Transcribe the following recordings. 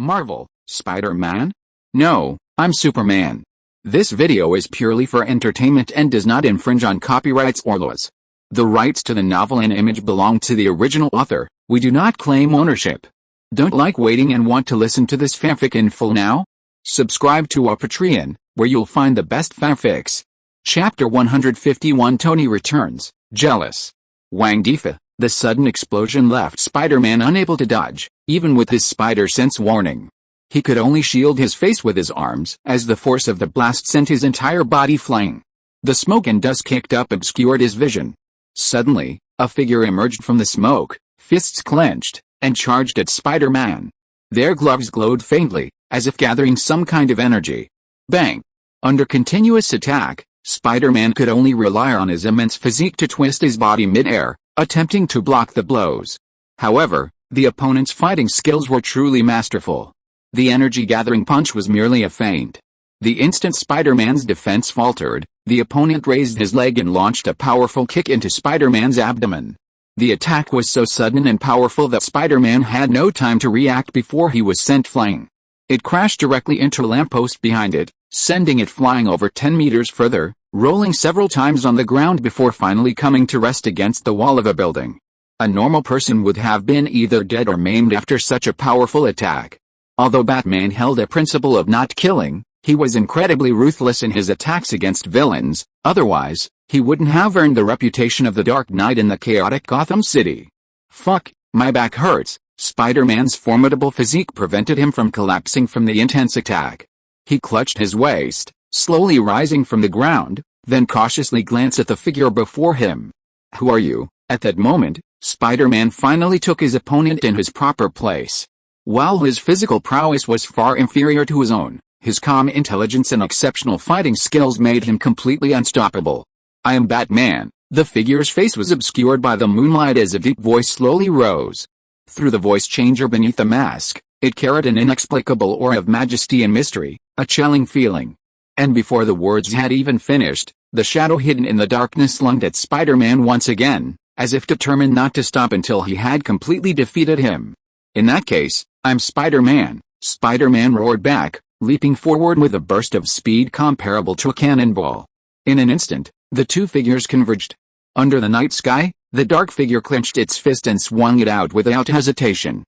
Marvel, Spider-Man? No, I'm Superman. This video is purely for entertainment and does not infringe on copyrights or laws. The rights to the novel and image belong to the original author. We do not claim ownership. Don't like waiting and want to listen to this fanfic in full now? Subscribe to our Patreon, where you'll find the best fanfics. Chapter 151 Tony returns, jealous. Wang Difa. The sudden explosion left Spider-Man unable to dodge, even with his spider sense warning. He could only shield his face with his arms as the force of the blast sent his entire body flying. The smoke and dust kicked up obscured his vision. Suddenly, a figure emerged from the smoke, fists clenched, and charged at Spider-Man. Their gloves glowed faintly, as if gathering some kind of energy. Bang! Under continuous attack, Spider-Man could only rely on his immense physique to twist his body mid-air, attempting to block the blows. However, the opponent's fighting skills were truly masterful. The energy-gathering punch was merely a feint. The instant Spider-Man's defense faltered, the opponent raised his leg and launched a powerful kick into Spider-Man's abdomen. The attack was so sudden and powerful that Spider-Man had no time to react before he was sent flying. It crashed directly into a lamppost behind it, sending it flying over 10 meters further, rolling several times on the ground before finally coming to rest against the wall of a building. A normal person would have been either dead or maimed after such a powerful attack. Although Batman held a principle of not killing, he was incredibly ruthless in his attacks against villains, otherwise, he wouldn't have earned the reputation of the Dark Knight in the chaotic Gotham City. Fuck, my back hurts. Spider-Man's formidable physique prevented him from collapsing from the intense attack. He clutched his waist, slowly rising from the ground, then cautiously glanced at the figure before him. Who are you? At that moment, Spider-Man finally took his opponent in his proper place. While his physical prowess was far inferior to his own, his calm intelligence and exceptional fighting skills made him completely unstoppable. I am Batman. The figure's face was obscured by the moonlight as a deep voice slowly rose. Through the voice changer beneath the mask, it carried an inexplicable aura of majesty and mystery, a chilling feeling. And before the words had even finished, the shadow hidden in the darkness lunged at Spider-Man once again, as if determined not to stop until he had completely defeated him. In that case, I'm Spider-Man, Spider-Man roared back, leaping forward with a burst of speed comparable to a cannonball. In an instant, the two figures converged. Under the night sky, the dark figure clenched its fist and swung it out without hesitation.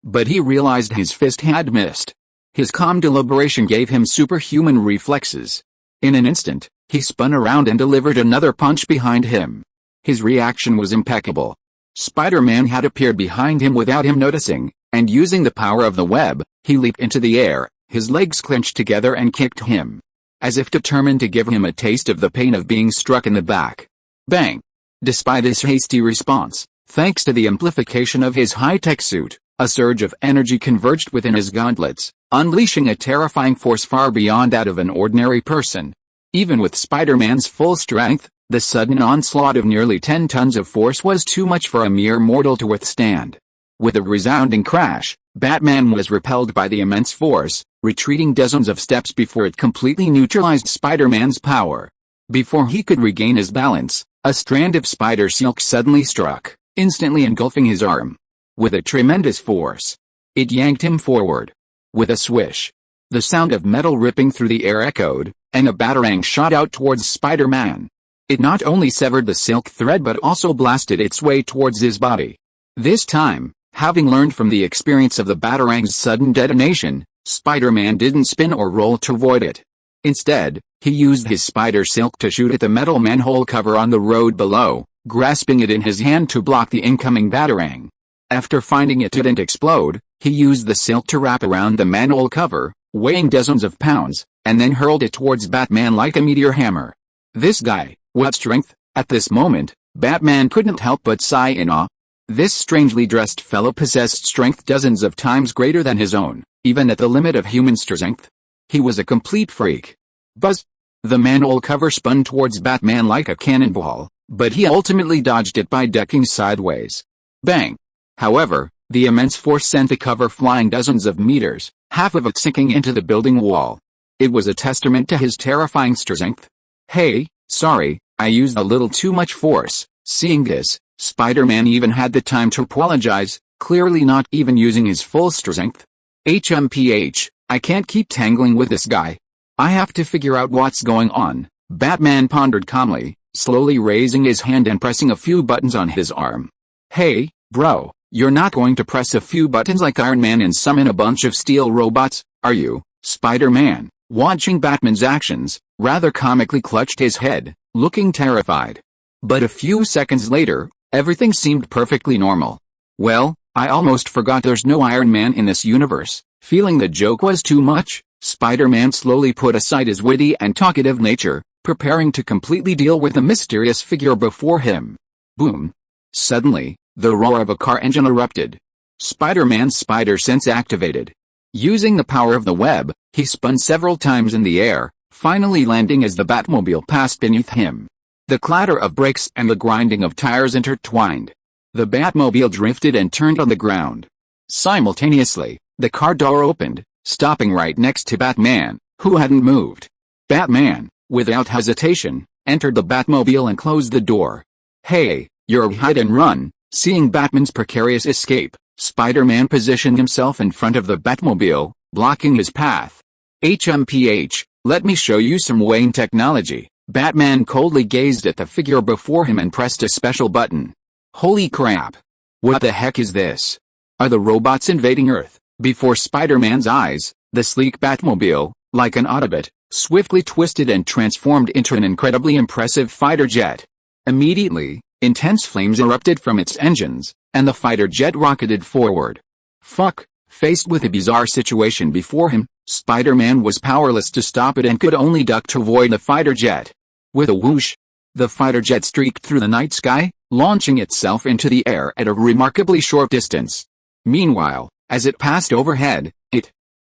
But he realized his fist had missed. His calm deliberation gave him superhuman reflexes. In an instant, he spun around and delivered another punch behind him. His reaction was impeccable. Spider-Man had appeared behind him without him noticing, and using the power of the web, he leaped into the air, his legs clenched together and kicked him, as if determined to give him a taste of the pain of being struck in the back. Bang! Despite his hasty response, thanks to the amplification of his high-tech suit, a surge of energy converged within his gauntlets, unleashing a terrifying force far beyond that of an ordinary person. Even with Spider-Man's full strength, the sudden onslaught of nearly 10 tons of force was too much for a mere mortal to withstand. With a resounding crash, Batman was repelled by the immense force, retreating dozens of steps before it completely neutralized Spider-Man's power. Before he could regain his balance, a strand of spider silk suddenly struck, instantly engulfing his arm. With a tremendous force, it yanked him forward. With a swish, the sound of metal ripping through the air echoed, and a batarang shot out towards Spider-Man. It not only severed the silk thread but also blasted its way towards his body. This time, having learned from the experience of the batarang's sudden detonation, Spider-Man didn't spin or roll to avoid it. Instead, he used his spider silk to shoot at the metal manhole cover on the road below, grasping it in his hand to block the incoming batarang. After finding it didn't explode, he used the silk to wrap around the manhole cover, weighing dozens of pounds, and then hurled it towards Batman like a meteor hammer. This guy, what strength? At this moment, Batman couldn't help but sigh in awe. This strangely dressed fellow possessed strength dozens of times greater than his own, even at the limit of human strength. He was a complete freak. Buzz! The manhole cover spun towards Batman like a cannonball, but he ultimately dodged it by ducking sideways. Bang! However, the immense force sent the cover flying dozens of meters, half of it sinking into the building wall. It was a testament to his terrifying strength. Hey, sorry, I used a little too much force. Seeing this, Spider-Man even had the time to apologize, clearly not even using his full strength. HMPH, I can't keep tangling with this guy. I have to figure out what's going on, Batman pondered calmly, slowly raising his hand and pressing a few buttons on his arm. Hey, bro, you're not going to press a few buttons like Iron Man and summon a bunch of steel robots, are you? Spider-Man, watching Batman's actions, rather comically clutched his head, looking terrified. But a few seconds later, everything seemed perfectly normal. Well, I almost forgot there's no Iron Man in this universe. Feeling the joke was too much, Spider-Man slowly put aside his witty and talkative nature, preparing to completely deal with the mysterious figure before him. Boom. Suddenly, the roar of a car engine erupted. Spider-Man's spider sense activated. Using the power of the web, he spun several times in the air, finally landing as the Batmobile passed beneath him. The clatter of brakes and the grinding of tires intertwined. The Batmobile drifted and turned on the ground. Simultaneously, the car door opened, stopping right next to Batman, who hadn't moved. Batman, without hesitation, entered the Batmobile and closed the door. Hey, you're hide and run. Seeing Batman's precarious escape, Spider-Man positioned himself in front of the Batmobile, blocking his path. HMPH, let me show you some Wayne technology. Batman coldly gazed at the figure before him and pressed a special button. Holy crap! What the heck is this? Are the robots invading Earth? Before Spider-Man's eyes, the sleek Batmobile, like an Autobot, swiftly twisted and transformed into an incredibly impressive fighter jet. Immediately, intense flames erupted from its engines, and the fighter jet rocketed forward. Fuck! Faced with a bizarre situation before him, Spider-Man was powerless to stop it and could only duck to avoid the fighter jet. With a whoosh, the fighter jet streaked through the night sky, launching itself into the air at a remarkably short distance. Meanwhile, as it passed overhead,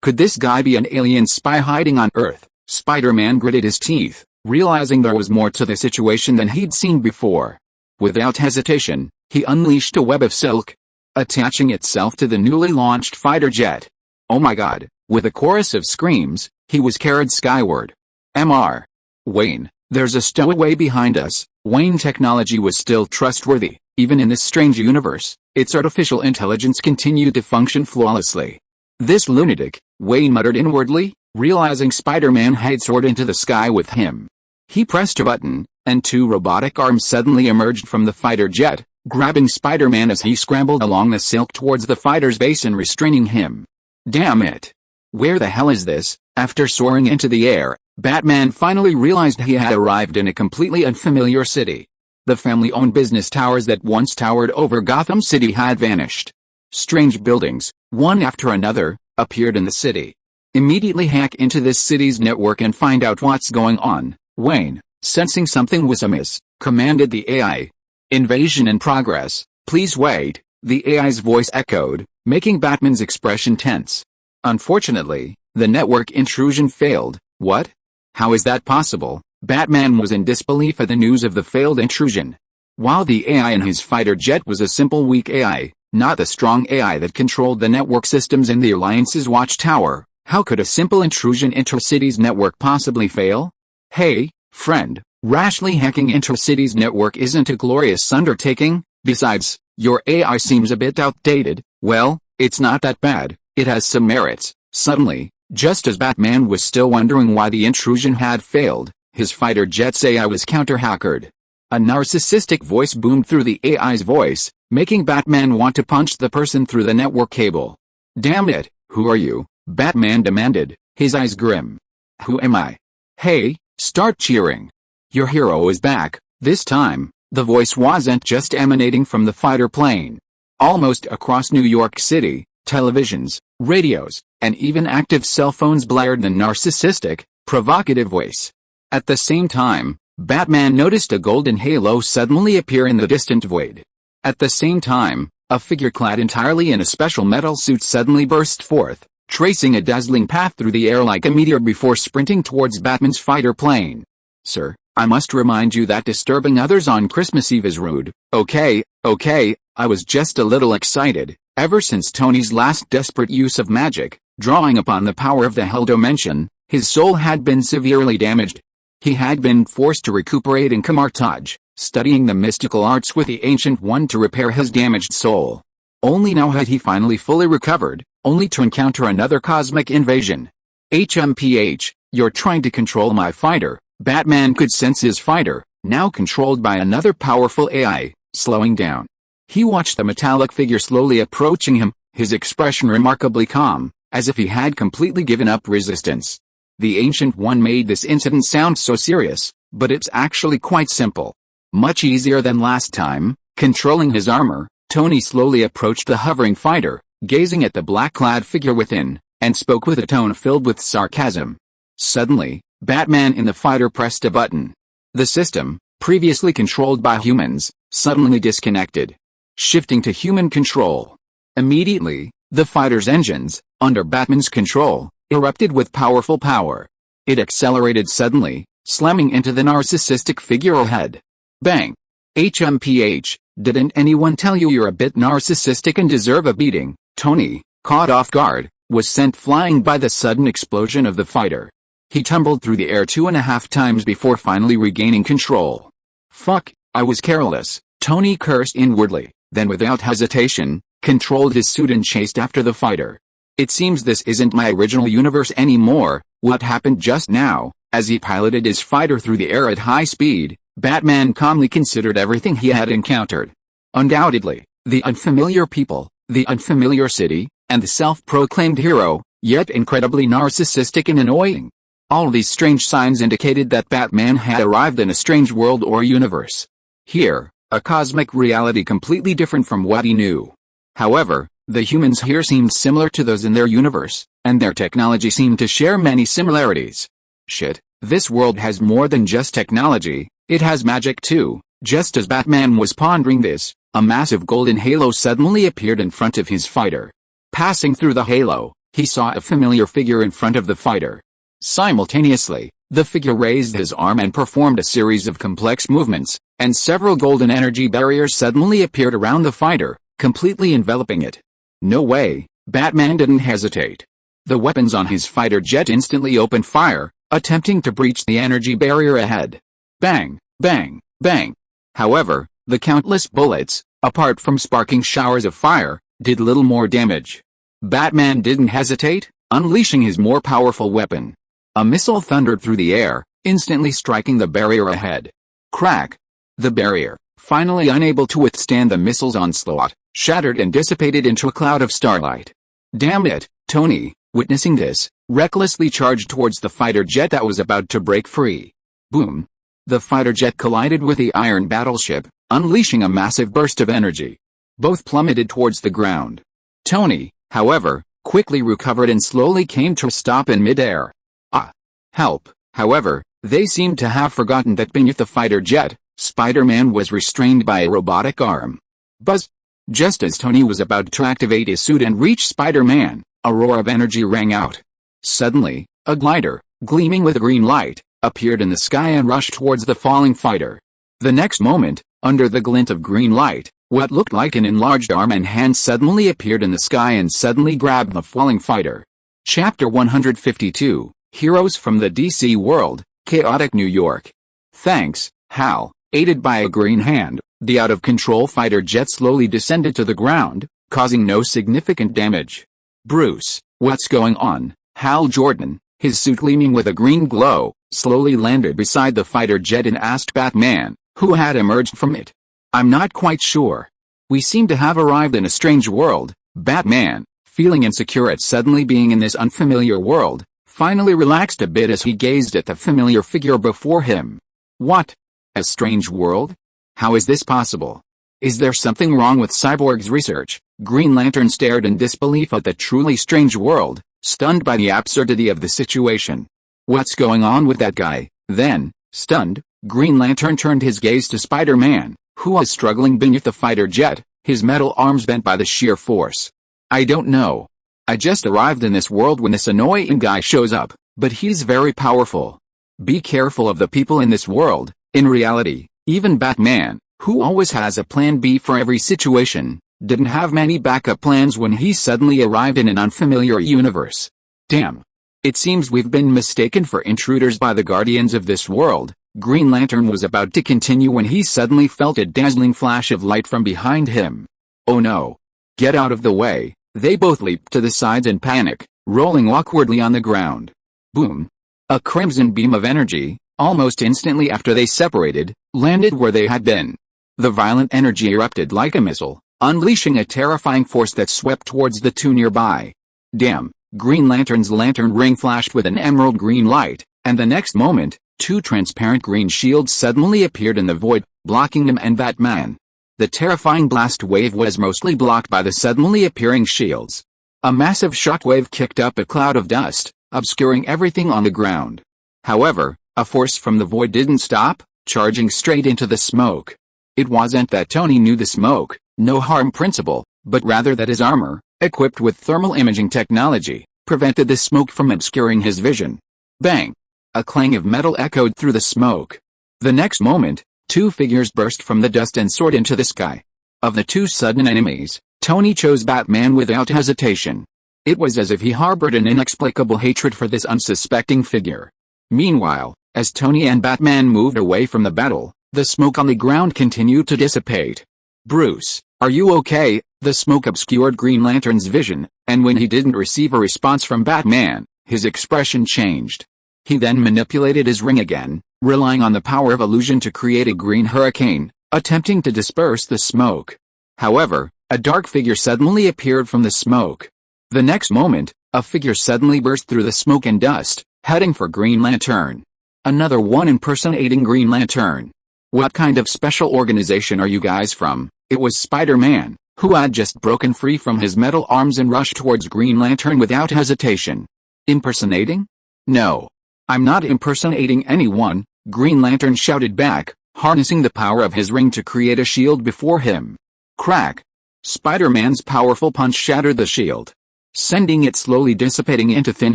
could this guy be an alien spy hiding on Earth? Spider-Man gritted his teeth, realizing there was more to the situation than he'd seen before. Without hesitation, he unleashed a web of silk, attaching itself to the newly launched fighter jet. Oh my god, with a chorus of screams, he was carried skyward. Mr. Wayne, there's a stowaway behind us. Wayne technology was still trustworthy, even in this strange universe. Its artificial intelligence continued to function flawlessly. This lunatic, Wayne muttered inwardly, realizing Spider-Man had soared into the sky with him. He pressed a button, and two robotic arms suddenly emerged from the fighter jet, grabbing Spider-Man as he scrambled along the silk towards the fighter's base and restraining him. Damn it! Where the hell is this? After soaring into the air, Batman finally realized he had arrived in a completely unfamiliar city. The family-owned business towers that once towered over Gotham City had vanished. Strange buildings, one after another, appeared in the city. Immediately hack into this city's network and find out what's going on, Wayne, sensing something was amiss, commanded the AI. Invasion in progress, please wait, the AI's voice echoed, making Batman's expression tense. Unfortunately, the network intrusion failed. What? How is that possible? Batman was in disbelief at the news of the failed intrusion. While the AI in his fighter jet was a simple weak AI, not the strong AI that controlled the network systems in the Alliance's watchtower, how could a simple intrusion into a city's network possibly fail? Hey, friend, rashly hacking into a city's network isn't a glorious undertaking. Besides, your AI seems a bit outdated. Well, it's not that bad, it has some merits. Suddenly, just as Batman was still wondering why the intrusion had failed, his fighter jet's AI was counter-hackered. A narcissistic voice boomed through the AI's voice, making Batman want to punch the person through the network cable. Damn it, who are you? Batman demanded, his eyes grim. Who am I? Hey, start cheering. Your hero is back. This time, the voice wasn't just emanating from the fighter plane. Almost across New York City, televisions, radios, and even active cell phones blared the narcissistic, provocative voice. At the same time, Batman noticed a golden halo suddenly appear in the distant void. At the same time, a figure clad entirely in a special metal suit suddenly burst forth, tracing a dazzling path through the air like a meteor before sprinting towards Batman's fighter plane. Sir, I must remind you that disturbing others on Christmas Eve is rude. Okay, I was just a little excited. Ever since Tony's last desperate use of magic, drawing upon the power of the Hell Dimension, his soul had been severely damaged. He had been forced to recuperate in Camartage, studying the mystical arts with the Ancient One to repair his damaged soul. Only now had he finally fully recovered, only to encounter another cosmic invasion. HMPH, you're trying to control my fighter. Batman could sense his fighter, now controlled by another powerful AI, slowing down. He watched the metallic figure slowly approaching him, his expression remarkably calm, as if he had completely given up resistance. The Ancient One made this incident sound so serious, but it's actually quite simple. Much easier than last time. Controlling his armor, Tony slowly approached the hovering fighter, gazing at the black-clad figure within, and spoke with a tone filled with sarcasm. Suddenly, Batman in the fighter pressed a button. The system, previously controlled by humans, suddenly disconnected, shifting to human control. Immediately, the fighter's engines, under Batman's control, erupted with powerful power. It accelerated suddenly, slamming into the narcissistic figure ahead. Bang! HMPH, didn't anyone tell you you're a bit narcissistic and deserve a beating? Tony, caught off guard, was sent flying by the sudden explosion of the fighter. He tumbled through the air 2.5 times before finally regaining control. Fuck, I was careless, Tony cursed inwardly, then without hesitation, controlled his suit and chased after the fighter. It seems this isn't my original universe anymore. What happened just now? As he piloted his fighter through the air at high speed, Batman calmly considered everything he had encountered. Undoubtedly, the unfamiliar people, the unfamiliar city, and the self-proclaimed hero, yet incredibly narcissistic and annoying. All these strange signs indicated that Batman had arrived in a strange world or universe. Here, a cosmic reality completely different from what he knew. However, the humans here seemed similar to those in their universe, and their technology seemed to share many similarities. Shit, this world has more than just technology, it has magic too. Just as Batman was pondering this, a massive golden halo suddenly appeared in front of his fighter. Passing through the halo, he saw a familiar figure in front of the fighter. Simultaneously, the figure raised his arm and performed a series of complex movements, and several golden energy barriers suddenly appeared around the fighter, completely enveloping it. No way, Batman didn't hesitate. The weapons on his fighter jet instantly opened fire, attempting to breach the energy barrier ahead. Bang, bang, bang. However, the countless bullets, apart from sparking showers of fire, did little more damage. Batman didn't hesitate, unleashing his more powerful weapon. A missile thundered through the air, instantly striking the barrier ahead. Crack! The barrier, finally unable to withstand the missile's onslaught, shattered and dissipated into a cloud of starlight. Damn it, Tony, witnessing this, recklessly charged towards the fighter jet that was about to break free. Boom! The fighter jet collided with the iron battleship, unleashing a massive burst of energy. Both plummeted towards the ground. Tony, however, quickly recovered and slowly came to a stop in midair. Ah! Help! However, they seemed to have forgotten that beneath the fighter jet, Spider-Man was restrained by a robotic arm. Buzz! Just as Tony was about to activate his suit and reach Spider-Man, a roar of energy rang out. Suddenly, a glider, gleaming with a green light, appeared in the sky and rushed towards the falling fighter. The next moment, under the glint of green light, what looked like an enlarged arm and hand suddenly appeared in the sky and suddenly grabbed the falling fighter. Chapter 152, Heroes from the DC World, Chaotic New York. Thanks, Hal. Aided by a green hand, the out-of-control fighter jet slowly descended to the ground, causing no significant damage. Bruce, what's going on? Hal Jordan, his suit gleaming with a green glow, slowly landed beside the fighter jet and asked Batman, who had emerged from it. I'm not quite sure. We seem to have arrived in a strange world. Batman, feeling insecure at suddenly being in this unfamiliar world, finally relaxed a bit as he gazed at the familiar figure before him. What? A strange world? How is this possible? Is there something wrong with Cyborg's research? Green Lantern stared in disbelief at the truly strange world, stunned by the absurdity of the situation. What's going on with that guy? Then, stunned, Green Lantern turned his gaze to Spider-Man, who was struggling beneath the fighter jet, his metal arms bent by the sheer force. I don't know. I just arrived in this world when this annoying guy shows up, but he's very powerful. Be careful of the people in this world. In reality, even Batman, who always has a plan B for every situation, didn't have many backup plans when he suddenly arrived in an unfamiliar universe. Damn. It seems we've been mistaken for intruders by the guardians of this world. Green Lantern was about to continue when he suddenly felt a dazzling flash of light from behind him. Oh no. Get out of the way. They both leaped to the sides in panic, rolling awkwardly on the ground. Boom! A crimson beam of energy, almost instantly after they separated, landed where they had been. The violent energy erupted like a missile, unleashing a terrifying force that swept towards the two nearby. Damn! Green Lantern's lantern ring flashed with an emerald green light, and the next moment, two transparent green shields suddenly appeared in the void, blocking him and Batman. The terrifying blast wave was mostly blocked by the suddenly appearing shields. A massive shockwave kicked up a cloud of dust, obscuring everything on the ground. However, a force from the void didn't stop, charging straight into the smoke. It wasn't that Tony knew the smoke, no harm principle, but rather that his armor, equipped with thermal imaging technology, prevented the smoke from obscuring his vision. Bang! A clang of metal echoed through the smoke. The next moment, two figures burst from the dust and soared into the sky. Of the two sudden enemies, Tony chose Batman without hesitation. It was as if he harbored an inexplicable hatred for this unsuspecting figure. Meanwhile, as Tony and Batman moved away from the battle, the smoke on the ground continued to dissipate. "Bruce, are you okay?" The smoke obscured Green Lantern's vision, and when he didn't receive a response from Batman, his expression changed. He then manipulated his ring again, relying on the power of illusion to create a green hurricane, attempting to disperse the smoke. However, a dark figure suddenly appeared from the smoke. The next moment, a figure suddenly burst through the smoke and dust, heading for Green Lantern. Another one impersonating Green Lantern. "What kind of special organization are you guys from?" It was Spider-Man, who had just broken free from his metal arms and rushed towards Green Lantern without hesitation. "Impersonating? No. I'm not impersonating anyone," Green Lantern shouted back, harnessing the power of his ring to create a shield before him. Crack! Spider-Man's powerful punch shattered the shield, sending it slowly dissipating into thin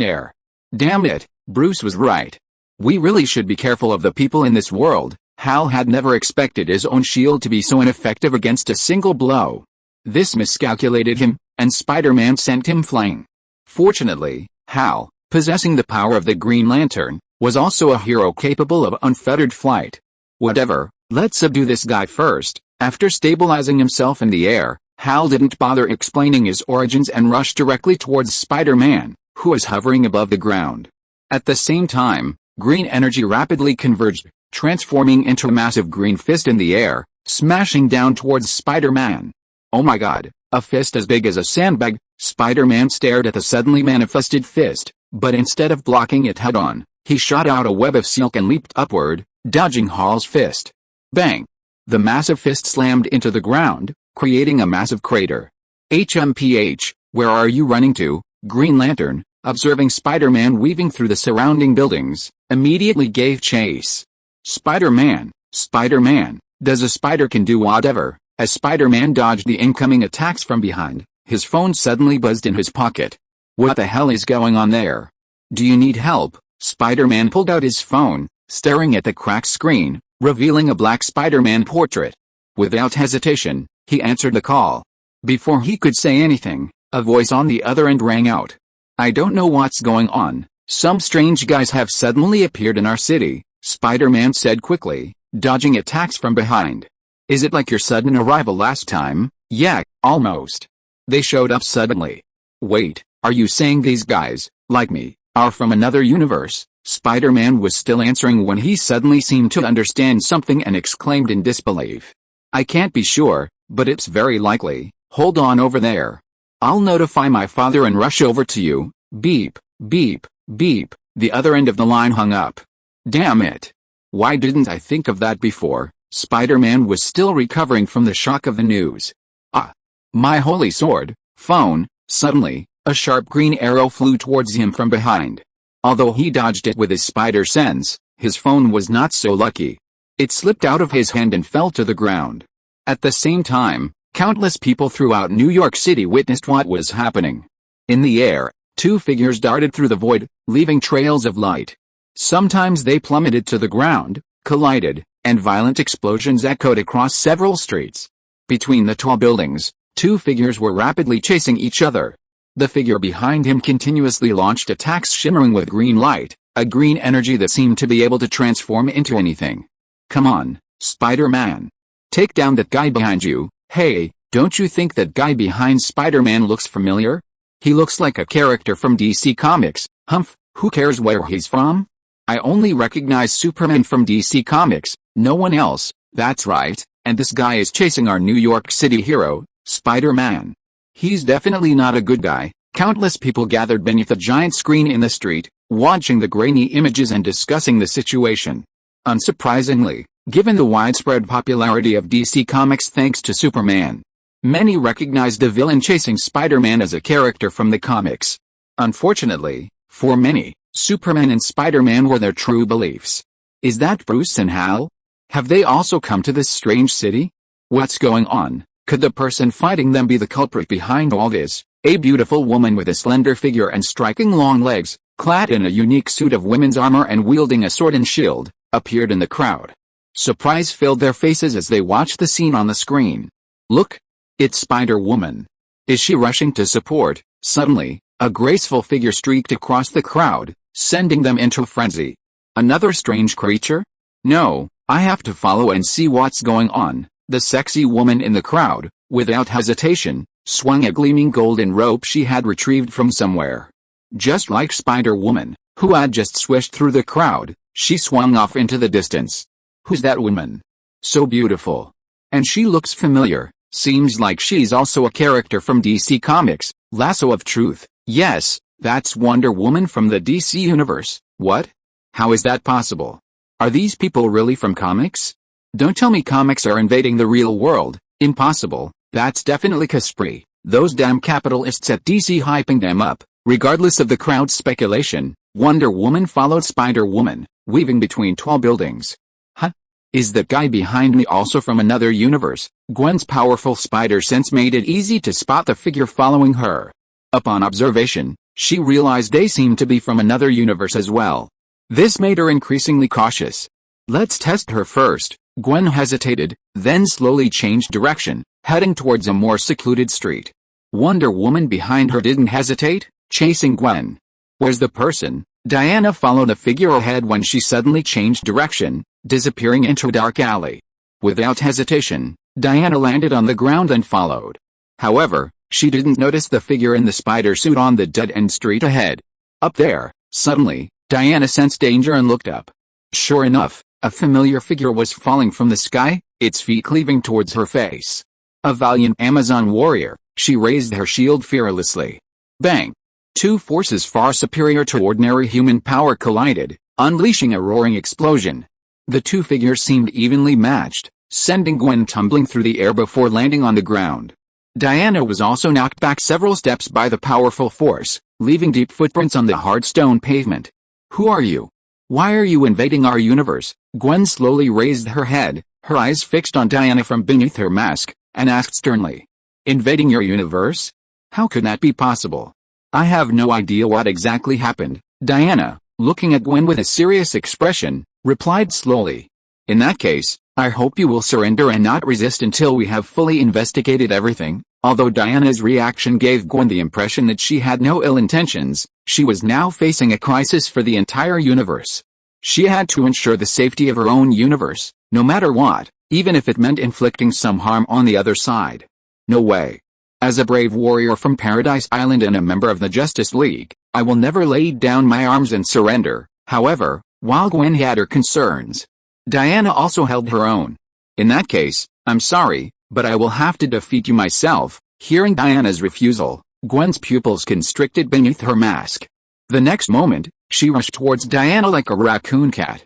air. Damn it, Bruce was right. We really should be careful of the people in this world. Hal had never expected his own shield to be so ineffective against a single blow. This miscalculated him, and Spider-Man sent him flying. Fortunately, Hal, possessing the power of the Green Lantern, was also a hero capable of unfettered flight. "Whatever, let's subdue this guy first." After stabilizing himself in the air, Hal didn't bother explaining his origins and rushed directly towards Spider-Man, who was hovering above the ground. At the same time, green energy rapidly converged, transforming into a massive green fist in the air, smashing down towards Spider-Man. "Oh my god, a fist as big as a sandbag!" Spider-Man stared at the suddenly manifested fist, but instead of blocking it head-on, he shot out a web of silk and leaped upward, dodging Hal's fist. Bang! The massive fist slammed into the ground, creating a massive crater. "HMPH, where are you running to?" Green Lantern, observing Spider-Man weaving through the surrounding buildings, immediately gave chase. "Spider-Man, Spider-Man, does a spider can do whatever?" As Spider-Man dodged the incoming attacks from behind, his phone suddenly buzzed in his pocket. "What the hell is going on there? Do you need help?" Spider-Man pulled out his phone, staring at the cracked screen, revealing a black Spider-Man portrait. Without hesitation, he answered the call. Before he could say anything, a voice on the other end rang out. "I don't know what's going on. Some strange guys have suddenly appeared in our city," Spider-Man said quickly, dodging attacks from behind. "Is it like your sudden arrival last time?" "Yeah, almost. They showed up suddenly." "Wait, are you saying these guys, like me, are from another universe?" Spider-Man was still answering when he suddenly seemed to understand something and exclaimed in disbelief. "I can't be sure, but it's very likely. Hold on over there. I'll notify my father and rush over to you." Beep, beep, beep, the other end of the line hung up. Damn it. Why didn't I think of that before? Spider-Man was still recovering from the shock of the news. Ah! My holy sword, phone! Suddenly, a sharp green arrow flew towards him from behind. Although he dodged it with his spider sense, his phone was not so lucky. It slipped out of his hand and fell to the ground. At the same time, countless people throughout New York City witnessed what was happening. In the air, two figures darted through the void, leaving trails of light. Sometimes they plummeted to the ground, collided, and violent explosions echoed across several streets. Between the tall buildings, two figures were rapidly chasing each other. The figure behind him continuously launched attacks shimmering with green light, a green energy that seemed to be able to transform into anything. Come on, Spider-Man. Take down that guy behind you. Hey, Don't you think that guy behind Spider-Man looks familiar? He looks like a character from DC Comics. Humph, who cares where he's from? I only recognize Superman from DC Comics, no one else. That's right, and this guy is chasing our New York City hero, Spider-Man. He's definitely not a good guy. Countless people gathered beneath a giant screen in the street, watching the grainy images and discussing the situation. Unsurprisingly, given the widespread popularity of DC Comics thanks to Superman, many recognized the villain chasing Spider-Man as a character from the comics. Unfortunately, for many, Superman and Spider-Man were their true beliefs. Is that Bruce and Hal? Have they also come to this strange city? What's going on? Could the person fighting them be the culprit behind all this? A beautiful woman with a slender figure and striking long legs, clad in a unique suit of women's armor and wielding a sword and shield, appeared in the crowd. Surprise filled their faces as they watched the scene on the screen. Look! It's Spider-Woman. Is she rushing to support? Suddenly, a graceful figure streaked across the crowd, sending them into a frenzy. Another strange creature? No, I have to follow and see what's going on. The sexy woman in the crowd, without hesitation, swung a gleaming golden rope she had retrieved from somewhere. Just like Spider-Woman, who had just swished through the crowd, she swung off into the distance. Who's that woman? So beautiful. And she looks familiar. Seems like she's also a character from DC Comics. Lasso of Truth. Yes, that's Wonder Woman from the DC universe. What? How is that possible? Are these people really from comics? Don't tell me comics are invading the real world. Impossible. That's definitely Caspri. Those damn capitalists at DC hyping them up. Regardless of the crowd's speculation, Wonder Woman followed Spider-Woman, weaving between tall buildings. Huh? Is that guy behind me also from another universe? Gwen's powerful spider sense made it easy to spot the figure following her. Upon observation, she realized they seemed to be from another universe as well. This made her increasingly cautious. Let's test her first. Gwen hesitated, then slowly changed direction, heading towards a more secluded street. Wonder Woman behind her didn't hesitate, chasing Gwen. Where's the person? Diana followed the figure ahead when she suddenly changed direction, disappearing into a dark alley. Without hesitation, Diana landed on the ground and followed. However, she didn't notice the figure in the spider suit on the dead-end street ahead. Up there, suddenly, Diana sensed danger and looked up. Sure enough, a familiar figure was falling from the sky, its feet cleaving towards her face. A valiant Amazon warrior, she raised her shield fearlessly. Bang! Two forces far superior to ordinary human power collided, unleashing a roaring explosion. The two figures seemed evenly matched, sending Gwen tumbling through the air before landing on the ground. Diana was also knocked back several steps by the powerful force, leaving deep footprints on the hard stone pavement. Who are you? Why are you invading our universe? Gwen slowly raised her head, her eyes fixed on Diana from beneath her mask, and asked sternly. Invading your universe? How could that be possible? I have no idea what exactly happened. Diana, looking at Gwen with a serious expression, replied slowly. In that case, I hope you will surrender and not resist until we have fully investigated everything. Although Diana's reaction gave Gwen the impression that she had no ill intentions, she was now facing a crisis for the entire universe. She had to ensure the safety of her own universe, no matter what, even if it meant inflicting some harm on the other side. No way. As a brave warrior from Paradise Island and a member of the Justice League, I will never lay down my arms and surrender. However, while Gwen had her concerns, Diana also held her own. In that case, I'm sorry, but I will have to defeat you myself. Hearing Diana's refusal, Gwen's pupils constricted beneath her mask. The next moment, she rushed towards Diana like a raccoon cat.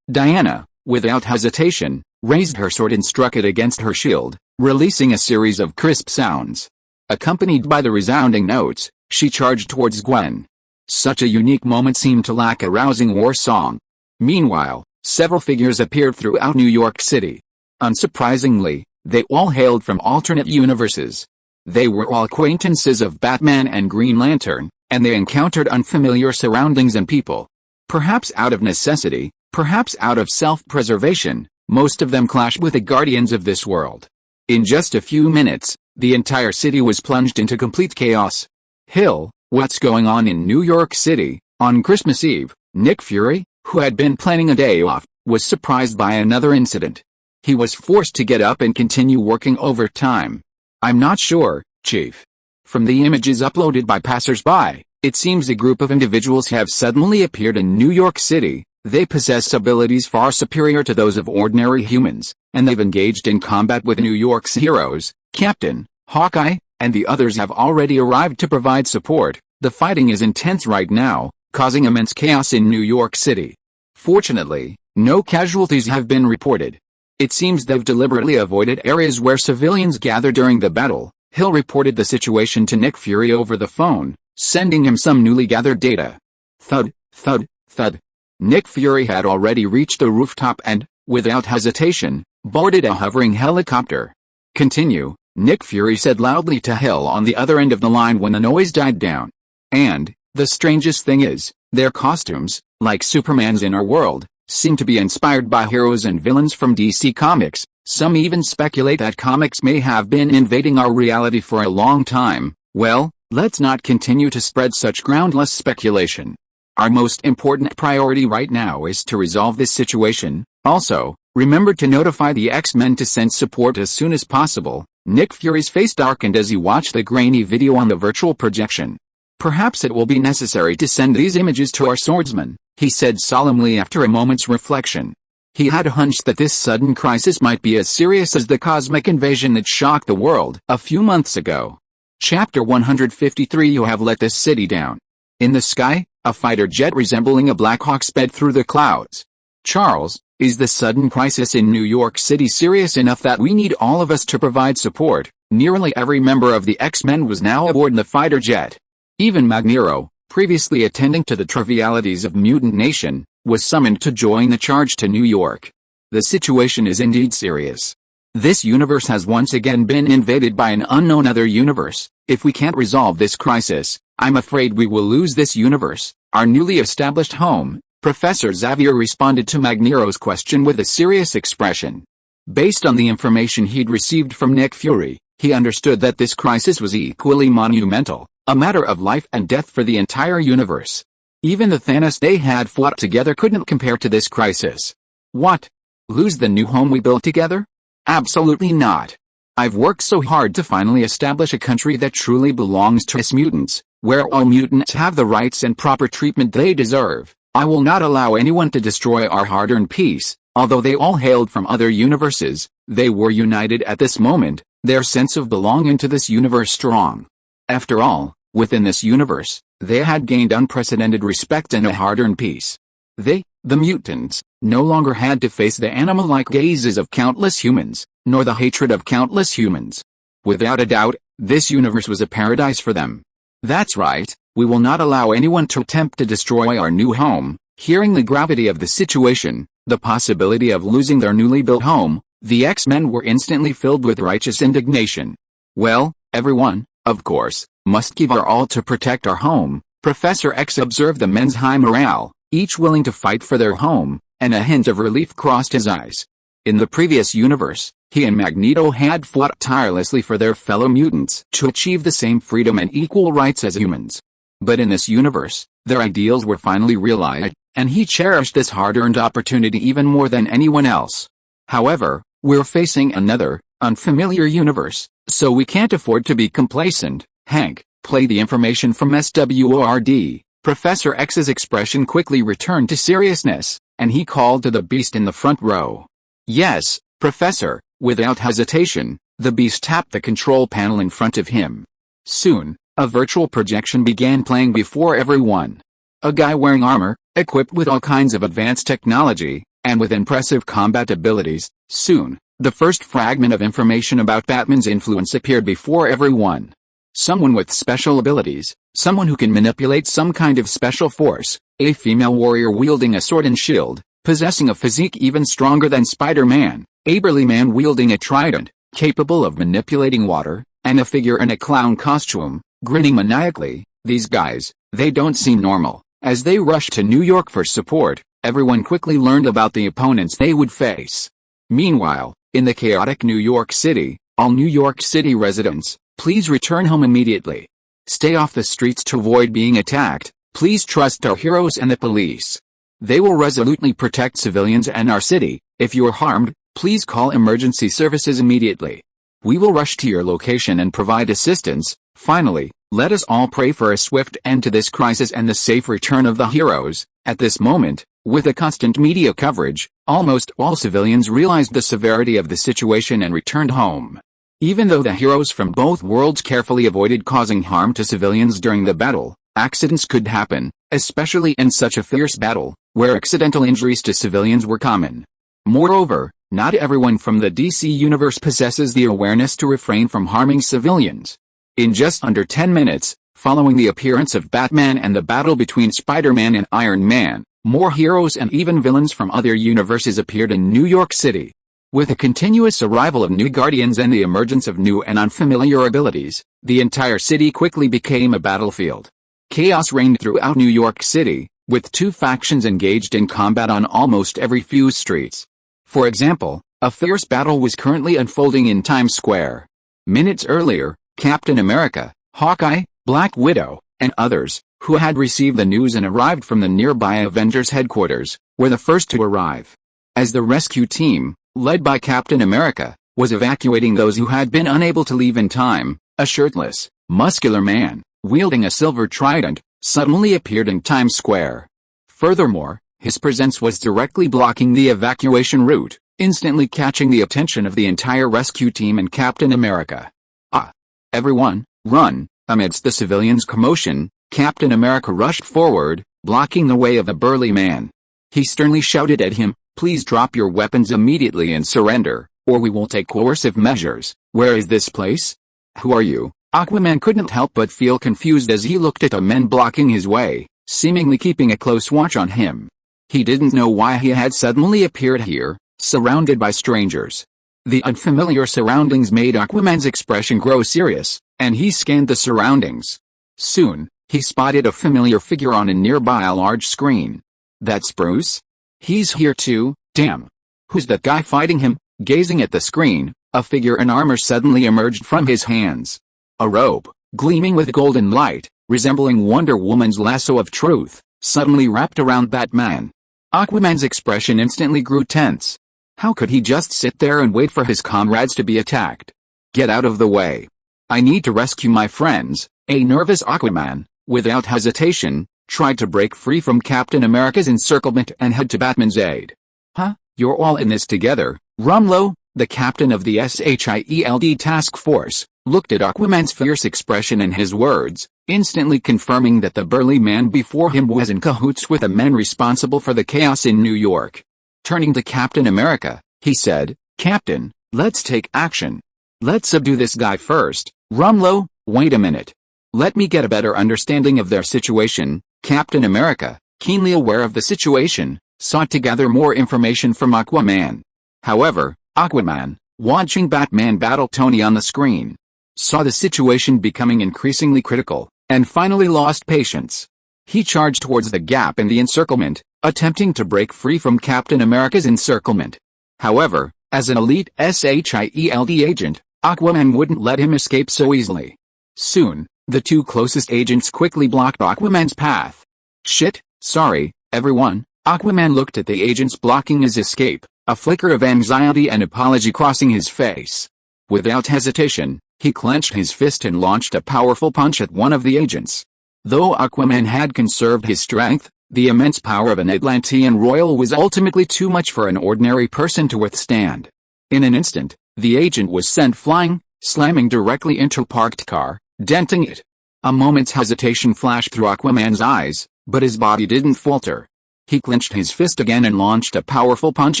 Diana, without hesitation, raised her sword and struck it against her shield, releasing a series of crisp sounds. Accompanied by the resounding notes, she charged towards Gwen. Such a unique moment seemed to lack a rousing war song. Meanwhile, several figures appeared throughout New York City. Unsurprisingly, they all hailed from alternate universes. They were all acquaintances of Batman and Green Lantern, and they encountered unfamiliar surroundings and people. Perhaps out of necessity, perhaps out of self-preservation, most of them clashed with the guardians of this world. In just a few minutes, the entire city was plunged into complete chaos. Hill, what's going on in New York City? On Christmas Eve, Nick Fury, who had been planning a day off, was surprised by another incident. He was forced to get up and continue working overtime. I'm not sure, Chief. From the images uploaded by passers-by, it seems a group of individuals have suddenly appeared in New York City. They possess abilities far superior to those of ordinary humans, and they've engaged in combat with New York's heroes. Captain, Hawkeye, and the others have already arrived to provide support. The fighting is intense right now, causing immense chaos in New York City. Fortunately, no casualties have been reported. It seems they've deliberately avoided areas where civilians gather during the battle. Hill reported the situation to Nick Fury over the phone, sending him some newly gathered data. Thud, thud, thud. Nick Fury had already reached the rooftop and, without hesitation, boarded a hovering helicopter. Continue, Nick Fury said loudly to Hill on the other end of the line when the noise died down. And, the strangest thing is, their costumes, like Superman's in our world, seem to be inspired by heroes and villains from DC Comics. Some even speculate that comics may have been invading our reality for a long time. Well, let's not continue to spread such groundless speculation. Our most important priority right now is to resolve this situation. Also, remember to notify the X-Men to send support as soon as possible. Nick Fury's face darkened as he watched the grainy video on the virtual projection. Perhaps it will be necessary to send these images to our swordsman, he said solemnly after a moment's reflection. He had a hunch that this sudden crisis might be as serious as the cosmic invasion that shocked the world a few months ago. Chapter 153. You have let this city down. In the sky, a fighter jet resembling a Black Hawk sped through the clouds. Charles, is the sudden crisis in New York City serious enough that we need all of us to provide support? Nearly every member of the X-Men was now aboard the fighter jet. Even Magneto, previously attending to the trivialities of Mutant Nation, was summoned to join the charge to New York. The situation is indeed serious. This universe has once again been invaded by an unknown other universe. If we can't resolve this crisis, I'm afraid we will lose this universe, our newly established home. Professor Xavier responded to Magneto's question with a serious expression. Based on the information he'd received from Nick Fury, he understood that this crisis was equally monumental, a matter of life and death for the entire universe. Even the Thanos they had fought together couldn't compare to this crisis. What? Lose the new home we built together? Absolutely not. I've worked so hard to finally establish a country that truly belongs to us mutants, where all mutants have the rights and proper treatment they deserve. I will not allow anyone to destroy our hard-earned peace. Although they all hailed from other universes, they were united at this moment, their sense of belonging to this universe strong. After all, within this universe, they had gained unprecedented respect and a hard-earned peace. They, the mutants, no longer had to face the animal-like gazes of countless humans, nor the hatred of countless humans. Without a doubt, this universe was a paradise for them. That's right, we will not allow anyone to attempt to destroy our new home. Hearing the gravity of the situation, the possibility of losing their newly built home, the X-Men were instantly filled with righteous indignation. Well, everyone, of course, must give our all to protect our home. Professor X observed the men's high morale, each willing to fight for their home, and a hint of relief crossed his eyes. In the previous universe, he and Magneto had fought tirelessly for their fellow mutants to achieve the same freedom and equal rights as humans. But in this universe, their ideals were finally realized, and he cherished this hard-earned opportunity even more than anyone else. However, we're facing another, unfamiliar universe, so we can't afford to be complacent. Hank, play the information from SWORD. Professor X's expression quickly returned to seriousness, and he called to the Beast in the front row. Yes, Professor. Without hesitation, the Beast tapped the control panel in front of him. Soon, a virtual projection began playing before everyone. A guy wearing armor, equipped with all kinds of advanced technology, and with impressive combat abilities. Soon, the first fragment of information about Batman's influence appeared before everyone. Someone with special abilities, someone who can manipulate some kind of special force, a female warrior wielding a sword and shield, possessing a physique even stronger than Spider-Man, a burly man wielding a trident, capable of manipulating water, and a figure in a clown costume, grinning maniacally. These guys, they don't seem normal. As they rushed to New York for support, everyone quickly learned about the opponents they would face. Meanwhile, in the chaotic New York City, all New York City residents, please return home immediately. Stay off the streets to avoid being attacked. Please trust our heroes and the police. They will resolutely protect civilians and our city. If you are harmed, please call emergency services immediately. We will rush to your location and provide assistance. Finally, let us all pray for a swift end to this crisis and the safe return of the heroes." At this moment, with the constant media coverage, almost all civilians realized the severity of the situation and returned home. Even though the heroes from both worlds carefully avoided causing harm to civilians during the battle, accidents could happen, especially in such a fierce battle, where accidental injuries to civilians were common. Moreover, not everyone from the DC universe possesses the awareness to refrain from harming civilians. In just under 10 minutes, following the appearance of Batman and the battle between Spider-Man and Iron Man, more heroes and even villains from other universes appeared in New York City. With the continuous arrival of new Guardians and the emergence of new and unfamiliar abilities, the entire city quickly became a battlefield. Chaos reigned throughout New York City, with two factions engaged in combat on almost every few streets. For example, a fierce battle was currently unfolding in Times Square. Minutes earlier, Captain America, Hawkeye, Black Widow, and others, who had received the news and arrived from the nearby Avengers headquarters, were the first to arrive. As the rescue team, led by Captain America, was evacuating those who had been unable to leave in time, a shirtless, muscular man, wielding a silver trident, suddenly appeared in Times Square. Furthermore, his presence was directly blocking the evacuation route, instantly catching the attention of the entire rescue team and Captain America. "Ah! Everyone, run!" Amidst the civilians' commotion, Captain America rushed forward, blocking the way of the burly man. He sternly shouted at him, "Please drop your weapons immediately and surrender, or we will take coercive measures. Where is this place? Who are you?" Aquaman couldn't help but feel confused as he looked at the men blocking his way, seemingly keeping a close watch on him. He didn't know why he had suddenly appeared here, surrounded by strangers. The unfamiliar surroundings made Aquaman's expression grow serious, and he scanned the surroundings. Soon, he spotted a familiar figure on a nearby large screen. "That's Bruce? He's here too, damn. Who's that guy fighting him?" Gazing at the screen, a figure in armor suddenly emerged from his hands. A robe, gleaming with golden light, resembling Wonder Woman's lasso of truth, suddenly wrapped around Batman. Aquaman's expression instantly grew tense. How could he just sit there and wait for his comrades to be attacked? "Get out of the way. I need to rescue my friends." A nervous Aquaman, without hesitation, tried to break free from Captain America's encirclement and head to Batman's aid. "Huh? You're all in this together." Rumlow, the captain of the SHIELD task force, looked at Aquaman's fierce expression and his words, instantly confirming that the burly man before him was in cahoots with the men responsible for the chaos in New York. Turning to Captain America, he said, "Captain, let's take action. Let's subdue this guy first." Rumlow, wait a minute. Let me get a better understanding of their situation. Captain America, keenly aware of the situation, sought to gather more information from Aquaman. However, Aquaman, watching Batman battle Tony on the screen, saw the situation becoming increasingly critical, and finally lost patience. He charged towards the gap in the encirclement, attempting to break free from Captain America's encirclement. However, as an elite SHIELD agent, Aquaman wouldn't let him escape so easily. Soon, the two closest agents quickly blocked Aquaman's path. "Shit, sorry, everyone." Aquaman looked at the agents blocking his escape, a flicker of anxiety and apology crossing his face. Without hesitation, he clenched his fist and launched a powerful punch at one of the agents. Though Aquaman had conserved his strength, the immense power of an Atlantean royal was ultimately too much for an ordinary person to withstand. In an instant, the agent was sent flying, slamming directly into a parked car, denting it. A moment's hesitation flashed through Aquaman's eyes, but his body didn't falter. He clenched his fist again and launched a powerful punch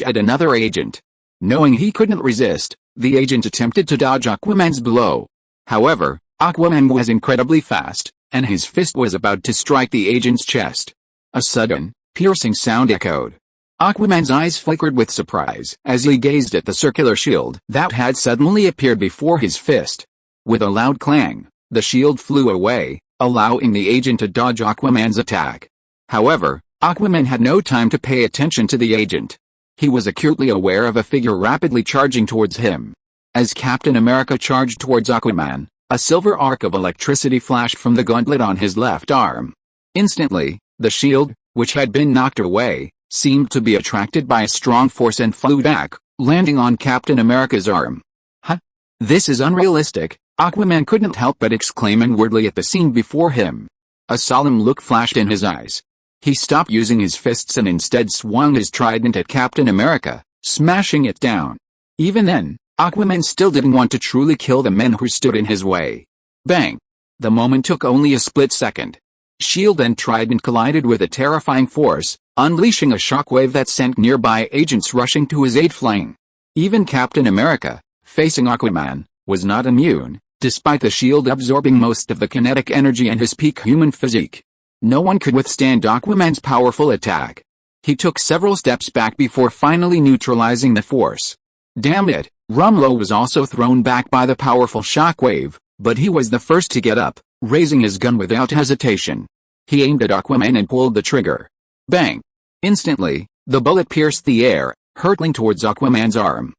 at another agent. Knowing he couldn't resist, the agent attempted to dodge Aquaman's blow. However, Aquaman was incredibly fast, and his fist was about to strike the agent's chest. A sudden, piercing sound echoed. Aquaman's eyes flickered with surprise as he gazed at the circular shield that had suddenly appeared before his fist. With a loud clang, the shield flew away, allowing the agent to dodge Aquaman's attack. However, Aquaman had no time to pay attention to the agent. He was acutely aware of a figure rapidly charging towards him. As Captain America charged towards Aquaman, a silver arc of electricity flashed from the gauntlet on his left arm. Instantly, the shield, which had been knocked away, seemed to be attracted by a strong force and flew back, landing on Captain America's arm. "Huh? This is unrealistic, Aquaman couldn't help but exclaim inwardly at the scene before him. A solemn look flashed in his eyes. He stopped using his fists and instead swung his trident at Captain America, smashing it down. Even then, Aquaman still didn't want to truly kill the men who stood in his way. Bang! The moment took only a split second. Shield and trident collided with a terrifying force, unleashing a shockwave that sent nearby agents rushing to his aid flying. Even Captain America, facing Aquaman, was not immune, despite the shield absorbing most of the kinetic energy and his peak human physique. No one could withstand Aquaman's powerful attack. He took several steps back before finally neutralizing the force. Damn it, Rumlow was also thrown back by the powerful shockwave, but he was the first to get up, raising his gun without hesitation. He aimed at Aquaman and pulled the trigger. Bang! Instantly, the bullet pierced the air, hurtling towards Aquaman's arm.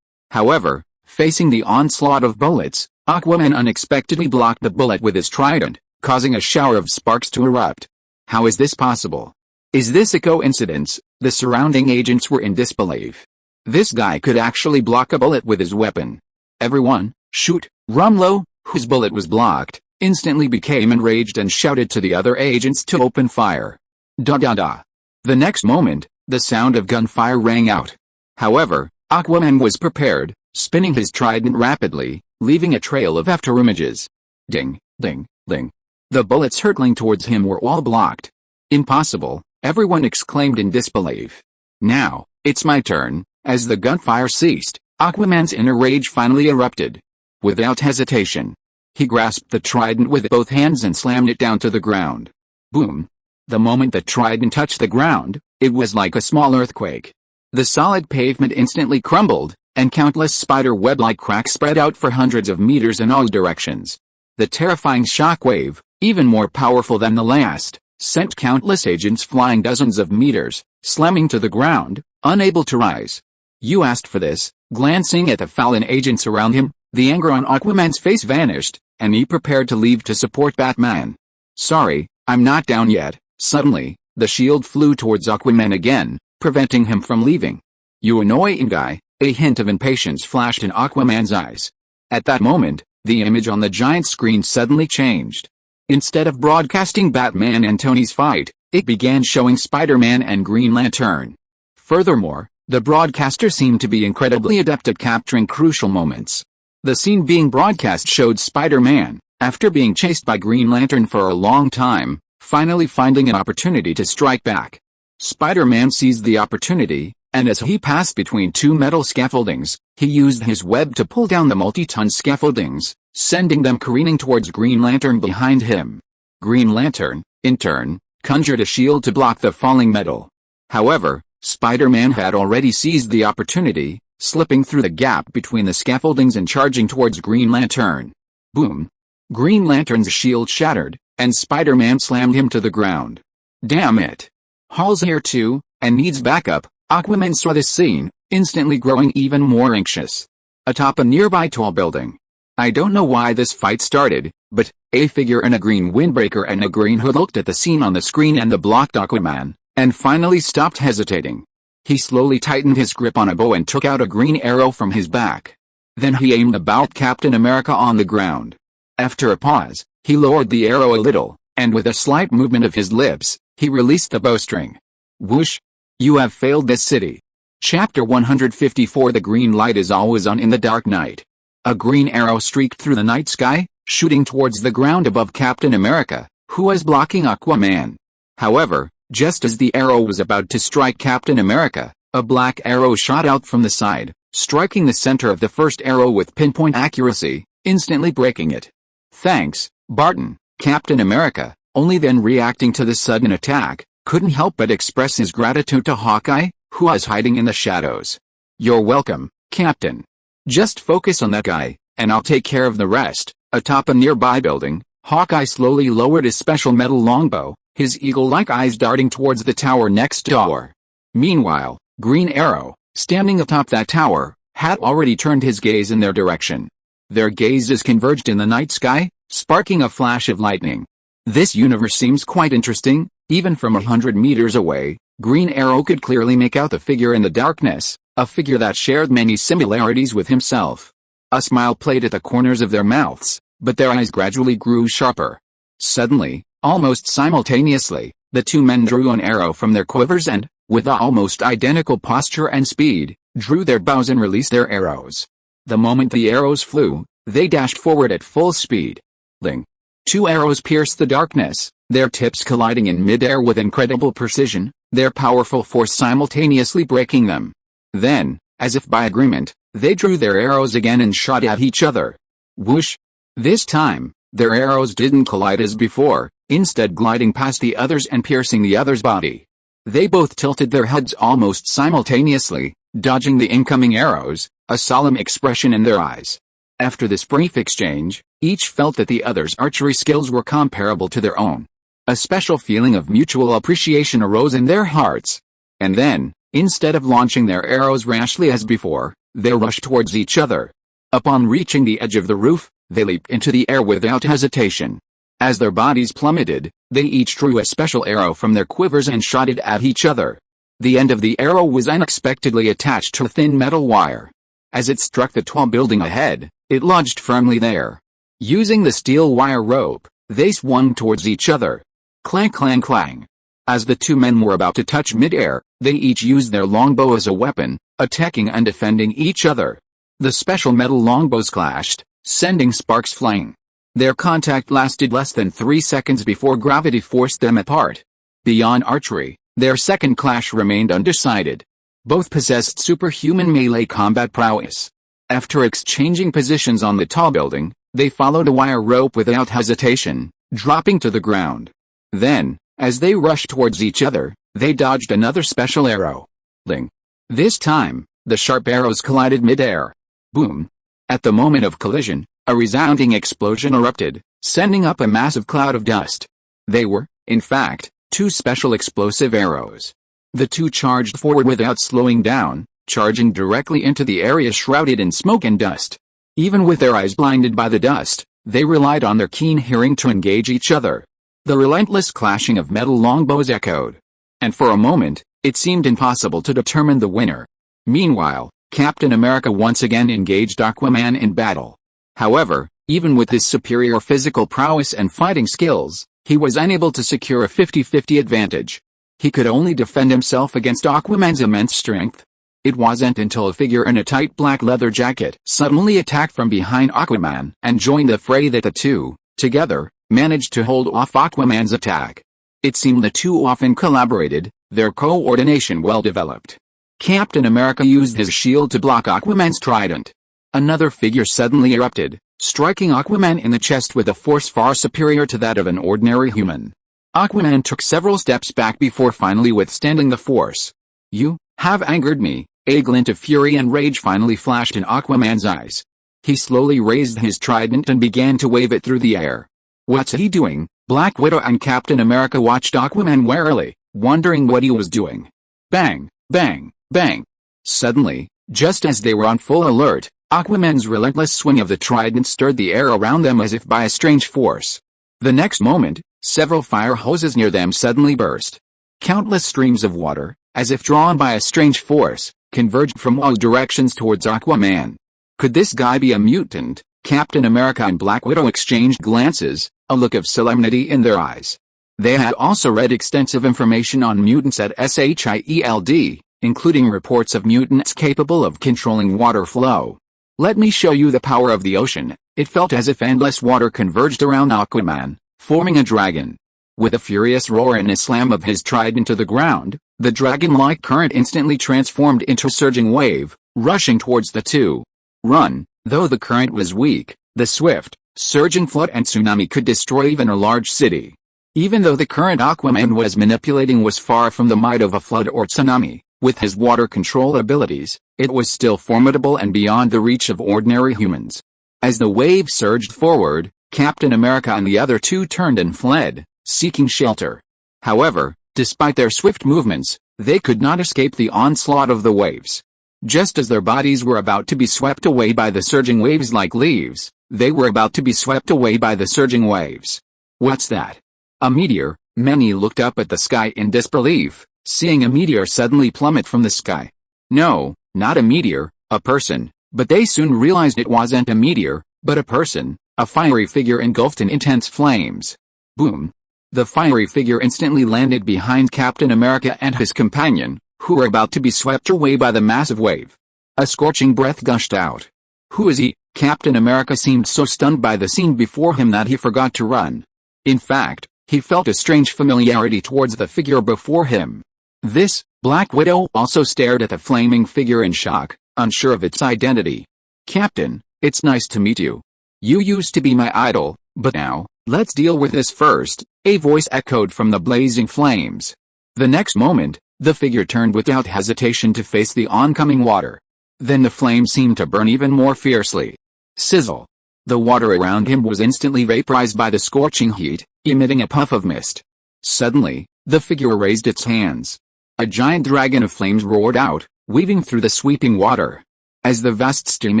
However, facing the onslaught of bullets, Aquaman unexpectedly blocked the bullet with his trident, causing a shower of sparks to erupt. How is this possible? Is this a coincidence? The surrounding agents were in disbelief. This guy could actually block a bullet with his weapon. Everyone, shoot! Rumlow, whose bullet was blocked, instantly became enraged and shouted to the other agents to open fire. Da-da-da. The next moment, the sound of gunfire rang out. However, Aquaman was prepared, spinning his trident rapidly, leaving a trail of afterimages. Ding, ding, ding. The bullets hurtling towards him were all blocked. Impossible, everyone exclaimed in disbelief. Now, it's my turn. As the gunfire ceased, Aquaman's inner rage finally erupted. Without hesitation, he grasped the trident with both hands and slammed it down to the ground. Boom! The moment the trident touched the ground, it was like a small earthquake. The solid pavement instantly crumbled, and countless spider-web-like cracks spread out for hundreds of meters in all directions. The terrifying shockwave, even more powerful than the last, sent countless agents flying dozens of meters, slamming to the ground, unable to rise. You asked for this. Glancing at the fallen agents around him, the anger on Aquaman's face vanished, and he prepared to leave to support Batman. Sorry, I'm not down yet. Suddenly, the shield flew towards Aquaman again, preventing him from leaving. You annoying guy, a hint of impatience flashed in Aquaman's eyes. At that moment, the image on the giant screen suddenly changed. Instead of broadcasting Batman and Tony's fight, it began showing Spider-Man and Green Lantern. Furthermore, the broadcaster seemed to be incredibly adept at capturing crucial moments. The scene being broadcast showed Spider-Man, after being chased by Green Lantern for a long time, finally finding an opportunity to strike back. Spider-Man seized the opportunity, and as he passed between two metal scaffoldings, he used his web to pull down the multi-ton scaffoldings, sending them careening towards Green Lantern behind him. Green Lantern, in turn, conjured a shield to block the falling metal. However, Spider-Man had already seized the opportunity, slipping through the gap between the scaffoldings and charging towards Green Lantern. Boom! Green Lantern's shield shattered, and Spider-Man slammed him to the ground. Damn it! Hall's here too, and needs backup. Aquaman saw this scene, instantly growing even more anxious. Atop a nearby tall building. I don't know why this fight started, but a figure in a green windbreaker and a green hood looked at the scene on the screen and the blocked Aquaman, and finally stopped hesitating. He slowly tightened his grip on a bow and took out a green arrow from his back. Then he aimed about Captain America on the ground. After a pause, he lowered the arrow a little, and with a slight movement of his lips, he released the bowstring. Whoosh! You have failed this city. Chapter 154. The green light is always on in the dark night. A green arrow streaked through the night sky, shooting towards the ground above Captain America, who was blocking Aquaman. However, just as the arrow was about to strike Captain America, a black arrow shot out from the side, striking the center of the first arrow with pinpoint accuracy, instantly breaking it. Thanks, Barton. Captain America, only then reacting to the sudden attack, couldn't help but express his gratitude to Hawkeye, who was hiding in the shadows. You're welcome, Captain. Just focus on that guy, and I'll take care of the rest. Atop a nearby building, Hawkeye slowly lowered his special metal longbow, his eagle-like eyes darting towards the tower next door. Meanwhile, Green Arrow, standing atop that tower, had already turned his gaze in their direction. Their gazes converged in the night sky, sparking a flash of lightning. This universe seems quite interesting. Even from 100 meters away, Green Arrow could clearly make out the figure in the darkness, a figure that shared many similarities with himself. A smile played at the corners of their mouths, but their eyes gradually grew sharper. Suddenly, almost simultaneously, the two men drew an arrow from their quivers and, with almost identical posture and speed, drew their bows and released their arrows. The moment the arrows flew, they dashed forward at full speed. Ling. Two arrows pierced the darkness, their tips colliding in midair with incredible precision, their powerful force simultaneously breaking them. Then, as if by agreement, they drew their arrows again and shot at each other. Whoosh! This time, their arrows didn't collide as before, instead gliding past the others and piercing the other's body. They both tilted their heads almost simultaneously, dodging the incoming arrows, a solemn expression in their eyes. After this brief exchange, each felt that the other's archery skills were comparable to their own. A special feeling of mutual appreciation arose in their hearts. And then, instead of launching their arrows rashly as before, they rushed towards each other. Upon reaching the edge of the roof, they leaped into the air without hesitation. As their bodies plummeted, they each drew a special arrow from their quivers and shot it at each other. The end of the arrow was unexpectedly attached to a thin metal wire. As it struck the tall building ahead, it lodged firmly there. Using the steel wire rope, they swung towards each other. Clang clang clang. As the two men were about to touch midair, they each used their longbow as a weapon, attacking and defending each other. The special metal longbows clashed, sending sparks flying. Their contact lasted less than 3 seconds before gravity forced them apart. Beyond archery, their second clash remained undecided. Both possessed superhuman melee combat prowess. After exchanging positions on the tall building, they followed a wire rope without hesitation, dropping to the ground. Then, as they rushed towards each other, they dodged another special arrow. Ling. This time, the sharp arrows collided midair. Boom. At the moment of collision, a resounding explosion erupted, sending up a massive cloud of dust. They were, in fact, two special explosive arrows. The two charged forward without slowing down, charging directly into the area shrouded in smoke and dust. Even with their eyes blinded by the dust, they relied on their keen hearing to engage each other. The relentless clashing of metal longbows echoed. And for a moment, it seemed impossible to determine the winner. Meanwhile, Captain America once again engaged Aquaman in battle. However, even with his superior physical prowess and fighting skills, he was unable to secure a 50-50 advantage. He could only defend himself against Aquaman's immense strength. It wasn't until a figure in a tight black leather jacket suddenly attacked from behind Aquaman and joined the fray that the two, together, managed to hold off Aquaman's attack. It seemed the two often collaborated, their coordination well developed. Captain America used his shield to block Aquaman's trident. Another figure suddenly erupted, striking Aquaman in the chest with a force far superior to that of an ordinary human. Aquaman took several steps back before finally withstanding the force. "You have angered me." A glint of fury and rage finally flashed in Aquaman's eyes. He slowly raised his trident and began to wave it through the air. "What's he doing?" Black Widow and Captain America watched Aquaman warily, wondering what he was doing. Bang, bang, bang. Suddenly, just as they were on full alert, Aquaman's relentless swing of the trident stirred the air around them as if by a strange force. The next moment, several fire hoses near them suddenly burst. Countless streams of water, as if drawn by a strange force, converged from all directions towards Aquaman. Could this guy be a mutant? Captain America and Black Widow exchanged glances, a look of solemnity in their eyes. They had also read extensive information on mutants at SHIELD, including reports of mutants capable of controlling water flow. "Let me show you the power of the ocean." It felt as if endless water converged around Aquaman, forming a dragon. With a furious roar and a slam of his trident to the ground, the dragon-like current instantly transformed into a surging wave, rushing towards the two. Run. Though the current was weak, the swift, surging flood and tsunami could destroy even a large city. Even though the current Aquaman was manipulating was far from the might of a flood or tsunami, with his water control abilities, it was still formidable and beyond the reach of ordinary humans. As the wave surged forward, Captain America and the other two turned and fled, seeking shelter. However, despite their swift movements, they could not escape the onslaught of the waves. Just as their bodies were about to be swept away by the surging waves like leaves, they were about to be swept away by the surging waves. "What's that?" "A meteor." Many looked up at the sky in disbelief, seeing a meteor suddenly plummet from the sky. "No, not a meteor, a person," But they soon realized it wasn't a meteor, but a person, a fiery figure engulfed in intense flames. Boom! The fiery figure instantly landed behind Captain America and his companion, who were about to be swept away by the massive wave. A scorching breath gushed out. Who is he? Captain America seemed so stunned by the scene before him that he forgot to run. In fact, he felt a strange familiarity towards the figure before him. This, Black Widow also stared at the flaming figure in shock, unsure of its identity. Captain, it's nice to meet you. You used to be my idol, but now, let's deal with this first, a voice echoed from the blazing flames. The next moment, the figure turned without hesitation to face the oncoming water. Then the flame seemed to burn even more fiercely. Sizzle! The water around him was instantly vaporized by the scorching heat, emitting a puff of mist. Suddenly, the figure raised its hands. A giant dragon of flames roared out, weaving through the sweeping water. As the vast steam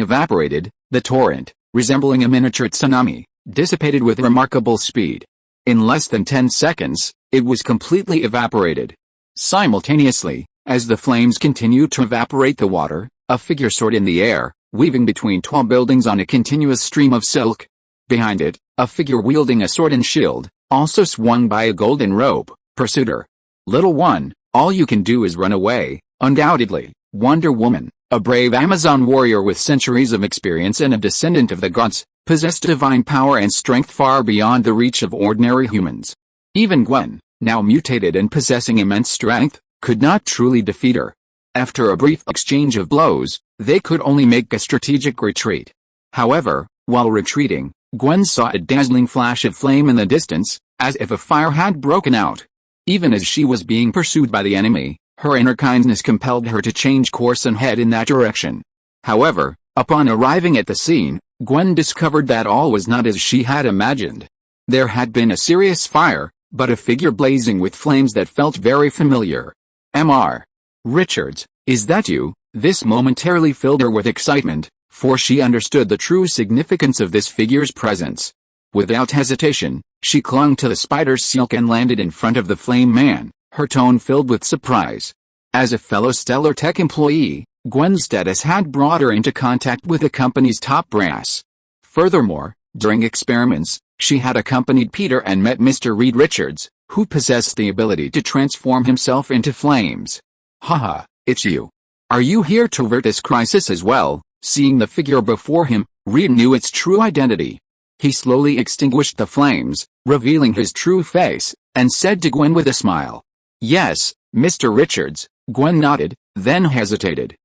evaporated, the torrent, resembling a miniature tsunami, dissipated with remarkable speed. In less than 10 seconds, it was completely evaporated. Simultaneously, as the flames continued to evaporate the water, a figure soared in the air, weaving between tall buildings on a continuous stream of silk. Behind it, a figure wielding a sword and shield, also swung by a golden rope, pursued her. Little one, all you can do is run away. Undoubtedly, Wonder Woman, a brave Amazon warrior with centuries of experience and a descendant of the gods, possessed divine power and strength far beyond the reach of ordinary humans. Even Gwen, now mutated and possessing immense strength, could not truly defeat her. After a brief exchange of blows, they could only make a strategic retreat. However, while retreating, Gwen saw a dazzling flash of flame in the distance, as if a fire had broken out. Even as she was being pursued by the enemy, her inner kindness compelled her to change course and head in that direction. However, upon arriving at the scene, Gwen discovered that all was not as she had imagined. There had been a serious fire, but a figure blazing with flames that felt very familiar. Mr. Richards, is that you? This momentarily filled her with excitement, for she understood the true significance of this figure's presence. Without hesitation, she clung to the spider's silk and landed in front of the flame man, her tone filled with surprise. As a fellow Stellar Tech employee, Gwen's status had brought her into contact with the company's top brass. Furthermore, during experiments, she had accompanied Peter and met Mr. Reed Richards, who possessed the ability to transform himself into flames. Haha, it's you. Are you here to avert this crisis as well? Seeing the figure before him, Reed knew its true identity. He slowly extinguished the flames, revealing his true face, and said to Gwen with a smile. Yes, Mr. Richards. Gwen nodded, then hesitated.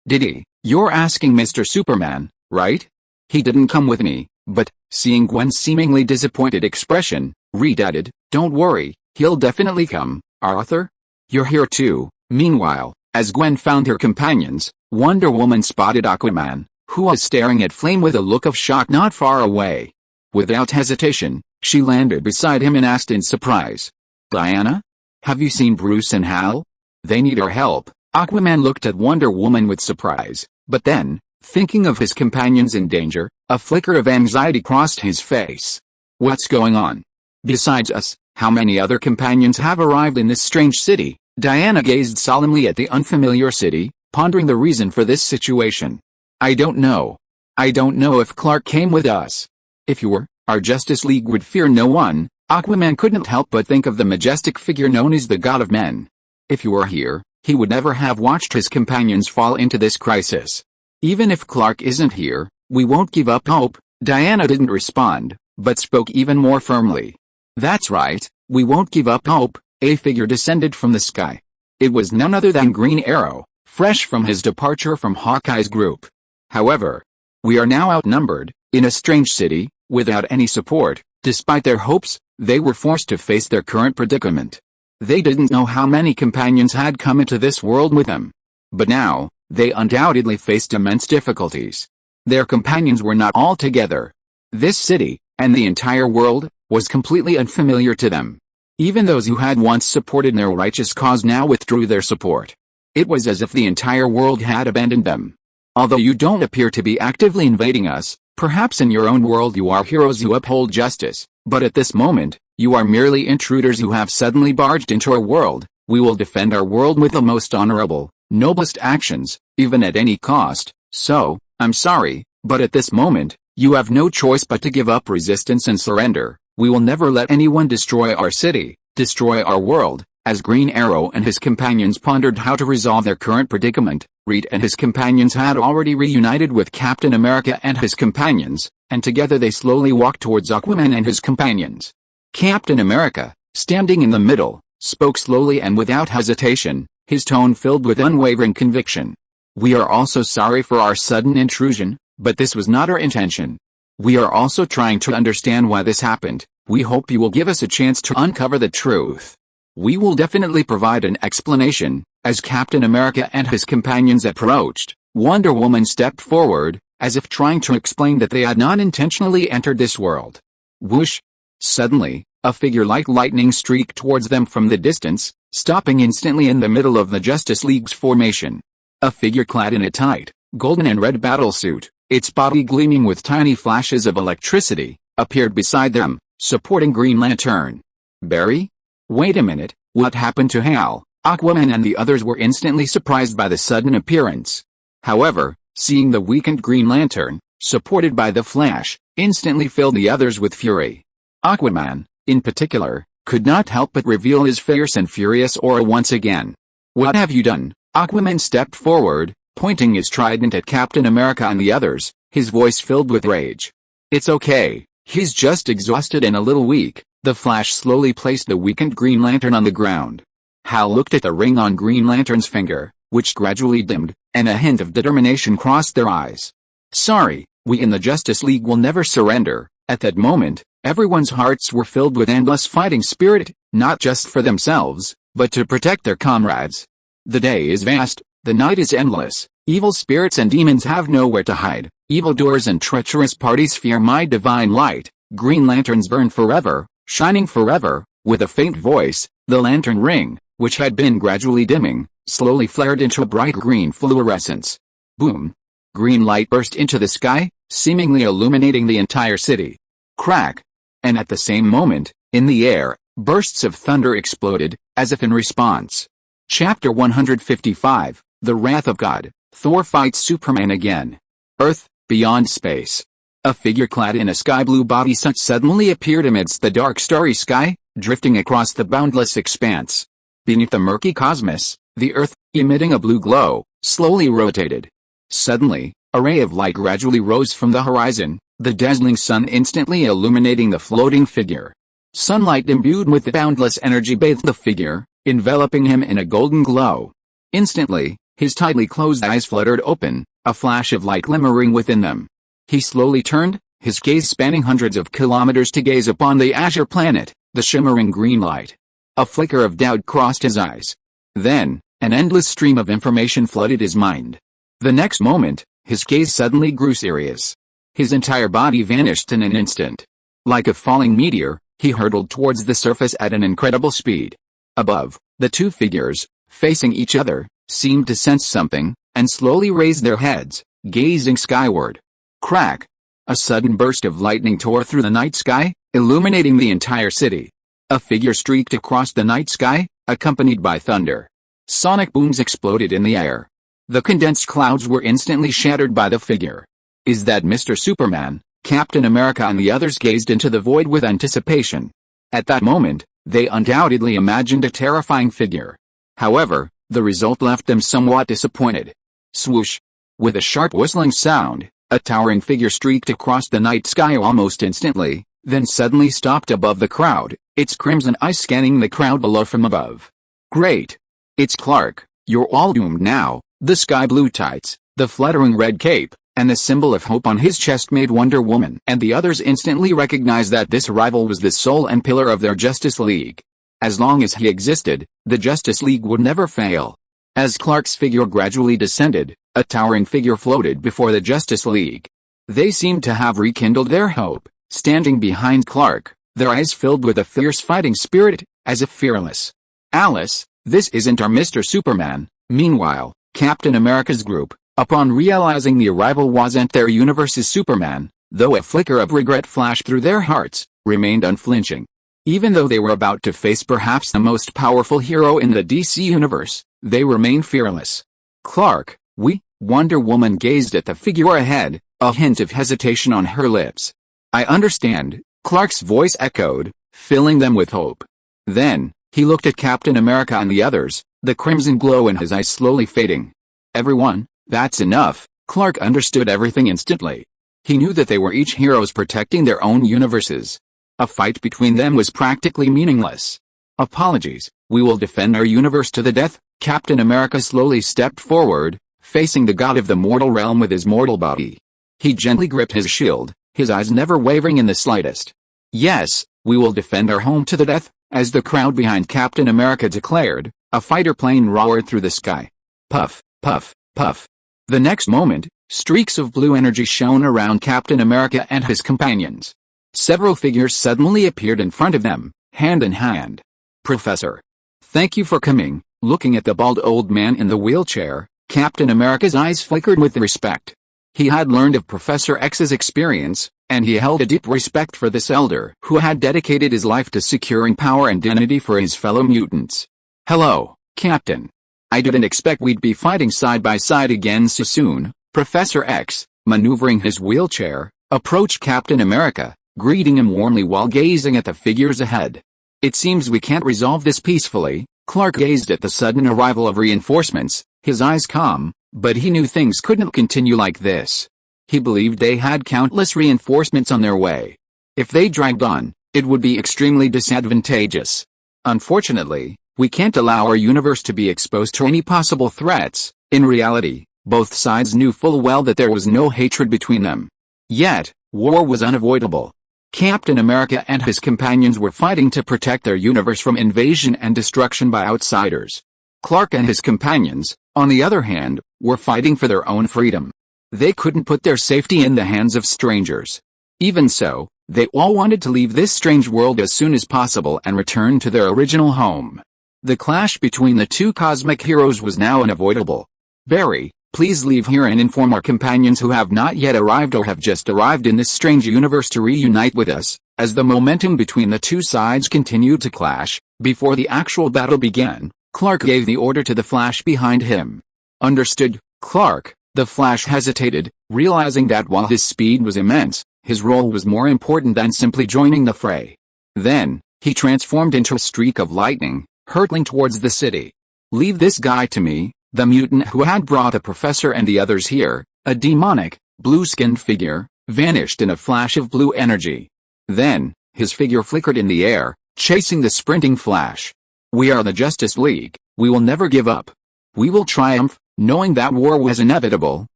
Did he? You're asking Mr. Superman, right? He didn't come with me, but, seeing Gwen's seemingly disappointed expression, Reed added, don't worry, he'll definitely come. Arthur? You're here too. Meanwhile, as Gwen found her companions, Wonder Woman spotted Aquaman, who was staring at Flame with a look of shock not far away. Without hesitation, she landed beside him and asked in surprise. Diana? Have you seen Bruce and Hal? They need our help. Aquaman looked at Wonder Woman with surprise, but then, thinking of his companions in danger, a flicker of anxiety crossed his face. What's going on? Besides us, how many other companions have arrived in this strange city? Diana gazed solemnly at the unfamiliar city, pondering the reason for this situation. I don't know. I don't know if Clark came with us. If you were, our Justice League would fear no one. Aquaman couldn't help but think of the majestic figure known as the God of Men. If you were here, he would never have watched his companions fall into this crisis. Even if Clark isn't here, we won't give up hope. Diana didn't respond, but spoke even more firmly. That's right, we won't give up hope. A figure descended from the sky. It was none other than Green Arrow, fresh from his departure from Hawkeye's group. However, we are now outnumbered, in a strange city, without any support. Despite their hopes, they were forced to face their current predicament. They didn't know how many companions had come into this world with them. But now, they undoubtedly faced immense difficulties. Their companions were not all together. This city, and the entire world, was completely unfamiliar to them. Even those who had once supported their righteous cause now withdrew their support. It was as if the entire world had abandoned them. Although you don't appear to be actively invading us, perhaps in your own world you are heroes who uphold justice, but at this moment, you are merely intruders who have suddenly barged into our world. We will defend our world with the most honorable, noblest actions, even at any cost. So, I'm sorry, but at this moment, you have no choice but to give up resistance and surrender. We will never let anyone destroy our city, destroy our world. As Green Arrow and his companions pondered how to resolve their current predicament, Reed and his companions had already reunited with Captain America and his companions, and together they slowly walked towards Aquaman and his companions. Captain America, standing in the middle, spoke slowly and without hesitation, his tone filled with unwavering conviction. We are also sorry for our sudden intrusion, but this was not our intention. We are also trying to understand why this happened. We hope you will give us a chance to uncover the truth. We will definitely provide an explanation. As Captain America and his companions approached, Wonder Woman stepped forward, as if trying to explain that they had not intentionally entered this world. Whoosh! Suddenly, a figure like lightning streaked towards them from the distance, stopping instantly in the middle of the Justice League's formation. A figure clad in a tight, golden and red battlesuit, its body gleaming with tiny flashes of electricity, appeared beside them, supporting Green Lantern. Barry? Wait a minute, what happened to Hal? Aquaman and the others were instantly surprised by the sudden appearance. However, seeing the weakened Green Lantern, supported by the Flash, instantly filled the others with fury. Aquaman, in particular, could not help but reveal his fierce and furious aura once again. What have you done? Aquaman stepped forward, pointing his trident at Captain America and the others, his voice filled with rage. It's okay, he's just exhausted and a little weak. The Flash slowly placed the weakened Green Lantern on the ground. Hal looked at the ring on Green Lantern's finger, which gradually dimmed, and a hint of determination crossed their eyes. Sorry, we in the Justice League will never surrender. At that moment, everyone's hearts were filled with endless fighting spirit, not just for themselves, but to protect their comrades. The day is vast, the night is endless, evil spirits and demons have nowhere to hide, evildoers and treacherous parties fear my divine light. Green Lanterns burn forever, shining forever. With a faint voice, the lantern ring, which had been gradually dimming, slowly flared into a bright green fluorescence. Boom! Green light burst into the sky, seemingly illuminating the entire city. Crack! And at the same moment, in the air, bursts of thunder exploded, as if in response. Chapter 155, The Wrath of God. Thor fights Superman again. Earth, beyond space. A figure clad in a sky-blue bodysuit suddenly appeared amidst the dark starry sky, drifting across the boundless expanse. Beneath the murky cosmos, the Earth, emitting a blue glow, slowly rotated. Suddenly, a ray of light gradually rose from the horizon, the dazzling sun instantly illuminating the floating figure. Sunlight imbued with boundless energy bathed the figure, enveloping him in a golden glow. Instantly, his tightly closed eyes fluttered open, a flash of light glimmering within them. He slowly turned, his gaze spanning hundreds of kilometers to gaze upon the azure planet, the shimmering green light. A flicker of doubt crossed his eyes. Then, an endless stream of information flooded his mind. The next moment, his gaze suddenly grew serious. His entire body vanished in an instant. Like a falling meteor, he hurtled towards the surface at an incredible speed. Above, the two figures, facing each other, seemed to sense something, and slowly raised their heads, gazing skyward. Crack! A sudden burst of lightning tore through the night sky, illuminating the entire city. A figure streaked across the night sky, accompanied by thunder. Sonic booms exploded in the air. The condensed clouds were instantly shattered by the figure. Is that Mr. Superman? Captain America and the others gazed into the void with anticipation. At that moment, they undoubtedly imagined a terrifying figure. However, the result left them somewhat disappointed. Swoosh! With a sharp whistling sound, a towering figure streaked across the night sky almost instantly, then suddenly stopped above the crowd, its crimson eyes scanning the crowd below from above. Great! It's Clark, you're all doomed now. The sky blue tights, the fluttering red cape, and the symbol of hope on his chest made Wonder Woman and the others instantly recognize that this rival was the soul and pillar of their Justice League. As long as he existed, the Justice League would never fail. As Clark's figure gradually descended, a towering figure floated before the Justice League. They seemed to have rekindled their hope, standing behind Clark, their eyes filled with a fierce fighting spirit, as if fearless. Alice, this isn't our Mr. Superman. Meanwhile, Captain America's group, upon realizing the arrival wasn't their universe's Superman, though a flicker of regret flashed through their hearts, remained unflinching. Even though they were about to face perhaps the most powerful hero in the DC universe, they remained fearless. Clark, we Wonder Woman gazed at the figure ahead, a hint of hesitation on her lips. "I understand," Clark's voice echoed, filling them with hope. Then, he looked at Captain America and the others, the crimson glow in his eyes slowly fading. "Everyone, that's enough." Clark understood everything instantly. He knew that they were each heroes protecting their own universes. A fight between them was practically meaningless. "Apologies, we will defend our universe to the death." Captain America slowly stepped forward, facing the god of the mortal realm with his mortal body. He gently gripped his shield, his eyes never wavering in the slightest. "Yes, we will defend our home to the death," as the crowd behind Captain America declared. A fighter plane roared through the sky. Puff, puff, puff. The next moment, streaks of blue energy shone around Captain America and his companions. Several figures suddenly appeared in front of them, hand in hand. "Professor, thank you for coming." Looking at the bald old man in the wheelchair, Captain America's eyes flickered with respect. He had learned of Professor X's experience, and he held a deep respect for this elder who had dedicated his life to securing power and dignity for his fellow mutants. "Hello, Captain. I didn't expect we'd be fighting side by side again so soon." Professor X, maneuvering his wheelchair, approached Captain America, greeting him warmly while gazing at the figures ahead. "It seems we can't resolve this peacefully." Clark gazed at the sudden arrival of reinforcements, his eyes calm, but he knew things couldn't continue like this. He believed they had countless reinforcements on their way. If they dragged on, it would be extremely disadvantageous. "Unfortunately, we can't allow our universe to be exposed to any possible threats." In reality, both sides knew full well that there was no hatred between them. Yet, war was unavoidable. Captain America and his companions were fighting to protect their universe from invasion and destruction by outsiders. Clark and his companions, on the other hand, were fighting for their own freedom. They couldn't put their safety in the hands of strangers. Even so, they all wanted to leave this strange world as soon as possible and return to their original home. The clash between the two cosmic heroes was now unavoidable. "Barry, please leave here and inform our companions who have not yet arrived or have just arrived in this strange universe to reunite with us." As the momentum between the two sides continued to clash, before the actual battle began, Clark gave the order to the Flash behind him. "Understood, Clark." The Flash hesitated, realizing that while his speed was immense, his role was more important than simply joining the fray. Then, he transformed into a streak of lightning, hurtling towards the city. "Leave this guy to me." The mutant who had brought the professor and the others here, a demonic, blue-skinned figure, vanished in a flash of blue energy. Then, his figure flickered in the air, chasing the sprinting Flash. "We are the Justice League. We will never give up. We will triumph." Knowing that war was inevitable,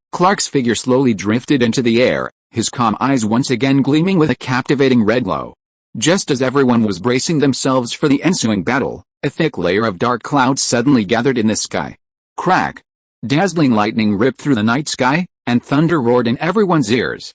Clark's figure slowly drifted into the air, his calm eyes once again gleaming with a captivating red glow. Just as everyone was bracing themselves for the ensuing battle, a thick layer of dark clouds suddenly gathered in the sky. Crack! Dazzling lightning ripped through the night sky, and thunder roared in everyone's ears.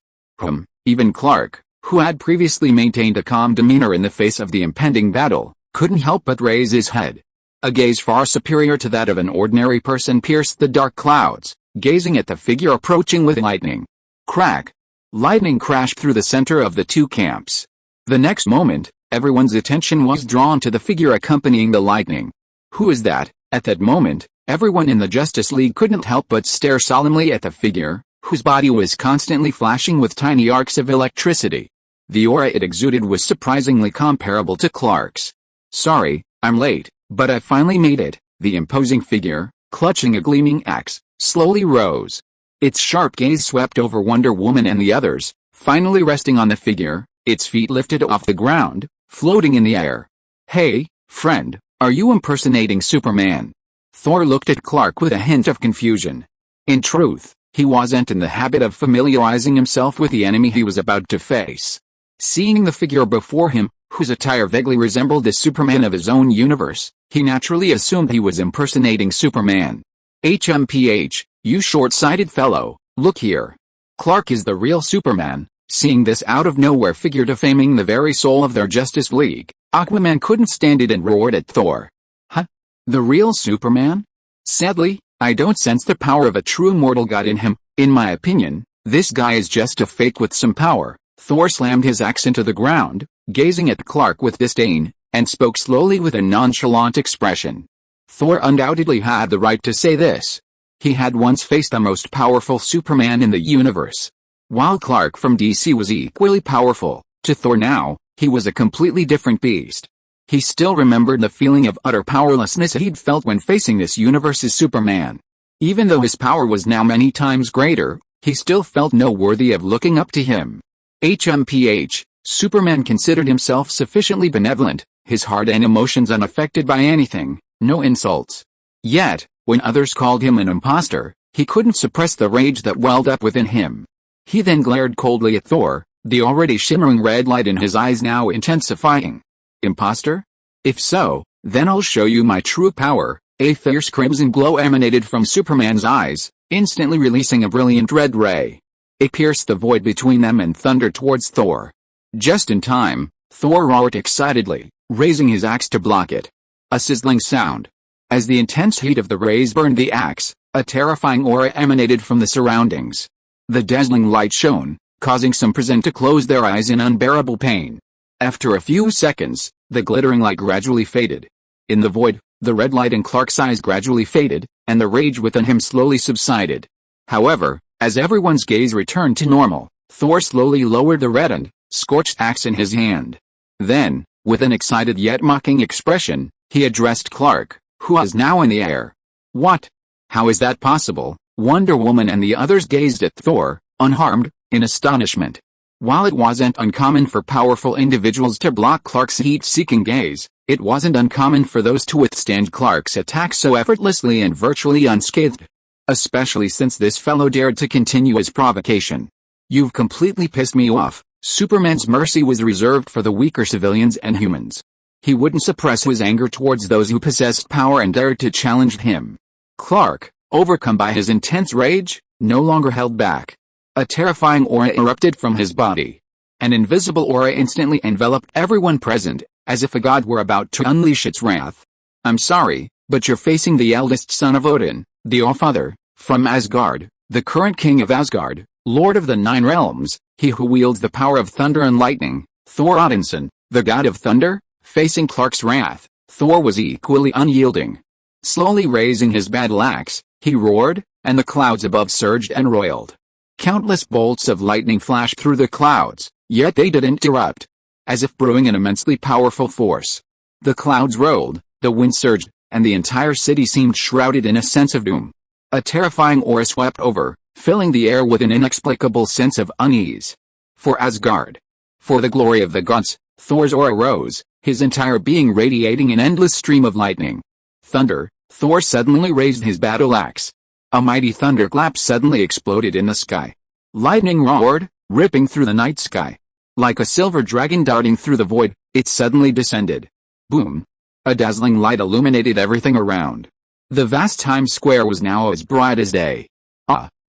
Even Clark, who had previously maintained a calm demeanor in the face of the impending battle, couldn't help but raise his head. A gaze far superior to that of an ordinary person pierced the dark clouds, gazing at the figure approaching with lightning. Crack! Lightning crashed through the center of the two camps. The next moment, everyone's attention was drawn to the figure accompanying the lightning. Who is that? At that moment, everyone in the Justice League couldn't help but stare solemnly at the figure, whose body was constantly flashing with tiny arcs of electricity. The aura it exuded was surprisingly comparable to Clark's. "Sorry, I'm late, but I finally made it." The imposing figure, clutching a gleaming axe, slowly rose. Its sharp gaze swept over Wonder Woman and the others, finally resting on the figure, its feet lifted off the ground, floating in the air. "Hey, friend, are you impersonating Superman?" Thor looked at Clark with a hint of confusion. In truth, he wasn't in the habit of familiarizing himself with the enemy he was about to face. Seeing the figure before him, whose attire vaguely resembled the Superman of his own universe, he naturally assumed he was impersonating Superman. "HMPH, you short-sighted fellow, look here. Clark is the real Superman." Seeing this out-of-nowhere figure defaming the very soul of their Justice League, Aquaman couldn't stand it and roared at Thor. "Huh? The real Superman? Sadly, I don't sense the power of a true mortal god in him. In my opinion, this guy is just a fake with some power." Thor slammed his axe into the ground, gazing at Clark with disdain, and spoke slowly with a nonchalant expression. Thor undoubtedly had the right to say this. He had once faced the most powerful Superman in the universe. While Clark from DC was equally powerful, to Thor now, he was a completely different beast. He still remembered the feeling of utter powerlessness he'd felt when facing this universe's Superman. Even though his power was now many times greater, he still felt no worthy of looking up to him. HMPH, Superman considered himself sufficiently benevolent, his heart and emotions unaffected by anything, no insults. Yet, when others called him an imposter, he couldn't suppress the rage that welled up within him. He then glared coldly at Thor, the already shimmering red light in his eyes now intensifying. Imposter? If so, then I'll show you my true power. A fierce crimson glow emanated from Superman's eyes, instantly releasing a brilliant red ray. It pierced the void between them and thundered towards Thor. Just in time, Thor roared excitedly, raising his axe to block it. A sizzling sound. As the intense heat of the rays burned the axe, a terrifying aura emanated from the surroundings. The dazzling light shone, causing some present to close their eyes in unbearable pain. After a few seconds, the glittering light gradually faded. In the void, the red light in Clark's eyes gradually faded, and the rage within him slowly subsided. However, as everyone's gaze returned to normal, Thor slowly lowered the reddened, scorched axe in his hand. Then, with an excited yet mocking expression, he addressed Clark, who was now in the air. What? How is that possible? Wonder Woman and the others gazed at Thor, unharmed, in astonishment. While it wasn't uncommon for powerful individuals to block Clark's heat-seeking gaze, it wasn't uncommon for those to withstand Clark's attacks so effortlessly and virtually unscathed. Especially since this fellow dared to continue his provocation. You've completely pissed me off. Superman's mercy was reserved for the weaker civilians and humans. He wouldn't suppress his anger towards those who possessed power and dared to challenge him. Clark, overcome by his intense rage, no longer held back. A terrifying aura erupted from his body. An invisible aura instantly enveloped everyone present, as if a god were about to unleash its wrath. I'm sorry, but you're facing the eldest son of Odin, the All-Father, from Asgard, the current king of Asgard, lord of the Nine Realms, he who wields the power of thunder and lightning, Thor Odinson, the god of thunder. Facing Clark's wrath, Thor was equally unyielding. Slowly raising his battle axe, he roared, and the clouds above surged and roiled. Countless bolts of lightning flashed through the clouds, yet they didn't erupt. As if brewing an immensely powerful force. The clouds rolled, the wind surged, and the entire city seemed shrouded in a sense of doom. A terrifying aura swept over, filling the air with an inexplicable sense of unease. For Asgard. For the glory of the gods, Thor's aura rose, his entire being radiating an endless stream of lightning. Thunder, Thor suddenly raised his battle axe. A mighty thunderclap suddenly exploded in the sky. Lightning roared, ripping through the night sky. Like a silver dragon darting through the void, it suddenly descended. Boom! A dazzling light illuminated everything around. The vast Times Square was now as bright as day.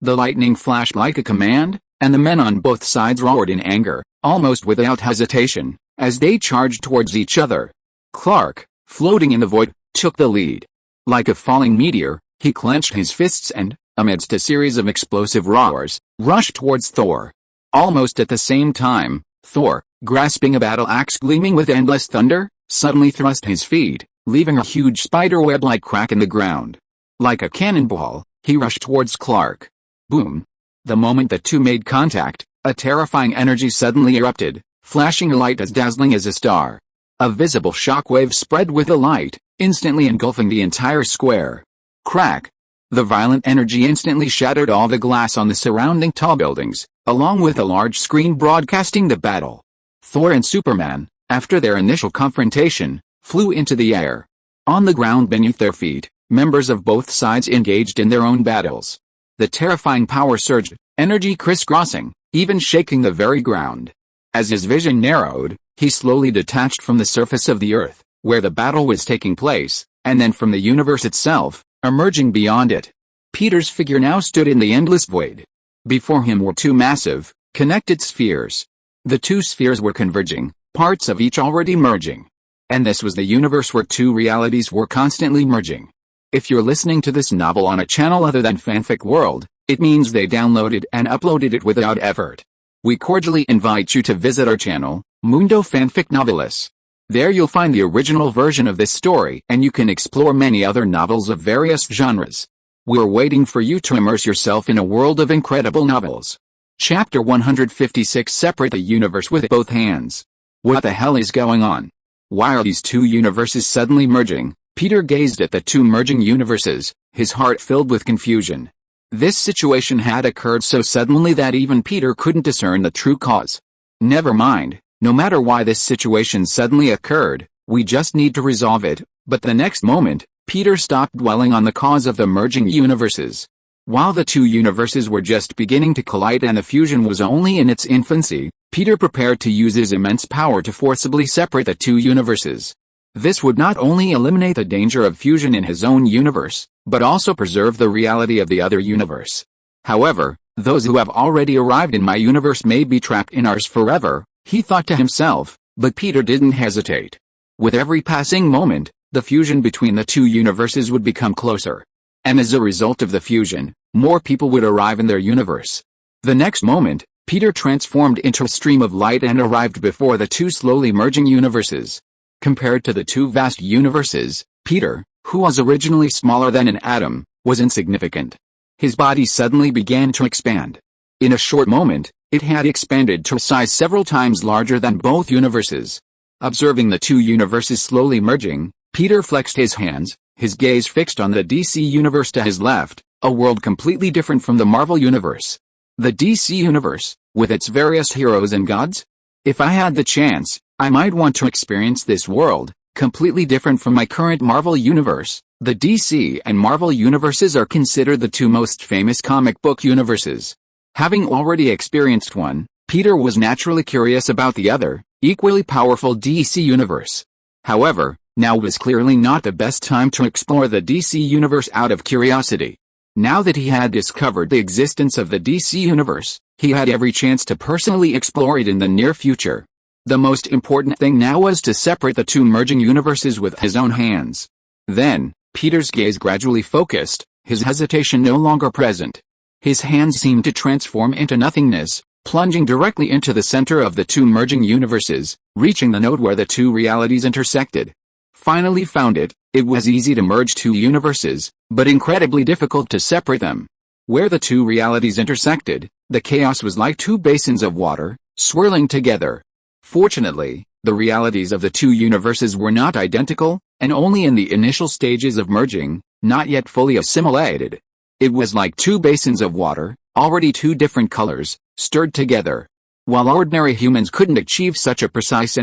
The lightning flashed like a command, and the men on both sides roared in anger, almost without hesitation, as they charged towards each other. Clark, floating in the void, took the lead. Like a falling meteor, he clenched his fists and, amidst a series of explosive roars, rushed towards Thor. Almost at the same time, Thor, grasping a battle axe gleaming with endless thunder, suddenly thrust his feet, leaving a huge spiderweb-like crack in the ground. Like a cannonball, he rushed towards Clark. Boom! The moment the two made contact, a terrifying energy suddenly erupted, flashing a light as dazzling as a star. A visible shockwave spread with the light, instantly engulfing the entire square. Crack! The violent energy instantly shattered all the glass on the surrounding tall buildings, along with a large screen broadcasting the battle. Thor and Superman, after their initial confrontation, flew into the air. On the ground beneath their feet, members of both sides engaged in their own battles. The terrifying power surged, energy crisscrossing, even shaking the very ground. As his vision narrowed, he slowly detached from the surface of the earth, where the battle was taking place, and then from the universe itself, emerging beyond it. Peter's figure now stood in the endless void. Before him were two massive, connected spheres. The two spheres were converging, parts of each already merging. And this was the universe where two realities were constantly merging. If you're listening to this novel on a channel other than Fanfic World, it means they downloaded and uploaded it without effort. We cordially invite you to visit our channel, Mundo Fanfic Novelis. There you'll find the original version of this story and you can explore many other novels of various genres. We're waiting for you to immerse yourself in a world of incredible novels. Chapter 156. Separate the universe with both hands. What the hell is going on? Why are these two universes suddenly merging? Peter gazed at the two merging universes, his heart filled with confusion. This situation had occurred so suddenly that even Peter couldn't discern the true cause. Never mind, no matter why this situation suddenly occurred, we just need to resolve it. But the next moment, Peter stopped dwelling on the cause of the merging universes. While the two universes were just beginning to collide and the fusion was only in its infancy, Peter prepared to use his immense power to forcibly separate the two universes. This would not only eliminate the danger of fusion in his own universe, but also preserve the reality of the other universe. However, those who have already arrived in my universe may be trapped in ours forever, he thought to himself, but Peter didn't hesitate. With every passing moment, the fusion between the two universes would become closer. And as a result of the fusion, more people would arrive in their universe. The next moment, Peter transformed into a stream of light and arrived before the two slowly merging universes. Compared to the two vast universes, Peter, who was originally smaller than an atom, was insignificant. His body suddenly began to expand. In a short moment, it had expanded to a size several times larger than both universes. Observing the two universes slowly merging, Peter flexed his hands, his gaze fixed on the DC universe to his left, a world completely different from the Marvel universe. The DC universe, with its various heroes and gods? If I had the chance, I might want to experience this world, completely different from my current Marvel universe. The DC and Marvel universes are considered the two most famous comic book universes. Having already experienced one, Peter was naturally curious about the other, equally powerful DC universe. However, now was clearly not the best time to explore the DC universe out of curiosity. Now that he had discovered the existence of the DC universe, he had every chance to personally explore it in the near future. The most important thing now was to separate the two merging universes with his own hands. Then, Peter's gaze gradually focused, his hesitation no longer present. His hands seemed to transform into nothingness, plunging directly into the center of the two merging universes, reaching the node where the two realities intersected. Finally found it, it was easy to merge two universes, but incredibly difficult to separate them. Where the two realities intersected, the chaos was like two basins of water, swirling together. Fortunately, the realities of the two universes were not identical, and only in the initial stages of merging, not yet fully assimilated. It was like two basins of water, already two different colors, stirred together. While ordinary humans couldn't achieve such a precise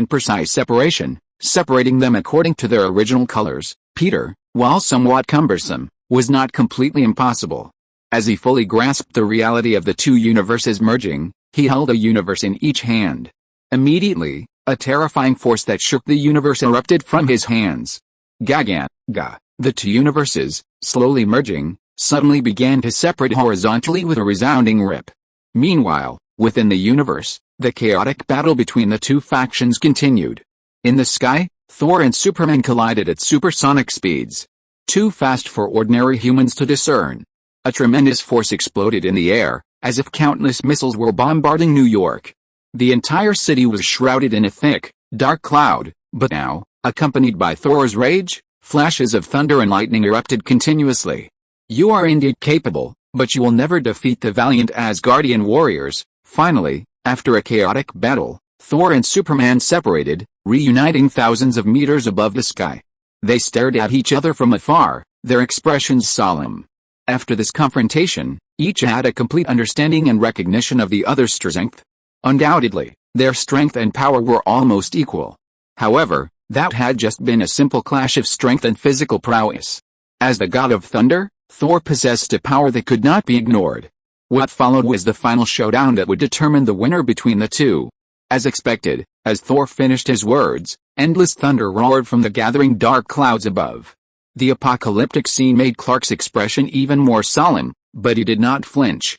separation, separating them according to their original colors, Peter, while somewhat cumbersome, was not completely impossible. As he fully grasped the reality of the two universes merging, he held a universe in each hand. Immediately, a terrifying force that shook the universe erupted from his hands. Gaga. The two universes, slowly merging, suddenly began to separate horizontally with a resounding rip. Meanwhile, within the universe, the chaotic battle between the two factions continued. In the sky, Thor and Superman collided at supersonic speeds. Too fast for ordinary humans to discern. A tremendous force exploded in the air, as if countless missiles were bombarding New York. The entire city was shrouded in a thick, dark cloud, but now, accompanied by Thor's rage, flashes of thunder and lightning erupted continuously. You are indeed capable, but you will never defeat the valiant Asgardian warriors. Finally, after a chaotic battle, Thor and Superman separated, reuniting thousands of meters above the sky. They stared at each other from afar, their expressions solemn. After this confrontation, each had a complete understanding and recognition of the other's strength. Undoubtedly, their strength and power were almost equal. However, that had just been a simple clash of strength and physical prowess. As the god of thunder, Thor possessed a power that could not be ignored. What followed was the final showdown that would determine the winner between the two. As expected, as Thor finished his words, endless thunder roared from the gathering dark clouds above. The apocalyptic scene made Clark's expression even more solemn, but he did not flinch.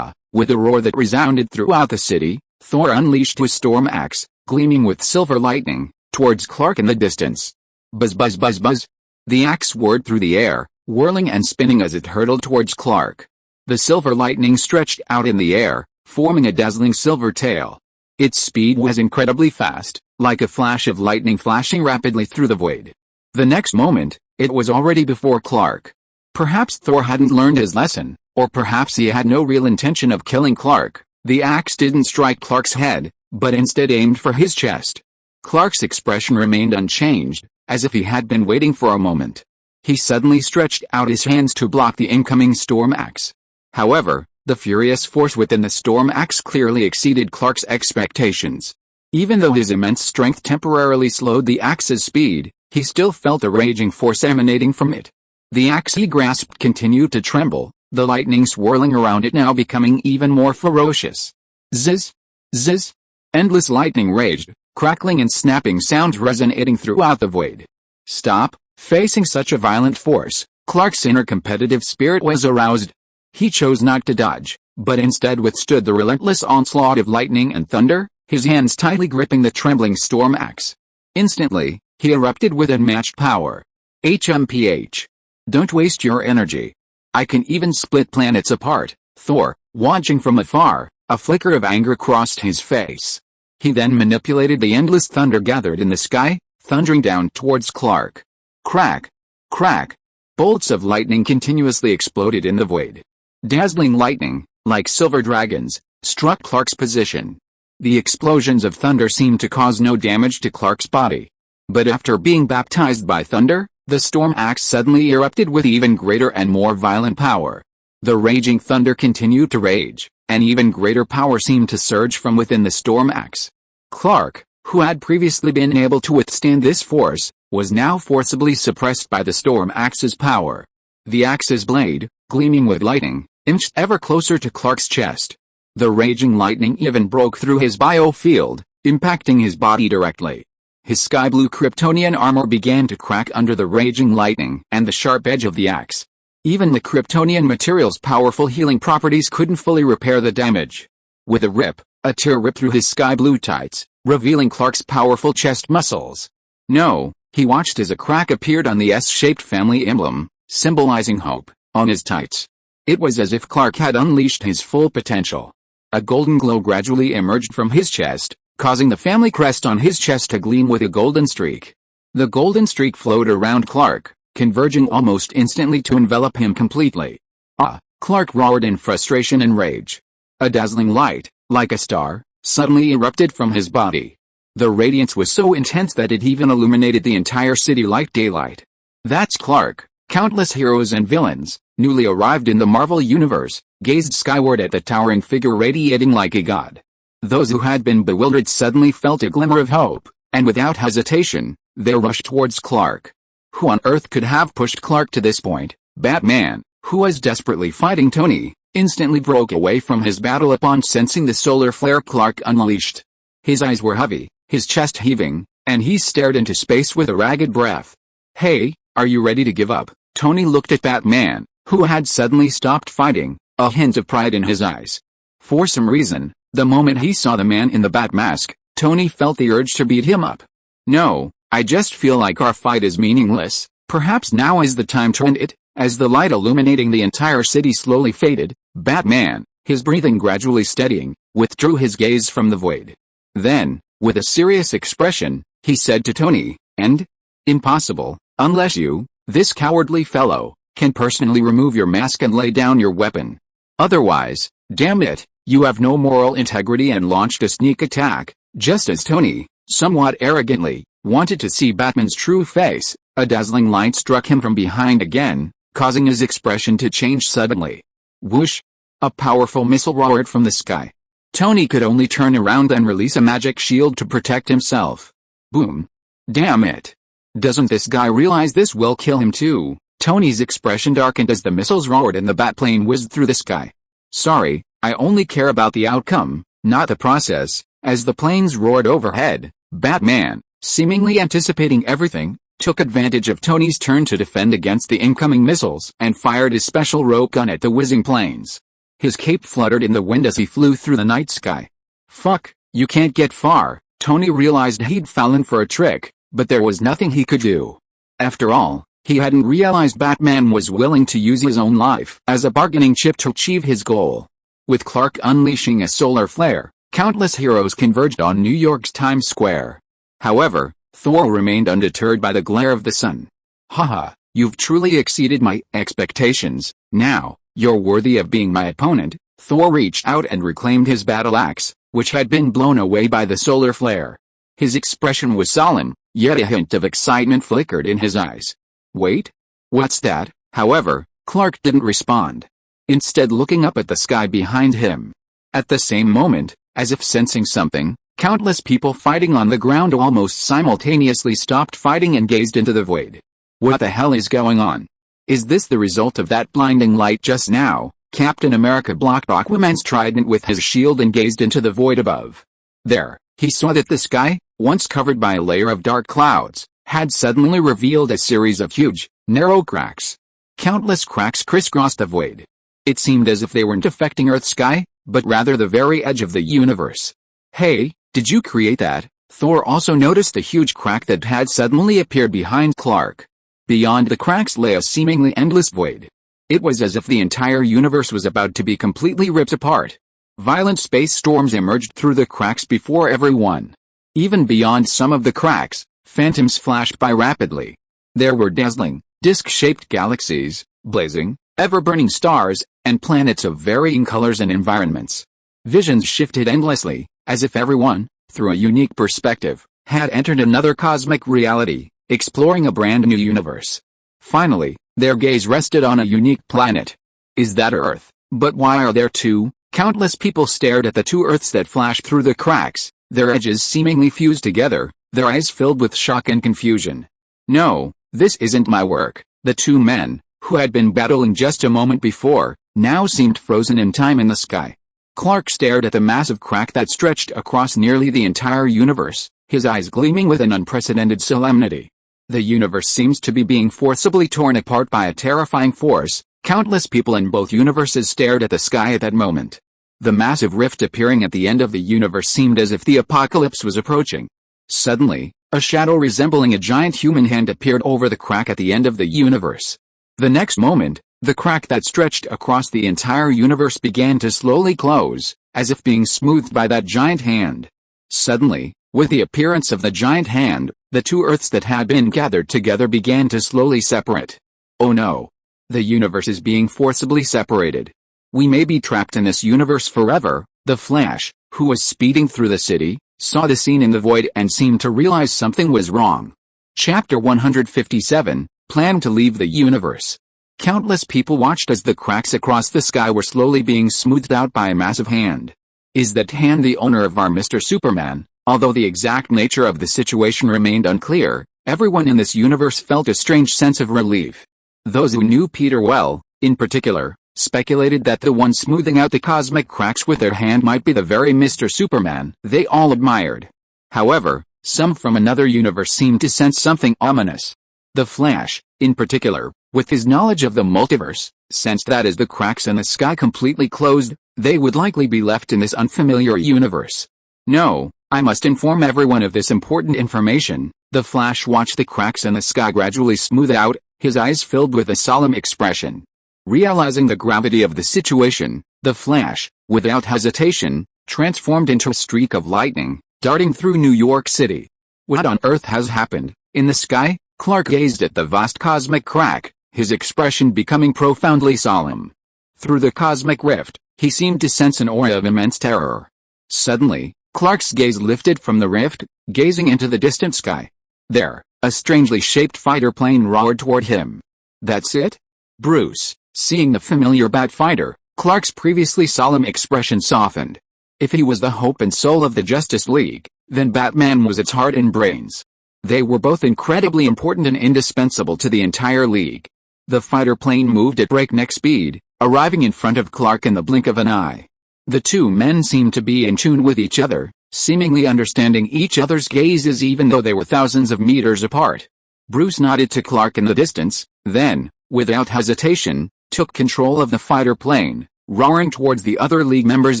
With a roar that resounded throughout the city, Thor unleashed his storm axe, gleaming with silver lightning, towards Clark in the distance. Buzz buzz buzz buzz. The axe whirred through the air, whirling and spinning as it hurtled towards Clark. The silver lightning stretched out in the air, forming a dazzling silver tail. Its speed was incredibly fast, like a flash of lightning flashing rapidly through the void. The next moment, it was already before Clark. Perhaps Thor hadn't learned his lesson, or perhaps he had no real intention of killing Clark. The axe didn't strike Clark's head, but instead aimed for his chest. Clark's expression remained unchanged, as if he had been waiting for a moment. He suddenly stretched out his hands to block the incoming storm axe. However, the furious force within the storm axe clearly exceeded Clark's expectations. Even though his immense strength temporarily slowed the axe's speed, he still felt the raging force emanating from it. The axe he grasped continued to tremble, the lightning swirling around it now becoming even more ferocious. Zzz! Zzz! Endless lightning raged, crackling and snapping sounds resonating throughout the void. Stop! Facing such a violent force, Clark's inner competitive spirit was aroused. He chose not to dodge, but instead withstood the relentless onslaught of lightning and thunder, his hands tightly gripping the trembling storm axe. Instantly, he erupted with unmatched power. HMPH. Don't waste your energy. I can even split planets apart. Thor, watching from afar, a flicker of anger crossed his face. He then manipulated the endless thunder gathered in the sky, thundering down towards Clark. Crack! Crack! Bolts of lightning continuously exploded in the void. Dazzling lightning, like silver dragons, struck Clark's position. The explosions of thunder seemed to cause no damage to Clark's body. But after being baptized by thunder, the storm axe suddenly erupted with even greater and more violent power. The raging thunder continued to rage, and even greater power seemed to surge from within the storm axe. Clark, who had previously been able to withstand this force, was now forcibly suppressed by the storm axe's power. The axe's blade, gleaming with lightning, inched ever closer to Clark's chest. The raging lightning even broke through his biofield, impacting his body directly. His sky-blue Kryptonian armor began to crack under the raging lightning and the sharp edge of the axe. Even the Kryptonian material's powerful healing properties couldn't fully repair the damage. With a rip, a tear ripped through his sky-blue tights, revealing Clark's powerful chest muscles. No, he watched as a crack appeared on the S-shaped family emblem, symbolizing hope, on his tights. It was as if Clark had unleashed his full potential. A golden glow gradually emerged from his chest, causing the family crest on his chest to gleam with a golden streak. The golden streak flowed around Clark, converging almost instantly to envelop him completely. Ah! Clark roared in frustration and rage. A dazzling light, like a star, suddenly erupted from his body. The radiance was so intense that it even illuminated the entire city like daylight. That's Clark. Countless heroes and villains, newly arrived in the Marvel Universe, gazed skyward at the towering figure radiating like a god. Those who had been bewildered suddenly felt a glimmer of hope, and without hesitation, they rushed towards Clark. Who on earth could have pushed Clark to this point? Batman, who was desperately fighting Tony, instantly broke away from his battle upon sensing the solar flare Clark unleashed. His eyes were heavy, his chest heaving, and he stared into space with a ragged breath. Hey, are you ready to give up? Tony looked at Batman, who had suddenly stopped fighting, a hint of pride in his eyes. For some reason, the moment he saw the man in the bat mask, Tony felt the urge to beat him up. No, I just feel like our fight is meaningless. Perhaps now is the time to end it. As the light illuminating the entire city slowly faded, Batman, his breathing gradually steadying, withdrew his gaze from the void. Then, with a serious expression, he said to Tony, "End? Impossible, unless you, this cowardly fellow, can personally remove your mask and lay down your weapon. Otherwise, damn it, you have no moral integrity," and launched a sneak attack. Just as Tony, somewhat arrogantly, wanted to see Batman's true face, a dazzling light struck him from behind again, causing his expression to change suddenly. Whoosh! A powerful missile roared from the sky. Tony could only turn around and release a magic shield to protect himself. Boom! Damn it! Doesn't this guy realize this will kill him too? Tony's expression darkened as the missiles roared and the batplane whizzed through the sky. Sorry, I only care about the outcome, not the process. As the planes roared overhead, Batman, seemingly anticipating everything, took advantage of Tony's turn to defend against the incoming missiles and fired his special rope gun at the whizzing planes. His cape fluttered in the wind as he flew through the night sky. Fuck, you can't get far. Tony realized he'd fallen for a trick, but there was nothing he could do. After all, he hadn't realized Batman was willing to use his own life as a bargaining chip to achieve his goal. With Clark unleashing a solar flare, countless heroes converged on New York's Times Square. However, Thor remained undeterred by the glare of the sun. Haha, You've truly exceeded my expectations. Now, you're worthy of being my opponent." Thor reached out and reclaimed his battle axe, which had been blown away by the solar flare. His expression was solemn, yet a hint of excitement flickered in his eyes. "Wait? What's that?" However, Clark didn't respond, instead looking up at the sky behind him. At the same moment, as if sensing something, countless people fighting on the ground almost simultaneously stopped fighting and gazed into the void. What the hell is going on? Is this the result of that blinding light just now? Captain America blocked Aquaman's trident with his shield and gazed into the void above. There, he saw that the sky, once covered by a layer of dark clouds, had suddenly revealed a series of huge, narrow cracks. Countless cracks crisscrossed the void. It seemed as if they weren't affecting Earth's sky, but rather the very edge of the universe. "Hey, did you create that?" Thor also noticed a huge crack that had suddenly appeared behind Clark. Beyond the cracks lay a seemingly endless void. It was as if the entire universe was about to be completely ripped apart. Violent space storms emerged through the cracks before everyone. Even beyond some of the cracks, phantoms flashed by rapidly. There were dazzling, disc-shaped galaxies, blazing, ever-burning stars, and planets of varying colors and environments. Visions shifted endlessly, as if everyone, through a unique perspective, had entered another cosmic reality, exploring a brand new universe. Finally, their gaze rested on a unique planet. Is that Earth? But why are there two? Countless people stared at the two Earths that flashed through the cracks, their edges seemingly fused together, their eyes filled with shock and confusion. "No, this isn't my work." The two men, who had been battling just a moment before, now seemed frozen in time in the sky. Clark stared at the massive crack that stretched across nearly the entire universe, his eyes gleaming with an unprecedented solemnity. The universe seems to be being forcibly torn apart by a terrifying force. Countless people in both universes stared at the sky at that moment. The massive rift appearing at the end of the universe seemed as if the apocalypse was approaching. Suddenly, a shadow resembling a giant human hand appeared over the crack at the end of the universe. The next moment, the crack that stretched across the entire universe began to slowly close, as if being smoothed by that giant hand. Suddenly, with the appearance of the giant hand, the two Earths that had been gathered together began to slowly separate. "Oh no! The universe is being forcibly separated. We may be trapped in this universe forever." The Flash, who was speeding through the city, saw the scene in the void and seemed to realize something was wrong. Chapter 157, Plan to Leave the Universe. Countless people watched as the cracks across the sky were slowly being smoothed out by a massive hand. Is that hand the owner of our Mr. Superman? Although the exact nature of the situation remained unclear, everyone in this universe felt a strange sense of relief. Those who knew Peter well, in particular, speculated that the one smoothing out the cosmic cracks with their hand might be the very Mr. Superman they all admired. However, some from another universe seemed to sense something ominous. The Flash, in particular, with his knowledge of the multiverse, sensed that as the cracks in the sky completely closed, they would likely be left in this unfamiliar universe. "No, I must inform everyone of this important information." The Flash watched the cracks in the sky gradually smooth out, his eyes filled with a solemn expression. Realizing the gravity of the situation, the Flash, without hesitation, transformed into a streak of lightning, darting through New York City. What on earth has happened? In the sky, Clark gazed at the vast cosmic crack, his expression becoming profoundly solemn. Through the cosmic rift, he seemed to sense an aura of immense terror. Suddenly, Clark's gaze lifted from the rift, gazing into the distant sky. There, a strangely shaped fighter plane roared toward him. "That's it? Bruce." Seeing the familiar bat fighter, Clark's previously solemn expression softened. If he was the hope and soul of the Justice League, then Batman was its heart and brains. They were both incredibly important and indispensable to the entire League. The fighter plane moved at breakneck speed, arriving in front of Clark in the blink of an eye. The two men seemed to be in tune with each other, seemingly understanding each other's gazes even though they were thousands of meters apart. Bruce nodded to Clark in the distance, then, without hesitation, took control of the fighter plane, roaring towards the other League members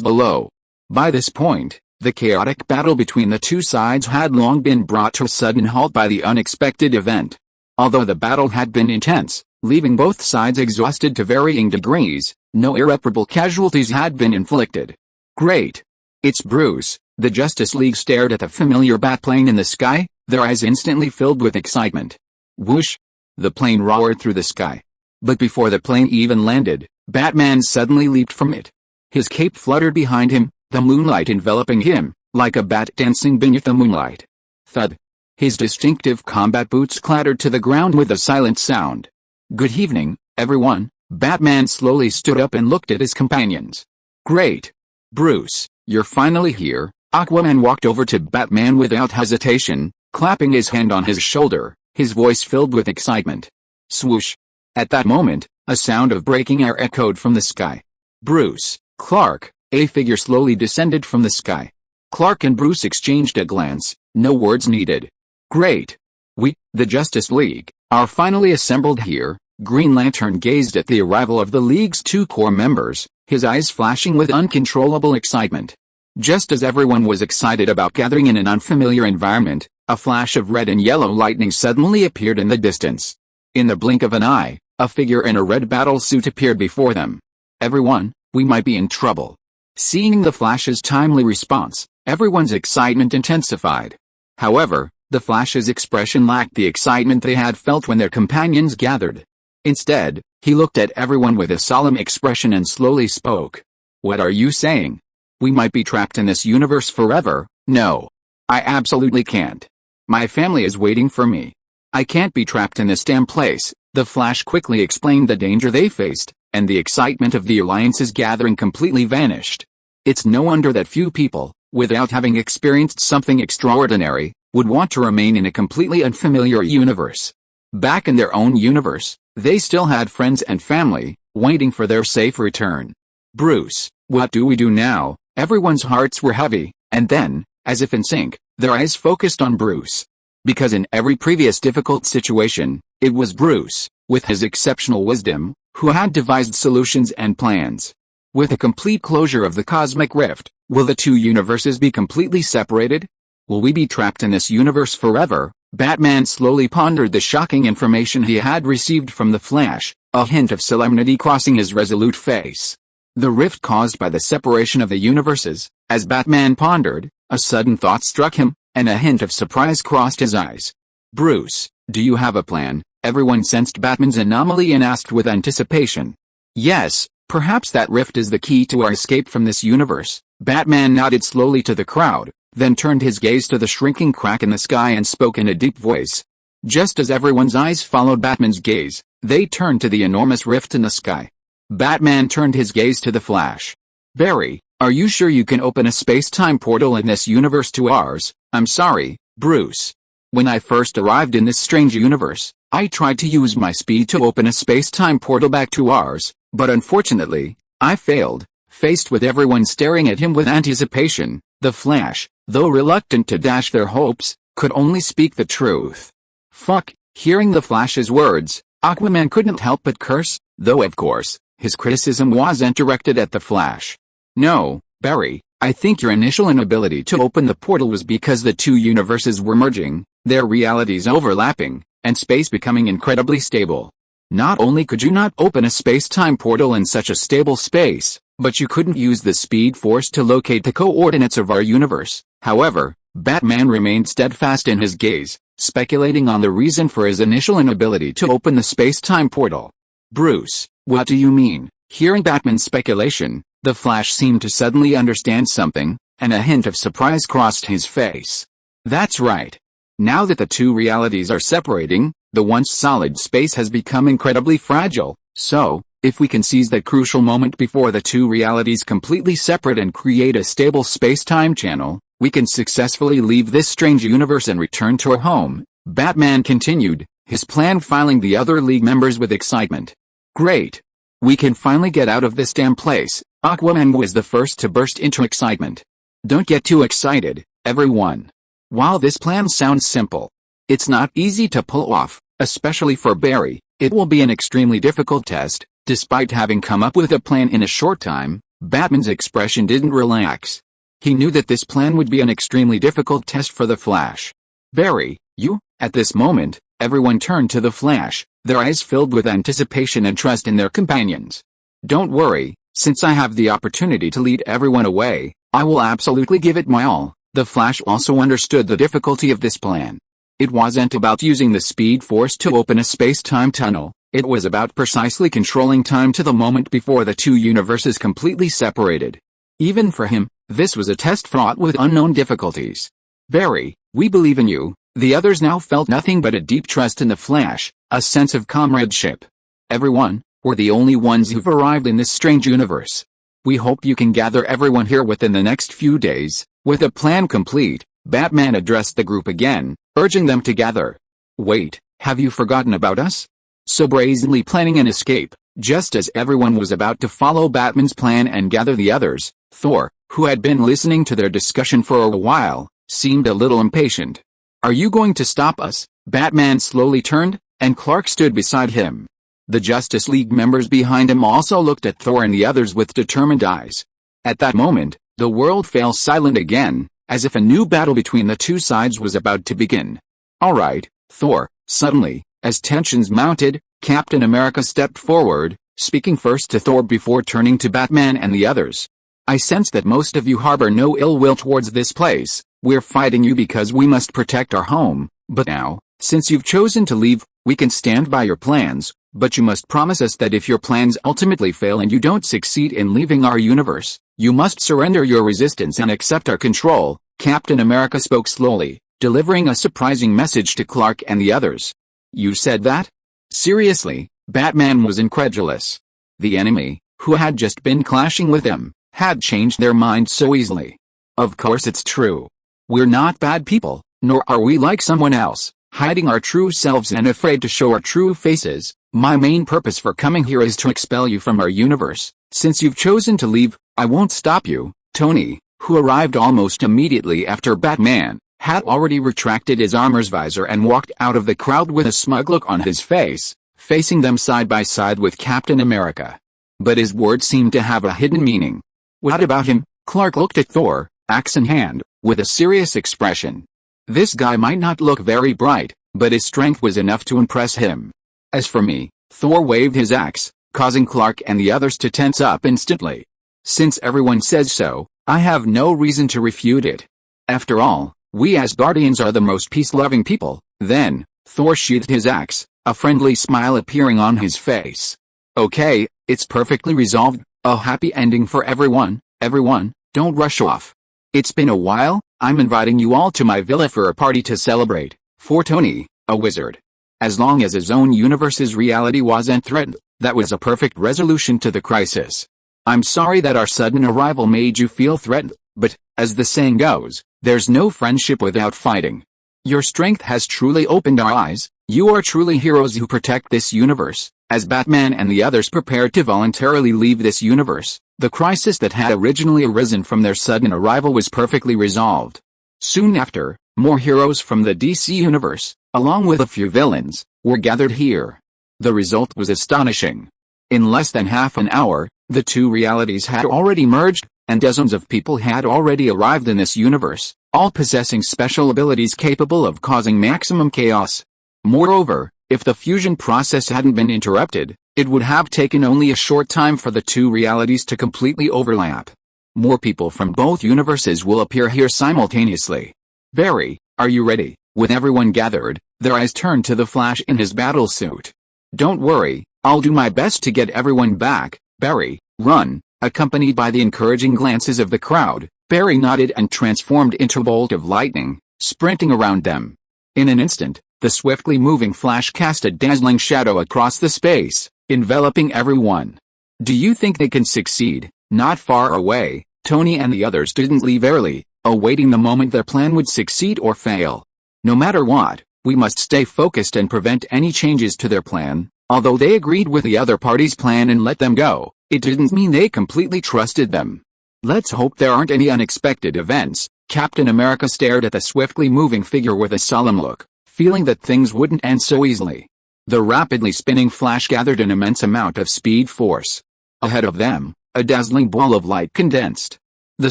below. By this point, the chaotic battle between the two sides had long been brought to a sudden halt by the unexpected event. Although the battle had been intense, leaving both sides exhausted to varying degrees, no irreparable casualties had been inflicted. "Great! It's Bruce." The Justice League stared at the familiar bat plane in the sky, their eyes instantly filled with excitement. Whoosh! The plane roared through the sky. But before the plane even landed, Batman suddenly leaped from it. His cape fluttered behind him, the moonlight enveloping him, like a bat dancing beneath the moonlight. Thud. His distinctive combat boots clattered to the ground with a silent sound. Good evening, everyone. Batman slowly stood up and looked at his companions. Great. Bruce, you're finally here. Aquaman walked over to Batman without hesitation, clapping his hand on his shoulder, his voice filled with excitement. Swoosh. At that moment, a sound of breaking air echoed from the sky. Bruce, Clark, a figure slowly descended from the sky. Clark and Bruce exchanged a glance, no words needed. Great. We, the Justice League, are finally assembled here. Green Lantern gazed at the arrival of the League's two core members, his eyes flashing with uncontrollable excitement. Just as everyone was excited about gathering in an unfamiliar environment, a flash of red and yellow lightning suddenly appeared in the distance. In the blink of an eye, a figure in a red battle suit appeared before them. Everyone, we might be in trouble. Seeing the Flash's timely response, everyone's excitement intensified. However, the Flash's expression lacked the excitement they had felt when their companions gathered. Instead, he looked at everyone with a solemn expression and slowly spoke. What are you saying? We might be trapped in this universe forever. No. I absolutely can't. My family is waiting for me. I can't be trapped in this damn place. The Flash quickly explained the danger they faced, and the excitement of the Alliance's gathering completely vanished. It's no wonder that few people, without having experienced something extraordinary, would want to remain in a completely unfamiliar universe. Back in their own universe, they still had friends and family, waiting for their safe return. Bruce, what do we do now? Everyone's hearts were heavy, and then, as if in sync, their eyes focused on Bruce. Because in every previous difficult situation, it was Bruce, with his exceptional wisdom, who had devised solutions and plans. With the complete closure of the cosmic rift, will the two universes be completely separated? Will we be trapped in this universe forever? Batman slowly pondered the shocking information he had received from the Flash, a hint of solemnity crossing his resolute face. The rift caused by the separation of the universes. As Batman pondered, a sudden thought struck him, and a hint of surprise crossed his eyes. Bruce, do you have a plan? Everyone sensed Batman's anomaly and asked with anticipation. Yes, perhaps that rift is the key to our escape from this universe. Batman nodded slowly to the crowd, then turned his gaze to the shrinking crack in the sky and spoke in a deep voice. Just as everyone's eyes followed Batman's gaze, they turned to the enormous rift in the sky. Batman turned his gaze to the Flash. Barry, are you sure you can open a space-time portal in this universe to ours? I'm sorry, Bruce. When I first arrived in this strange universe, I tried to use my speed to open a space-time portal back to ours, but unfortunately, I failed. Faced with everyone staring at him with anticipation, the Flash, though reluctant to dash their hopes, could only speak the truth. Fuck. Hearing the Flash's words, Aquaman couldn't help but curse, though of course, his criticism wasn't directed at the Flash. No, Barry, I think your initial inability to open the portal was because the two universes were merging, their realities overlapping, and space becoming incredibly stable. Not only could you not open a space-time portal in such a stable space, but you couldn't use the Speed Force to locate the coordinates of our universe. However, Batman remained steadfast in his gaze, speculating on the reason for his initial inability to open the space-time portal. Bruce, what do you mean? Hearing Batman's speculation, the Flash seemed to suddenly understand something, and a hint of surprise crossed his face. That's right. Now that the two realities are separating, the once solid space has become incredibly fragile, so, if we can seize that crucial moment before the two realities completely separate and create a stable space-time channel, we can successfully leave this strange universe and return to our home, Batman continued, his plan filling the other League members with excitement. Great. We can finally get out of this damn place. Aquaman was the first to burst into excitement. Don't get too excited, everyone. While this plan sounds simple, it's not easy to pull off, especially for Barry. It will be an extremely difficult test. Despite having come up with a plan in a short time, Batman's expression didn't relax. He knew that this plan would be an extremely difficult test for the Flash. Barry, you? At this moment, everyone turned to the Flash, their eyes filled with anticipation and trust in their companions. Don't worry, since I have the opportunity to lead everyone away, I will absolutely give it my all. The Flash also understood the difficulty of this plan. It wasn't about using the speed force to open a space-time tunnel, it was about precisely controlling time to the moment before the two universes completely separated. Even for him, this was a test fraught with unknown difficulties. Barry, we believe in you. The others now felt nothing but a deep trust in the Flash, a sense of comradeship. Everyone, we're the only ones who've arrived in this strange universe. We hope you can gather everyone here within the next few days. With a plan complete, Batman addressed the group again, urging them to gather. Wait, have you forgotten about us? So brazenly planning an escape, just as everyone was about to follow Batman's plan and gather the others, Thor, who had been listening to their discussion for a while, seemed a little impatient. Are you going to stop us? Batman slowly turned, and Clark stood beside him. The Justice League members behind him also looked at Thor and the others with determined eyes. At that moment, the world fell silent again, as if a new battle between the two sides was about to begin. All right, Thor. Suddenly, as tensions mounted, Captain America stepped forward, speaking first to Thor before turning to Batman and the others. I sense that most of you harbor no ill will towards this place. We're fighting you because we must protect our home, but now, since you've chosen to leave, we can stand by your plans, but you must promise us that if your plans ultimately fail and you don't succeed in leaving our universe, you must surrender your resistance and accept our control. Captain America spoke slowly, delivering a surprising message to Clark and the others. You said that? Seriously, Batman was incredulous. The enemy, who had just been clashing with him, had changed their mind so easily. Of course it's true. We're not bad people, nor are we like someone else, hiding our true selves and afraid to show our true faces. My main purpose for coming here is to expel you from our universe. Since you've chosen to leave, I won't stop you. Tony, who arrived almost immediately after Batman, had already retracted his armor's visor and walked out of the crowd with a smug look on his face, facing them side by side with Captain America. But his words seemed to have a hidden meaning. What about him? Clark looked at Thor, axe in hand, with a serious expression. This guy might not look very bright, but his strength was enough to impress him. As for me, Thor waved his axe, causing Clark and the others to tense up instantly. Since everyone says so, I have no reason to refute it. After all, we Asgardians are the most peace-loving people. Then, Thor sheathed his axe, a friendly smile appearing on his face. Okay, it's perfectly resolved, a happy ending for everyone. Everyone, don't rush off. It's been a while. I'm inviting you all to my villa for a party to celebrate. For Tony, a wizard. As long as his own universe's reality wasn't threatened, that was a perfect resolution to the crisis. I'm sorry that our sudden arrival made you feel threatened, but, as the saying goes, there's no friendship without fighting. Your strength has truly opened our eyes. You are truly heroes who protect this universe. As Batman and the others prepared to voluntarily leave this universe, the crisis that had originally arisen from their sudden arrival was perfectly resolved. Soon after, more heroes from the DC universe, along with a few villains, were gathered here. The result was astonishing. In less than half an hour, the two realities had already merged, and dozens of people had already arrived in this universe, all possessing special abilities capable of causing maximum chaos. Moreover, if the fusion process hadn't been interrupted, it would have taken only a short time for the two realities to completely overlap. More people from both universes will appear here simultaneously. Barry, are you ready? With everyone gathered, their eyes turned to the Flash in his battle suit. Don't worry, I'll do my best to get everyone back. Barry, run. Accompanied by the encouraging glances of the crowd, Barry nodded and transformed into a bolt of lightning, sprinting around them. In an instant, the swiftly moving Flash cast a dazzling shadow across the space, enveloping everyone. Do you think they can succeed? Not far away, Tony and the others didn't leave early, awaiting the moment their plan would succeed or fail. No matter what, we must stay focused and prevent any changes to their plan. Although they agreed with the other party's plan and let them go, it didn't mean they completely trusted them. Let's hope there aren't any unexpected events. Captain America stared at the swiftly moving figure with a solemn look, feeling that things wouldn't end so easily. The rapidly spinning Flash gathered an immense amount of speed force. Ahead of them, a dazzling ball of light condensed. The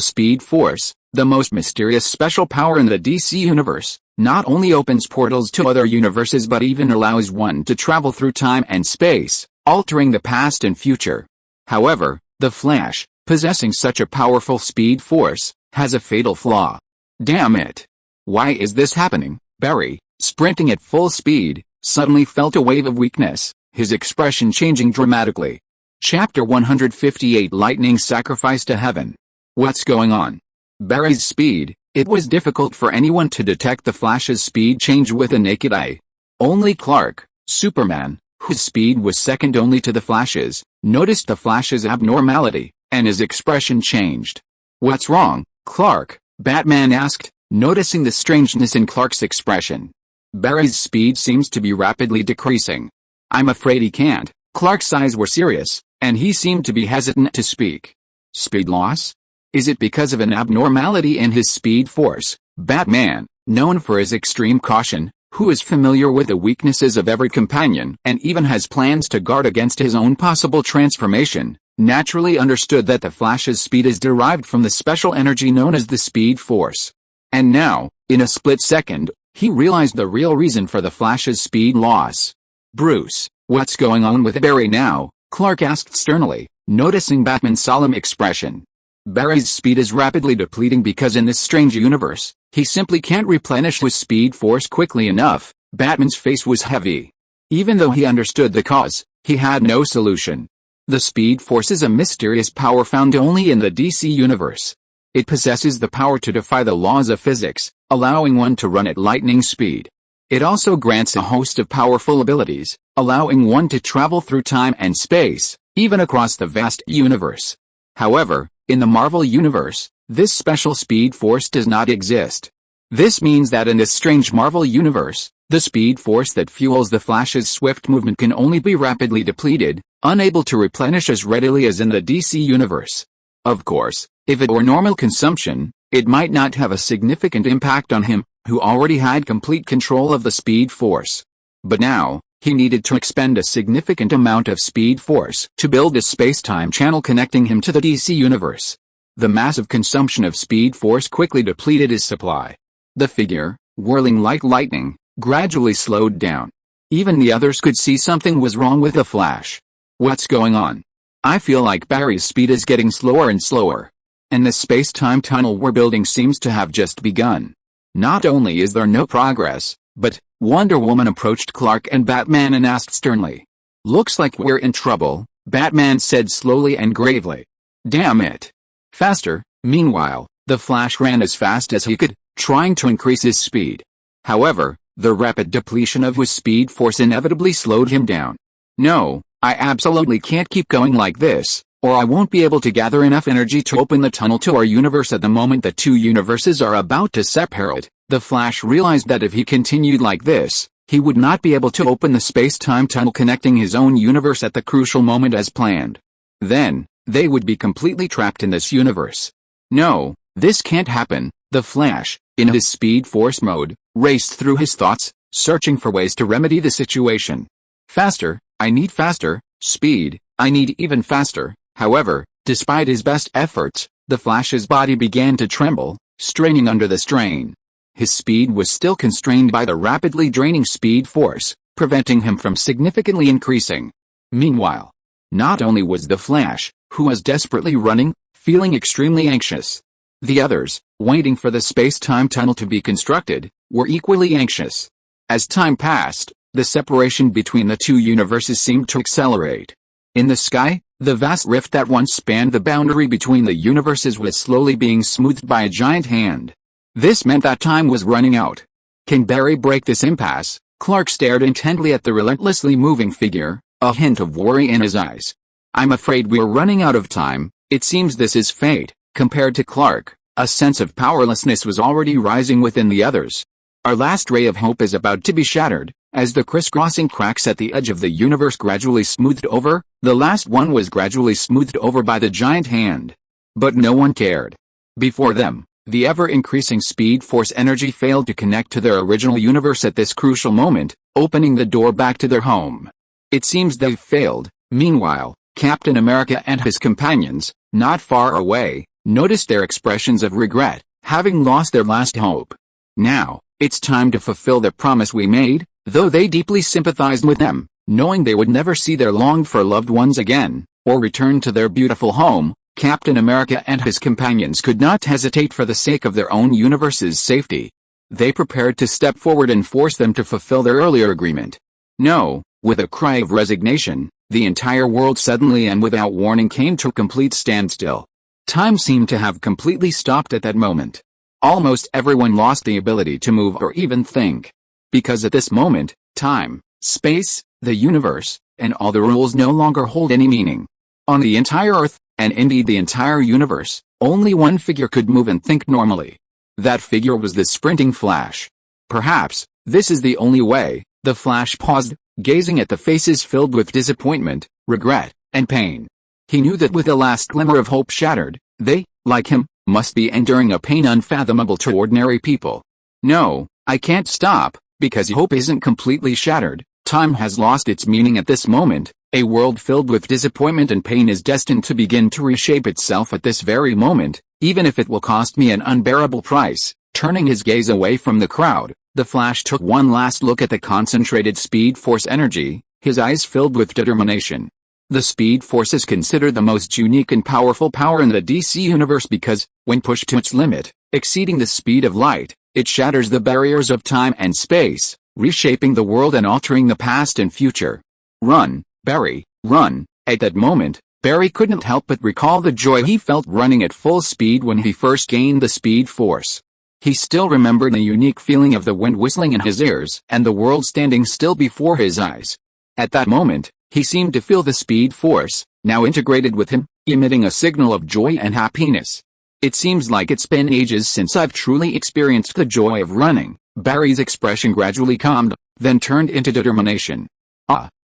Speed Force, the most mysterious special power in the DC universe, not only opens portals to other universes but even allows one to travel through time and space, altering the past and future. However, the Flash, possessing such a powerful speed force, has a fatal flaw. Damn it! Why is this happening? Barry, sprinting at full speed, suddenly felt a wave of weakness, his expression changing dramatically. Chapter 158 Lightning Sacrifice to Heaven. What's going on? Barry's speed. It was difficult for anyone to detect the Flash's speed change with the naked eye. Only Clark, Superman, whose speed was second only to the Flash's, noticed the Flash's abnormality, and his expression changed. "What's wrong, Clark?" Batman asked, noticing the strangeness in Clark's expression. "Barry's speed seems to be rapidly decreasing." "I'm afraid he can't." Clark's eyes were serious, and he seemed to be hesitant to speak. "Speed loss? Is it because of an abnormality in his speed force?" Batman, known for his extreme caution, who is familiar with the weaknesses of every companion and even has plans to guard against his own possible transformation, naturally understood that the Flash's speed is derived from the special energy known as the Speed Force. And now, in a split second, he realized the real reason for the Flash's speed loss. "Bruce, what's going on with Barry now?" Clark asked sternly, noticing Batman's solemn expression. "Barry's speed is rapidly depleting because in this strange universe, he simply can't replenish his speed force quickly enough." Batman's face was heavy. Even though he understood the cause, he had no solution. The Speed Force is a mysterious power found only in the DC universe. It possesses the power to defy the laws of physics, allowing one to run at lightning speed. It also grants a host of powerful abilities, allowing one to travel through time and space, even across the vast universe. However, in the Marvel Universe, this special Speed Force does not exist. This means that in this strange Marvel Universe, the Speed Force that fuels the Flash's swift movement can only be rapidly depleted, unable to replenish as readily as in the DC Universe. Of course, if it were normal consumption, it might not have a significant impact on him, who already had complete control of the Speed Force. But now, he needed to expend a significant amount of Speed Force to build a space-time channel connecting him to the DC Universe. The massive consumption of Speed Force quickly depleted his supply. The figure, whirling like lightning, gradually slowed down. Even the others could see something was wrong with the Flash. "What's going on? I feel like Barry's speed is getting slower and slower. And the space-time tunnel we're building seems to have just begun. Not only is there no progress, but..." Wonder Woman approached Clark and Batman and asked sternly. "Looks like we're in trouble," Batman said slowly and gravely. "Damn it. Faster." Meanwhile, the Flash ran as fast as he could, trying to increase his speed. However, the rapid depletion of his speed force inevitably slowed him down. "No, I absolutely can't keep going like this, or I won't be able to gather enough energy to open the tunnel to our universe." At the moment the two universes are about to separate, the Flash realized that if he continued like this, he would not be able to open the space-time tunnel connecting his own universe at the crucial moment as planned. Then, they would be completely trapped in this universe. "No, this can't happen." The Flash, in his Speed Force mode, raced through his thoughts, searching for ways to remedy the situation. "Faster, I need faster, speed, I need even faster." However, despite his best efforts, the Flash's body began to tremble, straining under the strain. His speed was still constrained by the rapidly draining Speed Force, preventing him from significantly increasing. Meanwhile, not only was the Flash, who was desperately running, feeling extremely anxious. The others, waiting for the space-time tunnel to be constructed, were equally anxious. As time passed, the separation between the two universes seemed to accelerate. In the sky, the vast rift that once spanned the boundary between the universes was slowly being smoothed by a giant hand. This meant that time was running out. Can Barry break this impasse? Clark stared intently at the relentlessly moving figure, a hint of worry in his eyes. "I'm afraid we're running out of time. It seems this is fate." Compared to Clark, a sense of powerlessness was already rising within the others. Our last ray of hope is about to be shattered. As the crisscrossing cracks at the edge of the universe gradually smoothed over, the last one was gradually smoothed over by the giant hand. But no one cared. Before them, the ever-increasing Speed Force energy failed to connect to their original universe at this crucial moment, opening the door back to their home. It seems they've failed. Meanwhile, Captain America and his companions, not far away, noticed their expressions of regret, having lost their last hope. "Now, it's time to fulfill the promise we made." Though they deeply sympathized with them, knowing they would never see their longed-for loved ones again, or return to their beautiful home, Captain America and his companions could not hesitate for the sake of their own universe's safety. They prepared to step forward and force them to fulfill their earlier agreement. No, with a cry of resignation, the entire world suddenly and without warning came to a complete standstill. Time seemed to have completely stopped at that moment. Almost everyone lost the ability to move or even think. Because at this moment, time, space, the universe, and all the rules no longer hold any meaning. On the entire Earth, and indeed the entire universe, only one figure could move and think normally. That figure was the sprinting Flash. Perhaps, this is the only way. The Flash paused, gazing at the faces filled with disappointment, regret, and pain. He knew that with the last glimmer of hope shattered, they, like him, must be enduring a pain unfathomable to ordinary people. No, I can't stop, because hope isn't completely shattered. Time has lost its meaning at this moment. A world filled with disappointment and pain is destined to begin to reshape itself at this very moment, even if it will cost me an unbearable price. Turning his gaze away from the crowd, the Flash took one last look at the concentrated Speed Force energy, his eyes filled with determination. The Speed Force is considered the most unique and powerful power in the DC universe because, when pushed to its limit, exceeding the speed of light, it shatters the barriers of time and space, reshaping the world and altering the past and future. Run, Barry, run. At that moment, Barry couldn't help but recall the joy he felt running at full speed when he first gained the Speed Force. He still remembered the unique feeling of the wind whistling in his ears and the world standing still before his eyes. At that moment, he seemed to feel the Speed Force, now integrated with him, emitting a signal of joy and happiness. It seems like it's been ages since I've truly experienced the joy of running. Barry's expression gradually calmed, then turned into determination.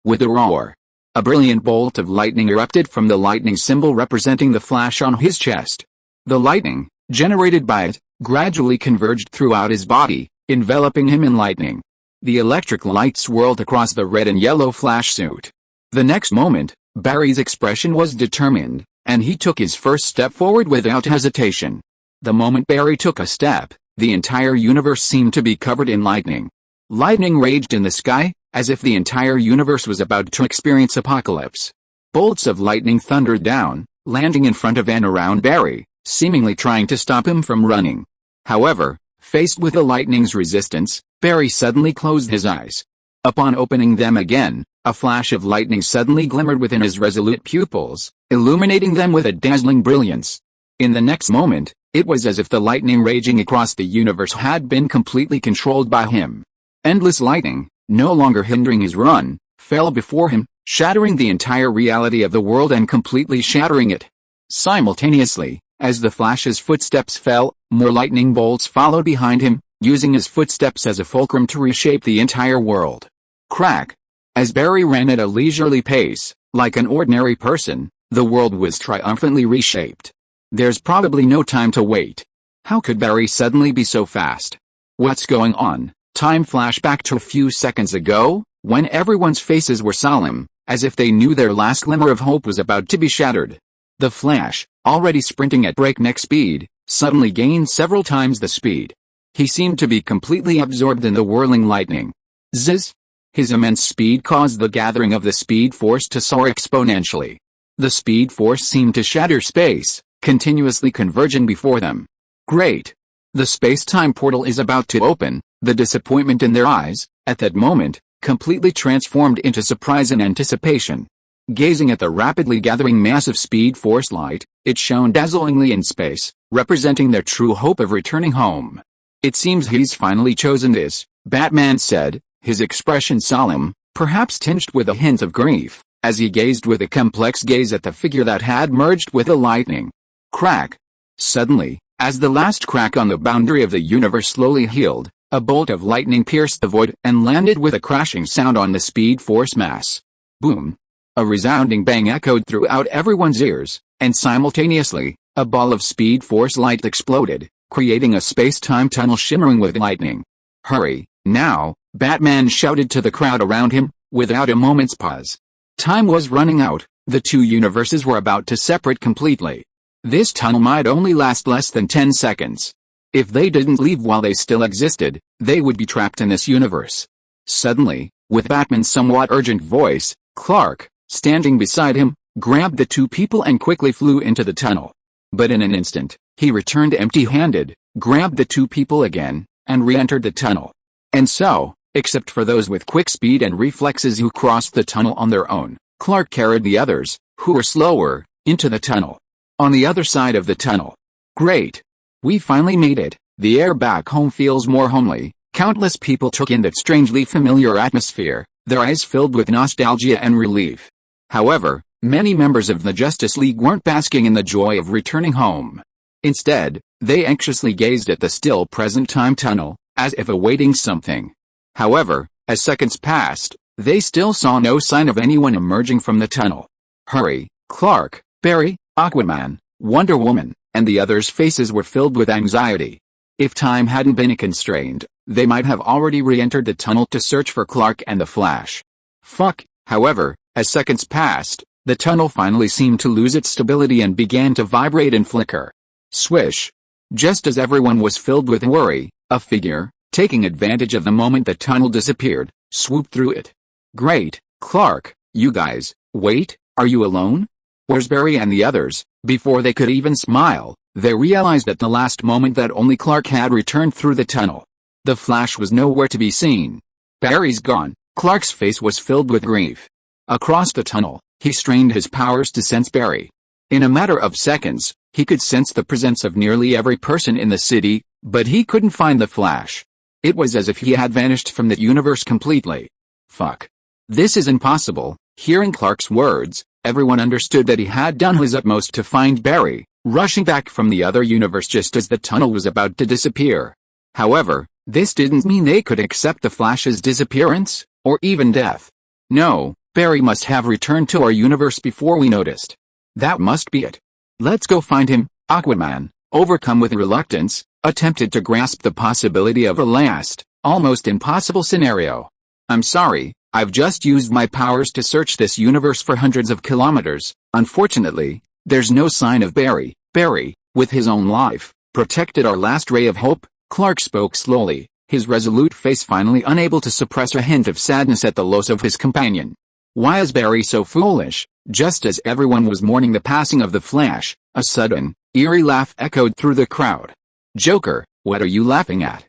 With a roar. A brilliant bolt of lightning erupted from the lightning symbol representing the Flash on his chest. The lightning, generated by it, gradually converged throughout his body, enveloping him in lightning. The electric light swirled across the red and yellow Flash suit. The next moment, Barry's expression was determined, and he took his first step forward without hesitation. The moment Barry took a step, the entire universe seemed to be covered in lightning. Lightning raged in the sky, as if the entire universe was about to experience apocalypse. Bolts of lightning thundered down, landing in front of and around Barry, seemingly trying to stop him from running. However, faced with the lightning's resistance, Barry suddenly closed his eyes. Upon opening them again, a flash of lightning suddenly glimmered within his resolute pupils, illuminating them with a dazzling brilliance. In the next moment, it was as if the lightning raging across the universe had been completely controlled by him. Endless lightning, no longer hindering his run, fell before him, shattering the entire reality of the world and completely shattering it. Simultaneously, as the Flash's footsteps fell, more lightning bolts followed behind him, using his footsteps as a fulcrum to reshape the entire world. Crack! As Barry ran at a leisurely pace, like an ordinary person, the world was triumphantly reshaped. There's probably no time to wait. How could Barry suddenly be so fast? What's going on? Time flashed back to a few seconds ago, when everyone's faces were solemn, as if they knew their last glimmer of hope was about to be shattered. The Flash, already sprinting at breakneck speed, suddenly gained several times the speed. He seemed to be completely absorbed in the whirling lightning. Zzz! His immense speed caused the gathering of the Speed Force to soar exponentially. The Speed Force seemed to shatter space, continuously converging before them. Great! The space-time portal is about to open. The disappointment in their eyes, at that moment, completely transformed into surprise and anticipation. Gazing at the rapidly gathering mass of Speed Force light, it shone dazzlingly in space, representing their true hope of returning home. It seems he's finally chosen this, Batman said, his expression solemn, perhaps tinged with a hint of grief, as he gazed with a complex gaze at the figure that had merged with the lightning. Crack! Suddenly, as the last crack on the boundary of the universe slowly healed, a bolt of lightning pierced the void and landed with a crashing sound on the Speed Force mass. Boom! A resounding bang echoed throughout everyone's ears, and simultaneously, a ball of Speed Force light exploded, creating a space-time tunnel shimmering with lightning. Hurry, now, Batman shouted to the crowd around him, without a moment's pause. Time was running out, the two universes were about to separate completely. This tunnel might only last less than 10 seconds. If they didn't leave while they still existed, they would be trapped in this universe. Suddenly, with Batman's somewhat urgent voice, Clark, standing beside him, grabbed the two people and quickly flew into the tunnel. But in an instant, he returned empty-handed, grabbed the two people again, and re-entered the tunnel. And so, except for those with quick speed and reflexes who crossed the tunnel on their own, Clark carried the others, who were slower, into the tunnel. On the other side of the tunnel. Great. We finally made it. The air back home feels more homely. Countless people took in that strangely familiar atmosphere, their eyes filled with nostalgia and relief. However, many members of the Justice League weren't basking in the joy of returning home. Instead, they anxiously gazed at the still present time tunnel, as if awaiting something. However, as seconds passed, they still saw no sign of anyone emerging from the tunnel. Hurry, Clark, Barry, Aquaman, Wonder Woman, and the others' faces were filled with anxiety. If time hadn't been constrained, they might have already re-entered the tunnel to search for Clark and the Flash. Fuck. However, as seconds passed, the tunnel finally seemed to lose its stability and began to vibrate and flicker. Swish. Just as everyone was filled with worry, a figure, taking advantage of the moment the tunnel disappeared, swooped through it. Great, Clark, you guys, wait, are you alone? Where's Barry and the others? Before they could even smile, they realized at the last moment that only Clark had returned through the tunnel. The Flash was nowhere to be seen. Barry's gone. Clark's face was filled with grief. Across the tunnel, he strained his powers to sense Barry. In a matter of seconds, he could sense the presence of nearly every person in the city, but he couldn't find the Flash. It was as if he had vanished from the universe completely. Fuck. This is impossible. Hearing Clark's words, everyone understood that he had done his utmost to find Barry, rushing back from the other universe just as the tunnel was about to disappear. However, this didn't mean they could accept the Flash's disappearance, or even death. No, Barry must have returned to our universe before we noticed. That must be it. Let's go find him. Aquaman, overcome with reluctance, attempted to grasp the possibility of a last, almost impossible scenario. I'm sorry, I've just used my powers to search this universe for hundreds of kilometers. Unfortunately, there's no sign of Barry. Barry, with his own life, protected our last ray of hope. Clark spoke slowly, his resolute face finally unable to suppress a hint of sadness at the loss of his companion. Why is Barry so foolish? Just as everyone was mourning the passing of the Flash, a sudden, eerie laugh echoed through the crowd. Joker, what are you laughing at?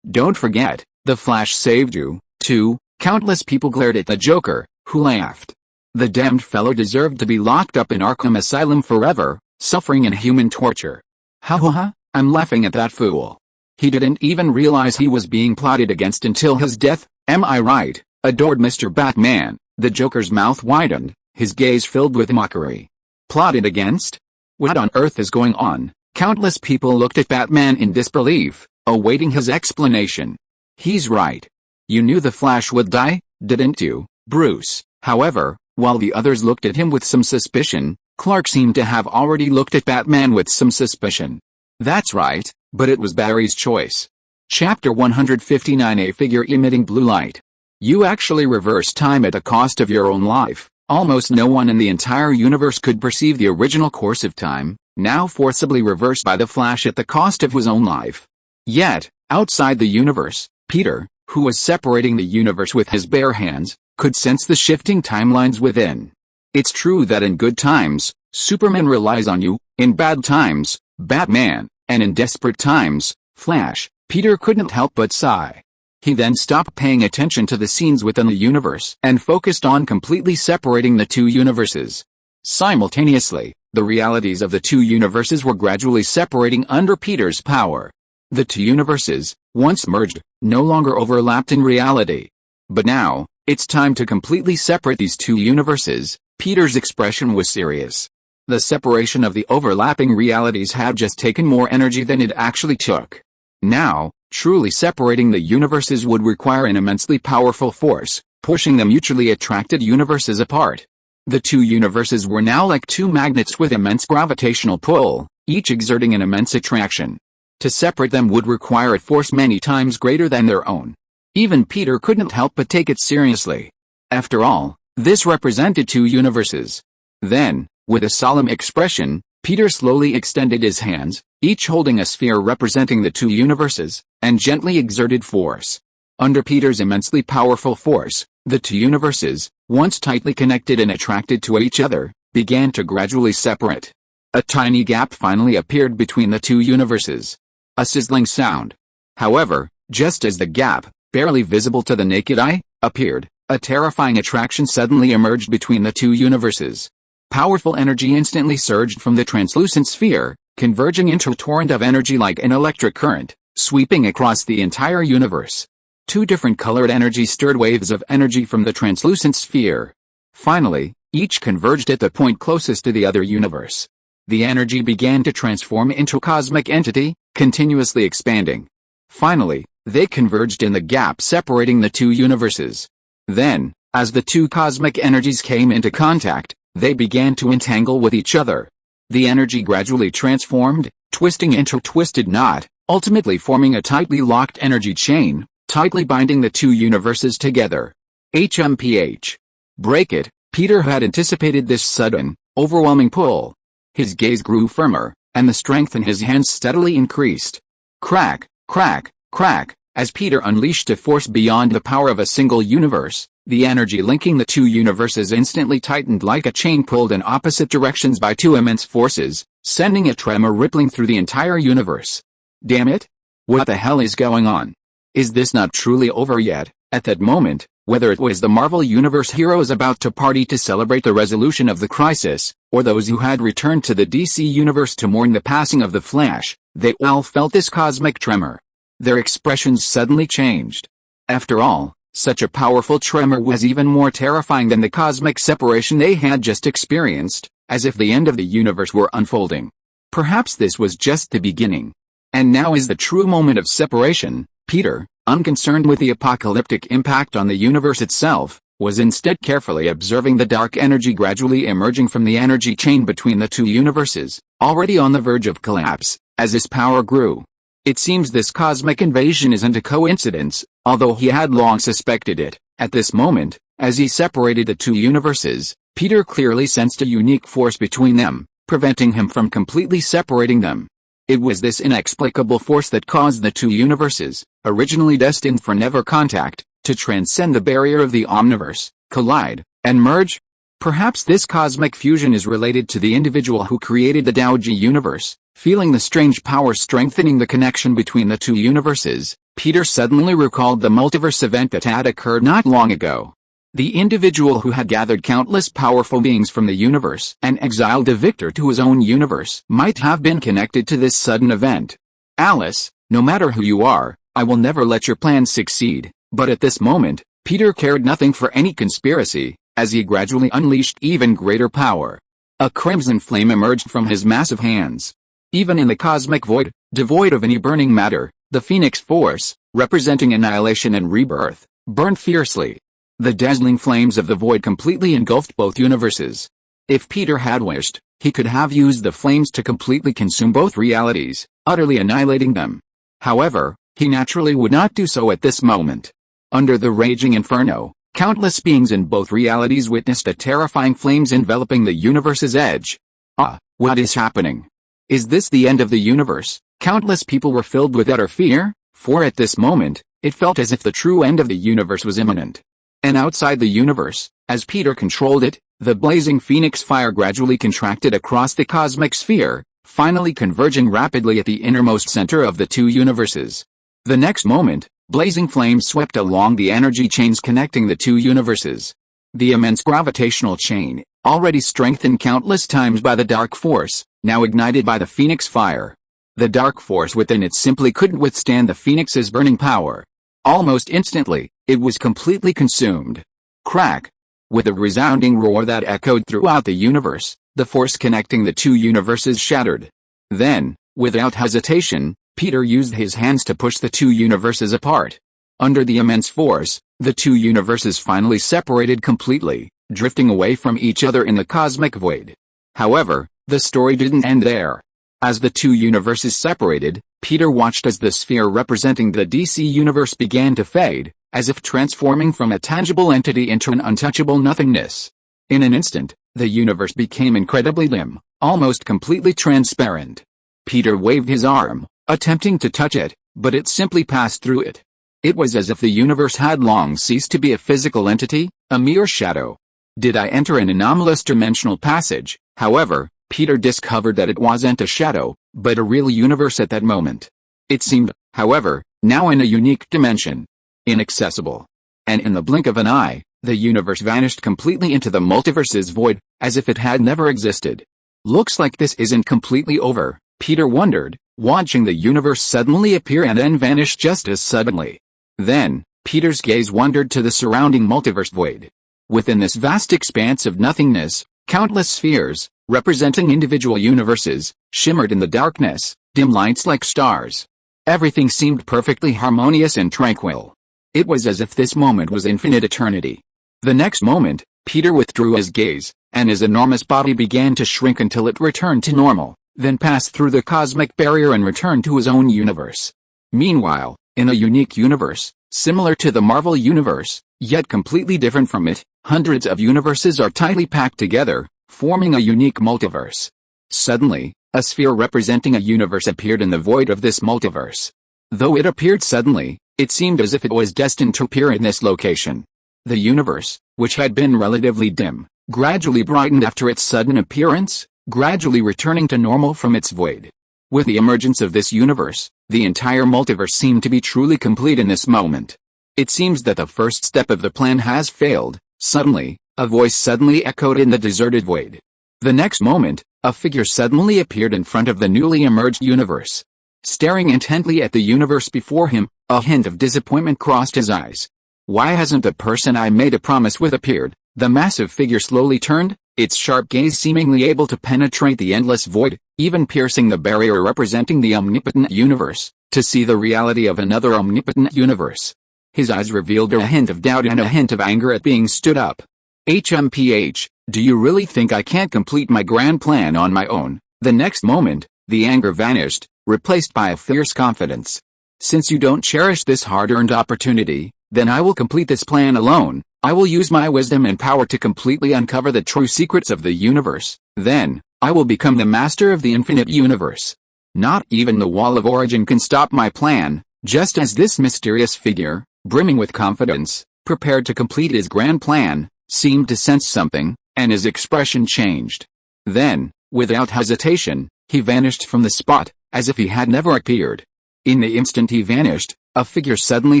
Don't forget, the Flash saved you, too. Countless people glared at the Joker, who laughed. The damned fellow deserved to be locked up in Arkham Asylum forever, suffering inhuman torture. Ha ha ha, I'm laughing at that fool. He didn't even realize he was being plotted against until his death, am I right? Adored Mr. Batman. The Joker's mouth widened, his gaze filled with mockery. Plotted against? What on earth is going on? Countless people looked at Batman in disbelief, awaiting his explanation. He's right. You knew the Flash would die, didn't you, Bruce? However, while the others looked at him with some suspicion, Clark seemed to have already looked at Batman with some suspicion. That's right, but it was Barry's choice. Chapter 159. A figure emitting blue light. You actually reverse time at the cost of your own life. Almost no one in the entire universe could perceive the original course of time, now forcibly reversed by the Flash at the cost of his own life. Yet, outside the universe, Peter, who was separating the universe with his bare hands, could sense the shifting timelines within. It's true that in good times, Superman relies on you, in bad times, Batman, and in desperate times, Flash. Peter couldn't help but sigh. He then stopped paying attention to the scenes within the universe and focused on completely separating the two universes. Simultaneously, the realities of the two universes were gradually separating under Peter's power. The two universes, once merged, no longer overlapped in reality. But now, it's time to completely separate these two universes. Peter's expression was serious. The separation of the overlapping realities had just taken more energy than it actually took. Now, truly separating the universes would require an immensely powerful force, pushing the mutually attracted universes apart. The two universes were now like two magnets with immense gravitational pull, each exerting an immense attraction. To separate them would require a force many times greater than their own. Even Peter couldn't help but take it seriously. After all, this represented two universes. Then, with a solemn expression, Peter slowly extended his hands, each holding a sphere representing the two universes, and gently exerted force. Under Peter's immensely powerful force, the two universes, once tightly connected and attracted to each other, began to gradually separate. A tiny gap finally appeared between the two universes. A sizzling sound. However, Just as the gap, barely visible to the naked eye, appeared, a terrifying attraction suddenly emerged between the two universes. Powerful energy instantly surged from the translucent sphere, converging into a torrent of energy like an electric current, sweeping across the entire universe. Two different colored energy stirred waves of energy from the translucent sphere. Finally, each converged at the point closest to the other universe. The energy began to transform into a cosmic entity, continuously expanding. Finally, they converged in the gap separating the two universes. Then, as the two cosmic energies came into contact, they began to entangle with each other. The energy gradually transformed, twisting into a twisted knot, ultimately forming a tightly locked energy chain, tightly binding the two universes together. HMPH. Break it. Peter had anticipated this sudden, overwhelming pull. His gaze grew firmer, and the strength in his hands steadily increased. Crack, crack, crack, as Peter unleashed a force beyond the power of a single universe. The energy linking the two universes instantly tightened like a chain pulled in opposite directions by two immense forces, sending a tremor rippling through the entire universe. Damn it! What the hell is going on? Is this not truly over yet? At that moment, whether it was the Marvel Universe heroes about to party to celebrate the resolution of the crisis, or those who had returned to the DC Universe to mourn the passing of the Flash, they all felt this cosmic tremor. Their expressions suddenly changed. After all, such a powerful tremor was even more terrifying than the cosmic separation they had just experienced, as if the end of the universe were unfolding. Perhaps this was just the beginning. And now is the true moment of separation. Peter, unconcerned with the apocalyptic impact on the universe itself, was instead carefully observing the dark energy gradually emerging from the energy chain between the two universes, already on the verge of collapse, as his power grew. It seems this cosmic invasion isn't a coincidence, although he had long suspected it. At this moment, as he separated the two universes, Peter clearly sensed a unique force between them, preventing him from completely separating them. It was this inexplicable force that caused the two universes, originally destined for never contact, to transcend the barrier of the omniverse, collide, and merge. Perhaps this cosmic fusion is related to the individual who created the Doji universe. Feeling the strange power strengthening the connection between the two universes, Peter suddenly recalled the multiverse event that had occurred not long ago. The individual who had gathered countless powerful beings from the universe and exiled the victor to his own universe might have been connected to this sudden event. Alice, no matter who you are, I will never let your plans succeed. But at this moment, Peter cared nothing for any conspiracy, as he gradually unleashed even greater power. A crimson flame emerged from his massive hands. Even in the cosmic void, devoid of any burning matter, the Phoenix Force, representing annihilation and rebirth, burned fiercely. The dazzling flames of the void completely engulfed both universes. If Peter had wished, he could have used the flames to completely consume both realities, utterly annihilating them. However, he naturally would not do so at this moment. Under the raging inferno, countless beings in both realities witnessed a terrifying flames enveloping the universe's edge. Ah, what is happening? Is this the end of the universe? Countless people were filled with utter fear, for at this moment, it felt as if the true end of the universe was imminent. And outside the universe, as Peter controlled it, the blazing phoenix fire gradually contracted across the cosmic sphere, finally converging rapidly at the innermost center of the two universes. The next moment, blazing flames swept along the energy chains connecting the two universes. The immense gravitational chain, already strengthened countless times by the dark force, now ignited by the phoenix fire. The dark force within it simply couldn't withstand the phoenix's burning power. Almost instantly, it was completely consumed. Crack! With a resounding roar that echoed throughout the universe, the force connecting the two universes shattered. Then, without hesitation, Peter used his hands to push the two universes apart. Under the immense force, the two universes finally separated completely, drifting away from each other in the cosmic void. However, the story didn't end there. As the two universes separated, Peter watched as the sphere representing the DC universe began to fade, as if transforming from a tangible entity into an untouchable nothingness. In an instant, the universe became incredibly dim, almost completely transparent. Peter waved his arm, attempting to touch it, but it simply passed through it. It was as if the universe had long ceased to be a physical entity, a mere shadow. Did I enter an anomalous dimensional passage? However, Peter discovered that it wasn't a shadow, but a real universe at that moment. It seemed, however, now in a unique dimension. Inaccessible. And in the blink of an eye, the universe vanished completely into the multiverse's void, as if it had never existed. Looks like this isn't completely over, Peter wondered, watching the universe suddenly appear and then vanish just as suddenly. Then, Peter's gaze wandered to the surrounding multiverse void. Within this vast expanse of nothingness, countless spheres, representing individual universes, shimmered in the darkness, dim lights like stars. Everything seemed perfectly harmonious and tranquil. It was as if this moment was infinite eternity. The next moment, Peter withdrew his gaze, and his enormous body began to shrink until it returned to normal, then passed through the cosmic barrier and returned to his own universe. Meanwhile, in a unique universe, similar to the Marvel universe, yet completely different from it, hundreds of universes are tightly packed together, forming a unique multiverse. Suddenly, a sphere representing a universe appeared in the void of this multiverse. Though it appeared suddenly, it seemed as if it was destined to appear in this location. The universe, which had been relatively dim, gradually brightened after its sudden appearance, gradually returning to normal from its void. With the emergence of this universe, the entire multiverse seemed to be truly complete in this moment. It seems that the first step of the plan has failed. Suddenly, a voice suddenly echoed in the deserted void. The next moment, a figure suddenly appeared in front of the newly emerged universe. Staring intently at the universe before him, a hint of disappointment crossed his eyes. Why hasn't the person I made a promise with appeared? The massive figure slowly turned, its sharp gaze seemingly able to penetrate the endless void, even piercing the barrier representing the omnipotent universe, to see the reality of another omnipotent universe. His eyes revealed a hint of doubt and a hint of anger at being stood up. HMPH, do you really think I can't complete my grand plan on my own? The next moment, the anger vanished, replaced by a fierce confidence. Since you don't cherish this hard-earned opportunity, then I will complete this plan alone. I will use my wisdom and power to completely uncover the true secrets of the universe. Then, I will become the master of the infinite universe. Not even the wall of origin can stop my plan. Just as this mysterious figure, brimming with confidence, prepared to complete his grand plan, seemed to sense something, and his expression changed. Then, without hesitation, he vanished from the spot, as if he had never appeared. In the instant he vanished, a figure suddenly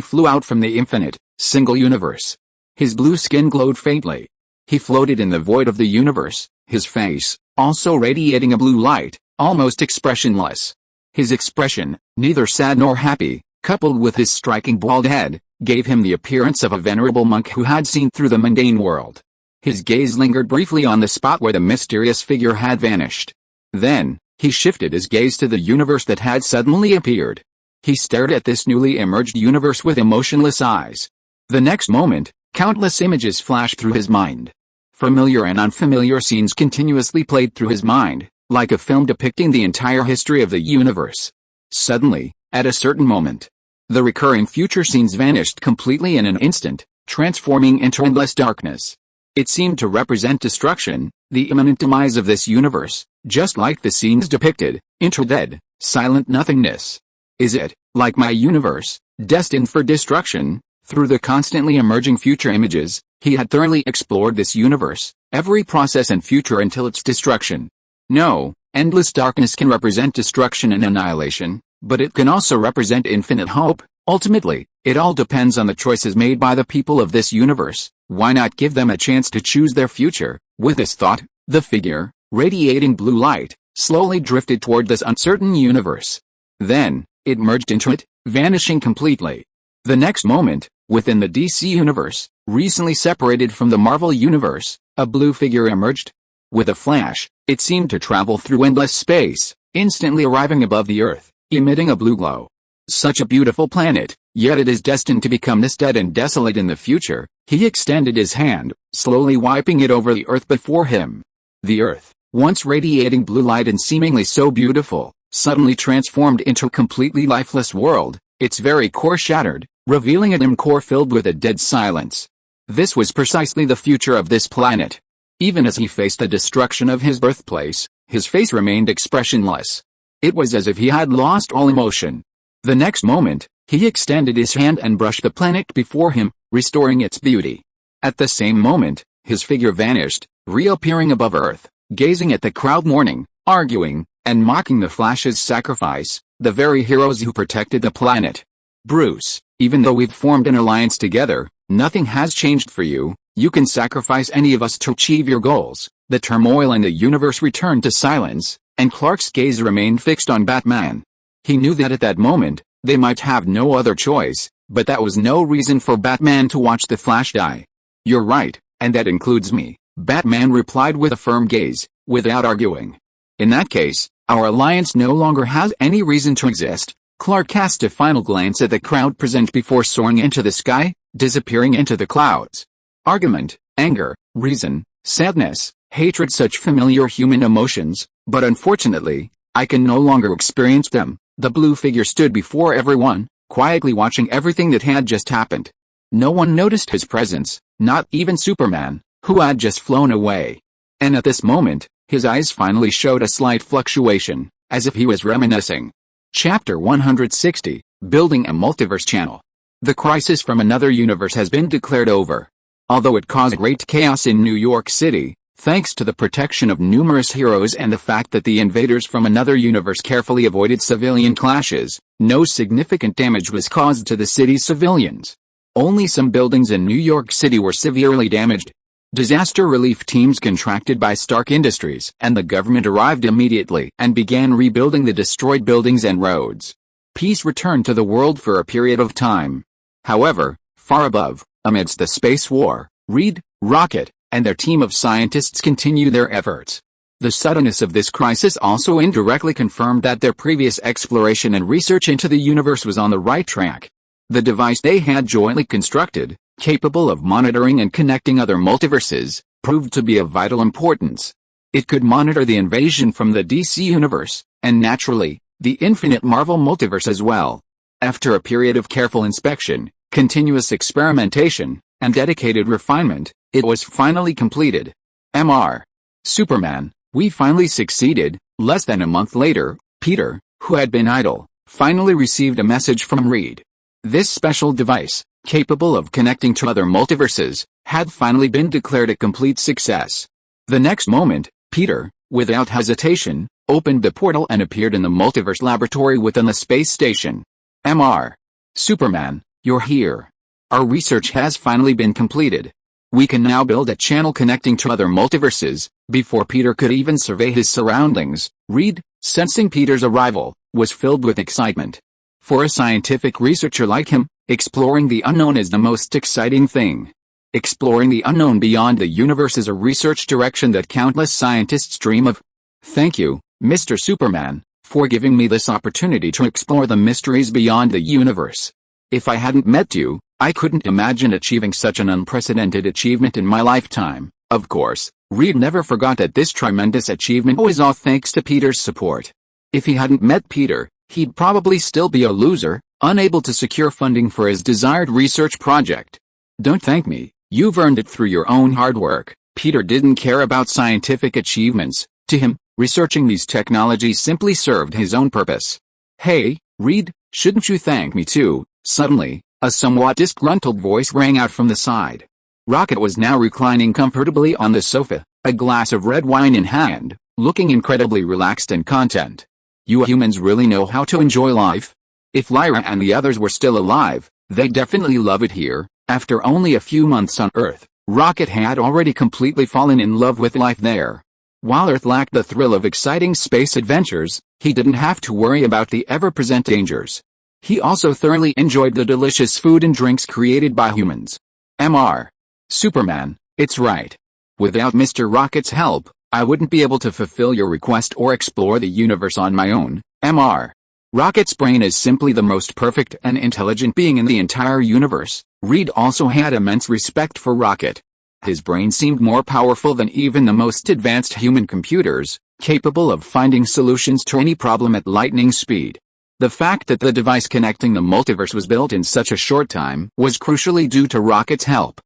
flew out from the infinite, single universe. His blue skin glowed faintly. He floated in the void of the universe, his face, also radiating a blue light, almost expressionless. His expression, neither sad nor happy, coupled with his striking bald head, gave him the appearance of a venerable monk who had seen through the mundane world. His gaze lingered briefly on the spot where the mysterious figure had vanished. Then, he shifted his gaze to the universe that had suddenly appeared. He stared at this newly emerged universe with emotionless eyes. The next moment, countless images flashed through his mind. Familiar and unfamiliar scenes continuously played through his mind, like a film depicting the entire history of the universe. Suddenly, at a certain moment, the recurring future scenes vanished completely in an instant, transforming into endless darkness. It seemed to represent destruction, the imminent demise of this universe, just like the scenes depicted, into dead, silent nothingness. Is it, like my universe, destined for destruction? Through the constantly emerging future images, he had thoroughly explored this universe, every process and future until its destruction. No, endless darkness can represent destruction and annihilation, but it can also represent infinite hope. Ultimately, it all depends on the choices made by the people of this universe. Why not give them a chance to choose their future? With this thought, the figure, radiating blue light, slowly drifted toward this uncertain universe. Then, it merged into it, vanishing completely. The next moment, within the DC universe, recently separated from the Marvel universe, a blue figure emerged. With a flash, it seemed to travel through endless space, instantly arriving above the Earth, emitting a blue glow. Such a beautiful planet, yet it is destined to become this dead and desolate in the future. He extended his hand, slowly wiping it over the Earth before him. The Earth, once radiating blue light and seemingly so beautiful, suddenly transformed into a completely lifeless world, its very core shattered, revealing a dim core filled with a dead silence. This was precisely the future of this planet. Even as he faced the destruction of his birthplace, his face remained expressionless. It was as if he had lost all emotion. The next moment, he extended his hand and brushed the planet before him, restoring its beauty. At the same moment, his figure vanished, reappearing above Earth, gazing at the crowd mourning, arguing, and mocking the Flash's sacrifice, the very heroes who protected the planet. Bruce, even though we've formed an alliance together, nothing has changed for you. You can sacrifice any of us to achieve your goals." The turmoil in the universe returned to silence, and Clark's gaze remained fixed on Batman. He knew that at that moment, they might have no other choice, but that was no reason for Batman to watch the Flash die. "You're right, and that includes me," Batman replied with a firm gaze, without arguing. "In that case, our alliance no longer has any reason to exist." Clark cast a final glance at the crowd present before soaring into the sky, disappearing into the clouds. Argument, anger, reason, sadness, hatred, such familiar human emotions, but unfortunately, I can no longer experience them. The blue figure stood before everyone, quietly watching everything that had just happened. No one noticed his presence, not even Superman, who had just flown away. And at this moment, his eyes finally showed a slight fluctuation, as if he was reminiscing. Chapter 160, Building a Multiverse Channel. The crisis from another universe has been declared over. Although it caused great chaos in New York City, thanks to the protection of numerous heroes and the fact that the invaders from another universe carefully avoided civilian clashes, no significant damage was caused to the city's civilians. Only some buildings in New York City were severely damaged. Disaster relief teams contracted by Stark Industries and the government arrived immediately and began rebuilding the destroyed buildings and roads. Peace returned to the world for a period of time. However, far above, amidst the space war, Reed, Rocket, and their team of scientists continue their efforts. The suddenness of this crisis also indirectly confirmed that their previous exploration and research into the universe was on the right track. The device they had jointly constructed, capable of monitoring and connecting other multiverses, proved to be of vital importance. It could monitor the invasion from the DC universe, and naturally, the infinite Marvel multiverse as well. After a period of careful inspection, continuous experimentation, and dedicated refinement, it was finally completed. Mr. Superman, we finally succeeded. Less than a month later, Peter, who had been idle, finally received a message from Reed. This special device, capable of connecting to other multiverses, had finally been declared a complete success. The next moment, Peter, without hesitation, opened the portal and appeared in the multiverse laboratory within the space station. Mr. Superman, you're here. Our research has finally been completed. We can now build a channel connecting to other multiverses. Before Peter could even survey his surroundings, Reed, sensing Peter's arrival, was filled with excitement. For a scientific researcher like him, exploring the unknown is the most exciting thing. Exploring the unknown beyond the universe is a research direction that countless scientists dream of. Thank you, Mr. Superman, for giving me this opportunity to explore the mysteries beyond the universe. If I hadn't met you, I couldn't imagine achieving such an unprecedented achievement in my lifetime. Of course, Reed never forgot that this tremendous achievement was all thanks to Peter's support. If he hadn't met Peter, he'd probably still be a loser, unable to secure funding for his desired research project. Don't thank me, you've earned it through your own hard work. Peter didn't care about scientific achievements. To him, researching these technologies simply served his own purpose. Hey, Reed, shouldn't you thank me too? Suddenly, a somewhat disgruntled voice rang out from the side. Rocket was now reclining comfortably on the sofa, a glass of red wine in hand, looking incredibly relaxed and content. You humans really know how to enjoy life. If Lyra and the others were still alive, they'd definitely love it here. After only a few months on Earth, Rocket had already completely fallen in love with life there. While Earth lacked the thrill of exciting space adventures, he didn't have to worry about the ever-present dangers. He also thoroughly enjoyed the delicious food and drinks created by humans. Mr. Superman, it's right. Without Mr. Rocket's help, I wouldn't be able to fulfill your request or explore the universe on my own. Mr. Rocket's brain is simply the most perfect and intelligent being in the entire universe. Reed also had immense respect for Rocket. His brain seemed more powerful than even the most advanced human computers, capable of finding solutions to any problem at lightning speed. The fact that the device connecting the multiverse was built in such a short time was crucially due to Rocket's help.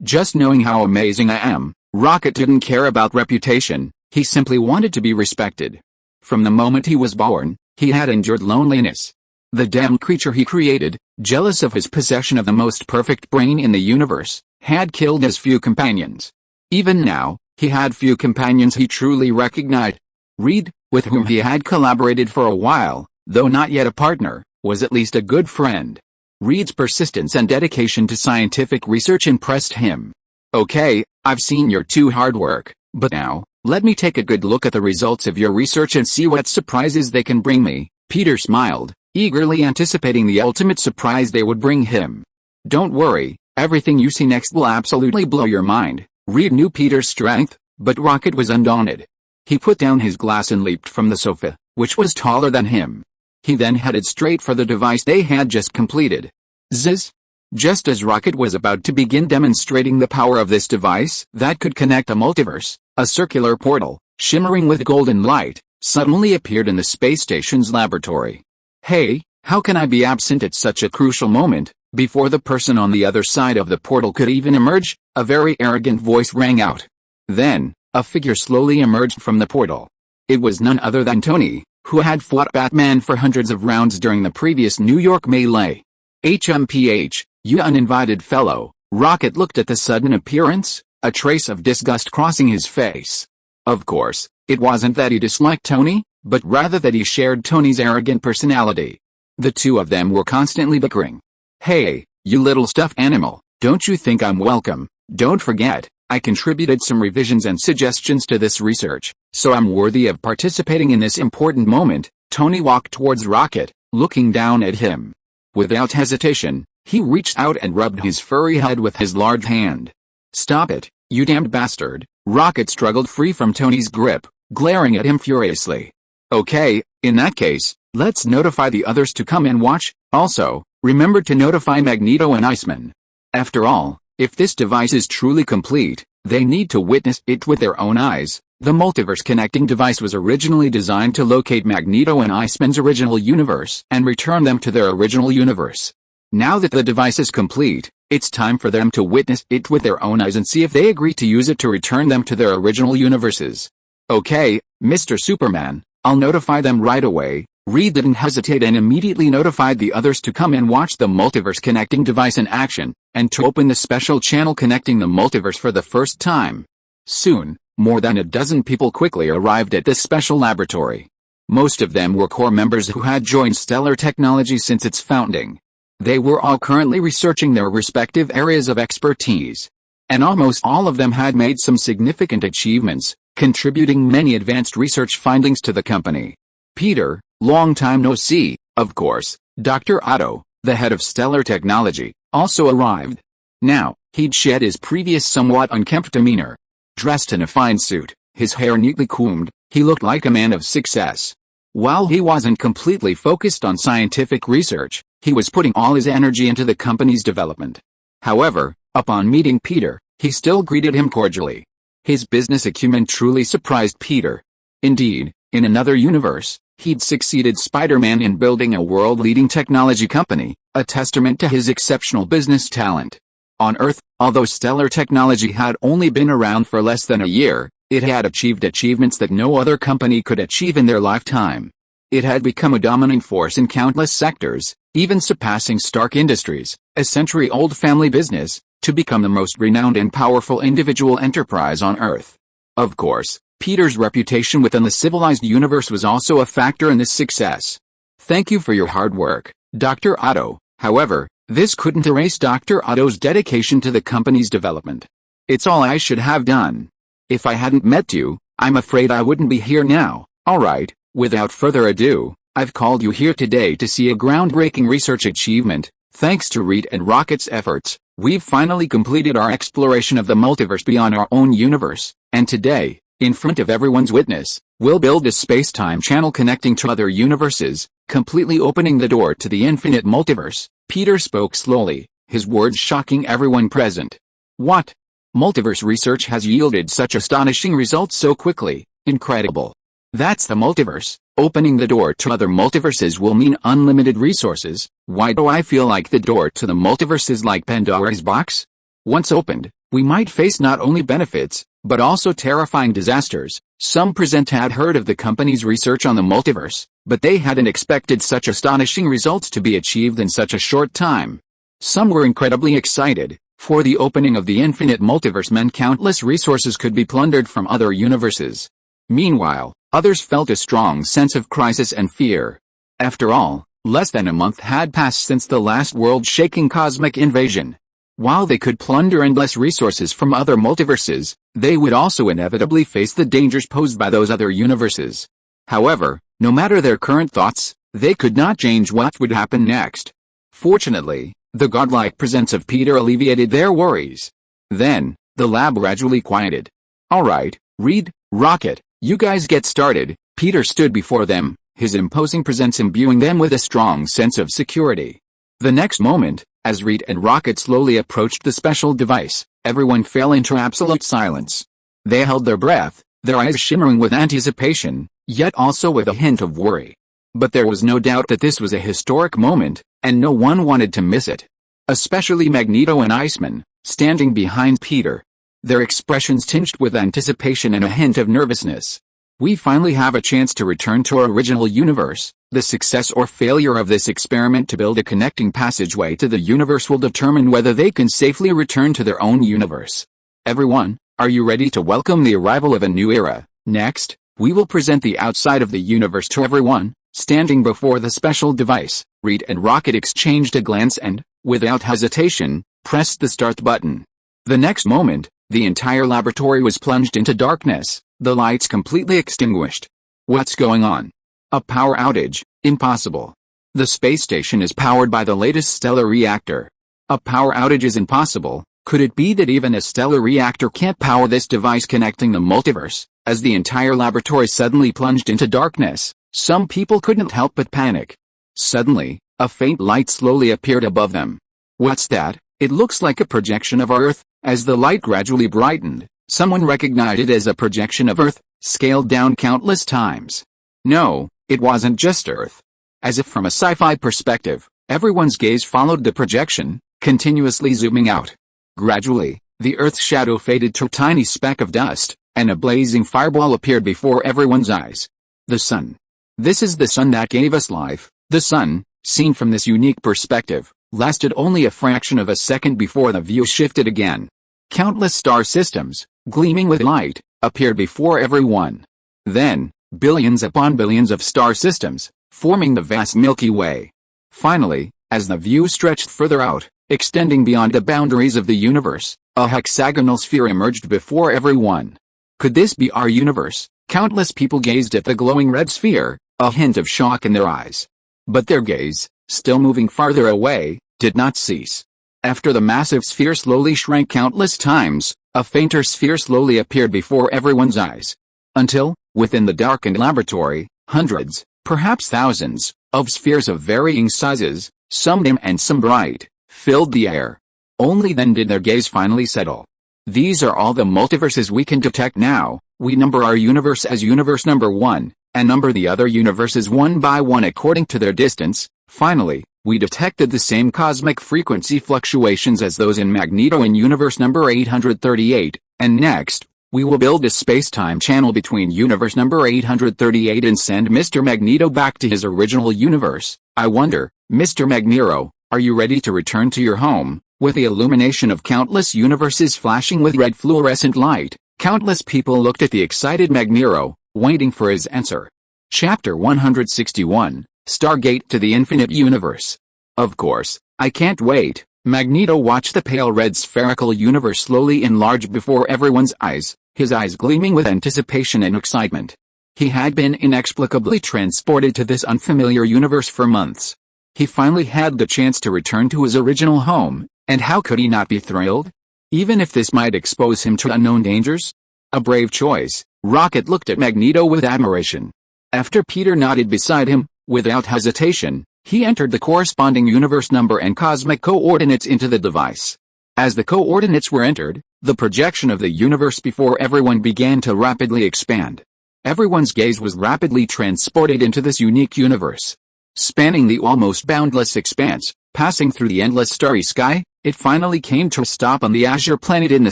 Just knowing how amazing I am, Rocket didn't care about reputation, he simply wanted to be respected. From the moment he was born, he had endured loneliness. The damned creature he created, jealous of his possession of the most perfect brain in the universe, had killed his few companions. Even now, he had few companions he truly recognized. Reed, with whom he had collaborated for a while, though not yet a partner, was at least a good friend. Reed's persistence and dedication to scientific research impressed him. Okay, I've seen your hard work, but now, let me take a good look at the results of your research and see what surprises they can bring me. Peter smiled, eagerly anticipating the ultimate surprise they would bring him. Don't worry, everything you see next will absolutely blow your mind. Reed knew Peter's strength, but Rocket was undaunted. He put down his glass and leaped from the sofa, which was taller than him. He then headed straight for the device they had just completed. Zzz! Just as Rocket was about to begin demonstrating the power of this device that could connect a multiverse, a circular portal, shimmering with golden light, suddenly appeared in the space station's laboratory. Hey, how can I be absent at such a crucial moment? Before the person on the other side of the portal could even emerge, a very arrogant voice rang out. Then, a figure slowly emerged from the portal. It was none other than Tony, who had fought Batman for hundreds of rounds during the previous New York melee. HMPH, you uninvited fellow. Rocket looked at the sudden appearance, a trace of disgust crossing his face. Of course, it wasn't that he disliked Tony, but rather that he shared Tony's arrogant personality. The two of them were constantly bickering. Hey, you little stuffed animal, don't you think I'm welcome? Don't forget, I contributed some revisions and suggestions to this research, so I'm worthy of participating in this important moment. Tony walked towards Rocket, looking down at him. Without hesitation, he reached out and rubbed his furry head with his large hand. Stop it, you damned bastard. Rocket struggled free from Tony's grip, glaring at him furiously. Okay, in that case, let's notify the others to come and watch. Also, remember to notify Magneto and Iceman. After all, if this device is truly complete, they need to witness it with their own eyes. The multiverse connecting device was originally designed to locate Magneto and Iceman's original universe and return them to their original universe. Now that the device is complete, it's time for them to witness it with their own eyes and see if they agree to use it to return them to their original universes. Okay, Mr. Superman, I'll notify them right away. Reed didn't hesitate and immediately notified the others to come and watch the multiverse connecting device in action, and to open the special channel connecting the multiverse for the first time. Soon, more than a dozen people quickly arrived at this special laboratory. Most of them were core members who had joined Stellar Technologies since its founding. They were all currently researching their respective areas of expertise. And almost all of them had made some significant achievements, contributing many advanced research findings to the company. Peter, long time no see, of course. Dr. Otto, the head of Stellar Technology, also arrived. Now, he'd shed his previous somewhat unkempt demeanor. Dressed in a fine suit, his hair neatly combed, he looked like a man of success. While he wasn't completely focused on scientific research, he was putting all his energy into the company's development. However, upon meeting Peter, he still greeted him cordially. His business acumen truly surprised Peter. Indeed, in another universe, he'd succeeded Spider-Man in building a world-leading technology company, a testament to his exceptional business talent. On Earth, although Stellar Technology had only been around for less than a year, it had achieved achievements that no other company could achieve in their lifetime. It had become a dominant force in countless sectors, even surpassing Stark Industries, a century-old family business, to become the most renowned and powerful individual enterprise on Earth. Of course, Peter's reputation within the civilized universe was also a factor in this success. Thank you for your hard work, Dr. Otto. However, this couldn't erase Dr. Otto's dedication to the company's development. It's all I should have done. If I hadn't met you, I'm afraid I wouldn't be here now. Alright, without further ado, I've called you here today to see a groundbreaking research achievement. Thanks to Reed and Rocket's efforts, we've finally completed our exploration of the multiverse beyond our own universe, and today, in front of everyone's witness, we'll build a space-time channel connecting to other universes, completely opening the door to the infinite multiverse. Peter spoke slowly, his words shocking everyone present. What? Multiverse research has yielded such astonishing results so quickly. Incredible. That's the multiverse. Opening the door to other multiverses will mean unlimited resources. Why do I feel like the door to the multiverse is like Pandora's box? Once opened, we might face not only benefits, but also terrifying disasters. Some present had heard of the company's research on the multiverse, but they hadn't expected such astonishing results to be achieved in such a short time. Some were incredibly excited, for the opening of the infinite multiverse meant countless resources could be plundered from other universes. Meanwhile, others felt a strong sense of crisis and fear. After all, Less than a month had passed since the last world-shaking cosmic invasion. While they could plunder endless resources from other multiverses, they would also inevitably face the dangers posed by those other universes. However, no matter their current thoughts, they could not change what would happen next. Fortunately, the godlike presence of Peter alleviated their worries. Then, the lab gradually quieted. "Alright, Reed, Rocket, you guys get started." Peter stood before them, his imposing presence imbuing them with a strong sense of security. The next moment, as Reed and Rocket slowly approached the special device, everyone fell into absolute silence. They held their breath, their eyes shimmering with anticipation, yet also with a hint of worry. But there was no doubt that this was a historic moment, and no one wanted to miss it. Especially Magneto and Iceman, standing behind Peter. Their expressions tinged with anticipation and a hint of nervousness. "We finally have a chance to return to our original universe. The success or failure of this experiment to build a connecting passageway to the universe will determine whether they can safely return to their own universe. Everyone, are you ready to welcome the arrival of a new era? Next, we will present the outside of the universe to everyone." Standing before the special device, Reed and Rocket exchanged a glance and, without hesitation, pressed the start button. The next moment, the entire laboratory was plunged into darkness, the lights completely extinguished. "What's going on? A power outage? Impossible. The space station is powered by the latest stellar reactor. A power outage is impossible. Could it be that even a stellar reactor can't power this device connecting the multiverse?" As the entire laboratory suddenly plunged into darkness, some people couldn't help but panic. Suddenly, a faint light slowly appeared above them. "What's that? It looks like a projection of Earth." As the light gradually brightened, someone recognized it as a projection of Earth, scaled down countless times. No, it wasn't just Earth. As if from a sci-fi perspective, everyone's gaze followed the projection, continuously zooming out. Gradually, the Earth's shadow faded to a tiny speck of dust, and a blazing fireball appeared before everyone's eyes. The sun. This is the sun that gave us life. The sun, seen from this unique perspective, lasted only a fraction of a second before the view shifted again. Countless star systems, gleaming with light, appeared before everyone. Then, billions upon billions of star systems, forming the vast Milky Way. Finally, as the view stretched further out, extending beyond the boundaries of the universe, a hexagonal sphere emerged before everyone. Could this be our universe? Countless people gazed at the glowing red sphere, a hint of shock in their eyes. But their gaze, still moving farther away, did not cease. After the massive sphere slowly shrank countless times, a fainter sphere slowly appeared before everyone's eyes. Until, within the darkened laboratory, hundreds, perhaps thousands, of spheres of varying sizes, some dim and some bright, filled the air. Only then did their gaze finally settle. "These are all the multiverses we can detect now. We number our universe as universe number 1, and number the other universes one by one according to their distance. Finally, we detected the same cosmic frequency fluctuations as those in Magneto in universe number 838, and next, we will build a space-time channel between universe number 838 and send Mr. Magneto back to his original universe. I wonder, Mr. Magneto, are you ready to return to your home?" With the illumination of countless universes flashing with red fluorescent light, countless people looked at the excited Magneto, waiting for his answer. Chapter 161, Stargate to the Infinite Universe. "Of course, I can't wait." Magneto watched the pale red spherical universe slowly enlarge before everyone's eyes, his eyes gleaming with anticipation and excitement. He had been inexplicably transported to this unfamiliar universe for months. He finally had the chance to return to his original home, and how could he not be thrilled? Even if this might expose him to unknown dangers? A brave choice. Rocket looked at Magneto with admiration. After Peter nodded beside him, without hesitation, he entered the corresponding universe number and cosmic coordinates into the device. As the coordinates were entered, the projection of the universe before everyone began to rapidly expand. Everyone's gaze was rapidly transported into this unique universe. Spanning the almost boundless expanse, passing through the endless starry sky, it finally came to a stop on the azure planet in the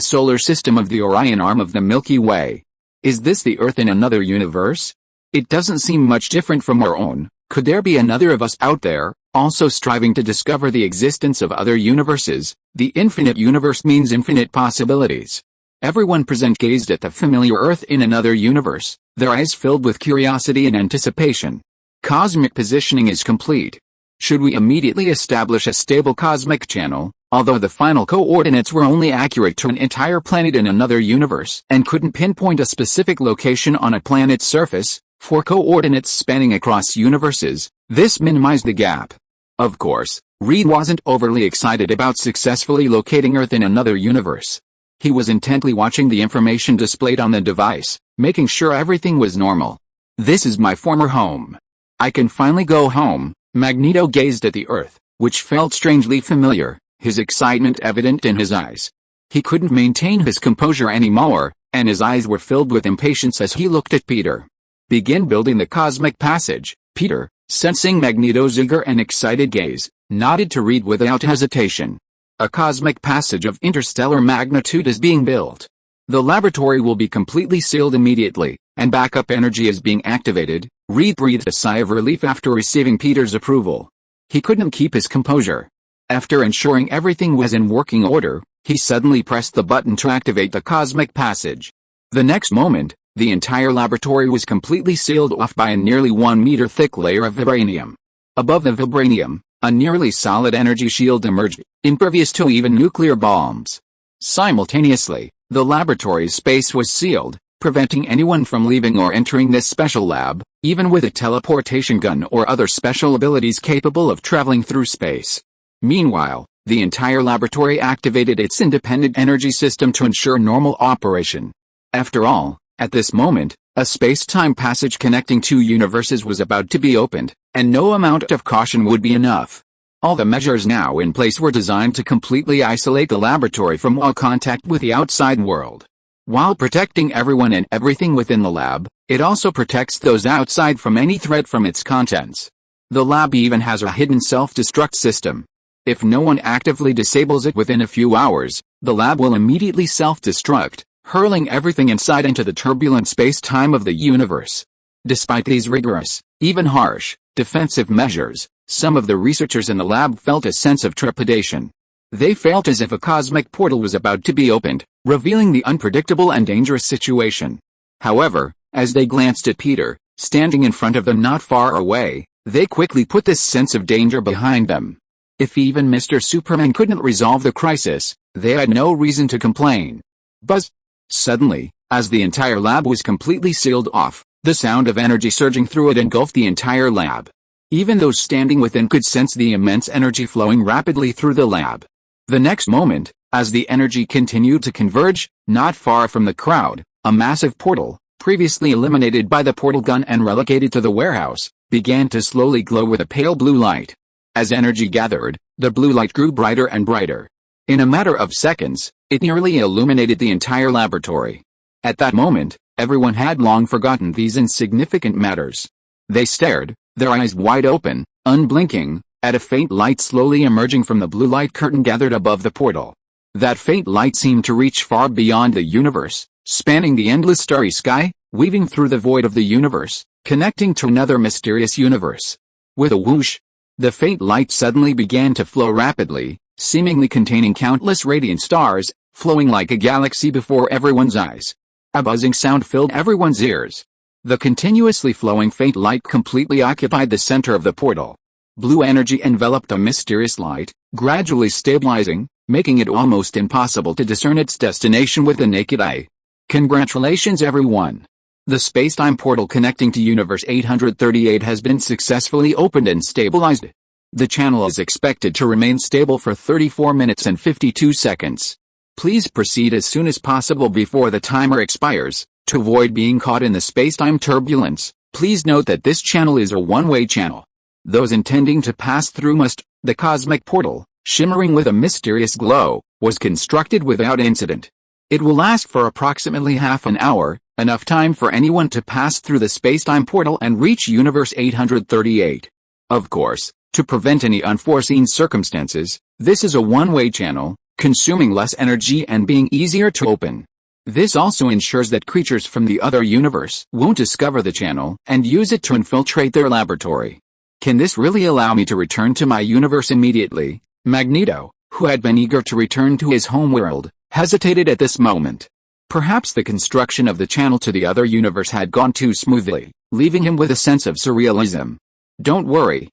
solar system of the Orion arm of the Milky Way. Is this the Earth in another universe? It doesn't seem much different from our own. Could there be another of us out there, also striving to discover the existence of other universes? The infinite universe means infinite possibilities. Everyone present gazed at the familiar Earth in another universe, their eyes filled with curiosity and anticipation. Cosmic positioning is complete. Should we immediately establish a stable cosmic channel, although the final coordinates were only accurate to an entire planet in another universe and couldn't pinpoint a specific location on a planet's surface, for coordinates spanning across universes, this minimized the gap. Of course, Reed wasn't overly excited about successfully locating Earth in another universe. He was intently watching the information displayed on the device, making sure everything was normal. This is my former home. I can finally go home. Magneto gazed at the Earth, which felt strangely familiar, his excitement evident in his eyes. He couldn't maintain his composure anymore, and his eyes were filled with impatience as he looked at Peter. Begin building the cosmic passage, Peter, sensing Magneto's eager and excited gaze, nodded to Reed without hesitation. A cosmic passage of interstellar magnitude is being built. The laboratory will be completely sealed immediately, and backup energy is being activated. Reed breathed a sigh of relief after receiving Peter's approval. He couldn't keep his composure. After ensuring everything was in working order, he suddenly pressed the button to activate the cosmic passage. The next moment, the entire laboratory was completely sealed off by a nearly 1 meter thick layer of vibranium. Above the vibranium, a nearly solid energy shield emerged, impervious to even nuclear bombs. Simultaneously, the laboratory's space was sealed, preventing anyone from leaving or entering this special lab, even with a teleportation gun or other special abilities capable of traveling through space. Meanwhile, the entire laboratory activated its independent energy system to ensure normal operation. After all, at this moment, a space-time passage connecting two universes was about to be opened, and no amount of caution would be enough. All the measures now in place were designed to completely isolate the laboratory from all contact with the outside world. While protecting everyone and everything within the lab, it also protects those outside from any threat from its contents. The lab even has a hidden self-destruct system. If no one actively disables it within a few hours, the lab will immediately self-destruct, hurling everything inside into the turbulent space-time of the universe. Despite these rigorous, even harsh, defensive measures, some of the researchers in the lab felt a sense of trepidation. They felt as if a cosmic portal was about to be opened, revealing the unpredictable and dangerous situation. However, as they glanced at Peter, standing in front of them not far away, they quickly put this sense of danger behind them. If even Mr. Superman couldn't resolve the crisis, they had no reason to complain. Buzz! Suddenly, as the entire lab was completely sealed off, the sound of energy surging through it engulfed the entire lab. Even those standing within could sense the immense energy flowing rapidly through the lab. The next moment, as the energy continued to converge, not far from the crowd, a massive portal, previously eliminated by the portal gun and relegated to the warehouse, began to slowly glow with a pale blue light. As energy gathered, the blue light grew brighter and brighter. In a matter of seconds, it nearly illuminated the entire laboratory. At that moment, everyone had long forgotten these insignificant matters. They stared, their eyes wide open, unblinking, at a faint light slowly emerging from the blue light curtain gathered above the portal. That faint light seemed to reach far beyond the universe, spanning the endless starry sky, weaving through the void of the universe, connecting to another mysterious universe. With a whoosh, the faint light suddenly began to flow rapidly, seemingly containing countless radiant stars, flowing like a galaxy before everyone's eyes. A buzzing sound filled everyone's ears. The continuously flowing faint light completely occupied the center of the portal. Blue energy enveloped the mysterious light, gradually stabilizing, making it almost impossible to discern its destination with the naked eye. Congratulations everyone! The space-time portal connecting to Universe 838 has been successfully opened and stabilized. The channel is expected to remain stable for 34 minutes and 52 seconds. Please proceed as soon as possible before the timer expires. To avoid being caught in the space-time turbulence, please note that this channel is a one-way channel. Those intending to pass through must. The cosmic portal, shimmering with a mysterious glow, was constructed without incident. It will last for approximately half an hour, enough time for anyone to pass through the space-time portal and reach Universe 838. Of course, to prevent any unforeseen circumstances, this is a one-way channel, consuming less energy and being easier to open. This also ensures that creatures from the other universe won't discover the channel and use it to infiltrate their laboratory. Can this really allow me to return to my universe immediately? Magneto, who had been eager to return to his homeworld, hesitated at this moment. Perhaps the construction of the channel to the other universe had gone too smoothly, leaving him with a sense of surrealism. Don't worry.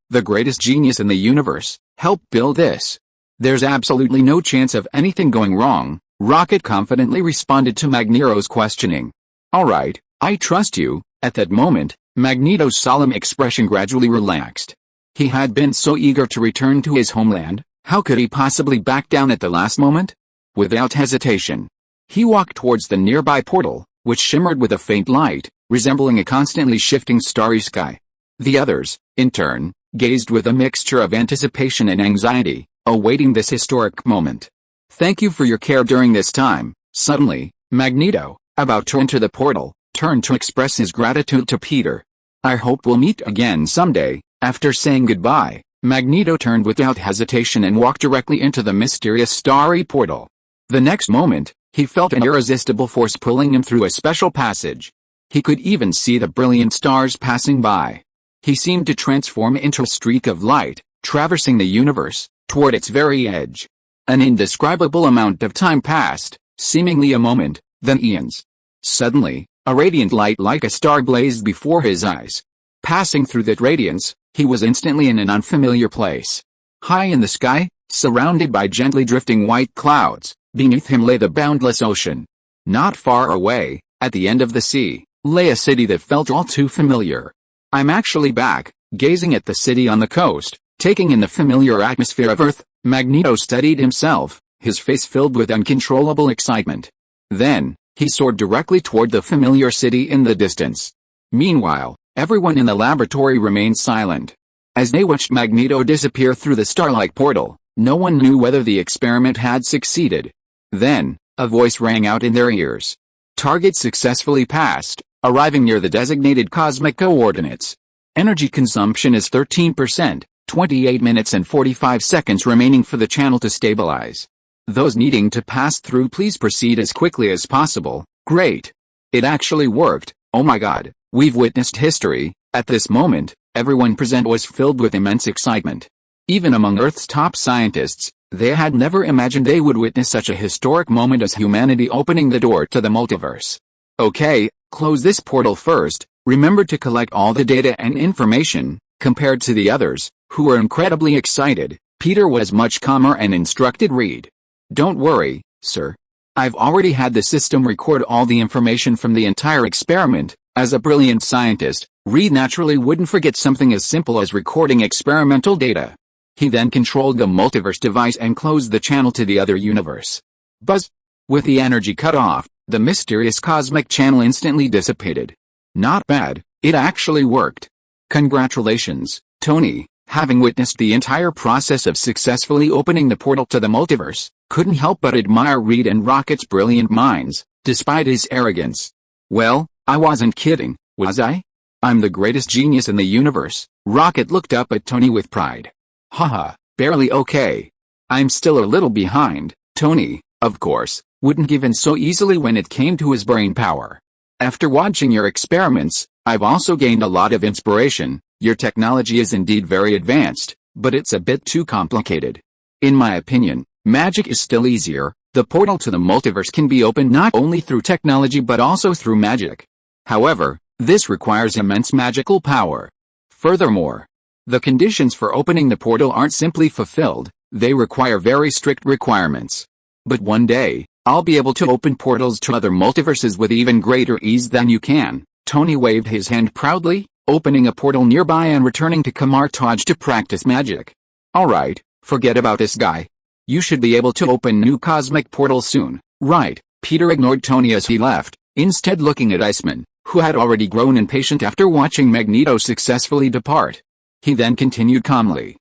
the greatest genius in the universe, helped build this. There's absolutely no chance of anything going wrong, Rocket confidently responded to Magneto's questioning. Alright, I trust you. At that moment, Magneto's solemn expression gradually relaxed. He had been so eager to return to his homeland, how could he possibly back down at the last moment? Without hesitation, he walked towards the nearby portal, which shimmered with a faint light, resembling a constantly shifting starry sky. The others, in turn, gazed with a mixture of anticipation and anxiety, awaiting this historic moment. Thank you for your care during this time. Suddenly, Magneto, about to enter the portal, turned to express his gratitude to Peter. I hope we'll meet again someday. After saying goodbye, Magneto turned without hesitation and walked directly into the mysterious starry portal. The next moment, he felt an irresistible force pulling him through a special passage. He could even see the brilliant stars passing by. He seemed to transform into a streak of light, traversing the universe, toward its very edge. An indescribable amount of time passed, seemingly a moment, then eons. Suddenly, a radiant light like a star blazed before his eyes. Passing through that radiance, he was instantly in an unfamiliar place. High in the sky, surrounded by gently drifting white clouds, beneath him lay the boundless ocean. Not far away, at the end of the sea, lay a city that felt all too familiar. I'm actually back, gazing at the city on the coast, taking in the familiar atmosphere of Earth. Magneto steadied himself, his face filled with uncontrollable excitement. Then, he soared directly toward the familiar city in the distance. Meanwhile, everyone in the laboratory remained silent. As they watched Magneto disappear through the starlight portal, no one knew whether the experiment had succeeded. Then, a voice rang out in their ears. Target successfully passed, arriving near the designated cosmic coordinates. Energy consumption is 13%, 28 minutes and 45 seconds remaining for the channel to stabilize. Those needing to pass through, please proceed as quickly as possible. Great. It actually worked. Oh my god, we've witnessed history. At this moment, everyone present was filled with immense excitement. Even among Earth's top scientists, they had never imagined they would witness such a historic moment as humanity opening the door to the multiverse. Okay, close this portal first. Remember to collect all the data and information. Compared to the others, who were incredibly excited, Peter was much calmer and instructed Reed. Don't worry, sir. I've already had the system record all the information from the entire experiment. As a brilliant scientist, Reed naturally wouldn't forget something as simple as recording experimental data. He then controlled the multiverse device and closed the channel to the other universe. Buzz! With the energy cut off, the mysterious cosmic channel instantly dissipated. Not bad, it actually worked. Congratulations, Tony. Having witnessed the entire process of successfully opening the portal to the multiverse, couldn't help but admire Reed and Rocket's brilliant minds, despite his arrogance. Well, I wasn't kidding, was I? I'm the greatest genius in the universe. Rocket looked up at Tony with pride. Haha, barely okay. I'm still a little behind. Tony, of course, wouldn't give in so easily when it came to his brain power. After watching your experiments, I've also gained a lot of inspiration. Your technology is indeed very advanced, but it's a bit too complicated. In my opinion, magic is still easier. The portal to the multiverse can be opened not only through technology but also through magic. However, this requires immense magical power. Furthermore, the conditions for opening the portal aren't simply fulfilled, they require very strict requirements. But one day, I'll be able to open portals to other multiverses with even greater ease than you can. Tony waved his hand proudly, opening a portal nearby and returning to Kamartaj to practice magic. Alright, forget about this guy. You should be able to open new cosmic portals soon, right? Peter ignored Tony as he left, instead looking at Iceman, who had already grown impatient after watching Magneto successfully depart. He then continued calmly.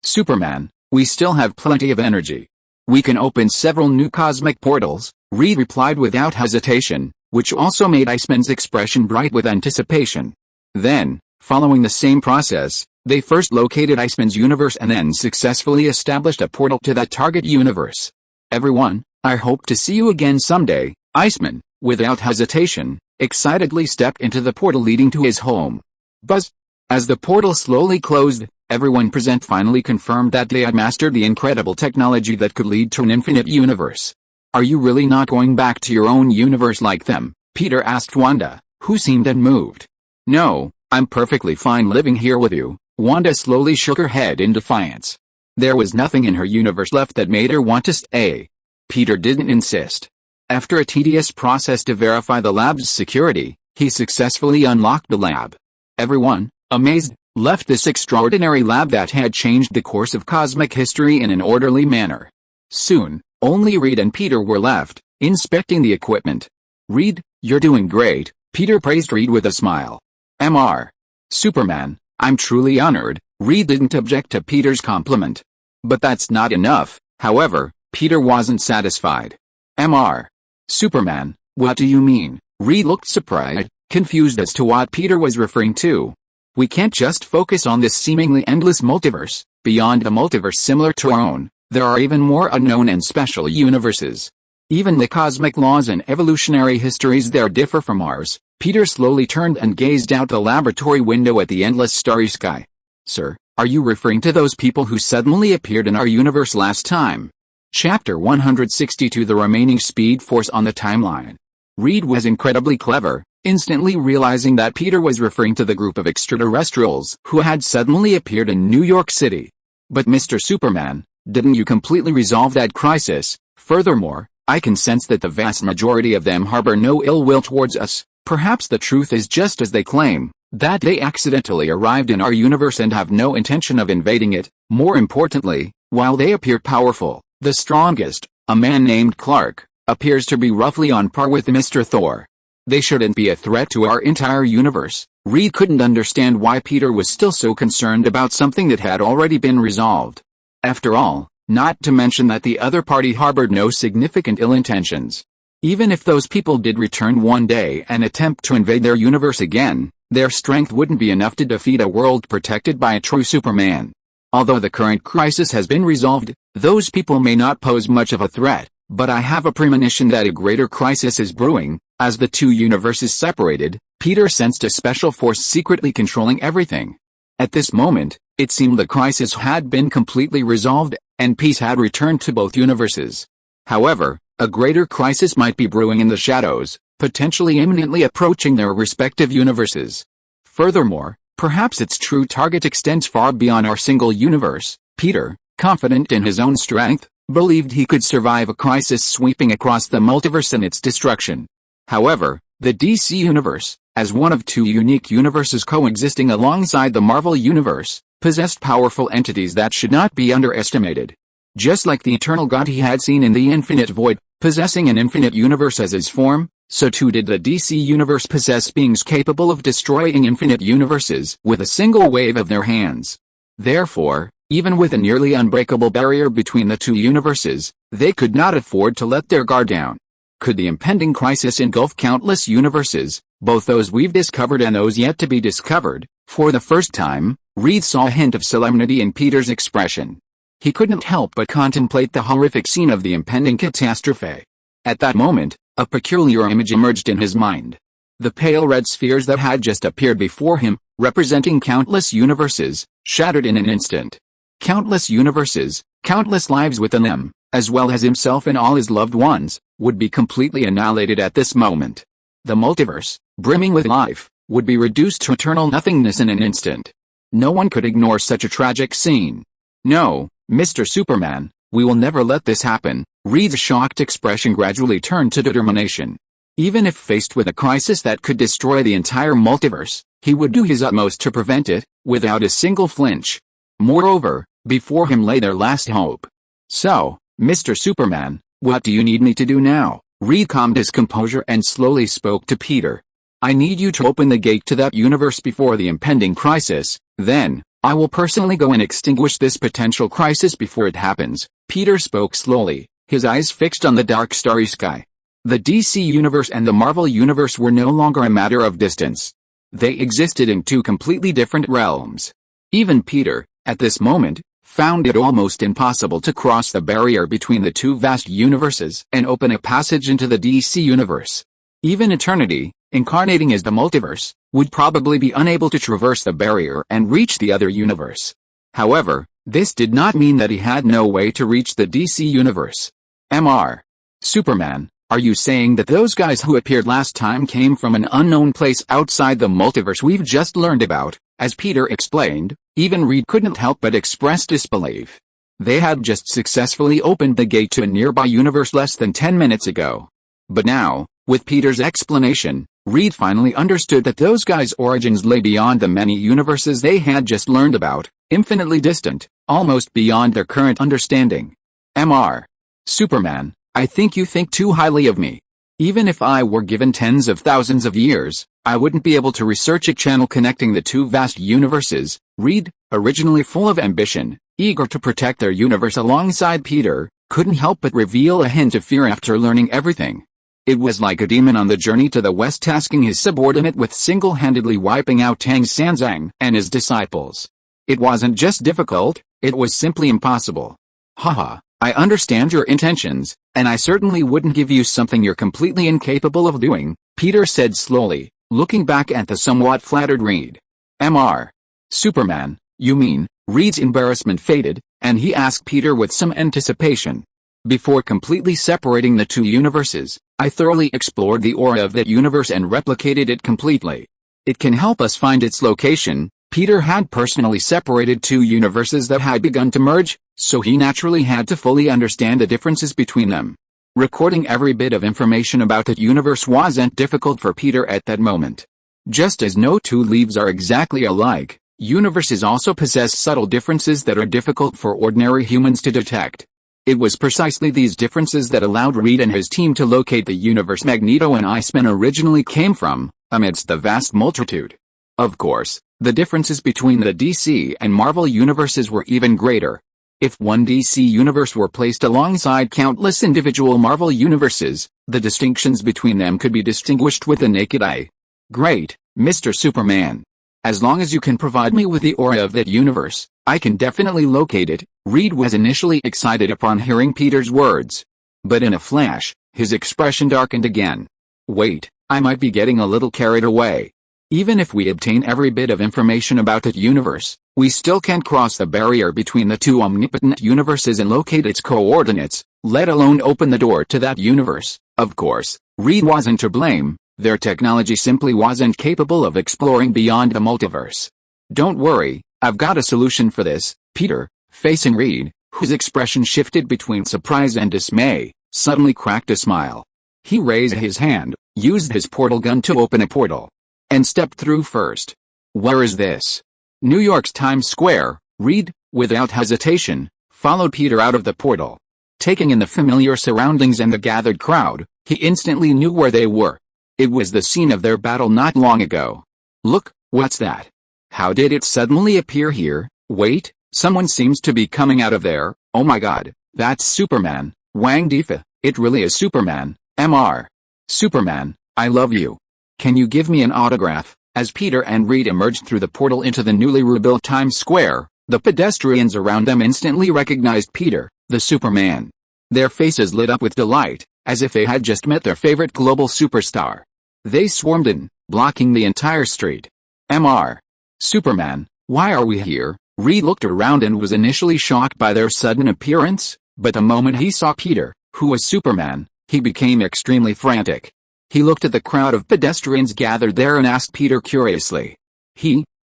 Superman, we still have plenty of energy. We can open several new cosmic portals, Reed replied without hesitation, which also made Iceman's expression bright with anticipation. Then, following the same process, they first located Iceman's universe and then successfully established a portal to that target universe. Everyone, I hope to see you again someday. Iceman, without hesitation, excitedly stepped into the portal leading to his home. Buzz! As the portal slowly closed, everyone present finally confirmed that they had mastered the incredible technology that could lead to an infinite universe. Are you really not going back to your own universe like them? Peter asked Wanda, who seemed unmoved. No, I'm perfectly fine living here with you. Wanda slowly shook her head in defiance. There was nothing in her universe left that made her want to stay. Peter didn't insist. After a tedious process to verify the lab's security, he successfully unlocked the lab. Everyone, amazed, left this extraordinary lab that had changed the course of cosmic history in an orderly manner. Soon, only Reed and Peter were left, inspecting the equipment. "Reed, you're doing great," Peter praised Reed with a smile. "Mr. Superman, I'm truly honored." Reed didn't object to Peter's compliment. But that's not enough. However, Peter wasn't satisfied. "Mr. Superman, what do you mean?" Reed looked surprised, confused as to what Peter was referring to. "We can't just focus on this seemingly endless multiverse. Beyond the multiverse similar to our own, there are even more unknown and special universes. Even the cosmic laws and evolutionary histories there differ from ours." Peter slowly turned and gazed out the laboratory window at the endless starry sky. "Sir, are you referring to those people who suddenly appeared in our universe last time?" Chapter 162 The remaining Speed Force on the timeline. Reed was incredibly clever, instantly realizing that Peter was referring to the group of extraterrestrials who had suddenly appeared in New York City. "But Mr. Superman, didn't you completely resolve that crisis? Furthermore, I can sense that the vast majority of them harbor no ill will towards us. Perhaps the truth is just as they claim, that they accidentally arrived in our universe and have no intention of invading it. More importantly, while they appear powerful, the strongest, a man named Clark, appears to be roughly on par with Mr. Thor. They shouldn't be a threat to our entire universe." Reed couldn't understand why Peter was still so concerned about something that had already been resolved. After all, not to mention that the other party harbored no significant ill intentions. Even if those people did return one day and attempt to invade their universe again, their strength wouldn't be enough to defeat a world protected by a true Superman. Although the current crisis has been resolved, those people may not pose much of a threat, but I have a premonition that a greater crisis is brewing. As the two universes separated, Peter sensed a special force secretly controlling everything. At this moment, it seemed the crisis had been completely resolved, and peace had returned to both universes. However, a greater crisis might be brewing in the shadows, potentially imminently approaching their respective universes. Furthermore, perhaps its true target extends far beyond our single universe. Peter, confident in his own strength, believed he could survive a crisis sweeping across the multiverse and its destruction. However, the DC Universe, as one of two unique universes coexisting alongside the Marvel Universe, possessed powerful entities that should not be underestimated. Just like the eternal God he had seen in the Infinite Void, possessing an infinite universe as his form, so too did the DC Universe possess beings capable of destroying infinite universes with a single wave of their hands. Therefore, even with a nearly unbreakable barrier between the two universes, they could not afford to let their guard down. Could the impending crisis engulf countless universes, both those we've discovered and those yet to be discovered? For the first time, Reed saw a hint of solemnity in Peter's expression. He couldn't help but contemplate the horrific scene of the impending catastrophe. At that moment, a peculiar image emerged in his mind. The pale red spheres that had just appeared before him, representing countless universes, shattered in an instant. Countless universes, countless lives within them, as well as himself and all his loved ones, would be completely annihilated at this moment. The multiverse, brimming with life, would be reduced to eternal nothingness in an instant. No one could ignore such a tragic scene. "No, Mr. Superman, we will never let this happen." Reed's shocked expression gradually turned to determination. Even if faced with a crisis that could destroy the entire multiverse, he would do his utmost to prevent it, without a single flinch. Moreover, before him lay their last hope. "So, Mr. Superman, what do you need me to do now?" Reed calmed his composure and slowly spoke to Peter. "I need you to open the gate to that universe before the impending crisis, then, I will personally go and extinguish this potential crisis before it happens." Peter spoke slowly, his eyes fixed on the dark starry sky. The DC Universe and the Marvel Universe were no longer a matter of distance. They existed in two completely different realms. Even Peter, at this moment, found it almost impossible to cross the barrier between the two vast universes and open a passage into the DC Universe. Even eternity, incarnating as the multiverse, would probably be unable to traverse the barrier and reach the other universe. However, this did not mean that he had no way to reach the DC Universe. "Mr. Superman, are you saying that those guys who appeared last time came from an unknown place outside the multiverse we've just learned about?" As Peter explained, even Reed couldn't help but express disbelief. They had just successfully opened the gate to a nearby universe less than 10 minutes ago. But now, with Peter's explanation, Reed finally understood that those guys' origins lay beyond the many universes they had just learned about, infinitely distant, almost beyond their current understanding. Mr. Superman, I think you think too highly of me. Even if I were given tens of thousands of years, I wouldn't be able to research a channel connecting the two vast universes. Reed, originally full of ambition, eager to protect their universe alongside Peter, couldn't help but reveal a hint of fear after learning everything. It was like a demon on the journey to the west tasking his subordinate with single-handedly wiping out Tang Sanzang and his disciples. It wasn't just difficult, it was simply impossible. Haha, I understand your intentions, and I certainly wouldn't give you something you're completely incapable of doing, Peter said slowly, looking back at the somewhat flattered Reed. Mr. Superman, you mean? Reed's embarrassment faded, and he asked Peter with some anticipation. Before completely separating the two universes, I thoroughly explored the aura of that universe and replicated it completely. It can help us find its location. Peter had personally separated two universes that had begun to merge, so he naturally had to fully understand the differences between them. Recording every bit of information about that universe wasn't difficult for Peter at that moment. Just as no two leaves are exactly alike, universes also possess subtle differences that are difficult for ordinary humans to detect. It was precisely these differences that allowed Reed and his team to locate the universe Magneto and Iceman originally came from, amidst the vast multitude. Of course, the differences between the DC and Marvel universes were even greater. If one DC universe were placed alongside countless individual Marvel universes, the distinctions between them could be distinguished with the naked eye. Great, Mr. Superman. As long as you can provide me with the aura of that universe, I can definitely locate it. Reed was initially excited upon hearing Peter's words. But in a flash, his expression darkened again. Wait, I might be getting a little carried away. Even if we obtain every bit of information about that universe, we still can't cross the barrier between the two omnipotent universes and locate its coordinates, let alone open the door to that universe. Of course, Reed wasn't to blame. Their technology simply wasn't capable of exploring beyond the multiverse. Don't worry, I've got a solution for this. Peter, facing Reed, whose expression shifted between surprise and dismay, suddenly cracked a smile. He raised his hand, used his portal gun to open a portal, and stepped through first. Where is this? New York's Times Square. Reed, without hesitation, followed Peter out of the portal. Taking in the familiar surroundings and the gathered crowd, he instantly knew where they were. It was the scene of their battle not long ago. Look, what's that? How did it suddenly appear here? Wait, someone seems to be coming out of there. Oh my god, that's Superman. Wang Difa, it really is Superman. Mr. Superman, I love you. Can you give me an autograph? As Peter and Reed emerged through the portal into the newly rebuilt Times Square, the pedestrians around them instantly recognized Peter, the Superman. Their faces lit up with delight, as if they had just met their favorite global superstar. They swarmed in, blocking the entire street. Mr. Superman, why are we here? Reed looked around and was initially shocked by their sudden appearance, but the moment he saw Peter, who was Superman, he became extremely frantic. He looked at the crowd of pedestrians gathered there and asked Peter curiously.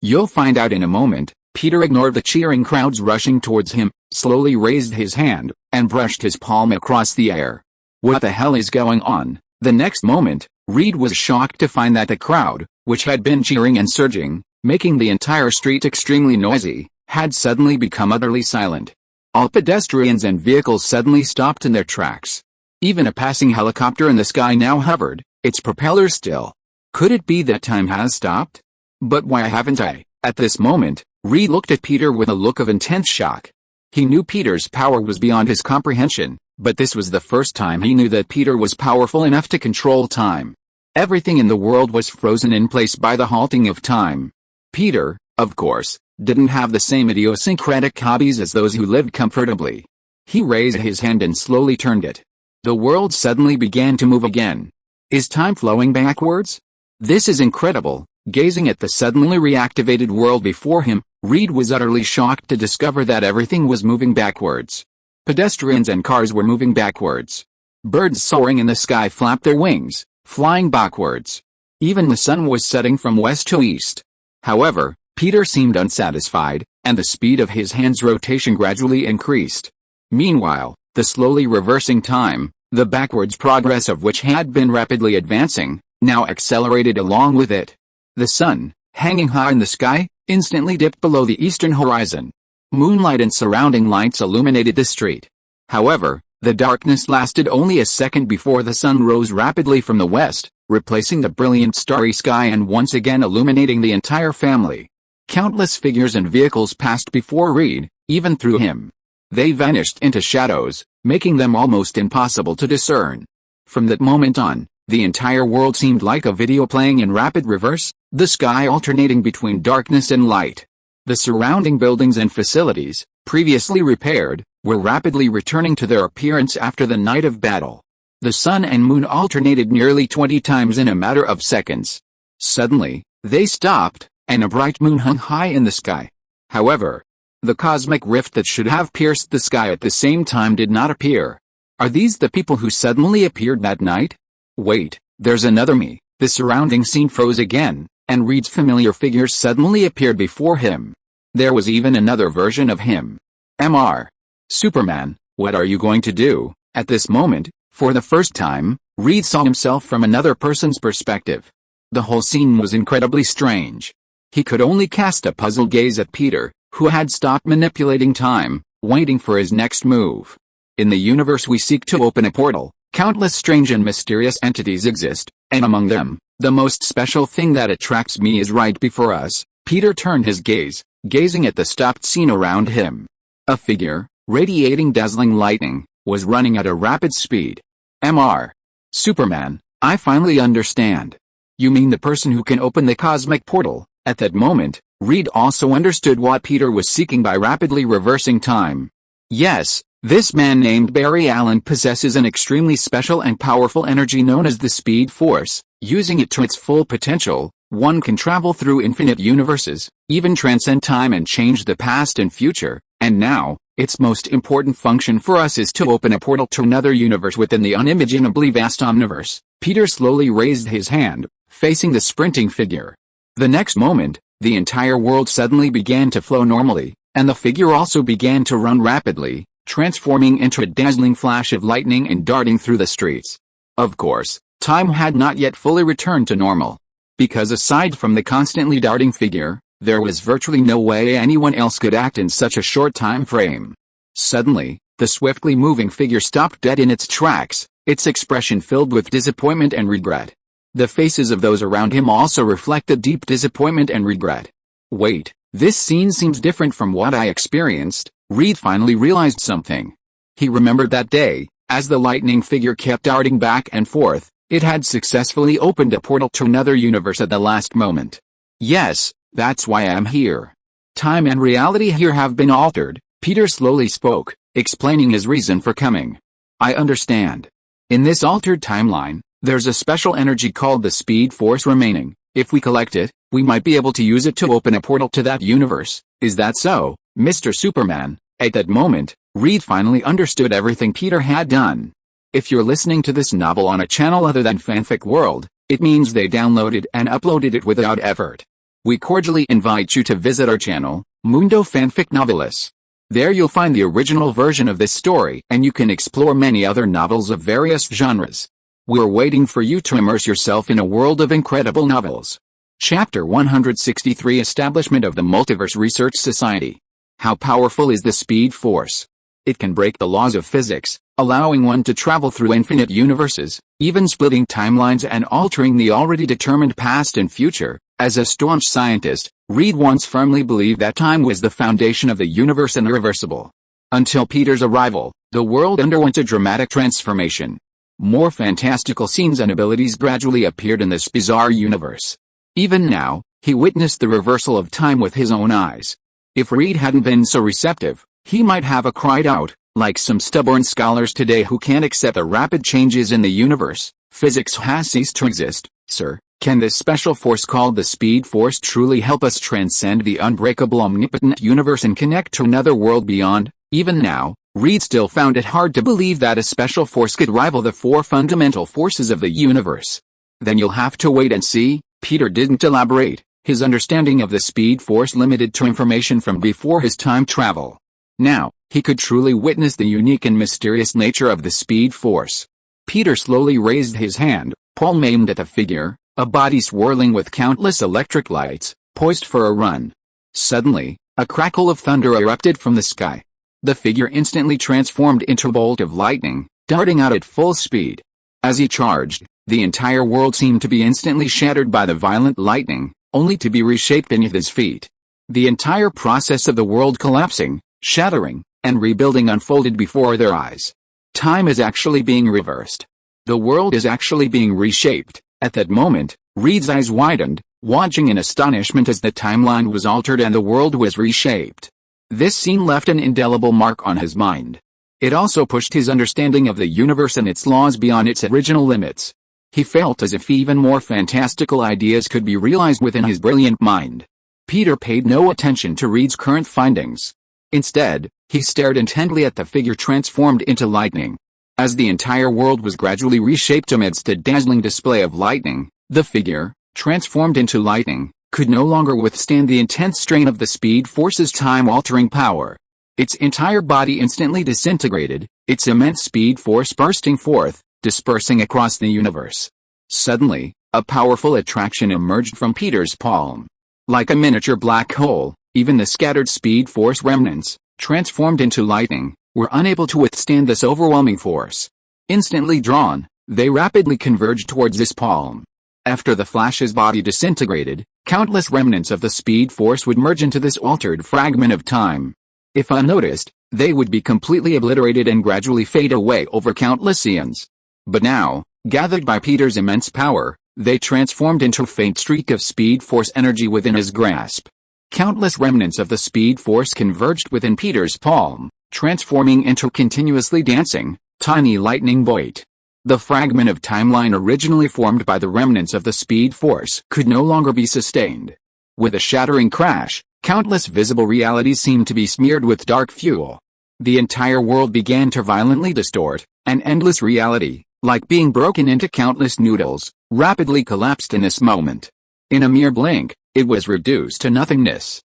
You'll find out in a moment. Peter ignored the cheering crowds rushing towards him, slowly raised his hand, and brushed his palm across the air. What the hell is going on? The next moment, Reed was shocked to find that the crowd, which had been cheering and surging, making the entire street extremely noisy, had suddenly become utterly silent. All pedestrians and vehicles suddenly stopped in their tracks. Even a passing helicopter in the sky now hovered, its propellers still. Could it be that time has stopped? But why haven't I? At this moment, Reed looked at Peter with a look of intense shock. He knew Peter's power was beyond his comprehension, but this was the first time he knew that Peter was powerful enough to control time. Everything in the world was frozen in place by the halting of time. Peter, of course, didn't have the same idiosyncratic hobbies as those who lived comfortably. He raised his hand and slowly turned it. The world suddenly began to move again. Is time flowing backwards? This is incredible. Gazing at the suddenly reactivated world before him, Reed was utterly shocked to discover that everything was moving backwards. Pedestrians and cars were moving backwards. Birds soaring in the sky flapped their wings, flying backwards. Even the sun was setting from west to east. However, Peter seemed unsatisfied, and the speed of his hand's rotation gradually increased. Meanwhile, the slowly reversing time, the backwards progress of which had been rapidly advancing, now accelerated along with it. The sun, hanging high in the sky, instantly dipped below the eastern horizon. Moonlight and surrounding lights illuminated the street. However, the darkness lasted only a second before the sun rose rapidly from the west, replacing the brilliant starry sky and once again illuminating the entire family. Countless figures and vehicles passed before Reed, even through him. They vanished into shadows, making them almost impossible to discern. From that moment on, the entire world seemed like a video playing in rapid reverse, the sky alternating between darkness and light. The surrounding buildings and facilities, previously repaired, were rapidly returning to their appearance after the night of battle. The sun and moon alternated nearly 20 times in a matter of seconds. Suddenly, they stopped, and a bright moon hung high in the sky. However, the cosmic rift that should have pierced the sky at the same time did not appear. Are these the people who suddenly appeared that night? Wait, there's another me. The surrounding scene froze again, and Reed's familiar figures suddenly appeared before him. There was even another version of him. Mr. Superman, what are you going to do? At this moment, for the first time, Reed saw himself from another person's perspective. The whole scene was incredibly strange. He could only cast a puzzled gaze at Peter, who had stopped manipulating time, waiting for his next move. In the universe we seek to open a portal, countless strange and mysterious entities exist, and among them, the most special thing that attracts me is right before us. Peter turned his gaze, gazing at the stopped scene around him. A figure, radiating dazzling lightning, was running at a rapid speed. Mr. Superman, I finally understand. You mean the person who can open the cosmic portal? At that moment, Reed also understood what Peter was seeking by rapidly reversing time. Yes, this man named Barry Allen possesses an extremely special and powerful energy known as the Speed Force. Using it to its full potential, one can travel through infinite universes, even transcend time and change the past and future, and now, its most important function for us is to open a portal to another universe within the unimaginably vast omniverse. Peter slowly raised his hand, facing the sprinting figure. The next moment, the entire world suddenly began to flow normally, and the figure also began to run rapidly, transforming into a dazzling flash of lightning and darting through the streets. Of course, time had not yet fully returned to normal. Because aside from the constantly darting figure, there was virtually no way anyone else could act in such a short time frame. Suddenly, the swiftly moving figure stopped dead in its tracks, its expression filled with disappointment and regret. The faces of those around him also reflected deep disappointment and regret. Wait, this scene seems different from what I experienced. Reed finally realized something. He remembered that day, as the lightning figure kept darting back and forth, it had successfully opened a portal to another universe at the last moment. Yes, that's why I'm here. Time and reality here have been altered, Peter slowly spoke, explaining his reason for coming. I understand. In this altered timeline, there's a special energy called the Speed Force remaining. If we collect it, we might be able to use it to open a portal to that universe. Is that so, Mr. Superman? At that moment, Reed finally understood everything Peter had done. If you're listening to this novel on a channel other than Fanfic World, it means they downloaded and uploaded it without effort. We cordially invite you to visit our channel, Mundo Fanfic Novelis. There you'll find the original version of this story, and you can explore many other novels of various genres. We're waiting for you to immerse yourself in a world of incredible novels. Chapter 163 Establishment of the Multiverse Research Society. How powerful is the Speed Force? It can break the laws of physics, allowing one to travel through infinite universes, even splitting timelines and altering the already determined past and future. As a staunch scientist, Reed once firmly believed that time was the foundation of the universe and irreversible. Until Peter's arrival, the world underwent a dramatic transformation. More fantastical scenes and abilities gradually appeared in this bizarre universe. Even now, he witnessed the reversal of time with his own eyes. If Reed hadn't been so receptive, he might have cried out, like some stubborn scholars today who can't accept the rapid changes in the universe. Physics has ceased to exist, sir. Can this special force called the Speed Force truly help us transcend the unbreakable omnipotent universe and connect to another world beyond? Even now, Reed still found it hard to believe that a special force could rival the four fundamental forces of the universe. Then you'll have to wait and see. Peter didn't elaborate, His understanding of the Speed Force limited to information from before his time travel. Now, he could truly witness the unique and mysterious nature of the Speed Force. Peter slowly raised his hand, palm aimed at the figure, a body swirling with countless electric lights, poised for a run. Suddenly, a crackle of thunder erupted from the sky. The figure instantly transformed into a bolt of lightning, darting out at full speed. As he charged, the entire world seemed to be instantly shattered by the violent lightning, only to be reshaped beneath his feet. The entire process of the world collapsing, shattering, and rebuilding unfolded before their eyes. Time is actually being reversed. The world is actually being reshaped. At that moment, Reed's eyes widened, watching in astonishment as the timeline was altered and the world was reshaped. This scene left an indelible mark on his mind. It also pushed his understanding of the universe and its laws beyond its original limits. He felt as if even more fantastical ideas could be realized within his brilliant mind. Peter paid no attention to Reed's current findings. Instead, he stared intently at the figure transformed into lightning. As the entire world was gradually reshaped amidst a dazzling display of lightning, the figure, transformed into lightning, could no longer withstand the intense strain of the Speed Force's time-altering power. Its entire body instantly disintegrated, its immense Speed Force bursting forth, dispersing across the universe. Suddenly, a powerful attraction emerged from Peter's palm. Like a miniature black hole, even the scattered Speed Force remnants, transformed into lightning, were unable to withstand this overwhelming force. Instantly drawn, they rapidly converged towards this palm. After the Flash's body disintegrated, countless remnants of the Speed Force would merge into this altered fragment of time. If unnoticed, they would be completely obliterated and gradually fade away over countless eons. But now, gathered by Peter's immense power, they transformed into a faint streak of Speed Force energy within his grasp. Countless remnants of the Speed Force converged within Peter's palm, transforming into a continuously dancing, tiny lightning bolt. The fragment of timeline originally formed by the remnants of the Speed Force could no longer be sustained. With a shattering crash, countless visible realities seemed to be smeared with dark fuel. The entire world began to violently distort, an endless reality, like being broken into countless noodles, rapidly collapsed in this moment. In a mere blink, it was reduced to nothingness.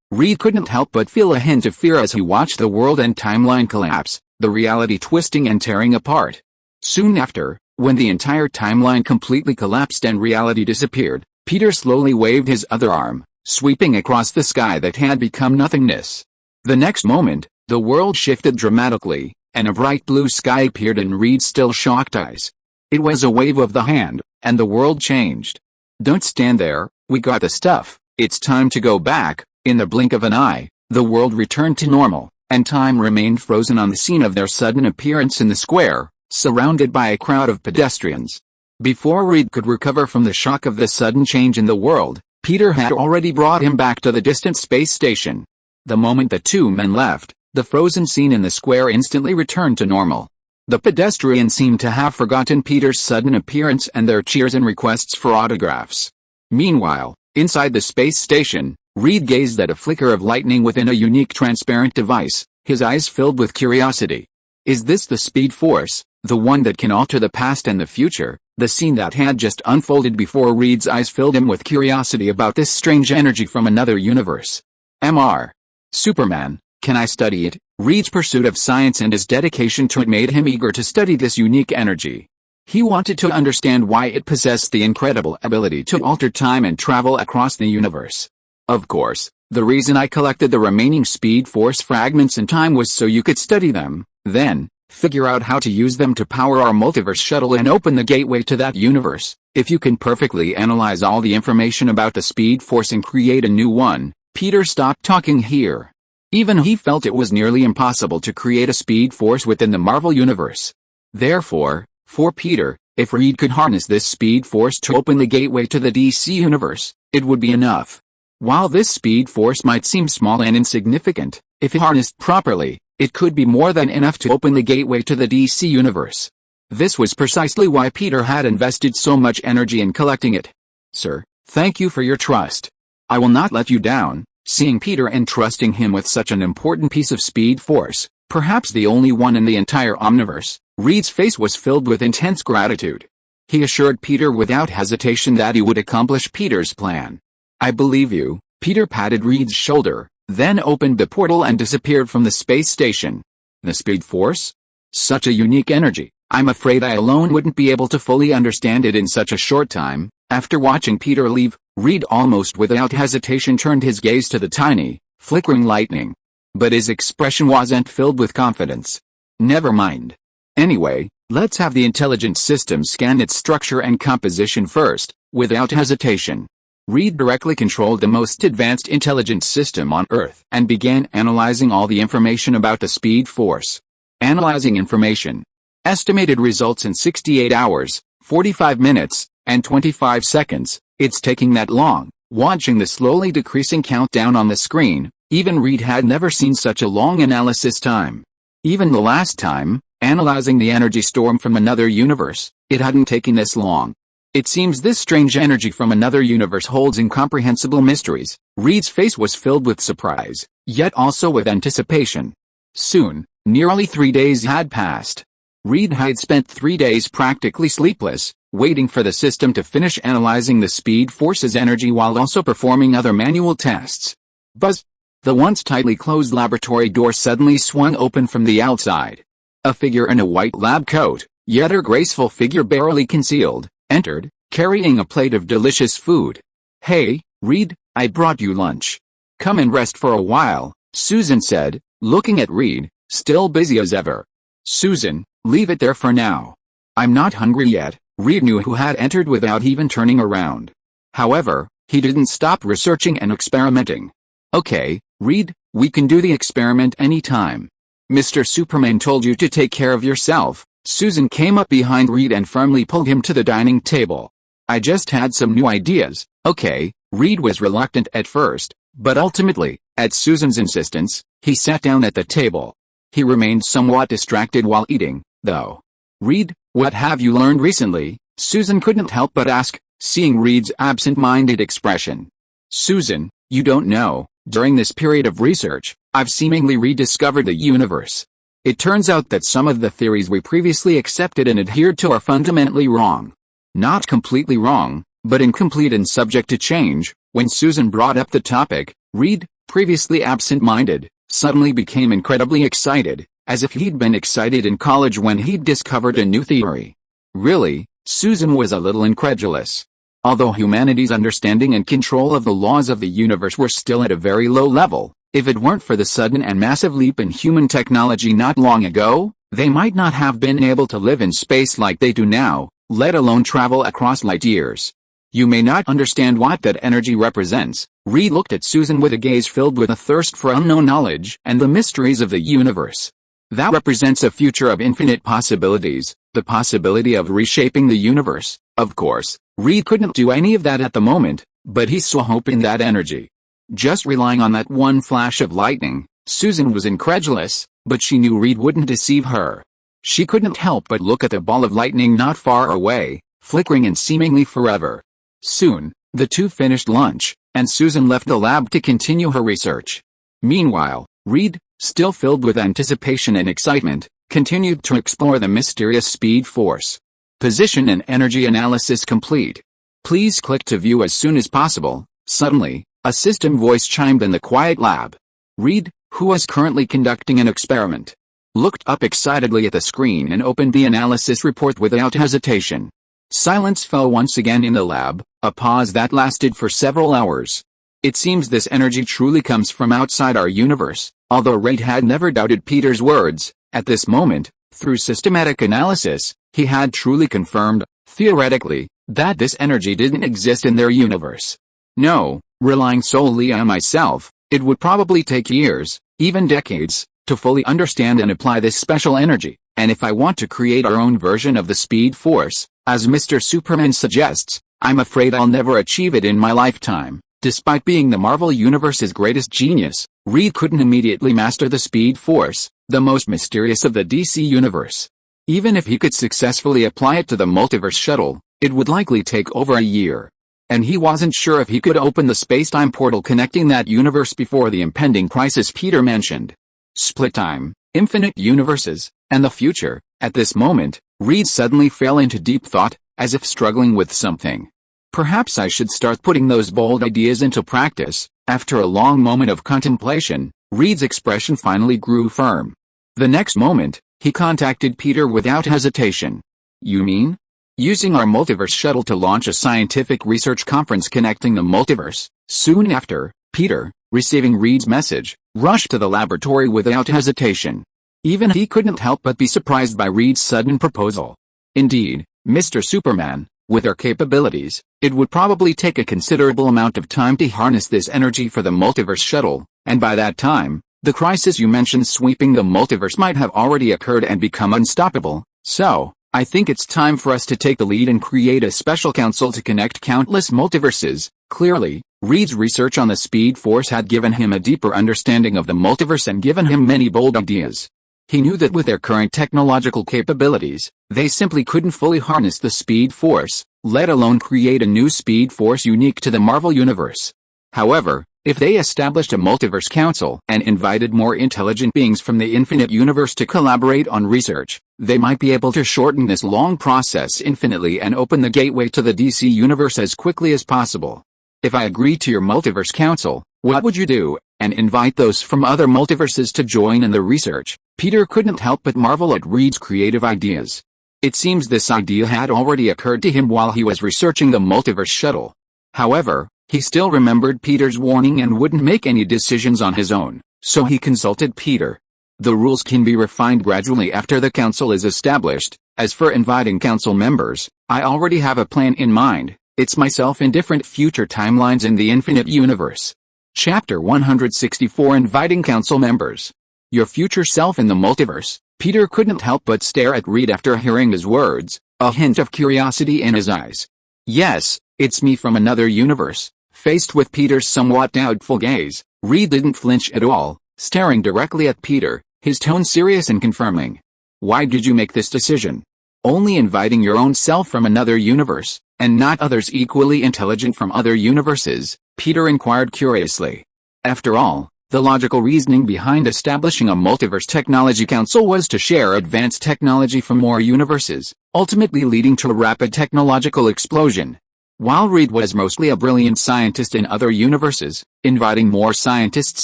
Reed couldn't help but feel a hint of fear as he watched the world and timeline collapse, the reality twisting and tearing apart. Soon after, when the entire timeline completely collapsed and reality disappeared, Peter slowly waved his other arm, sweeping across the sky that had become nothingness. The next moment, the world shifted dramatically, and a bright blue sky appeared in Reed's still shocked eyes. It was a wave of the hand, and the world changed. "Don't stand there, we got the stuff, it's time to go back." In the blink of an eye, the world returned to normal, and time remained frozen on the scene of their sudden appearance in the square, surrounded by a crowd of pedestrians. Before Reed could recover from the shock of the sudden change in the world, Peter had already brought him back to the distant space station. The moment the two men left, the frozen scene in the square instantly returned to normal. The pedestrians seemed to have forgotten Peter's sudden appearance and their cheers and requests for autographs. Meanwhile, inside the space station, Reed gazed at a flicker of lightning within a unique transparent device, his eyes filled with curiosity. Is this the Speed Force, the one that can alter the past and the future? The scene that had just unfolded before Reed's eyes filled him with curiosity about this strange energy from another universe. Mr. Superman, can I study it? Reed's pursuit of science and his dedication to it made him eager to study this unique energy. He wanted to understand why it possessed the incredible ability to alter time and travel across the universe. Of course, the reason I collected the remaining Speed Force fragments in time was so you could study them, then figure out how to use them to power our multiverse shuttle and open the gateway to that universe. If you can perfectly analyze all the information about the Speed Force and create a new one. Peter stopped talking here. Even he felt it was nearly impossible to create a Speed Force within the Marvel Universe. Therefore, for Peter, if Reed could harness this Speed Force to open the gateway to the DC Universe, it would be enough. While this Speed Force might seem small and insignificant, if harnessed properly, it could be more than enough to open the gateway to the DC Universe. This was precisely why Peter had invested so much energy in collecting it. "Sir, thank you for your trust. I will not let you down." Seeing Peter entrusting him with such an important piece of Speed Force, perhaps the only one in the entire Omniverse, Reed's face was filled with intense gratitude. He assured Peter without hesitation that he would accomplish Peter's plan. I believe you. Peter patted Reed's shoulder, then opened the portal and disappeared from the space station. The Speed Force? Such a unique energy. I'm afraid I alone wouldn't be able to fully understand it in such a short time. After watching Peter leave, Reed almost without hesitation turned his gaze to the tiny, flickering lightning. But his expression wasn't filled with confidence. Never mind. Anyway, let's have the intelligence system scan its structure and composition first, without hesitation. Reed directly controlled the most advanced intelligence system on Earth and began analyzing all the information about the Speed Force. Analyzing information. Estimated results in 68 hours, 45 minutes, and 25 seconds. It's taking that long. Watching the slowly decreasing countdown on the screen, even Reed had never seen such a long analysis time. Even the last time, analyzing the energy storm from another universe, it hadn't taken this long. It seems this strange energy from another universe holds incomprehensible mysteries. Reed's face was filled with surprise, yet also with anticipation. Soon, nearly 3 days had passed. Reed had spent 3 days practically sleepless, waiting for the system to finish analyzing the Speed Force's energy while also performing other manual tests. Buzz! The once tightly closed laboratory door suddenly swung open from the outside. A figure in a white lab coat, yet her graceful figure barely concealed, entered, carrying a plate of delicious food. "Hey, Reed, I brought you lunch. Come and rest for a while," Susan said, looking at Reed, still busy as ever. "Susan, leave it there for now. I'm not hungry yet," Reed knew who had entered without even turning around. However, he didn't stop researching and experimenting. "Okay, Reed, we can do the experiment anytime. Mr. Superman told you to take care of yourself." Susan came up behind Reed and firmly pulled him to the dining table. "I just had some new ideas." "Okay." Reed was reluctant at first, but ultimately, at Susan's insistence, he sat down at the table. He remained somewhat distracted while eating, though. "Reed, what have you learned recently?" Susan couldn't help but ask, seeing Reed's absent-minded expression. "Susan, you don't know, during this period of research, I've seemingly rediscovered the universe. It turns out that some of the theories we previously accepted and adhered to are fundamentally wrong. Not completely wrong, but incomplete and subject to change." When Susan brought up the topic, Reed, previously absent-minded, suddenly became incredibly excited, as if he'd been excited in college when he'd discovered a new theory. Really, Susan was a little incredulous. Although humanity's understanding and control of the laws of the universe were still at a very low level, if it weren't for the sudden and massive leap in human technology not long ago, they might not have been able to live in space like they do now, let alone travel across light years. "You may not understand what that energy represents." Reed looked at Susan with a gaze filled with a thirst for unknown knowledge and the mysteries of the universe. "That represents a future of infinite possibilities, the possibility of reshaping the universe." Of course, Reed couldn't do any of that at the moment, but he saw hope in that energy. Just relying on that one flash of lightning, Susan was incredulous, but she knew Reed wouldn't deceive her. She couldn't help but look at the ball of lightning not far away, flickering and seemingly forever. Soon, the two finished lunch, and Susan left the lab to continue her research. Meanwhile, Reed, still filled with anticipation and excitement, continued to explore the mysterious Speed Force. Position and energy analysis complete. Please click to view as soon as possible. Suddenly, a system voice chimed in the quiet lab. Reed, who was currently conducting an experiment, looked up excitedly at the screen and opened the analysis report without hesitation. Silence fell once again in the lab, a pause that lasted for several hours. It seems this energy truly comes from outside our universe. Although Reed had never doubted Peter's words, at this moment, through systematic analysis, he had truly confirmed, theoretically, that this energy didn't exist in their universe. "No, relying solely on myself, it would probably take years, even decades, to fully understand and apply this special energy, and if I want to create our own version of the Speed Force, as Mr. Superman suggests, I'm afraid I'll never achieve it in my lifetime." Despite being the Marvel Universe's greatest genius, Reed couldn't immediately master the Speed Force, the most mysterious of the DC Universe. Even if he could successfully apply it to the multiverse shuttle, it would likely take over a year. And he wasn't sure if he could open the space-time portal connecting that universe before the impending crisis Peter mentioned. Split time, infinite universes, and the future. At this moment, Reed suddenly fell into deep thought, as if struggling with something. Perhaps I should start putting those bold ideas into practice. After a long moment of contemplation, Reed's expression finally grew firm. The next moment, he contacted Peter without hesitation. You mean? Using our multiverse shuttle to launch a scientific research conference connecting the multiverse. Soon after, Peter, receiving Reed's message, rushed to the laboratory without hesitation. Even he couldn't help but be surprised by Reed's sudden proposal. Indeed, Mr. Superman, with our capabilities, it would probably take a considerable amount of time to harness this energy for the multiverse shuttle, and by that time, the crisis you mentioned sweeping the multiverse might have already occurred and become unstoppable. So, I think it's time for us to take the lead and create a special council to connect countless multiverses. Clearly, Reed's research on the Speed Force had given him a deeper understanding of the multiverse and given him many bold ideas. He knew that with their current technological capabilities, they simply couldn't fully harness the Speed Force, let alone create a new Speed Force unique to the Marvel Universe. However, if they established a multiverse council and invited more intelligent beings from the Infinite Universe to collaborate on research, they might be able to shorten this long process infinitely and open the gateway to the DC Universe as quickly as possible. If I agree to your multiverse council, what would you do, and invite those from other multiverses to join in the research? Peter couldn't help but marvel at Reed's creative ideas. It seems this idea had already occurred to him while he was researching the multiverse shuttle. However, he still remembered Peter's warning and wouldn't make any decisions on his own, so he consulted Peter. The rules can be refined gradually after the council is established. As for inviting council members, I already have a plan in mind. It's myself in different future timelines in the Infinite Universe. Chapter 164 Inviting Council Members. Your future self in the multiverse. Peter couldn't help but stare at Reed after hearing his words, a hint of curiosity in his eyes. Yes, it's me from another universe. Faced with Peter's somewhat doubtful gaze, Reed didn't flinch at all, staring directly at Peter, his tone serious and confirming. Why did you make this decision? Only inviting your own self from another universe, and not others equally intelligent from other universes? Peter inquired curiously. After all, the logical reasoning behind establishing a multiverse technology council was to share advanced technology from more universes, ultimately leading to a rapid technological explosion. While Reed was mostly a brilliant scientist in other universes, inviting more scientists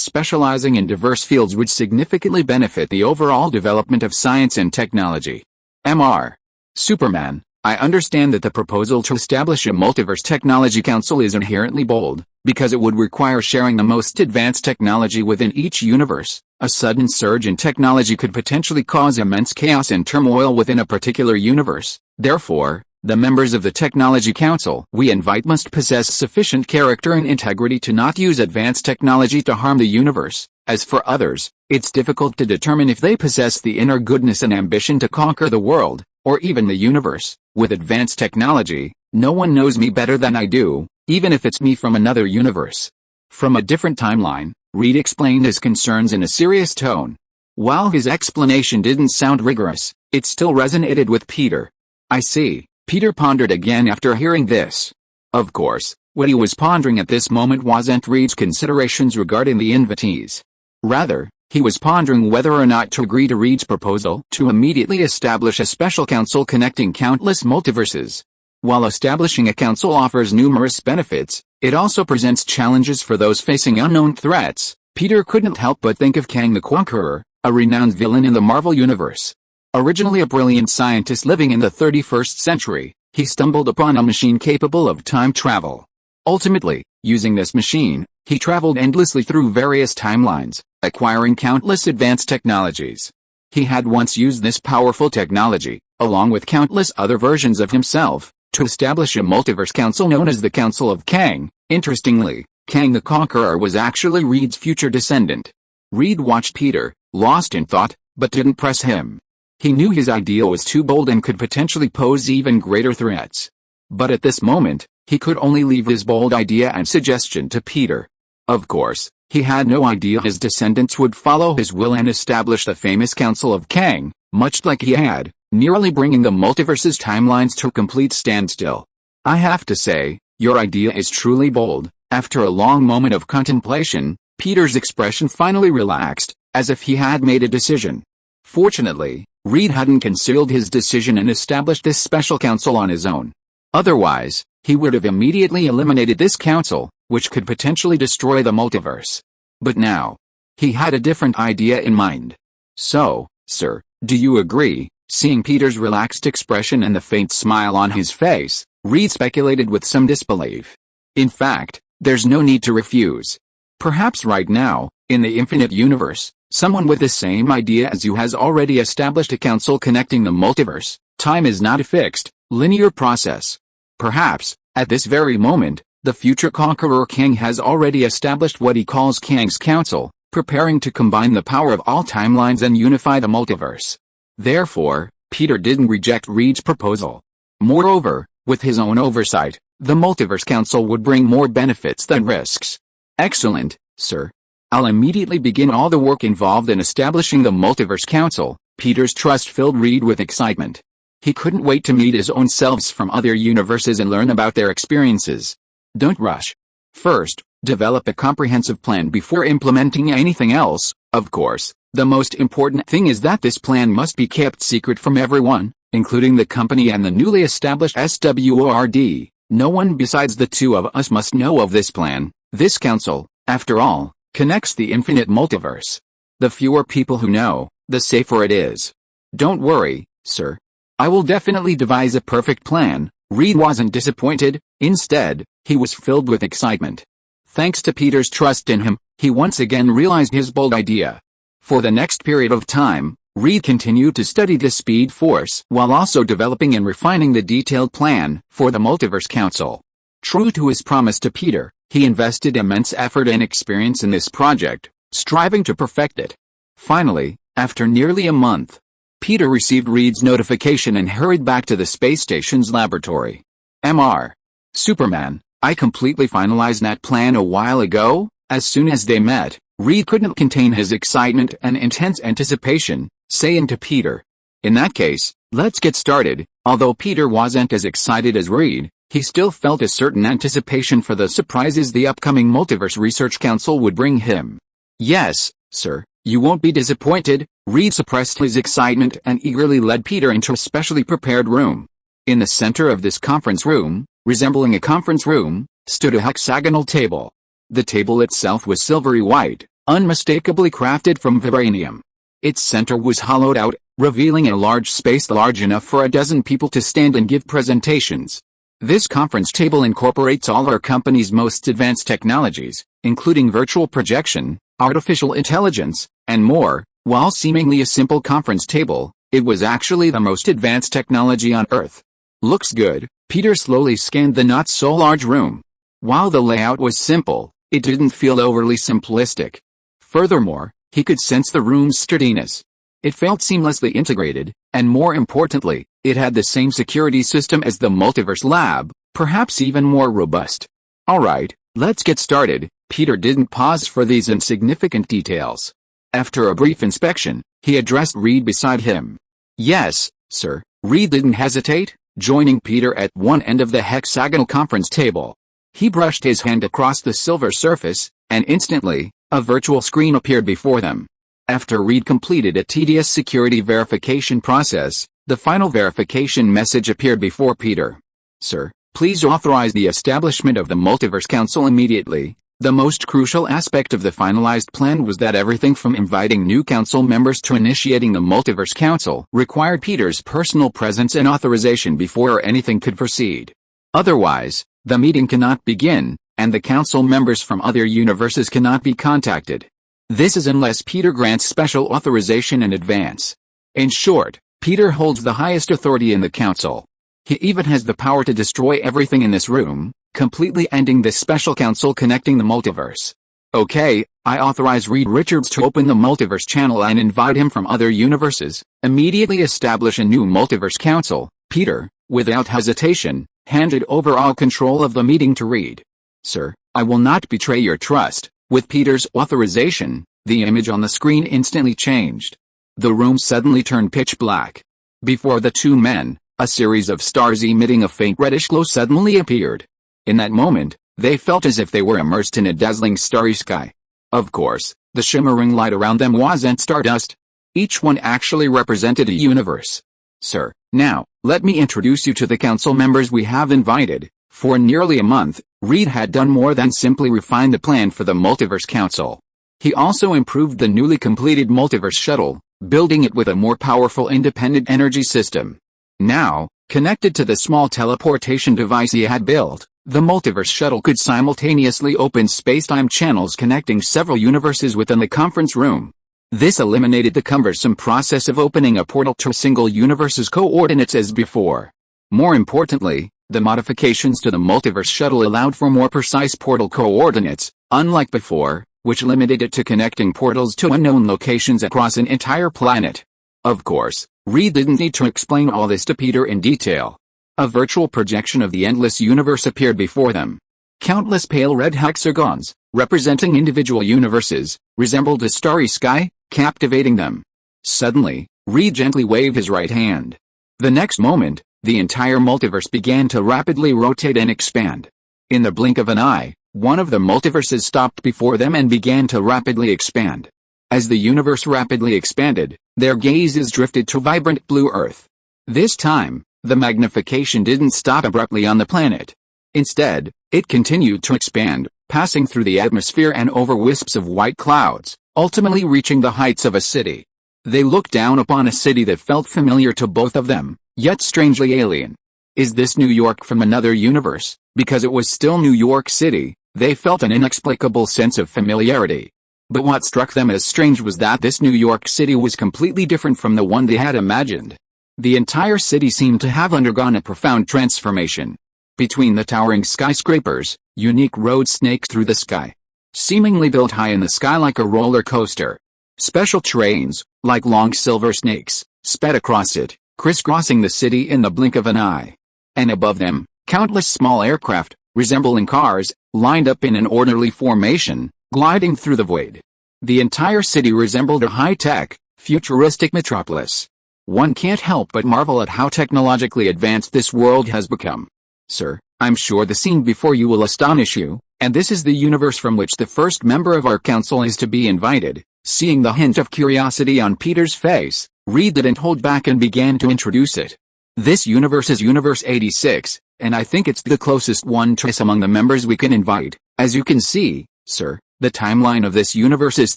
specializing in diverse fields would significantly benefit the overall development of science and technology. Mr. Superman, I understand that the proposal to establish a multiverse technology council is inherently bold, because it would require sharing the most advanced technology within each universe. A sudden surge in technology could potentially cause immense chaos and turmoil within a particular universe. Therefore, the members of the Technology Council we invite must possess sufficient character and integrity to not use advanced technology to harm the universe. As for others, it's difficult to determine if they possess the inner goodness and ambition to conquer the world, or even the universe. With advanced technology, no one knows me better than I do, even if it's me from another universe. From a different timeline, Reed explained his concerns in a serious tone. While his explanation didn't sound rigorous, it still resonated with Peter. I see. Peter pondered again after hearing this. Of course, what he was pondering at this moment wasn't Reed's considerations regarding the invitees. Rather, he was pondering whether or not to agree to Reed's proposal to immediately establish a special council connecting countless multiverses. While establishing a council offers numerous benefits, it also presents challenges for those facing unknown threats. Peter couldn't help but think of Kang the Conqueror, a renowned villain in the Marvel Universe. Originally a brilliant scientist living in the 31st century, he stumbled upon a machine capable of time travel. Ultimately, using this machine, he traveled endlessly through various timelines, acquiring countless advanced technologies. He had once used this powerful technology, along with countless other versions of himself, to establish a multiverse council known as the Council of Kang. Interestingly, Kang the Conqueror was actually Reed's future descendant. Reed watched Peter, lost in thought, but didn't press him. He knew his idea was too bold and could potentially pose even greater threats. But at this moment, he could only leave his bold idea and suggestion to Peter. Of course, he had no idea his descendants would follow his will and establish the famous Council of Kang, much like he had, nearly bringing the multiverse's timelines to a complete standstill. I have to say, your idea is truly bold. After a long moment of contemplation, Peter's expression finally relaxed, as if he had made a decision. Fortunately, Reed hadn't concealed his decision and established this special council on his own. Otherwise, he would have immediately eliminated this council, which could potentially destroy the multiverse. But now, he had a different idea in mind. So, sir, do you agree? Seeing Peter's relaxed expression and the faint smile on his face, Reed speculated with some disbelief. In fact, there's no need to refuse. Perhaps right now, in the infinite universe, someone with the same idea as you has already established a council connecting the multiverse. Time is not a fixed, linear process. Perhaps, at this very moment, the future Conqueror King has already established what he calls Kang's Council, preparing to combine the power of all timelines and unify the multiverse. Therefore, Peter didn't reject Reed's proposal. Moreover, with his own oversight, the Multiverse Council would bring more benefits than risks. Excellent, sir. I'll immediately begin all the work involved in establishing the Multiverse Council. Peter's trust filled Reed with excitement. He couldn't wait to meet his own selves from other universes and learn about their experiences. Don't rush. First, develop a comprehensive plan before implementing anything else. Of course, the most important thing is that this plan must be kept secret from everyone, including the company and the newly established SWORD. No one besides the two of us must know of this plan. This council, after all, connects the infinite multiverse. The fewer people who know, the safer it is. Don't worry, sir. I will definitely devise a perfect plan. Reed wasn't disappointed. Instead, he was filled with excitement. Thanks to Peter's trust in him, he once again realized his bold idea. For the next period of time, Reed continued to study the Speed Force while also developing and refining the detailed plan for the Multiverse Council. True to his promise to Peter, he invested immense effort and experience in this project, striving to perfect it. Finally, after nearly a month, Peter received Reed's notification and hurried back to the space station's laboratory. Mr. Superman, I completely finalized that plan a while ago. As soon as they met, Reed couldn't contain his excitement and intense anticipation, saying to Peter, "In that case, let's get started." Although Peter wasn't as excited as Reed, he still felt a certain anticipation for the surprises the upcoming Multiverse Research Council would bring him. "Yes, sir, you won't be disappointed." Reed suppressed his excitement and eagerly led Peter into a specially prepared room. In the center of this conference room, resembling a conference room, stood a hexagonal table. The table itself was silvery white, unmistakably crafted from vibranium. Its center was hollowed out, revealing a large space large enough for a dozen people to stand and give presentations. This conference table incorporates all our company's most advanced technologies, including virtual projection, artificial intelligence, and more. While seemingly a simple conference table, it was actually the most advanced technology on Earth. Looks good. Peter slowly scanned the not-so-large room. While the layout was simple, it didn't feel overly simplistic. Furthermore, he could sense the room's sturdiness. It felt seamlessly integrated, and more importantly, it had the same security system as the Multiverse Lab, perhaps even more robust. Alright, let's get started. Peter didn't pause for these insignificant details. After a brief inspection, he addressed Reed beside him. "Yes, sir." Reed didn't hesitate, joining Peter at one end of the hexagonal conference table. He brushed his hand across the silver surface, and instantly, a virtual screen appeared before them. After Reed completed a tedious security verification process, the final verification message appeared before Peter. "Sir, please authorize the establishment of the Multiverse Council immediately." The most crucial aspect of the finalized plan was that everything from inviting new council members to initiating the Multiverse Council required Peter's personal presence and authorization before anything could proceed. Otherwise, the meeting cannot begin, and the council members from other universes cannot be contacted. This is unless Peter grants special authorization in advance. In short, Peter holds the highest authority in the council. He even has the power to destroy everything in this room, completely ending this special council connecting the multiverse. Okay, I authorize Reed Richards to open the multiverse channel and invite him from other universes. Immediately establish a new multiverse council. Peter, without hesitation, handed over all control of the meeting to Reed. "Sir, I will not betray your trust." With Peter's authorization, the image on the screen instantly changed. The room suddenly turned pitch black. Before the two men, a series of stars emitting a faint reddish glow suddenly appeared. In that moment, they felt as if they were immersed in a dazzling starry sky. Of course, the shimmering light around them wasn't stardust. Each one actually represented a universe. "Sir, now, let me introduce you to the council members we have invited." For nearly a month, Reed had done more than simply refine the plan for the Multiverse Council. He also improved the newly completed Multiverse Shuttle, building it with a more powerful independent energy system. Now, connected to the small teleportation device he had built, the Multiverse Shuttle could simultaneously open space-time channels connecting several universes within the conference room. This eliminated the cumbersome process of opening a portal to a single universe's coordinates as before. More importantly, the modifications to the Multiverse Shuttle allowed for more precise portal coordinates, unlike before, which limited it to connecting portals to unknown locations across an entire planet. Of course, Reed didn't need to explain all this to Peter in detail. A virtual projection of the endless universe appeared before them. Countless pale red hexagons, representing individual universes, resembled a starry sky, captivating them. Suddenly, Reed gently waved his right hand. The next moment, the entire multiverse began to rapidly rotate and expand. In the blink of an eye, one of the multiverses stopped before them and began to rapidly expand. As the universe rapidly expanded, their gazes drifted to vibrant blue Earth. This time, the magnification didn't stop abruptly on the planet. Instead, it continued to expand, passing through the atmosphere and over wisps of white clouds, ultimately reaching the heights of a city. They looked down upon a city that felt familiar to both of them, yet strangely alien. Is this New York from another universe? Because it was still New York City, they felt an inexplicable sense of familiarity. But what struck them as strange was that this New York City was completely different from the one they had imagined. The entire city seemed to have undergone a profound transformation. Between the towering skyscrapers, unique roads snaked through the sky, seemingly built high in the sky like a roller coaster. Special trains, like long silver snakes, sped across it, crisscrossing the city in the blink of an eye. And above them, countless small aircraft, resembling cars, lined up in an orderly formation, gliding through the void. The entire city resembled a high-tech, futuristic metropolis. One can't help but marvel at how technologically advanced this world has become. Sir, I'm sure the scene before you will astonish you, and this is the universe from which the first member of our council is to be invited. Seeing the hint of curiosity on Peter's face, Reed didn't hold back and began to introduce it. This universe is Universe 86, and I think it's the closest one to us among the members we can invite. As you can see, sir, the timeline of this universe is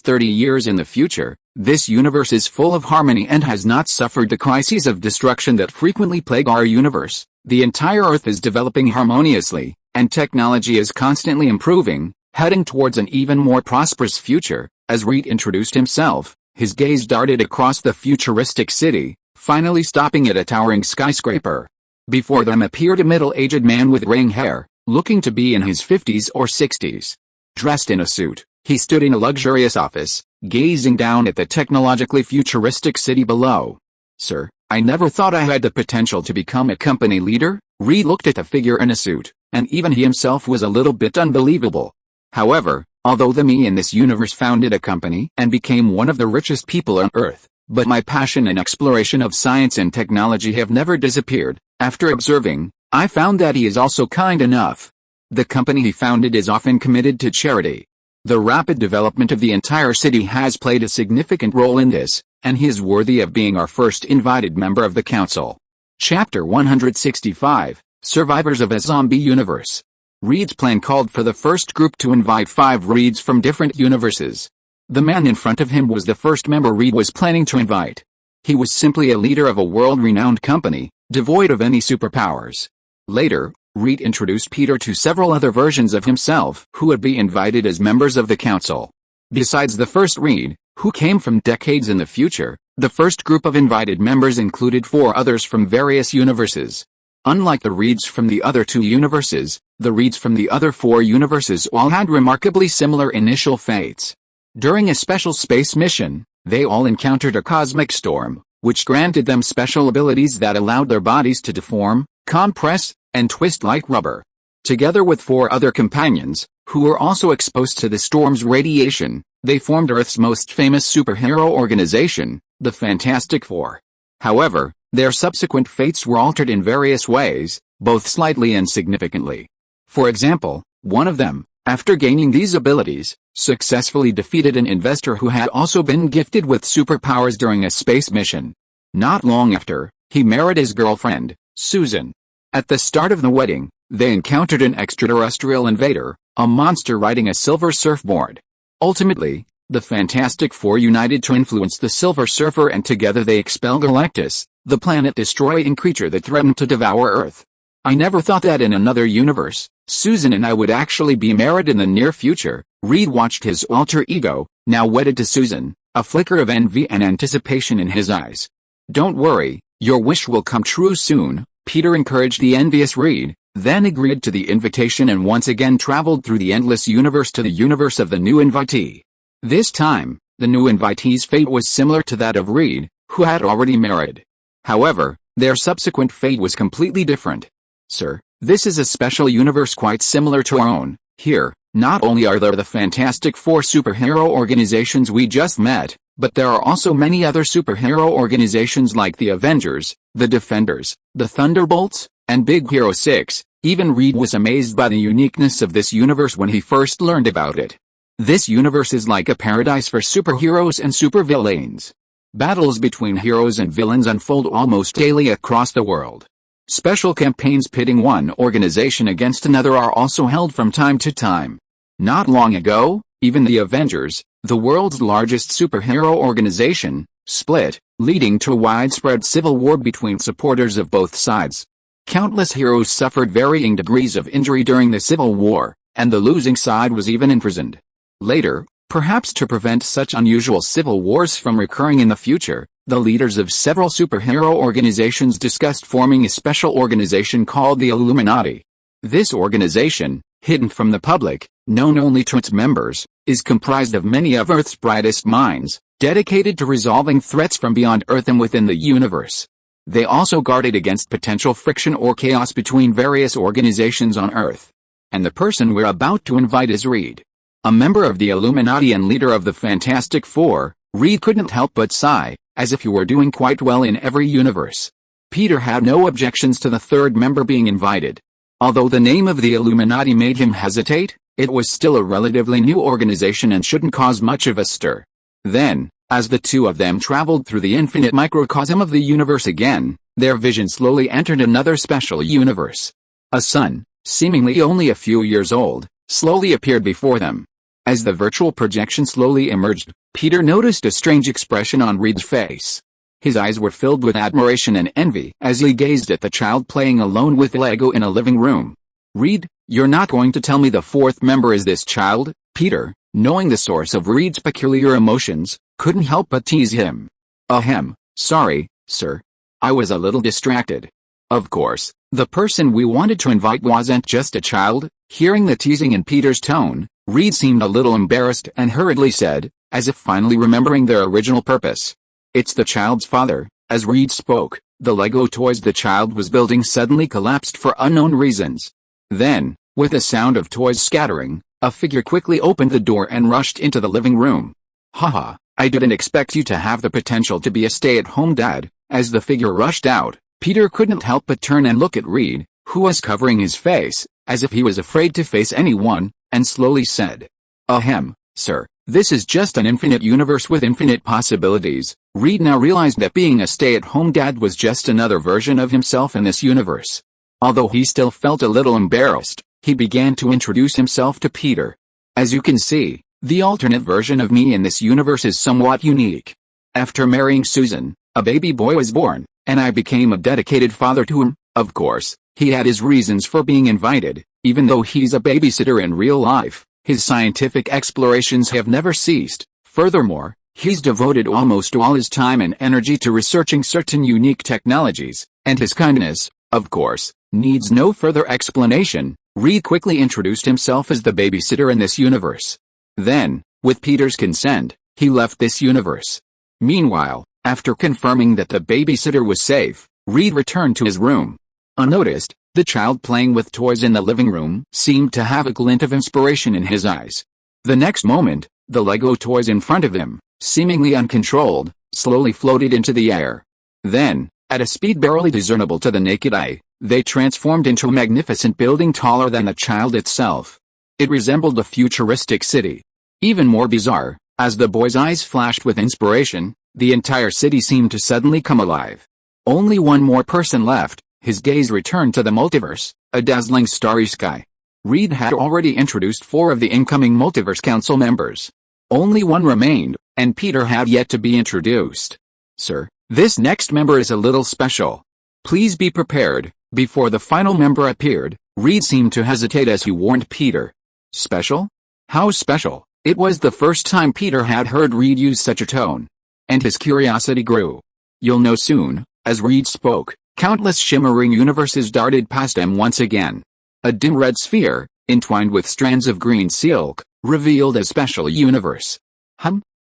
30 years in the future. This universe is full of harmony and has not suffered the crises of destruction that frequently plague our universe. The entire Earth is developing harmoniously, and technology is constantly improving, heading towards an even more prosperous future. As Reed introduced himself, his gaze darted across the futuristic city, finally stopping at a towering skyscraper. Before them appeared a middle-aged man with graying hair, looking to be in his 50s or 60s. Dressed in a suit, he stood in a luxurious office, gazing down at the technologically futuristic city below. Sir, I never thought I had the potential to become a company leader. Reed looked at the figure in a suit, and even he himself was a little bit unbelievable. However, although me in this universe founded a company and became one of the richest people on Earth, but my passion and exploration of science and technology have never disappeared. After observing, I found that he is also kind enough. The company he founded is often committed to charity. The rapid development of the entire city has played a significant role in this, and he is worthy of being our first invited member of the council. Chapter 165, Survivors of a Zombie Universe. Reed's plan called for the first group to invite 5 Reeds from different universes. The man in front of him was the first member Reed was planning to invite. He was simply a leader of a world-renowned company, devoid of any superpowers. Later, Reed introduced Peter to several other versions of himself who would be invited as members of the council. Besides the first Reed, who came from decades in the future, the first group of invited members included 4 others from various universes. Unlike the Reeds from the other 2 universes, the Reeds from the other 4 universes all had remarkably similar initial fates. During a special space mission, they all encountered a cosmic storm, which granted them special abilities that allowed their bodies to deform, compress, and twist like rubber. Together with 4 other companions, who were also exposed to the storm's radiation, they formed Earth's most famous superhero organization, the Fantastic Four. However, their subsequent fates were altered in various ways, both slightly and significantly. For example, one of them, after gaining these abilities, successfully defeated an investor who had also been gifted with superpowers during a space mission. Not long after, he married his girlfriend, Susan. At the start of the wedding, They encountered an extraterrestrial invader, a monster riding a silver surfboard. Ultimately, the Fantastic Four united to influence the Silver Surfer, and together they expel Galactus, the planet-destroying creature that threatened to devour Earth. I never thought that in another universe, Susan and I would actually be married in the near future. Reed watched his alter ego, now wedded to Susan, a flicker of envy and anticipation in his eyes. Don't worry, your wish will come true soon, Peter encouraged the envious Reed, then agreed to the invitation and once again traveled through the endless universe to the universe of the new invitee. This time, the new invitee's fate was similar to that of Reed, who had already married. However, their subsequent fate was completely different. Sir, this is a special universe quite similar to our own. Here, not only are there the Fantastic Four superhero organizations we just met, but there are also many other superhero organizations like the Avengers, the Defenders, the Thunderbolts, and Big Hero 6. Even Reed was amazed by the uniqueness of this universe when he first learned about it. This universe is like a paradise for superheroes and supervillains. Battles between heroes and villains unfold almost daily across the world. Special campaigns pitting one organization against another are also held from time to time. Not long ago, even the Avengers, the world's largest superhero organization, split, leading to a widespread civil war between supporters of both sides. Countless heroes suffered varying degrees of injury during the Civil War, and the losing side was even imprisoned. Later, perhaps to prevent such unusual civil wars from recurring in the future, the leaders of several superhero organizations discussed forming a special organization called the Illuminati. This organization, hidden from the public, known only to its members, is comprised of many of Earth's brightest minds, dedicated to resolving threats from beyond Earth and within the universe. They also guarded against potential friction or chaos between various organizations on Earth. And the person we're about to invite is Reed. A member of the Illuminati and leader of the Fantastic Four, Reed couldn't help but sigh, as if he were doing quite well in every universe. Peter had no objections to the third member being invited. Although the name of the Illuminati made him hesitate, it was still a relatively new organization and shouldn't cause much of a stir. Then, as the two of them traveled through the infinite microcosm of the universe again, their vision slowly entered another special universe. A sun, seemingly only a few years old, slowly appeared before them. As the virtual projection slowly emerged, Peter noticed a strange expression on Reed's face. His eyes were filled with admiration and envy as he gazed at the child playing alone with Lego in a living room. Reed, you're not going to tell me the fourth member is this child? Peter, knowing the source of Reed's peculiar emotions, couldn't help but tease him. Ahem, sorry, sir. I was a little distracted. Of course, the person we wanted to invite wasn't just a child. Hearing the teasing in Peter's tone, Reed seemed a little embarrassed and hurriedly said, as if finally remembering their original purpose. It's the child's father. As Reed spoke, the Lego toys the child was building suddenly collapsed for unknown reasons. Then, with a sound of toys scattering, a figure quickly opened the door and rushed into the living room. Haha, I didn't expect you to have the potential to be a stay-at-home dad. As the figure rushed out, Peter couldn't help but turn and look at Reed, who was covering his face, as if he was afraid to face anyone, and slowly said, Ahem, sir, this is just an infinite universe with infinite possibilities. Reed now realized that being a stay-at-home dad was just another version of himself in this universe. Although he still felt a little embarrassed, he began to introduce himself to Peter. As you can see, the alternate version of me in this universe is somewhat unique. After marrying Susan, a baby boy was born, and I became a dedicated father to him. Of course, he had his reasons for being invited. Even though he's a babysitter in real life, his scientific explorations have never ceased. Furthermore, he's devoted almost all his time and energy to researching certain unique technologies, and his kindness, of course, needs no further explanation. Reed quickly introduced himself as the babysitter in this universe. Then, with Peter's consent, he left this universe. Meanwhile, after confirming that the babysitter was safe, Reed returned to his room. Unnoticed, the child playing with toys in the living room seemed to have a glint of inspiration in his eyes. The next moment, the Lego toys in front of him, seemingly uncontrolled, slowly floated into the air. Then, at a speed barely discernible to the naked eye, they transformed into a magnificent building taller than the child itself. It resembled a futuristic city. Even more bizarre, as the boy's eyes flashed with inspiration, the entire city seemed to suddenly come alive. Only one more person left, His gaze returned to the multiverse, a dazzling starry sky. Reed had already introduced 4 of the incoming Multiverse Council members. Only one remained, and Peter had yet to be introduced. Sir, this next member is a little special. Please be prepared. Before the final member appeared, Reed seemed to hesitate as he warned Peter. Special? How special? It was the first time Peter had heard Reed use such a tone. And his curiosity grew. You'll know soon. As Reed spoke, countless shimmering universes darted past him once again. A dim red sphere, entwined with strands of green silk, revealed a special universe.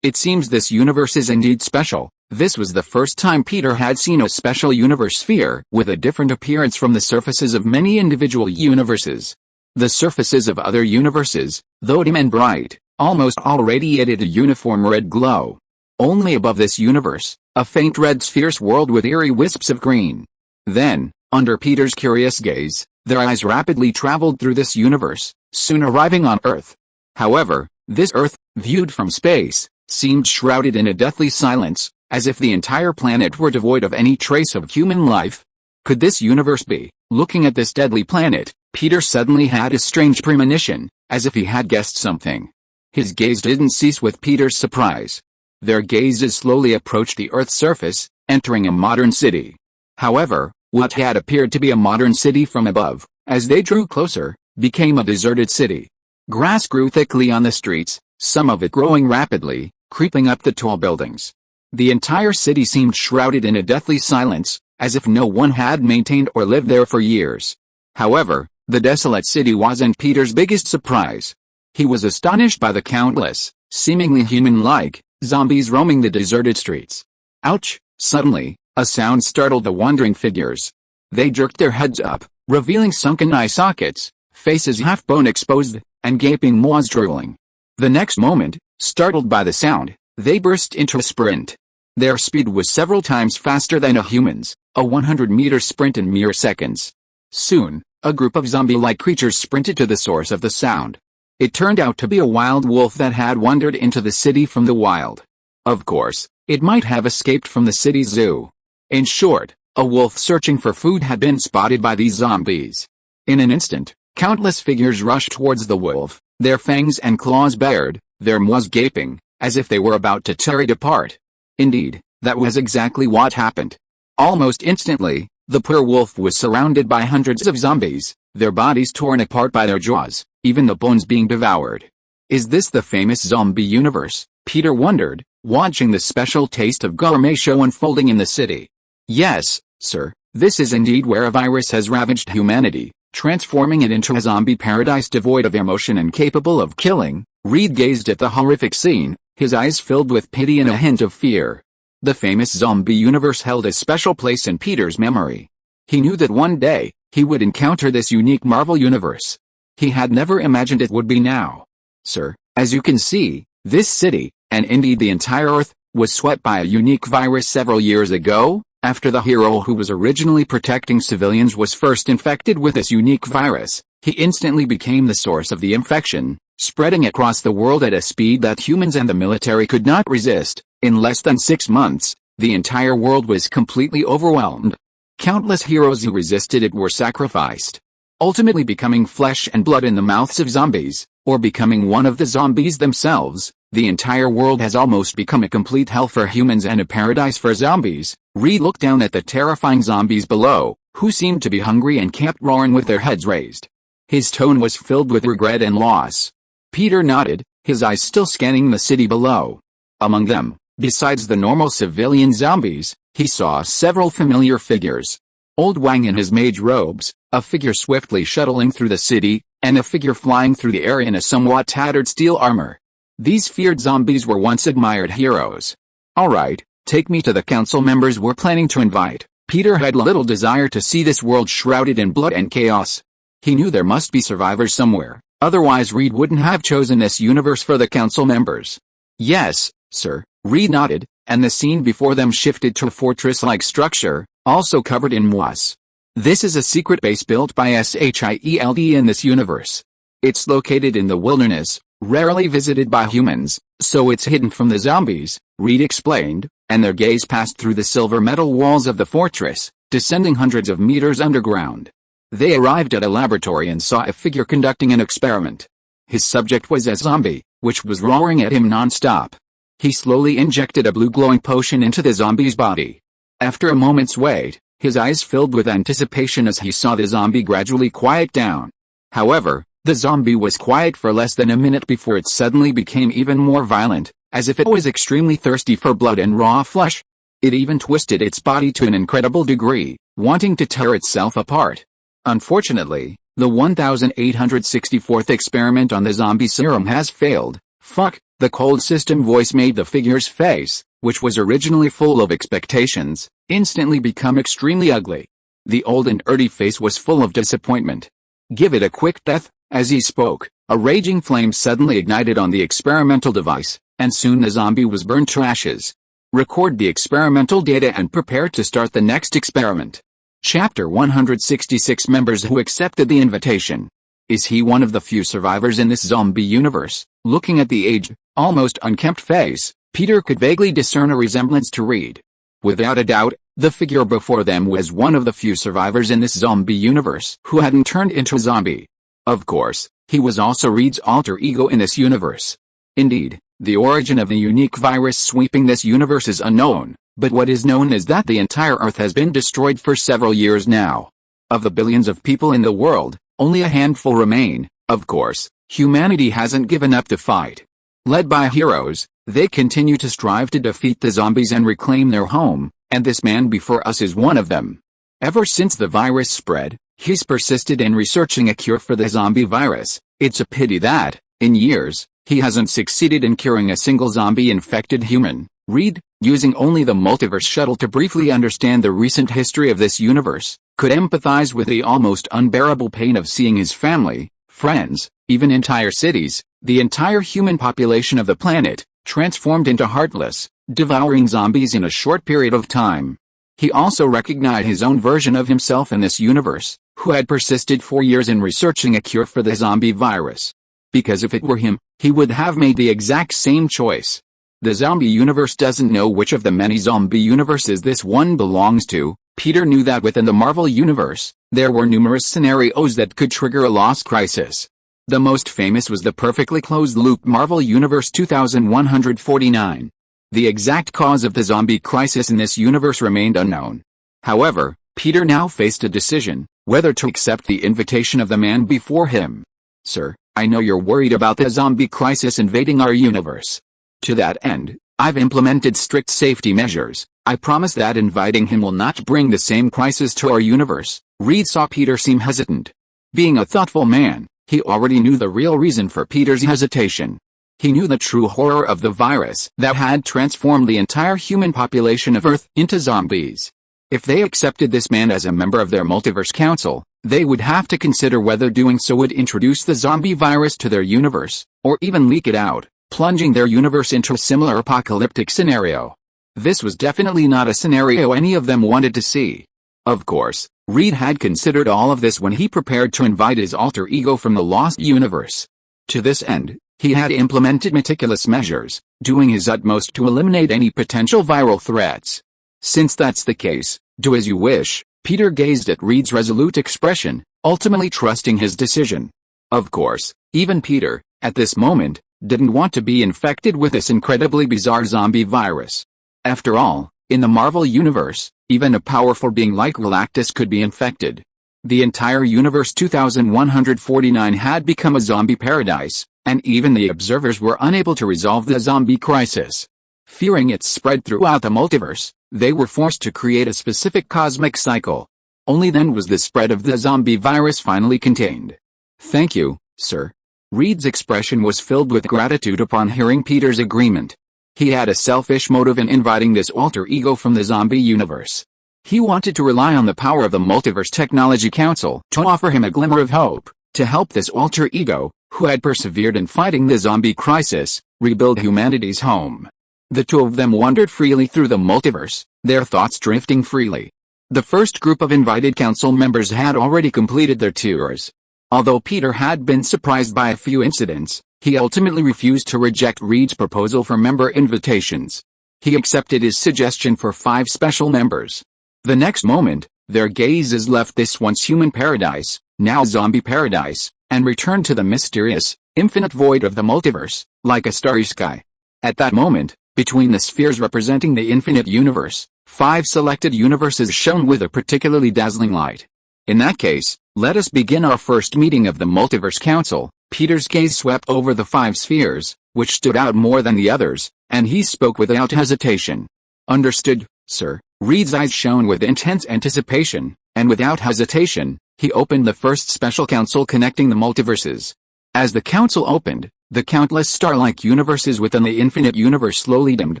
It seems this universe is indeed special. This was the first time Peter had seen a special universe sphere with a different appearance from the surfaces of many individual universes. The surfaces of other universes, though dim and bright, almost all radiated a uniform red glow. Only above this universe, a faint red sphere swirled with eerie wisps of green. Then, under Peter's curious gaze, their eyes rapidly traveled through this universe, soon arriving on Earth. However, this Earth, viewed from space, seemed shrouded in a deathly silence, as if the entire planet were devoid of any trace of human life. Could this universe be? Looking at this deadly planet, Peter suddenly had a strange premonition, as if he had guessed something. His gaze didn't cease with Peter's surprise. Their gazes slowly approached the Earth's surface, entering a modern city. However, what had appeared to be a modern city from above, as they drew closer, became a deserted city. Grass grew thickly on the streets, some of it growing rapidly, creeping up the tall buildings. The entire city seemed shrouded in a deathly silence, as if no one had maintained or lived there for years. However, the desolate city wasn't Peter's biggest surprise. He was astonished by the countless, seemingly human-like, zombies roaming the deserted streets. Ouch! Suddenly, a sound startled the wandering figures. They jerked their heads up, revealing sunken eye sockets, faces half bone exposed, and gaping maws drooling. The next moment, startled by the sound, they burst into a sprint. Their speed was several times faster than a human's, a 100-meter sprint in mere seconds. Soon, a group of zombie-like creatures sprinted to the source of the sound. It turned out to be a wild wolf that had wandered into the city from the wild. Of course, it might have escaped from the city's zoo. In short, a wolf searching for food had been spotted by these zombies. In an instant, countless figures rushed towards the wolf, their fangs and claws bared, their maws gaping, as if they were about to tear it apart. Indeed, that was exactly what happened. Almost instantly, the poor wolf was surrounded by hundreds of zombies, their bodies torn apart by their jaws, even the bones being devoured. Is this the famous zombie universe? Peter wondered, watching the special taste of gourmet show unfolding in the city. Yes, sir, this is indeed where a virus has ravaged humanity, transforming it into a zombie paradise devoid of emotion and capable of killing. Reed gazed at the horrific scene, his eyes filled with pity and a hint of fear. The famous zombie universe held a special place in Peter's memory. He knew that one day, he would encounter this unique Marvel universe. He had never imagined it would be now. Sir, as you can see, this city, and indeed the entire Earth, was swept by a unique virus several years ago, after the hero who was originally protecting civilians was first infected with this unique virus. He instantly became the source of the infection, spreading across the world at a speed that humans and the military could not resist. In less than 6 months, the entire world was completely overwhelmed. Countless heroes who resisted it were sacrificed, ultimately becoming flesh and blood in the mouths of zombies, or becoming one of the zombies themselves. The entire world has almost become a complete hell for humans and a paradise for zombies. Reed looked down at the terrifying zombies below, who seemed to be hungry and kept roaring with their heads raised. His tone was filled with regret and loss. Peter nodded, his eyes still scanning the city below. Among them, besides the normal civilian zombies, he saw several familiar figures. Old Wang in his mage robes, a figure swiftly shuttling through the city, and a figure flying through the air in a somewhat tattered steel armor. These feared zombies were once admired heroes. Alright, take me to the council members we're planning to invite. Peter had little desire to see this world shrouded in blood and chaos. He knew there must be survivors somewhere, otherwise Reed wouldn't have chosen this universe for the council members. Yes, sir, Reed nodded, and the scene before them shifted to a fortress-like structure, also covered in moss. This is a secret base built by SHIELD in this universe. It's located in the wilderness, rarely visited by humans, so it's hidden from the zombies, Reed explained, and their gaze passed through the silver metal walls of the fortress, descending hundreds of meters underground. They arrived at a laboratory and saw a figure conducting an experiment. His subject was a zombie, which was roaring at him non-stop. He slowly injected a blue glowing potion into the zombie's body. After a moment's wait, his eyes filled with anticipation as he saw the zombie gradually quiet down. However, the zombie was quiet for less than a minute before it suddenly became even more violent, as if it was extremely thirsty for blood and raw flesh. It even twisted its body to an incredible degree, wanting to tear itself apart. Unfortunately, the 1864th experiment on the zombie serum has failed. Fuck, the cold system voice made the figure's face, which was originally full of expectations, instantly become extremely ugly. The old and earthy face was full of disappointment. Give it a quick death. As he spoke, a raging flame suddenly ignited on the experimental device, and soon the zombie was burned to ashes. Record the experimental data and prepare to start the next experiment. Chapter 166 Members who accepted the invitation. Is he one of the few survivors in this zombie universe? Looking at the aged, almost unkempt face, Peter could vaguely discern a resemblance to Reed. Without a doubt, the figure before them was one of the few survivors in this zombie universe who hadn't turned into a zombie. Of course, he was also Reed's alter ego in this universe. Indeed, the origin of the unique virus sweeping this universe is unknown, but what is known is that the entire Earth has been destroyed for several years now. Of the billions of people in the world, only a handful remain. Of course, humanity hasn't given up the fight. Led by heroes, they continue to strive to defeat the zombies and reclaim their home, and this man before us is one of them. Ever since the virus spread, he's persisted in researching a cure for the zombie virus. It's a pity that, in years, he hasn't succeeded in curing a single zombie-infected human. Reed, using only the multiverse shuttle to briefly understand the recent history of this universe, could empathize with the almost unbearable pain of seeing his family, friends, even entire cities, the entire human population of the planet, transformed into heartless, devouring zombies in a short period of time. He also recognized his own version of himself in this universe, who had persisted for years in researching a cure for the zombie virus. Because if it were him, he would have made the exact same choice. The zombie universe doesn't know which of the many zombie universes this one belongs to. Peter knew that within the Marvel universe, there were numerous scenarios that could trigger a loss crisis. The most famous was the perfectly closed-loop Marvel Universe 2149. The exact cause of the zombie crisis in this universe remained unknown. However, Peter now faced a decision, whether to accept the invitation of the man before him. Sir, I know you're worried about the zombie crisis invading our universe. To that end, I've implemented strict safety measures. I promise that inviting him will not bring the same crisis to our universe. Reed saw Peter seem hesitant. Being a thoughtful man, he already knew the real reason for Peter's hesitation. He knew the true horror of the virus that had transformed the entire human population of Earth into zombies. If they accepted this man as a member of their multiverse council, they would have to consider whether doing so would introduce the zombie virus to their universe, or even leak it out, plunging their universe into a similar apocalyptic scenario. This was definitely not a scenario any of them wanted to see. Of course, Reed had considered all of this when he prepared to invite his alter ego from the lost universe. To this end, he had implemented meticulous measures, doing his utmost to eliminate any potential viral threats. Since that's the case, do as you wish. Peter gazed at Reed's resolute expression, ultimately trusting his decision. Of course, even Peter, at this moment, didn't want to be infected with this incredibly bizarre zombie virus. After all, in the Marvel universe, even a powerful being like Galactus could be infected. The entire universe 2149 had become a zombie paradise, and even the observers were unable to resolve the zombie crisis. Fearing its spread throughout the multiverse, they were forced to create a specific cosmic cycle. Only then was the spread of the zombie virus finally contained. Thank you, sir. Reed's expression was filled with gratitude upon hearing Peter's agreement. He had a selfish motive in inviting this alter ego from the zombie universe. He wanted to rely on the power of the Multiverse Technology Council to offer him a glimmer of hope, to help this alter ego, who had persevered in fighting the zombie crisis, rebuild humanity's home. The two of them wandered freely through the multiverse, their thoughts drifting freely. The first group of invited council members had already completed their tours. Although Peter had been surprised by a few incidents, he ultimately refused to reject Reed's proposal for member invitations. He accepted his suggestion for 5 special members. The next moment, Their gazes left this once human paradise, now zombie paradise, and returned to the mysterious, infinite void of the multiverse, like a starry sky. At that moment, between the spheres representing the infinite universe, 5 selected universes shone with a particularly dazzling light. In that case, let us begin our first meeting of the Multiverse Council. Peter's gaze swept over the 5 spheres, which stood out more than the others, and he spoke without hesitation. Understood, sir. Reed's eyes shone with intense anticipation, and without hesitation, he opened the first special council connecting the multiverses. As the council opened, the countless star-like universes within the infinite universe slowly dimmed,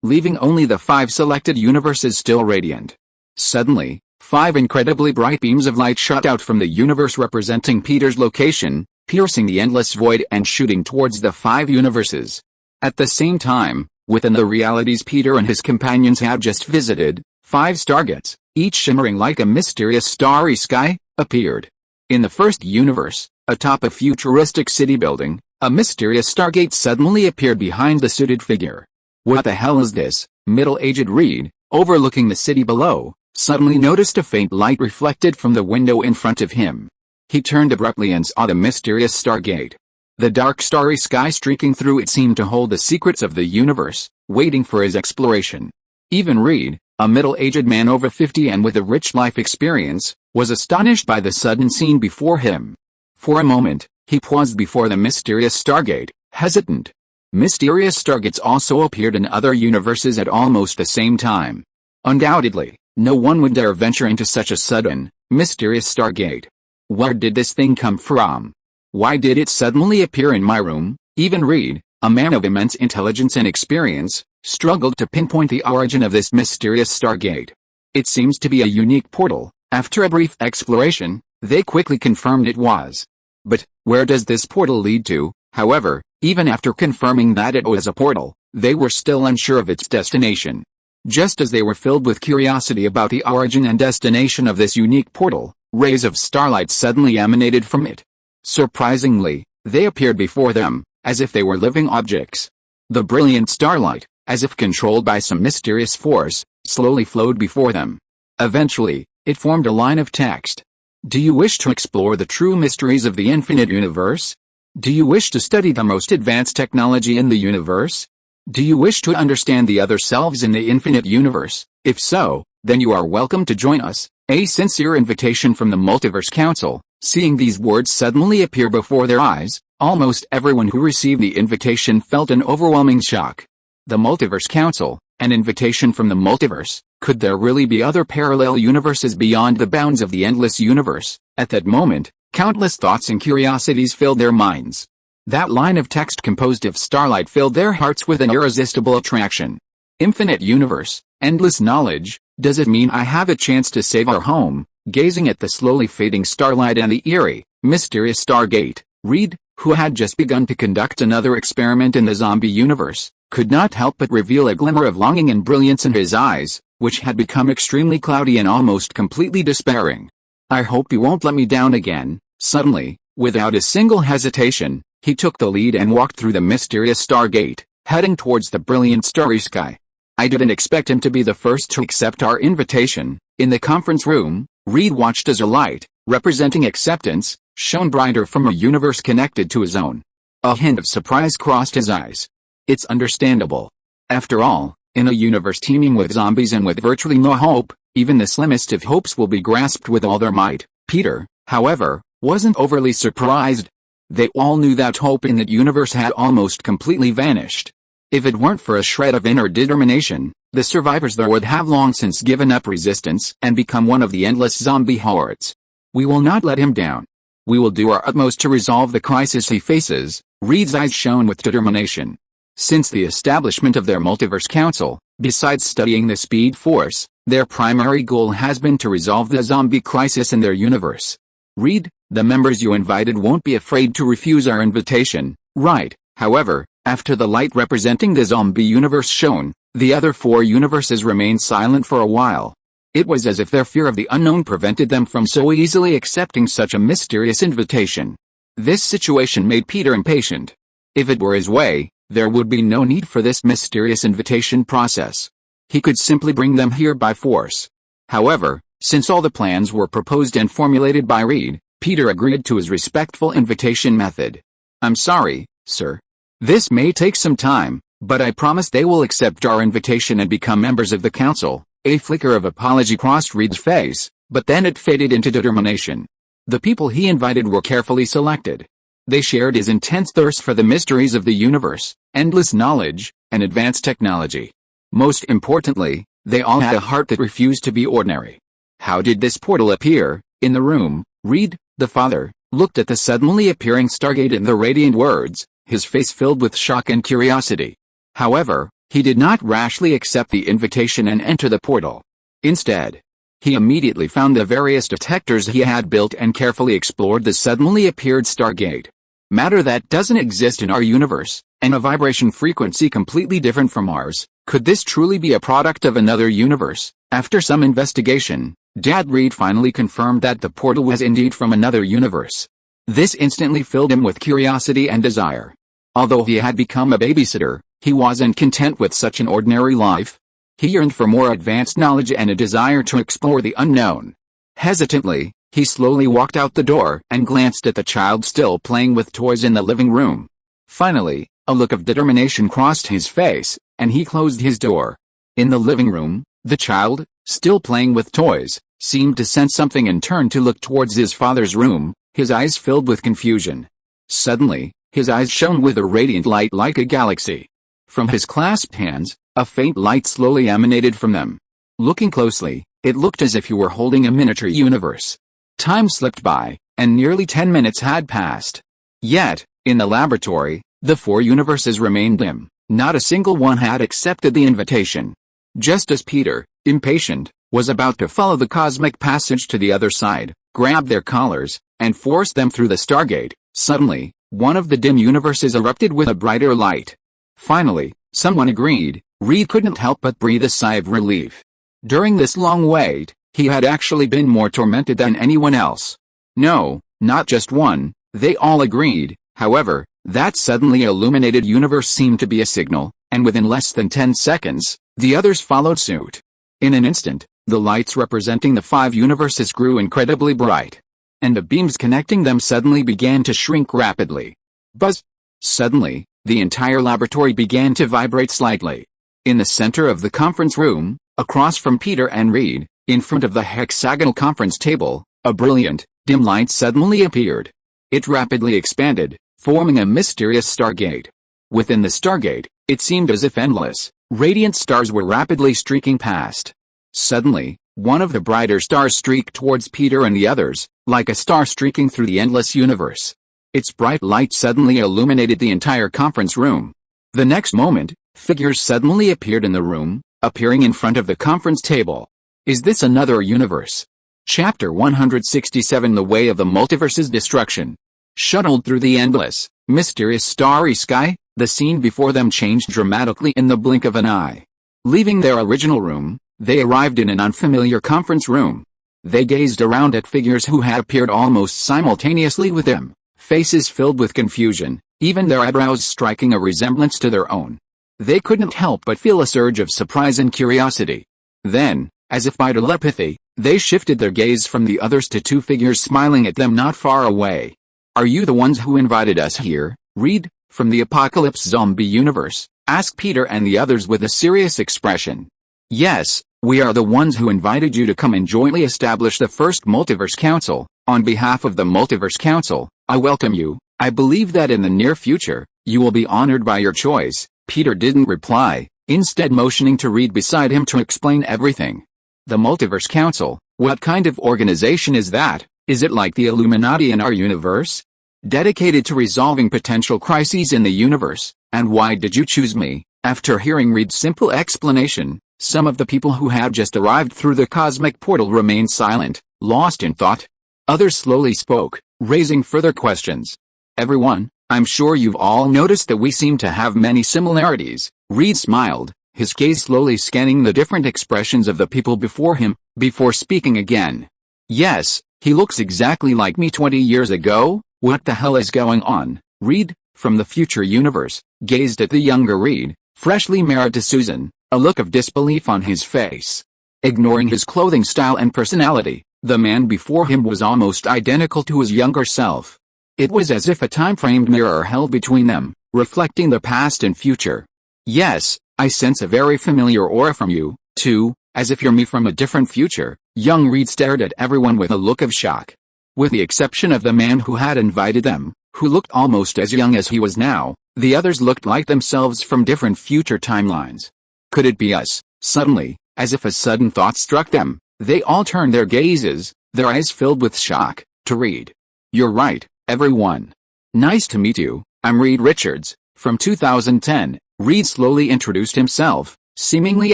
leaving only the 5 selected universes still radiant. Suddenly, 5 incredibly bright beams of light shot out from the universe representing Peter's location, piercing the endless void and shooting towards the 5 universes. At the same time, within the realities Peter and his companions had just visited, 5 stargates, each shimmering like a mysterious starry sky, appeared. In the first universe, atop a futuristic city building, a mysterious stargate suddenly appeared behind the suited figure. What the hell is this? Middle-aged Reed, overlooking the city below, suddenly noticed a faint light reflected from the window in front of him. He turned abruptly and saw the mysterious stargate. The dark starry sky streaking through it seemed to hold the secrets of the universe, waiting for his exploration. Even Reed, a middle-aged man over 50 and with a rich life experience, was astonished by the sudden scene before him. For a moment, he paused before the mysterious stargate, hesitant. Mysterious stargates also appeared in other universes at almost the same time. Undoubtedly, no one would dare venture into such a sudden, mysterious stargate. Where did this thing come from? Why did it suddenly appear in my room? Even Reed, a man of immense intelligence and experience, struggled to pinpoint the origin of this mysterious stargate. It seems to be a unique portal. After a brief exploration, they quickly confirmed it was. But, where does this portal lead to? However, even after confirming that it was a portal, they were still unsure of its destination. Just as they were filled with curiosity about the origin and destination of this unique portal, rays of starlight suddenly emanated from it. Surprisingly, they appeared before them, as if they were living objects. The brilliant starlight, as if controlled by some mysterious force, slowly flowed before them. Eventually, it formed a line of text. Do you wish to explore the true mysteries of the infinite universe? Do you wish to study the most advanced technology in the universe? Do you wish to understand the other selves in the infinite universe? If so, then you are welcome to join us. A sincere invitation from the Multiverse Council. Seeing these words suddenly appear before their eyes, almost everyone who received the invitation felt an overwhelming shock. The Multiverse Council, an invitation from the multiverse. Could there really be other parallel universes beyond the bounds of the endless universe? At that moment, countless thoughts and curiosities filled their minds. That line of text composed of starlight filled their hearts with an irresistible attraction. Infinite universe, endless knowledge, does it mean I have a chance to save our home? Gazing at the slowly fading starlight and the eerie, mysterious stargate, Reed, who had just begun to conduct another experiment in the zombie universe, could not help but reveal a glimmer of longing and brilliance in his eyes, which had become extremely cloudy and almost completely despairing. I hope you won't let me down again. Suddenly, without a single hesitation, he took the lead and walked through the mysterious stargate, heading towards the brilliant starry sky. I didn't expect him to be the first to accept our invitation. In the conference room, Reed watched as a light, representing acceptance, shone brighter from a universe connected to his own. A hint of surprise crossed his eyes. It's understandable. After all, in a universe teeming with zombies and with virtually no hope, even the slimmest of hopes will be grasped with all their might. Peter, however, wasn't overly surprised. They all knew that hope in that universe had almost completely vanished. If it weren't for a shred of inner determination, the survivors there would have long since given up resistance and become one of the endless zombie hordes. We will not let him down. We will do our utmost to resolve the crisis he faces. Reed's eyes shone with determination. Since the establishment of their Multiverse Council, besides studying the Speed Force, their primary goal has been to resolve the zombie crisis in their universe. Reed, the members you invited won't be afraid to refuse our invitation, right? However, after the light representing the zombie universe shone, the other 4 universes remained silent for a while. It was as if their fear of the unknown prevented them from so easily accepting such a mysterious invitation. This situation made Peter impatient. If it were his way, there would be no need for this mysterious invitation process. He could simply bring them here by force. However, Since all the plans were proposed and formulated by Reed, Peter agreed to his respectful invitation method. "I'm sorry, sir. This may take some time, but I promise they will accept our invitation and become members of the council." A flicker of apology crossed Reed's face, but then it faded into determination. The people he invited were carefully selected. They shared his intense thirst for the mysteries of the universe, endless knowledge, and advanced technology. Most importantly, they all had a heart that refused to be ordinary. How did this portal appear? In the room, Reed, the father, looked at the suddenly appearing Stargate and the radiant words, his face filled with shock and curiosity. However, he did not rashly accept the invitation and enter the portal. Instead, he immediately found the various detectors he had built and carefully explored the suddenly appeared Stargate. Matter that doesn't exist in our universe, and a vibration frequency completely different from ours. Could this truly be a product of another universe? After some investigation, Dad Reed finally confirmed that the portal was indeed from another universe. This instantly filled him with curiosity and desire. Although he had become a babysitter, he wasn't content with such an ordinary life. He yearned for more advanced knowledge and a desire to explore the unknown. Hesitantly, he slowly walked out the door and glanced at the child still playing with toys in the living room. Finally, a look of determination crossed his face, and he closed his door. In the living room, the child, still playing with toys, seemed to sense something and turned to look towards his father's room, his eyes filled with confusion. Suddenly, his eyes shone with a radiant light like a galaxy. From his clasped hands, a faint light slowly emanated from them. Looking closely, it looked as if he were holding a miniature universe. Time slipped by, and nearly 10 minutes had passed. Yet, in the laboratory, the 4 universes remained dim. Not a single one had accepted the invitation. Just as Peter, impatient, was about to follow the cosmic passage to the other side, grab their collars, and force them through the Stargate, suddenly, one of the dim universes erupted with a brighter light. Finally, someone agreed. Reed couldn't help but breathe a sigh of relief. During this long wait, he had actually been more tormented than anyone else. No, not just one, they all agreed. However, that suddenly illuminated universe seemed to be a signal, and within less than 10 seconds, the others followed suit. In an instant, the lights representing the 5 universes grew incredibly bright, and the beams connecting them suddenly began to shrink rapidly. Buzz! Suddenly, the entire laboratory began to vibrate slightly. In the center of the conference room, across from Peter and Reed, in front of the hexagonal conference table, a brilliant, dim light suddenly appeared. It rapidly expanded, forming a mysterious Stargate. Within the Stargate, it seemed as if endless, radiant stars were rapidly streaking past. Suddenly, one of the brighter stars streaked towards Peter and the others, like a star streaking through the endless universe. Its bright light suddenly illuminated the entire conference room. The next moment, figures suddenly appeared in the room, appearing in front of the conference table. Is this another universe? Chapter 167 The Way of the Multiverse's Destruction. Shuttled through the endless, mysterious starry sky, the scene before them changed dramatically in the blink of an eye. Leaving their original room, they arrived in an unfamiliar conference room. They gazed around at figures who had appeared almost simultaneously with them, faces filled with confusion, even their eyebrows striking a resemblance to their own. They couldn't help but feel a surge of surprise and curiosity. Then, as if by telepathy, they shifted their gaze from the others to 2 figures smiling at them not far away. "Are you the ones who invited us here, Reed, from the Apocalypse Zombie universe?" asked Peter and the others with a serious expression. "Yes, we are the ones who invited you to come and jointly establish the first Multiverse Council. On behalf of the Multiverse Council, I welcome you. I believe that in the near future, you will be honored by your choice." Peter didn't reply, instead motioning to Reed beside him to explain everything. "The Multiverse Council, what kind of organization is that? Is it like the Illuminati in our universe? Dedicated to resolving potential crises in the universe, and why did you choose me?" After hearing Reed's simple explanation, some of the people who had just arrived through the cosmic portal remained silent, lost in thought. Others slowly spoke, raising further questions. "Everyone, I'm sure you've all noticed that we seem to have many similarities." Reed smiled, his gaze slowly scanning the different expressions of the people before him, before speaking again. "Yes, he looks exactly like me 20 years ago. What the hell is going on?" Reed, from the future universe, gazed at the younger Reed, freshly married to Susan, a look of disbelief on his face. Ignoring his clothing style and personality, the man before him was almost identical to his younger self. It was as if a time-framed mirror held between them, reflecting the past and future. "Yes, I sense a very familiar aura from you, too, as if you're me from a different future." Young Reed stared at everyone with a look of shock. With the exception of the man who had invited them, who looked almost as young as he was now, the others looked like themselves from different future timelines. "Could it be us?" Suddenly, as if a sudden thought struck them, they all turned their gazes, their eyes filled with shock, to Reed. "You're right, everyone. Nice to meet you, I'm Reed Richards, from 2010, Reed slowly introduced himself, seemingly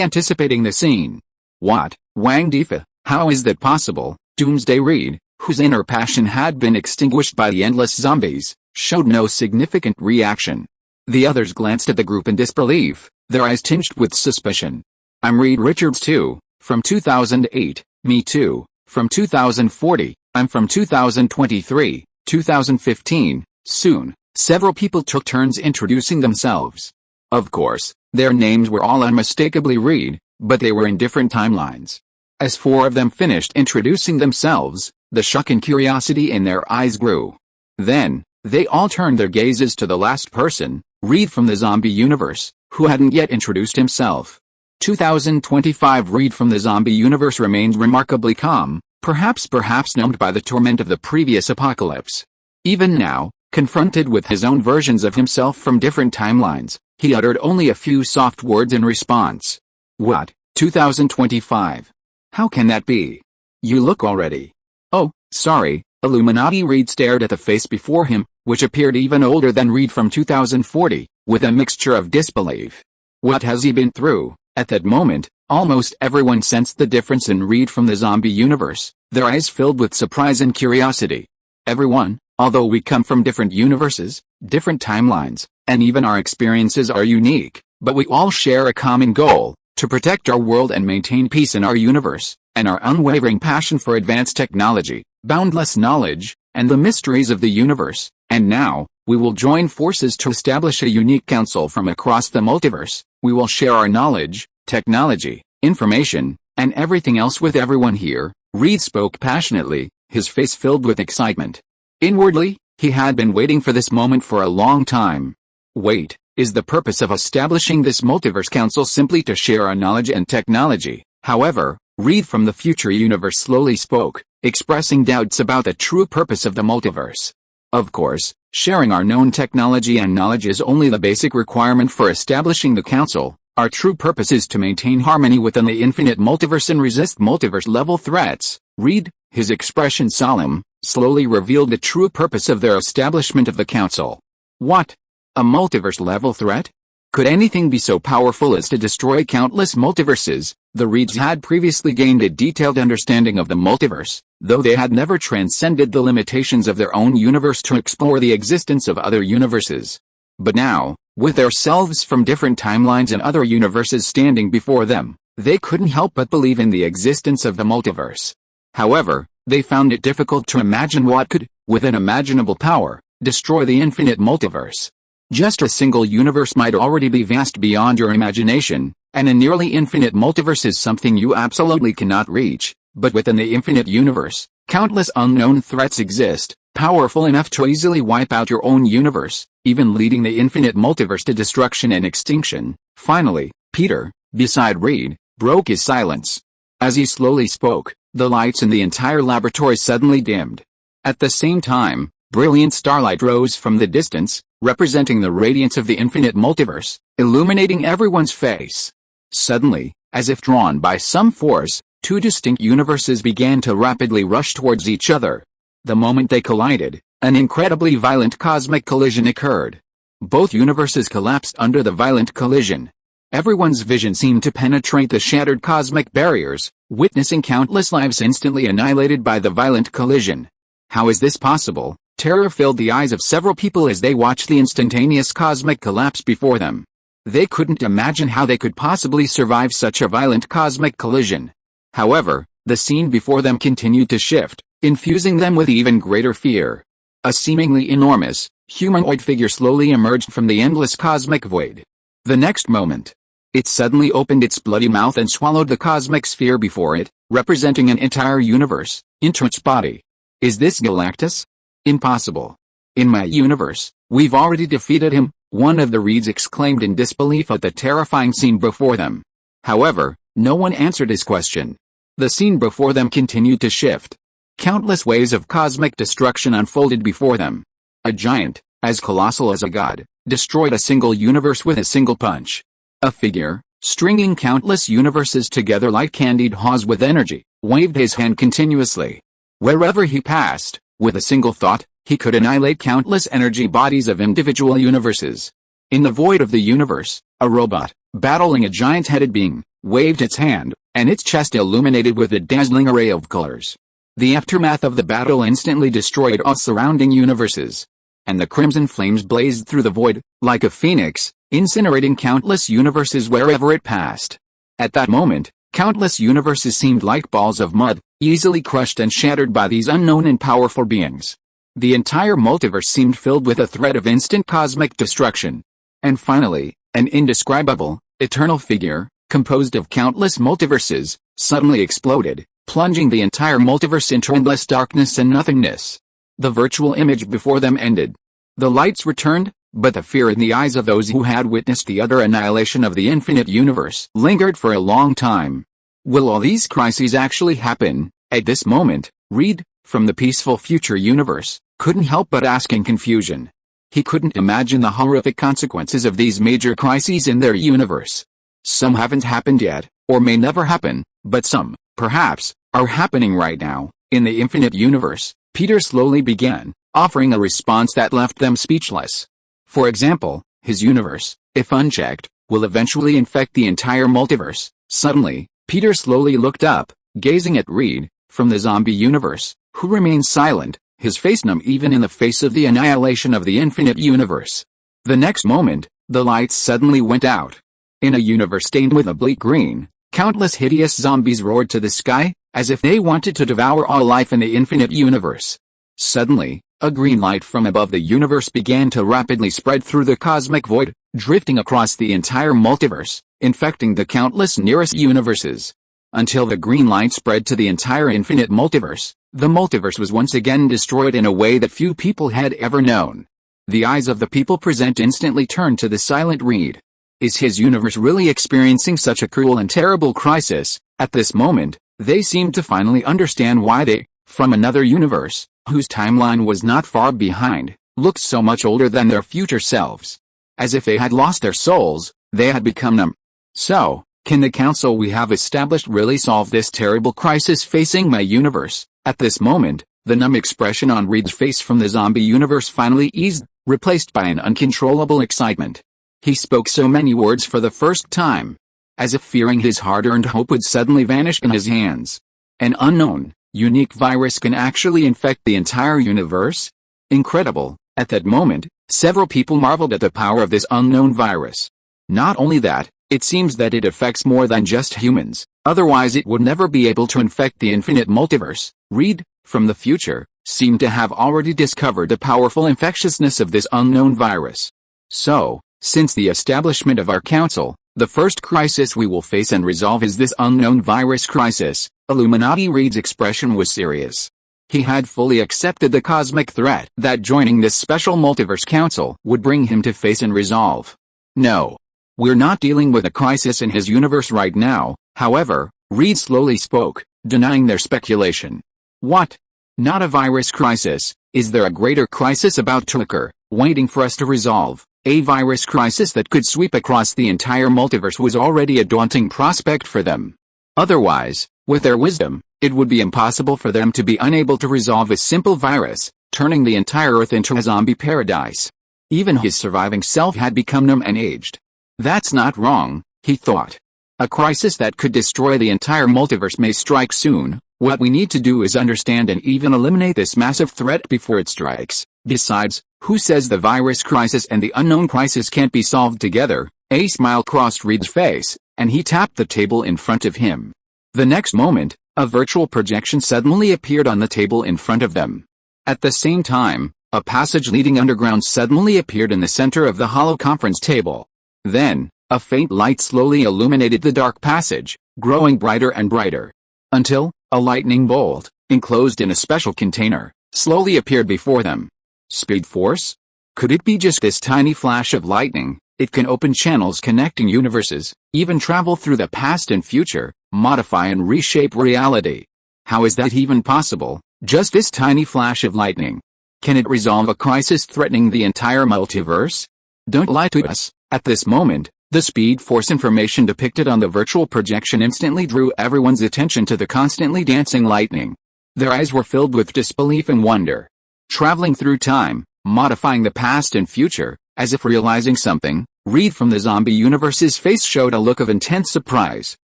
anticipating the scene. "What, Wang Difa, how is that possible?" Doomsday Reed, whose inner passion had been extinguished by the endless zombies, showed no significant reaction. The others glanced at the group in disbelief, their eyes tinged with suspicion. "I'm Reed Richards too, from 2008, me too, from 2040, I'm from 2023, 2015, soon." Several people took turns introducing themselves. Of course, their names were all unmistakably Reed, but they were in different timelines. As 4 of them finished introducing themselves, the shock and curiosity in their eyes grew. Then, they all turned their gazes to the last person, Reed from the zombie universe, who hadn't yet introduced himself. 2025 Reed from the zombie universe remained remarkably calm, perhaps numbed by the torment of the previous apocalypse. Even now, confronted with his own versions of himself from different timelines, he uttered only a few soft words in response. "What, 2025? How can that be? You look already." "Oh, sorry, Illuminati." Reed stared at the face before him, which appeared even older than Reed from 2040, with a mixture of disbelief. What has he been through? At that moment, almost everyone sensed the difference in Reed from the zombie universe, their eyes filled with surprise and curiosity. "Everyone, although we come from different universes, different timelines, and even our experiences are unique, but we all share a common goal, to protect our world and maintain peace in our universe, and our unwavering passion for advanced technology, boundless knowledge, and the mysteries of the universe. And now, we will join forces to establish a unique council from across the multiverse. We will share our knowledge, technology, information, and everything else with everyone here." Reed spoke passionately, his face filled with excitement. Inwardly, he had been waiting for this moment for a long time. "Wait, is the purpose of establishing this multiverse council simply to share our knowledge and technology?" However, Reed from the future universe slowly spoke, expressing doubts about the true purpose of the multiverse. "Of course, sharing our known technology and knowledge is only the basic requirement for establishing the council. Our true purpose is to maintain harmony within the infinite multiverse and resist multiverse-level threats." Reed, his expression solemn, slowly revealed the true purpose of their establishment of the council. "What? A multiverse-level threat? Could anything be so powerful as to destroy countless multiverses?" The Reeds had previously gained a detailed understanding of the multiverse, though they had never transcended the limitations of their own universe to explore the existence of other universes. But now, with their selves from different timelines and other universes standing before them, they couldn't help but believe in the existence of the multiverse. However, they found it difficult to imagine what could, with an imaginable power, destroy the infinite multiverse. Just a single universe might already be vast beyond your imagination, and a nearly infinite multiverse is something you absolutely cannot reach. But within the infinite universe, countless unknown threats exist, powerful enough to easily wipe out your own universe, even leading the infinite multiverse to destruction and extinction. Finally, Peter, beside Reed, broke his silence. As he slowly spoke, the lights in the entire laboratory suddenly dimmed. At the same time, brilliant starlight rose from the distance, representing the radiance of the infinite multiverse, illuminating everyone's face. Suddenly, as if drawn by some force, 2 distinct universes began to rapidly rush towards each other. The moment they collided, an incredibly violent cosmic collision occurred. Both universes collapsed under the violent collision. Everyone's vision seemed to penetrate the shattered cosmic barriers, witnessing countless lives instantly annihilated by the violent collision. How is this possible? Terror filled the eyes of several people as they watched the instantaneous cosmic collapse before them. They couldn't imagine how they could possibly survive such a violent cosmic collision. However, the scene before them continued to shift, infusing them with even greater fear. A seemingly enormous, humanoid figure slowly emerged from the endless cosmic void. The next moment, It suddenly opened its bloody mouth and swallowed the cosmic sphere before it, representing an entire universe, into its body. Is this Galactus? Impossible. In my universe, we've already defeated him, one of the reeds exclaimed in disbelief at the terrifying scene before them. However, no one answered his question. The scene before them continued to shift. Countless waves of cosmic destruction unfolded before them. A giant, as colossal as a god, destroyed a single universe with a single punch. A figure, stringing countless universes together like candied haws with energy, waved his hand continuously. Wherever he passed, with a single thought, he could annihilate countless energy bodies of individual universes. In the void of the universe, a robot, battling a giant-headed being, waved its hand, and its chest illuminated with a dazzling array of colors. The aftermath of the battle instantly destroyed all surrounding universes. And the crimson flames blazed through the void, like a phoenix, incinerating countless universes wherever it passed. At that moment, countless universes seemed like balls of mud, easily crushed and shattered by these unknown and powerful beings. The entire multiverse seemed filled with a threat of instant cosmic destruction. And finally, an indescribable, eternal figure, composed of countless multiverses, suddenly exploded, plunging the entire multiverse into endless darkness and nothingness. The virtual image before them ended. The lights returned, but the fear in the eyes of those who had witnessed the utter annihilation of the infinite universe lingered for a long time. Will all these crises actually happen? At this moment, Reed, from the peaceful future universe, couldn't help but ask in confusion. He couldn't imagine the horrific consequences of these major crises in their universe. Some haven't happened yet, or may never happen, but some, perhaps, are happening right now. In the infinite universe, Peter slowly began, offering a response that left them speechless. For example, his universe, if unchecked, will eventually infect the entire multiverse. Suddenly, Peter slowly looked up, gazing at Reed, from the zombie universe, who remained silent, his face numb even in the face of the annihilation of the infinite universe. The next moment, the lights suddenly went out. In a universe stained with a bleak green, countless hideous zombies roared to the sky, as if they wanted to devour all life in the infinite universe. Suddenly, a green light from above the universe began to rapidly spread through the cosmic void, drifting across the entire multiverse, infecting the countless nearest universes. Until the green light spread to the entire infinite multiverse, the multiverse was once again destroyed in a way that few people had ever known. The eyes of the people present instantly turned to the silent Reed. Is his universe really experiencing such a cruel and terrible crisis? At this moment, they seemed to finally understand why they, from another universe, whose timeline was not far behind, looked so much older than their future selves. As if they had lost their souls, they had become numb. So, can the council we have established really solve this terrible crisis facing my universe? At this moment, the numb expression on Reed's face from the zombie universe finally eased, replaced by an uncontrollable excitement. He spoke so many words for the first time, as if fearing his hard-earned hope would suddenly vanish in his hands. An unknown, unique virus can actually infect the entire universe? Incredible. At that moment, several people marveled at the power of this unknown virus. Not only that, it seems that it affects more than just humans, otherwise it would never be able to infect the infinite multiverse. Reed, from the future, seemed to have already discovered the powerful infectiousness of this unknown virus. So, since the establishment of our council, the first crisis we will face and resolve is this unknown virus crisis. Illuminati Reed's expression was serious. He had fully accepted the cosmic threat that joining this special multiverse council would bring him to face and resolve. No. We're not dealing with a crisis in his universe right now. However, Reed slowly spoke, denying their speculation. What? Not a virus crisis? Is there a greater crisis about to occur, waiting for us to resolve? A virus crisis that could sweep across the entire multiverse was already a daunting prospect for them. Otherwise, with their wisdom, it would be impossible for them to be unable to resolve a simple virus, turning the entire Earth into a zombie paradise. Even his surviving self had become numb and aged. That's not wrong, he thought. A crisis that could destroy the entire multiverse may strike soon. What we need to do is understand and even eliminate this massive threat before it strikes. Besides, who says the virus crisis and the unknown crisis can't be solved together? A smile crossed Reed's face, and he tapped the table in front of him. The next moment, a virtual projection suddenly appeared on the table in front of them. At the same time, a passage leading underground suddenly appeared in the center of the hollow conference table. Then, A faint light slowly illuminated the dark passage, growing brighter and brighter. Until, a lightning bolt, enclosed in a special container, slowly appeared before them. Speed Force? Could it be just this tiny flash of lightning? It can open channels connecting universes, even travel through the past and future, modify and reshape reality. How is that even possible? Just this tiny flash of lightning. Can it resolve a crisis threatening the entire multiverse? Don't lie to us. At this moment, the Speed Force information depicted on the virtual projection instantly drew everyone's attention to the constantly dancing lightning. Their eyes were filled with disbelief and wonder. Traveling through time, modifying the past and future, as if realizing something, Reed from the zombie universe's face showed a look of intense surprise.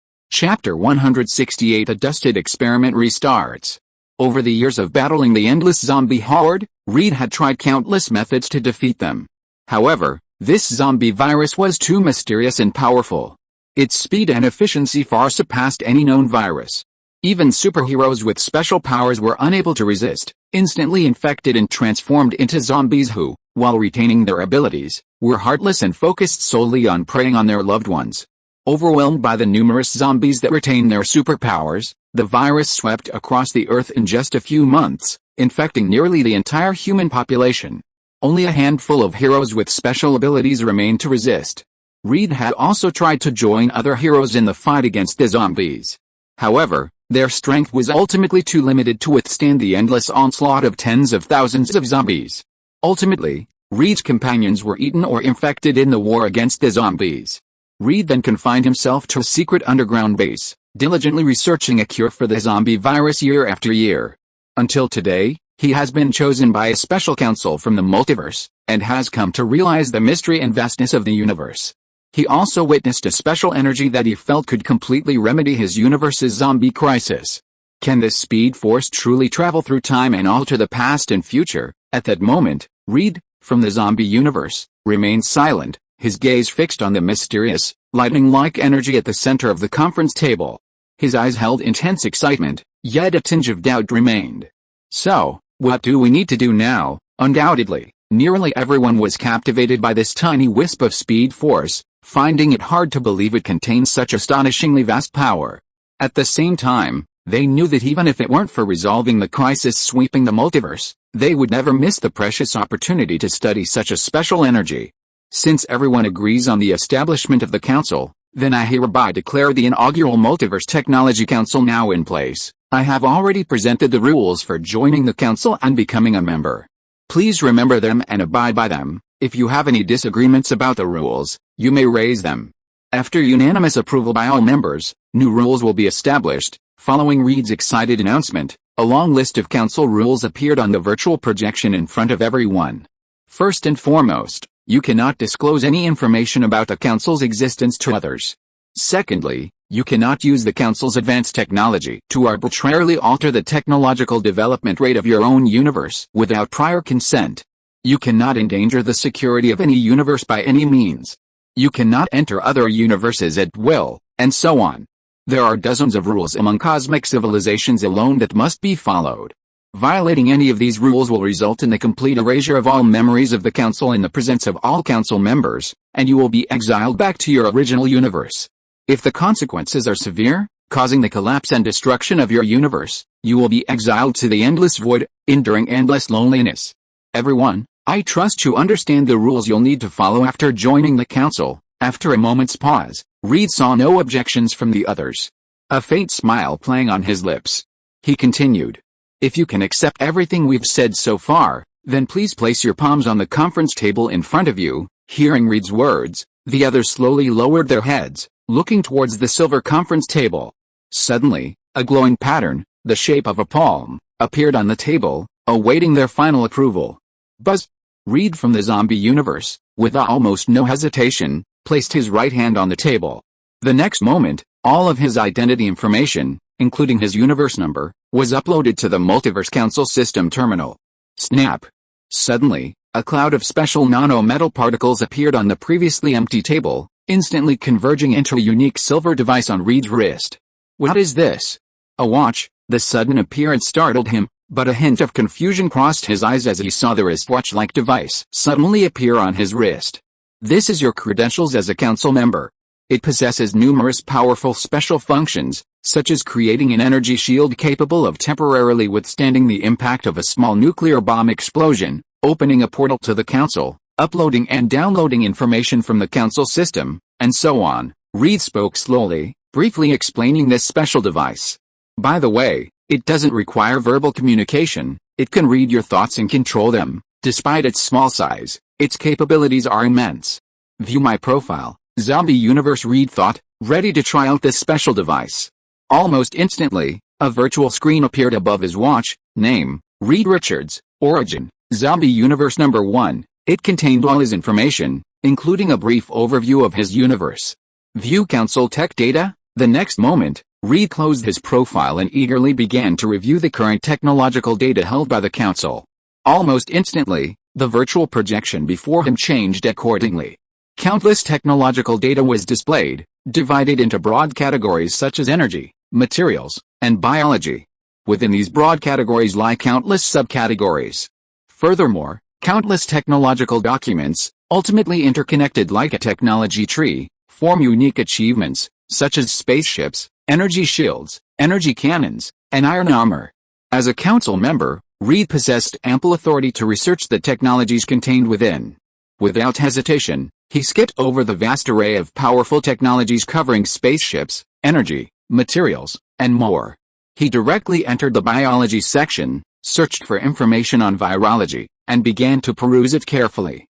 Chapter 168 A Dusted Experiment restarts. Over the years of battling the endless zombie horde, Reed had tried countless methods to defeat them. However, this zombie virus was too mysterious and powerful. Its speed and efficiency far surpassed any known virus. Even superheroes with special powers were unable to resist, instantly infected and transformed into zombies who, while retaining their abilities, were heartless and focused solely on preying on their loved ones. Overwhelmed by the numerous zombies that retained their superpowers, the virus swept across the earth in just a few months, infecting nearly the entire human population. Only a handful of heroes with special abilities remained to resist. Reed had also tried to join other heroes in the fight against the zombies. However, their strength was ultimately too limited to withstand the endless onslaught of tens of thousands of zombies. Ultimately, Reed's companions were eaten or infected in the war against the zombies. Reed then confined himself to a secret underground base, diligently researching a cure for the zombie virus year after year. Until today, he has been chosen by a special council from the multiverse, and has come to realize the mystery and vastness of the universe. He also witnessed a special energy that he felt could completely remedy his universe's zombie crisis. Can this Speed Force truly travel through time and alter the past and future? At that moment, Reed, from the zombie universe, remained silent, his gaze fixed on the mysterious, lightning-like energy at the center of the conference table. His eyes held intense excitement, yet a tinge of doubt remained. So, what do we need to do now? Undoubtedly, nearly everyone was captivated by this tiny wisp of Speed Force, finding it hard to believe it contained such astonishingly vast power. At the same time, they knew that even if it weren't for resolving the crisis sweeping the multiverse, they would never miss the precious opportunity to study such a special energy. Since everyone agrees on the establishment of the council, then I hereby declare the inaugural Multiverse Technology Council now in place. I have already presented the rules for joining the council and becoming a member. Please remember them and abide by them. If you have any disagreements about the rules, you may raise them. After unanimous approval by all members, new rules will be established. Following Reed's excited announcement, a long list of council rules appeared on the virtual projection in front of everyone. First and foremost, you cannot disclose any information about the council's existence to others. Secondly, you cannot use the council's advanced technology to arbitrarily alter the technological development rate of your own universe without prior consent. You cannot endanger the security of any universe by any means. You cannot enter other universes at will, and so on. There are dozens of rules among cosmic civilizations alone that must be followed. Violating any of these rules will result in the complete erasure of all memories of the council in the presence of all council members, and you will be exiled back to your original universe. If the consequences are severe, causing the collapse and destruction of your universe, you will be exiled to the endless void, enduring endless loneliness. Everyone, I trust you understand the rules you'll need to follow after joining the council. After a moment's pause, Reed saw no objections from the others. A faint smile playing on his lips. He continued. If you can accept everything we've said so far, then please place your palms on the conference table in front of you. Hearing Reed's words, the others slowly lowered their heads, looking towards the silver conference table. Suddenly, a glowing pattern, the shape of a palm, appeared on the table, awaiting their final approval. Buzz! Reed from the zombie universe, with almost no hesitation, placed his right hand on the table. The next moment, all of his identity information, including his universe number, was uploaded to the Multiverse Council system terminal. Snap! Suddenly, a cloud of special nano-metal particles appeared on the previously empty table, instantly converging into a unique silver device on Reed's wrist. What is this? A watch. The sudden appearance startled him, but a hint of confusion crossed his eyes as he saw the wristwatch-like device suddenly appear on his wrist. This is your credentials as a council member. It possesses numerous powerful special functions, such as creating an energy shield capable of temporarily withstanding the impact of a small nuclear bomb explosion, opening a portal to the council, uploading and downloading information from the council system, and so on. Reed spoke slowly, briefly explaining this special device. By the way, it doesn't require verbal communication, it can read your thoughts and control them. Despite its small size, its capabilities are immense. View my profile, Zombie Universe. Reed thought, ready to try out this special device. Almost instantly, a virtual screen appeared above his watch. Name, Reed Richards. Origin, Zombie Universe Number 1. It contained all his information, including a brief overview of his universe. View Council Tech Data. The next moment, Reed closed his profile and eagerly began to review the current technological data held by the Council. Almost instantly, the virtual projection before him changed accordingly. Countless technological data was displayed, divided into broad categories such as energy, materials, and biology. Within these broad categories lie countless subcategories. Furthermore, countless technological documents, ultimately interconnected like a technology tree, form unique achievements, such as spaceships, energy shields, energy cannons, and iron armor. As a council member, Reed possessed ample authority to research the technologies contained within. Without hesitation, he skipped over the vast array of powerful technologies covering spaceships, energy, materials, and more. He directly entered the biology section, searched for information on virology, and began to peruse it carefully.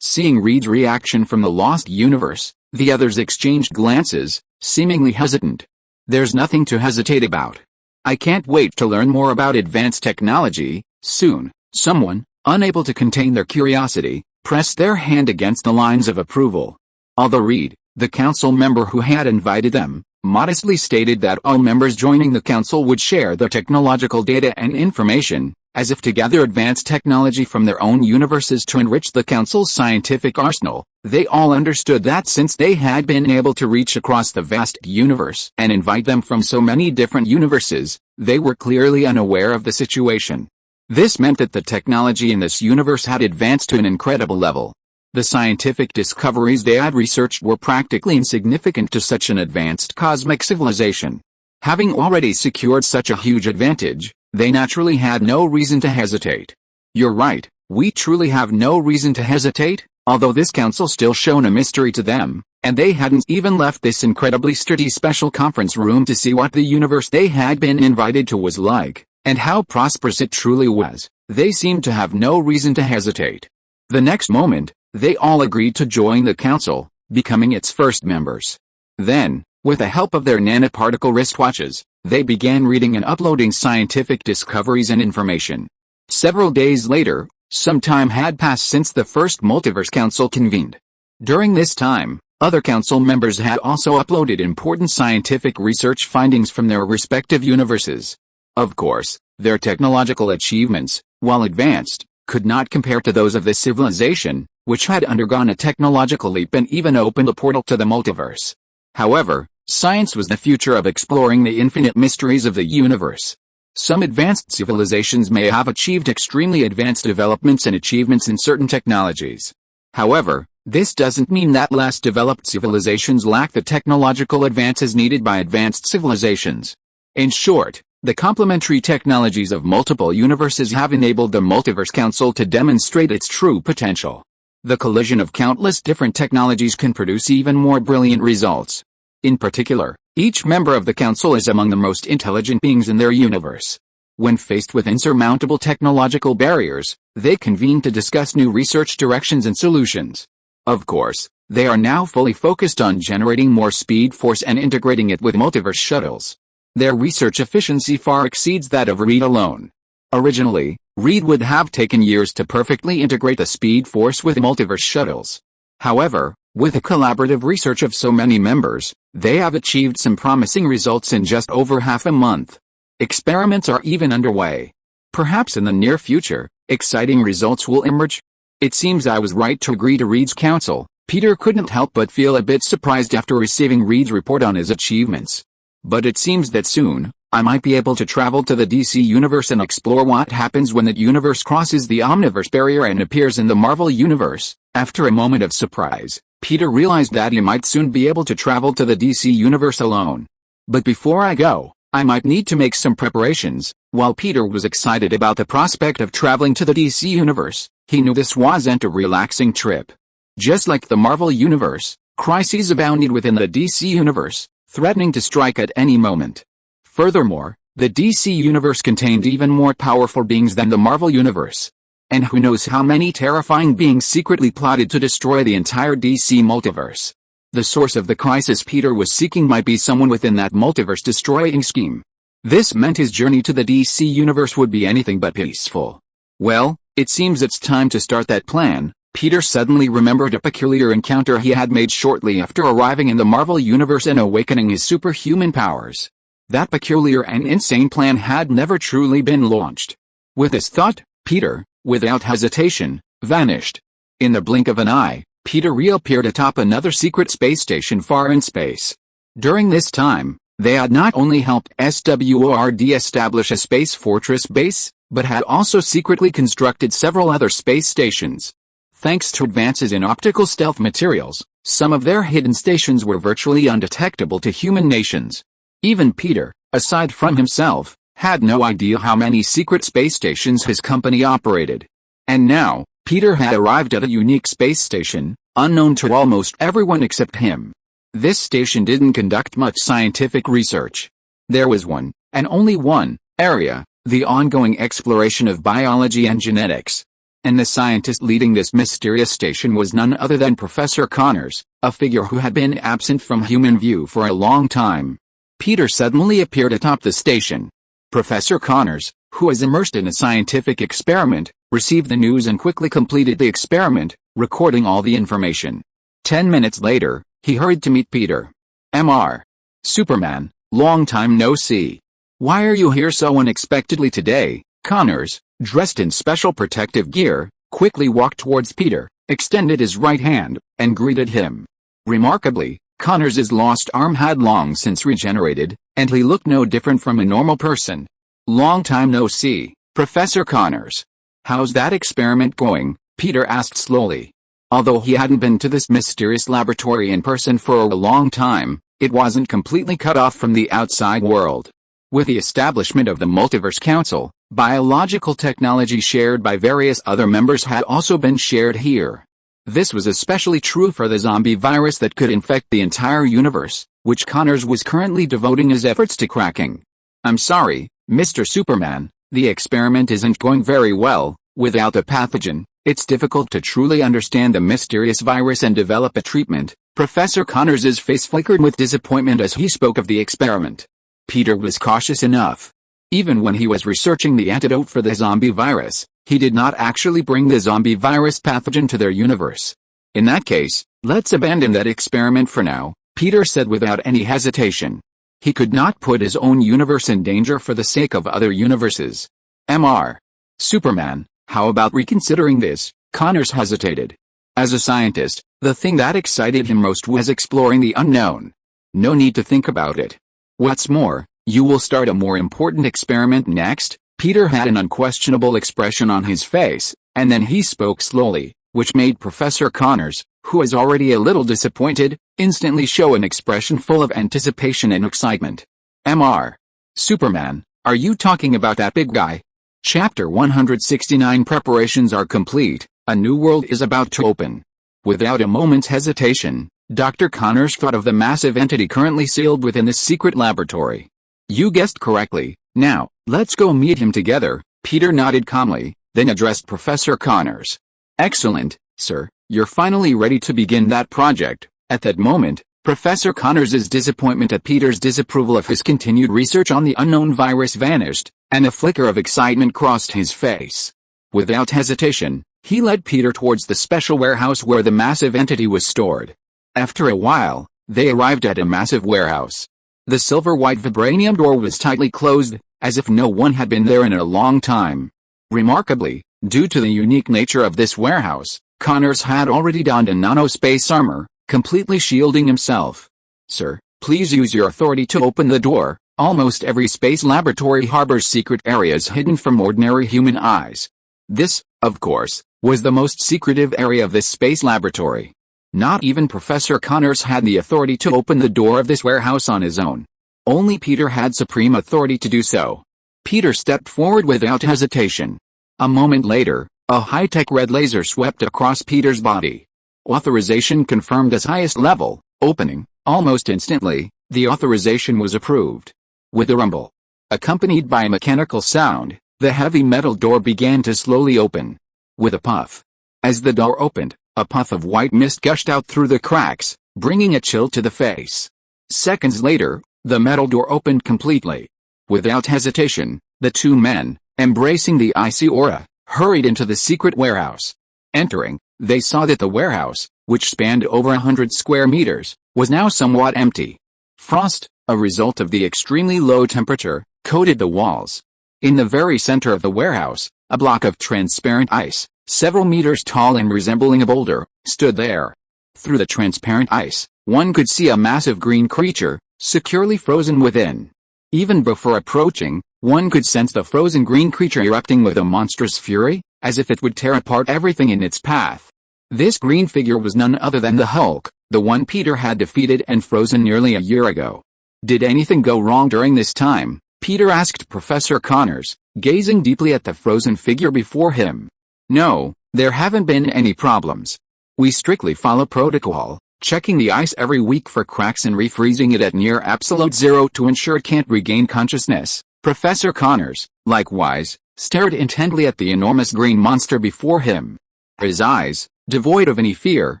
Seeing Reed's reaction from the lost universe, the others exchanged glances, seemingly hesitant. There's nothing to hesitate about. I can't wait to learn more about advanced technology. Soon, someone, unable to contain their curiosity, pressed their hand against the lines of approval. Although Reed, the council member who had invited them, modestly stated that all members joining the council would share their technological data and information, as if to gather advanced technology from their own universes to enrich the council's scientific arsenal, they all understood that since they had been able to reach across the vast universe and invite them from so many different universes, they were clearly unaware of the situation. This meant that the technology in this universe had advanced to an incredible level. The scientific discoveries they had researched were practically insignificant to such an advanced cosmic civilization. Having already secured such a huge advantage, they naturally had no reason to hesitate. You're right, we truly have no reason to hesitate, although this council still shown a mystery to them, and they hadn't even left this incredibly sturdy special conference room to see what the universe they had been invited to was like, and how prosperous it truly was. They seemed to have no reason to hesitate. The next moment, they all agreed to join the council, becoming its first members. Then, with the help of their nanoparticle wristwatches, they began reading and uploading scientific discoveries and information. Several days later, some time had passed since the first Multiverse Council convened. During this time, other council members had also uploaded important scientific research findings from their respective universes. Of course, their technological achievements, while advanced, could not compare to those of this civilization, which had undergone a technological leap and even opened a portal to the multiverse. However, science was the future of exploring the infinite mysteries of the universe. Some advanced civilizations may have achieved extremely advanced developments and achievements in certain technologies. However, this doesn't mean that less developed civilizations lack the technological advances needed by advanced civilizations. In short, the complementary technologies of multiple universes have enabled the Multiverse Council to demonstrate its true potential. The collision of countless different technologies can produce even more brilliant results. In particular, each member of the council is among the most intelligent beings in their universe. When faced with insurmountable technological barriers, they convene to discuss new research directions and solutions. Of course, they are now fully focused on generating more speed force and integrating it with multiverse shuttles. Their research efficiency far exceeds that of Reed alone. Originally, Reed would have taken years to perfectly integrate the speed force with multiverse shuttles. However, with the collaborative research of so many members, they have achieved some promising results in just over half a month. Experiments are even underway. Perhaps in the near future, exciting results will emerge. It seems I was right to agree to Reed's counsel. Peter couldn't help but feel a bit surprised after receiving Reed's report on his achievements. But it seems that soon, I might be able to travel to the DC universe and explore what happens when that universe crosses the omniverse barrier and appears in the Marvel universe. After a moment of surprise, Peter realized that he might soon be able to travel to the DC universe alone. But before I go, I might need to make some preparations. While Peter was excited about the prospect of traveling to the DC universe, he knew this wasn't a relaxing trip. Just like the Marvel universe, crises abounded within the DC universe, threatening to strike at any moment. Furthermore, the DC universe contained even more powerful beings than the Marvel universe. And who knows how many terrifying beings secretly plotted to destroy the entire DC multiverse. The source of the crisis Peter was seeking might be someone within that multiverse-destroying scheme. This meant his journey to the DC universe would be anything but peaceful. Well, it seems it's time to start that plan. Peter suddenly remembered a peculiar encounter he had made shortly after arriving in the Marvel universe and awakening his superhuman powers. That peculiar and insane plan had never truly been launched. With this thought, Peter, without hesitation, vanished. In the blink of an eye, Peter reappeared atop another secret space station far in space. During this time, they had not only helped SWORD establish a space fortress base, but had also secretly constructed several other space stations. Thanks to advances in optical stealth materials, some of their hidden stations were virtually undetectable to human nations. Even Peter, aside from himself, had no idea how many secret space stations his company operated. And now, Peter had arrived at a unique space station, unknown to almost everyone except him. This station didn't conduct much scientific research. There was one, and only one, area, the ongoing exploration of biology and genetics. And the scientist leading this mysterious station was none other than Professor Connors, a figure who had been absent from human view for a long time. Peter suddenly appeared atop the station. Professor Connors, who was immersed in a scientific experiment, received the news and quickly completed the experiment, recording all the information. 10 minutes later, he hurried to meet Peter. Mr. Superman, long time no see. Why are you here so unexpectedly today? Connors, dressed in special protective gear, quickly walked towards Peter, extended his right hand, and greeted him. Remarkably, Connors' lost arm had long since regenerated, and he looked no different from a normal person. Long time no see, Professor Connors. How's that experiment going? Peter asked slowly. Although he hadn't been to this mysterious laboratory in person for a long time, it wasn't completely cut off from the outside world. With the establishment of the Multiverse Council, biological technology shared by various other members had also been shared here. This was especially true for the zombie virus that could infect the entire universe, which Connors was currently devoting his efforts to cracking. I'm sorry, Mr. Superman, the experiment isn't going very well. Without the pathogen, it's difficult to truly understand the mysterious virus and develop a treatment. Professor Connors' face flickered with disappointment as he spoke of the experiment. Peter was cautious enough. Even when he was researching the antidote for the zombie virus, he did not actually bring the zombie virus pathogen to their universe. In that case, let's abandon that experiment for now, Peter said without any hesitation. He could not put his own universe in danger for the sake of other universes. Mr. Superman, how about reconsidering this? Connors hesitated. As a scientist, the thing that excited him most was exploring the unknown. No need to think about it. What's more, you will start a more important experiment next. Peter had an unquestionable expression on his face, and then he spoke slowly, which made Professor Connors, who was already a little disappointed, instantly show an expression full of anticipation and excitement. Mr. Superman, are you talking about that big guy? Chapter 169 Preparations are complete, a new world is about to open. Without a moment's hesitation, Dr. Connors thought of the massive entity currently sealed within this secret laboratory. You guessed correctly. Now, let's go meet him together. Peter nodded calmly, then addressed Professor Connors. Excellent, sir, you're finally ready to begin that project. At that moment, Professor Connors' disappointment at Peter's disapproval of his continued research on the unknown virus vanished, and a flicker of excitement crossed his face. Without hesitation, he led Peter towards the special warehouse where the massive entity was stored. After a while, they arrived at a massive warehouse. The silver-white vibranium door was tightly closed, as if no one had been there in a long time. Remarkably, due to the unique nature of this warehouse, Connors had already donned a nano-space armor, completely shielding himself. Sir, please use your authority to open the door. Almost every space laboratory harbors secret areas hidden from ordinary human eyes. This, of course, was the most secretive area of this space laboratory. Not even Professor Connors had the authority to open the door of this warehouse on his own. Only Peter had supreme authority to do so. Peter stepped forward without hesitation. A moment later, a high-tech red laser swept across Peter's body. Authorization confirmed as highest level. Opening. Almost instantly, the authorization was approved. With a rumble, accompanied by a mechanical sound, the heavy metal door began to slowly open. With a puff. As the door opened, a puff of white mist gushed out through the cracks, bringing a chill to the face. Seconds later, the metal door opened completely. Without hesitation, the two men, embracing the icy aura, hurried into the secret warehouse. Entering, they saw that the warehouse, which spanned over 100 square meters, was now somewhat empty. Frost, a result of the extremely low temperature, coated the walls. In the very center of the warehouse, a block of transparent ice, several meters tall and resembling a boulder, stood there. Through the transparent ice, one could see a massive green creature, securely frozen within. Even before approaching, one could sense the frozen green creature erupting with a monstrous fury, as if it would tear apart everything in its path. This green figure was none other than the Hulk, the one Peter had defeated and frozen nearly a year ago. Did anything go wrong during this time? Peter asked Professor Connors, gazing deeply at the frozen figure before him. No, there haven't been any problems. We strictly follow protocol, checking the ice every week for cracks and refreezing it at near absolute zero to ensure it can't regain consciousness. Professor Connors, likewise, stared intently at the enormous green monster before him. His eyes, devoid of any fear,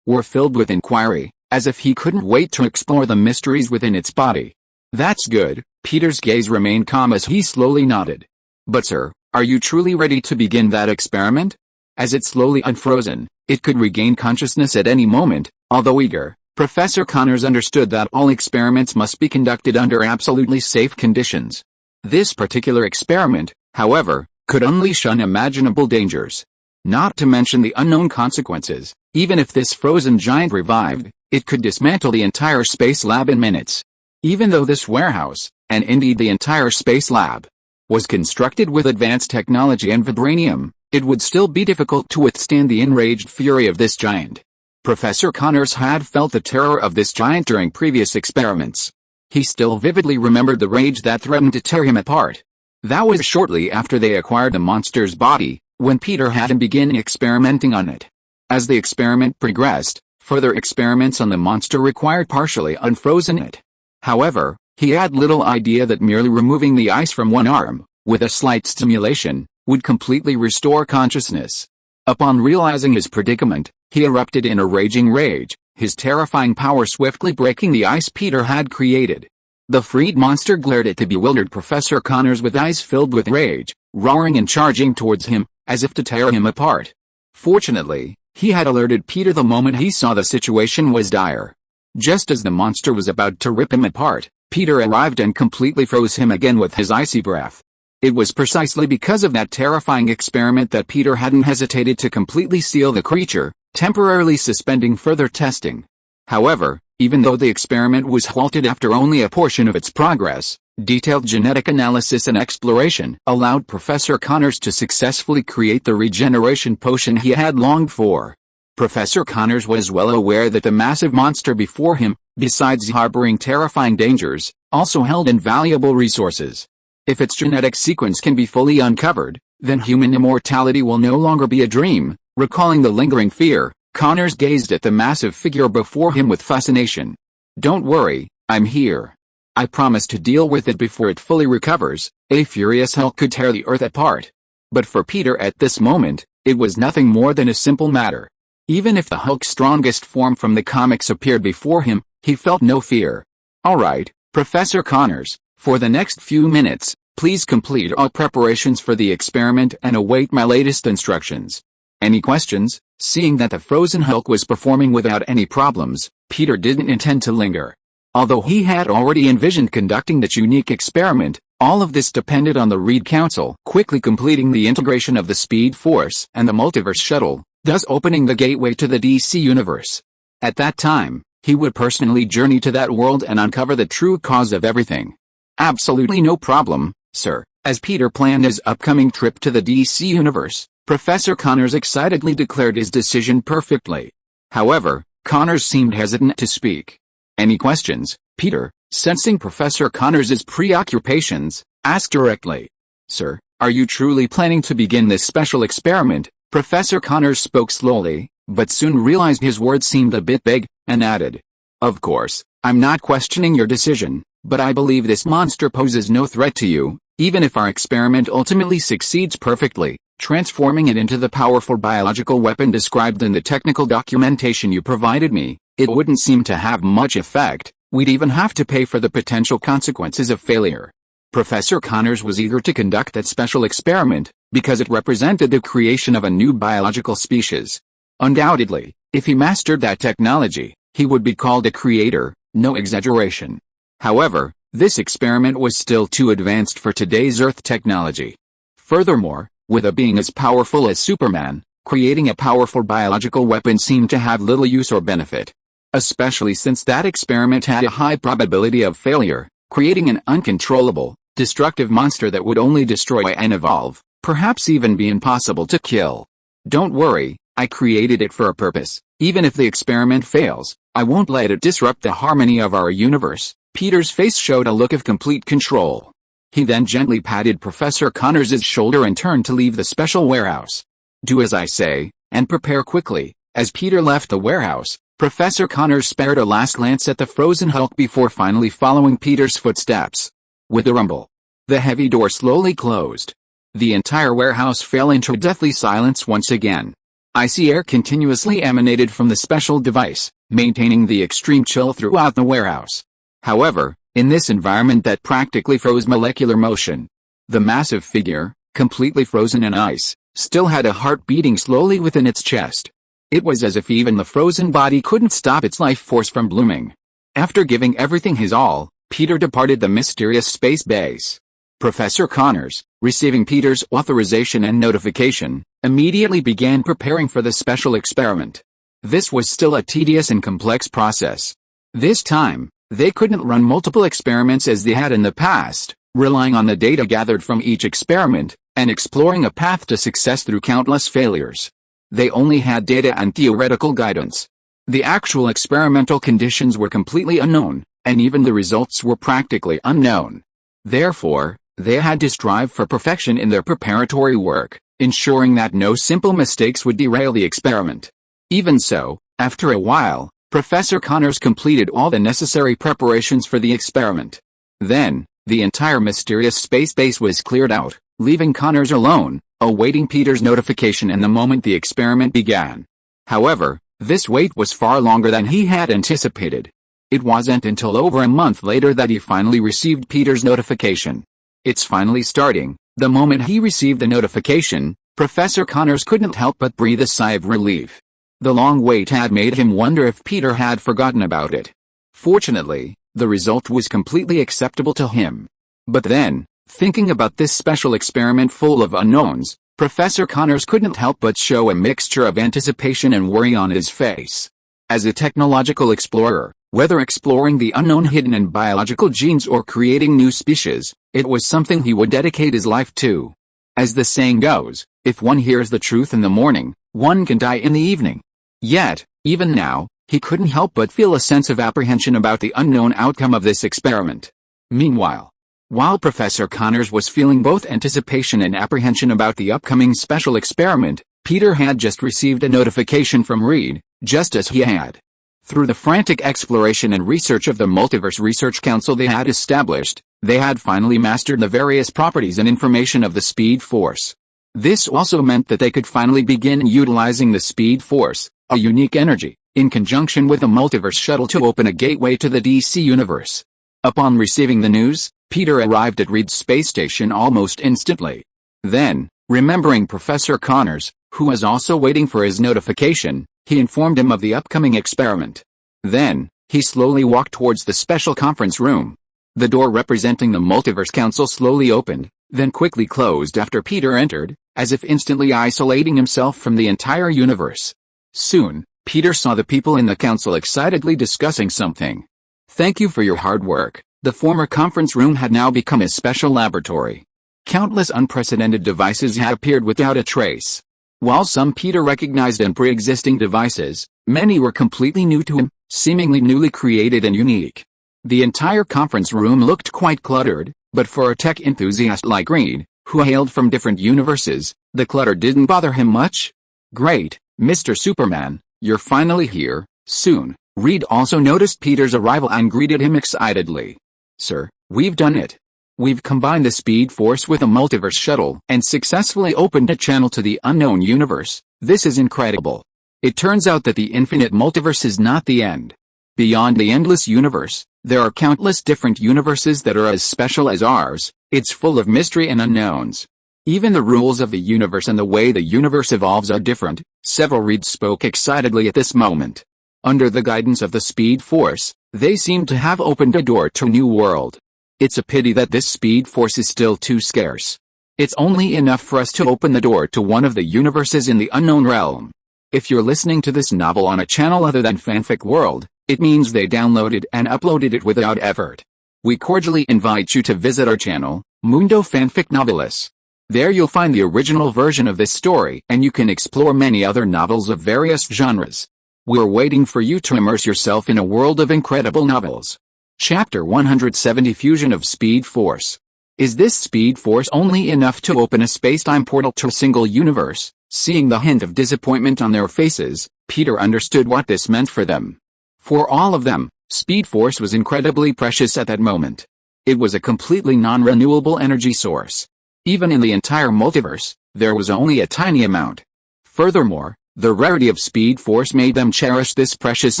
were filled with inquiry, as if he couldn't wait to explore the mysteries within its body. That's good. Peter's gaze remained calm as he slowly nodded. But sir, are you truly ready to begin that experiment? As it slowly unfrozen, it could regain consciousness at any moment. Although eager, Professor Connors understood that all experiments must be conducted under absolutely safe conditions. This particular experiment, however, could unleash unimaginable dangers. Not to mention the unknown consequences. Even if this frozen giant revived, it could dismantle the entire space lab in minutes. Even though this warehouse, and indeed the entire space lab, was constructed with advanced technology and vibranium, it would still be difficult to withstand the enraged fury of this giant. Professor Connors had felt the terror of this giant during previous experiments. He still vividly remembered the rage that threatened to tear him apart. That was shortly after they acquired the monster's body, when Peter had him begin experimenting on it. As the experiment progressed, further experiments on the monster required partially unfrozen it. However, he had little idea that merely removing the ice from one arm, with a slight stimulation, would completely restore consciousness. Upon realizing his predicament, he erupted in a raging rage, his terrifying power swiftly breaking the ice Peter had created. The freed monster glared at the bewildered Professor Connors with eyes filled with rage, roaring and charging towards him, as if to tear him apart. Fortunately, he had alerted Peter the moment he saw the situation was dire. Just as the monster was about to rip him apart, Peter arrived and completely froze him again with his icy breath. It was precisely because of that terrifying experiment that Peter hadn't hesitated to completely seal the creature, temporarily suspending further testing. However, even though the experiment was halted after only a portion of its progress, detailed genetic analysis and exploration allowed Professor Connors to successfully create the regeneration potion he had longed for. Professor Connors was well aware that the massive monster before him, besides harboring terrifying dangers, also held invaluable resources. If its genetic sequence can be fully uncovered, then human immortality will no longer be a dream. Recalling the lingering fear, Connors gazed at the massive figure before him with fascination. Don't worry, I'm here. I promise to deal with it before it fully recovers. A furious Hulk could tear the earth apart. But for Peter at this moment, it was nothing more than a simple matter. Even if the Hulk's strongest form from the comics appeared before him, he felt no fear. Alright, Professor Connors, for the next few minutes, please complete all preparations for the experiment and await my latest instructions. Any questions? Seeing that the frozen Hulk was performing without any problems, Peter didn't intend to linger. Although he had already envisioned conducting that unique experiment, all of this depended on the Reed Council quickly completing the integration of the Speed Force and the Multiverse Shuttle, thus opening the gateway to the DC Universe. At that time, he would personally journey to that world and uncover the true cause of everything. Absolutely no problem, sir. As Peter planned his upcoming trip to the DC Universe, Professor Connors excitedly declared his decision perfectly. However, Connors seemed hesitant to speak. Any questions? Peter, sensing Professor Connors' preoccupations, asked directly. Sir, are you truly planning to begin this special experiment? Professor Connors spoke slowly, but soon realized his words seemed a bit vague, and added. Of course, I'm not questioning your decision, but I believe this monster poses no threat to you, even if our experiment ultimately succeeds perfectly, transforming it into the powerful biological weapon described in the technical documentation you provided me. It wouldn't seem to have much effect. We'd even have to pay for the potential consequences of failure. Professor Connors was eager to conduct that special experiment, because it represented the creation of a new biological species. Undoubtedly, if he mastered that technology, he would be called a creator, no exaggeration. However, this experiment was still too advanced for today's Earth technology. Furthermore, with a being as powerful as Superman, creating a powerful biological weapon seemed to have little use or benefit. Especially since that experiment had a high probability of failure, creating an uncontrollable, destructive monster that would only destroy and evolve, perhaps even be impossible to kill. Don't worry, I created it for a purpose. Even if the experiment fails, I won't let it disrupt the harmony of our universe. Peter's face showed a look of complete control. He then gently patted Professor Connors' shoulder and turned to leave the special warehouse. Do as I say, and prepare quickly. As Peter left the warehouse, Professor Connors spared a last glance at the frozen Hulk before finally following Peter's footsteps. With a rumble, the heavy door slowly closed. The entire warehouse fell into deathly silence once again. Icy air continuously emanated from the special device, maintaining the extreme chill throughout the warehouse. However, in this environment that practically froze molecular motion, the massive figure, completely frozen in ice, still had a heart beating slowly within its chest. It was as if even the frozen body couldn't stop its life force from blooming. After giving everything his all, Peter departed the mysterious space base. Professor Connors, receiving Peter's authorization and notification, immediately began preparing for the special experiment. This was still a tedious and complex process. This time, they couldn't run multiple experiments as they had in the past, relying on the data gathered from each experiment, and exploring a path to success through countless failures. They only had data and theoretical guidance. The actual experimental conditions were completely unknown, and even the results were practically unknown. Therefore, they had to strive for perfection in their preparatory work, ensuring that no simple mistakes would derail the experiment. Even so, after a while, Professor Connors completed all the necessary preparations for the experiment. Then, the entire mysterious space base was cleared out, leaving Connors alone, awaiting Peter's notification and the moment the experiment began. However, this wait was far longer than he had anticipated. It wasn't until over a month later that he finally received Peter's notification. It's finally starting. The moment he received the notification, Professor Connors couldn't help but breathe a sigh of relief. The long wait had made him wonder if Peter had forgotten about it. Fortunately, the result was completely acceptable to him. But then, thinking about this special experiment full of unknowns, Professor Connors couldn't help but show a mixture of anticipation and worry on his face. As a technological explorer, whether exploring the unknown hidden in biological genes or creating new species, it was something he would dedicate his life to. As the saying goes, if one hears the truth in the morning, one can die in the evening. Yet, even now, he couldn't help but feel a sense of apprehension about the unknown outcome of this experiment. Meanwhile, while Professor Connors was feeling both anticipation and apprehension about the upcoming special experiment, Peter had just received a notification from Reed, just as he had. Through the frantic exploration and research of the Multiverse Research Council they had established, they had finally mastered the various properties and information of the Speed Force. This also meant that they could finally begin utilizing the Speed Force, a unique energy, in conjunction with the Multiverse Shuttle to open a gateway to the DC Universe. Upon receiving the news, Peter arrived at Reed's space station almost instantly. Then, remembering Professor Connors, who was also waiting for his notification, he informed him of the upcoming experiment. Then, he slowly walked towards the special conference room. The door representing the Multiverse Council slowly opened, then quickly closed after Peter entered, as if instantly isolating himself from the entire universe. Soon, Peter saw the people in the council excitedly discussing something. Thank you for your hard work. The former conference room had now become a special laboratory. Countless unprecedented devices had appeared without a trace. While some Peter recognized in pre-existing devices, many were completely new to him, seemingly newly created and unique. The entire conference room looked quite cluttered, but for a tech enthusiast like Reed, who hailed from different universes, the clutter didn't bother him much. "Great, Mr. Superman, you're finally here, soon." Reed also noticed Peter's arrival and greeted him excitedly. "Sir, we've done it. We've combined the Speed Force with a multiverse shuttle and successfully opened a channel to the unknown universe. This is incredible. It turns out that the infinite multiverse is not the end. Beyond the endless universe, there are countless different universes that are as special as ours. It's full of mystery and unknowns. Even the rules of the universe and the way the universe evolves are different." Several Reeds spoke excitedly at this moment. Under the guidance of the Speed Force, they seem to have opened a door to a new world. It's a pity that this Speed Force is still too scarce. It's only enough for us to open the door to one of the universes in the unknown realm. If you're listening to this novel on a channel other than Fanfic World, it means they downloaded and uploaded it without effort. We cordially invite you to visit our channel, Mundo Fanfic Novelis. There you'll find the original version of this story and you can explore many other novels of various genres. We're waiting for you to immerse yourself in a world of incredible novels. Chapter 170 Fusion of Speed Force. Is this Speed Force only enough to open a space-time portal to a single universe? Seeing the hint of disappointment on their faces, Peter understood what this meant for them. For all of them, Speed Force was incredibly precious at that moment. It was a completely non-renewable energy source. Even in the entire multiverse, there was only a tiny amount. Furthermore, the rarity of Speed Force made them cherish this precious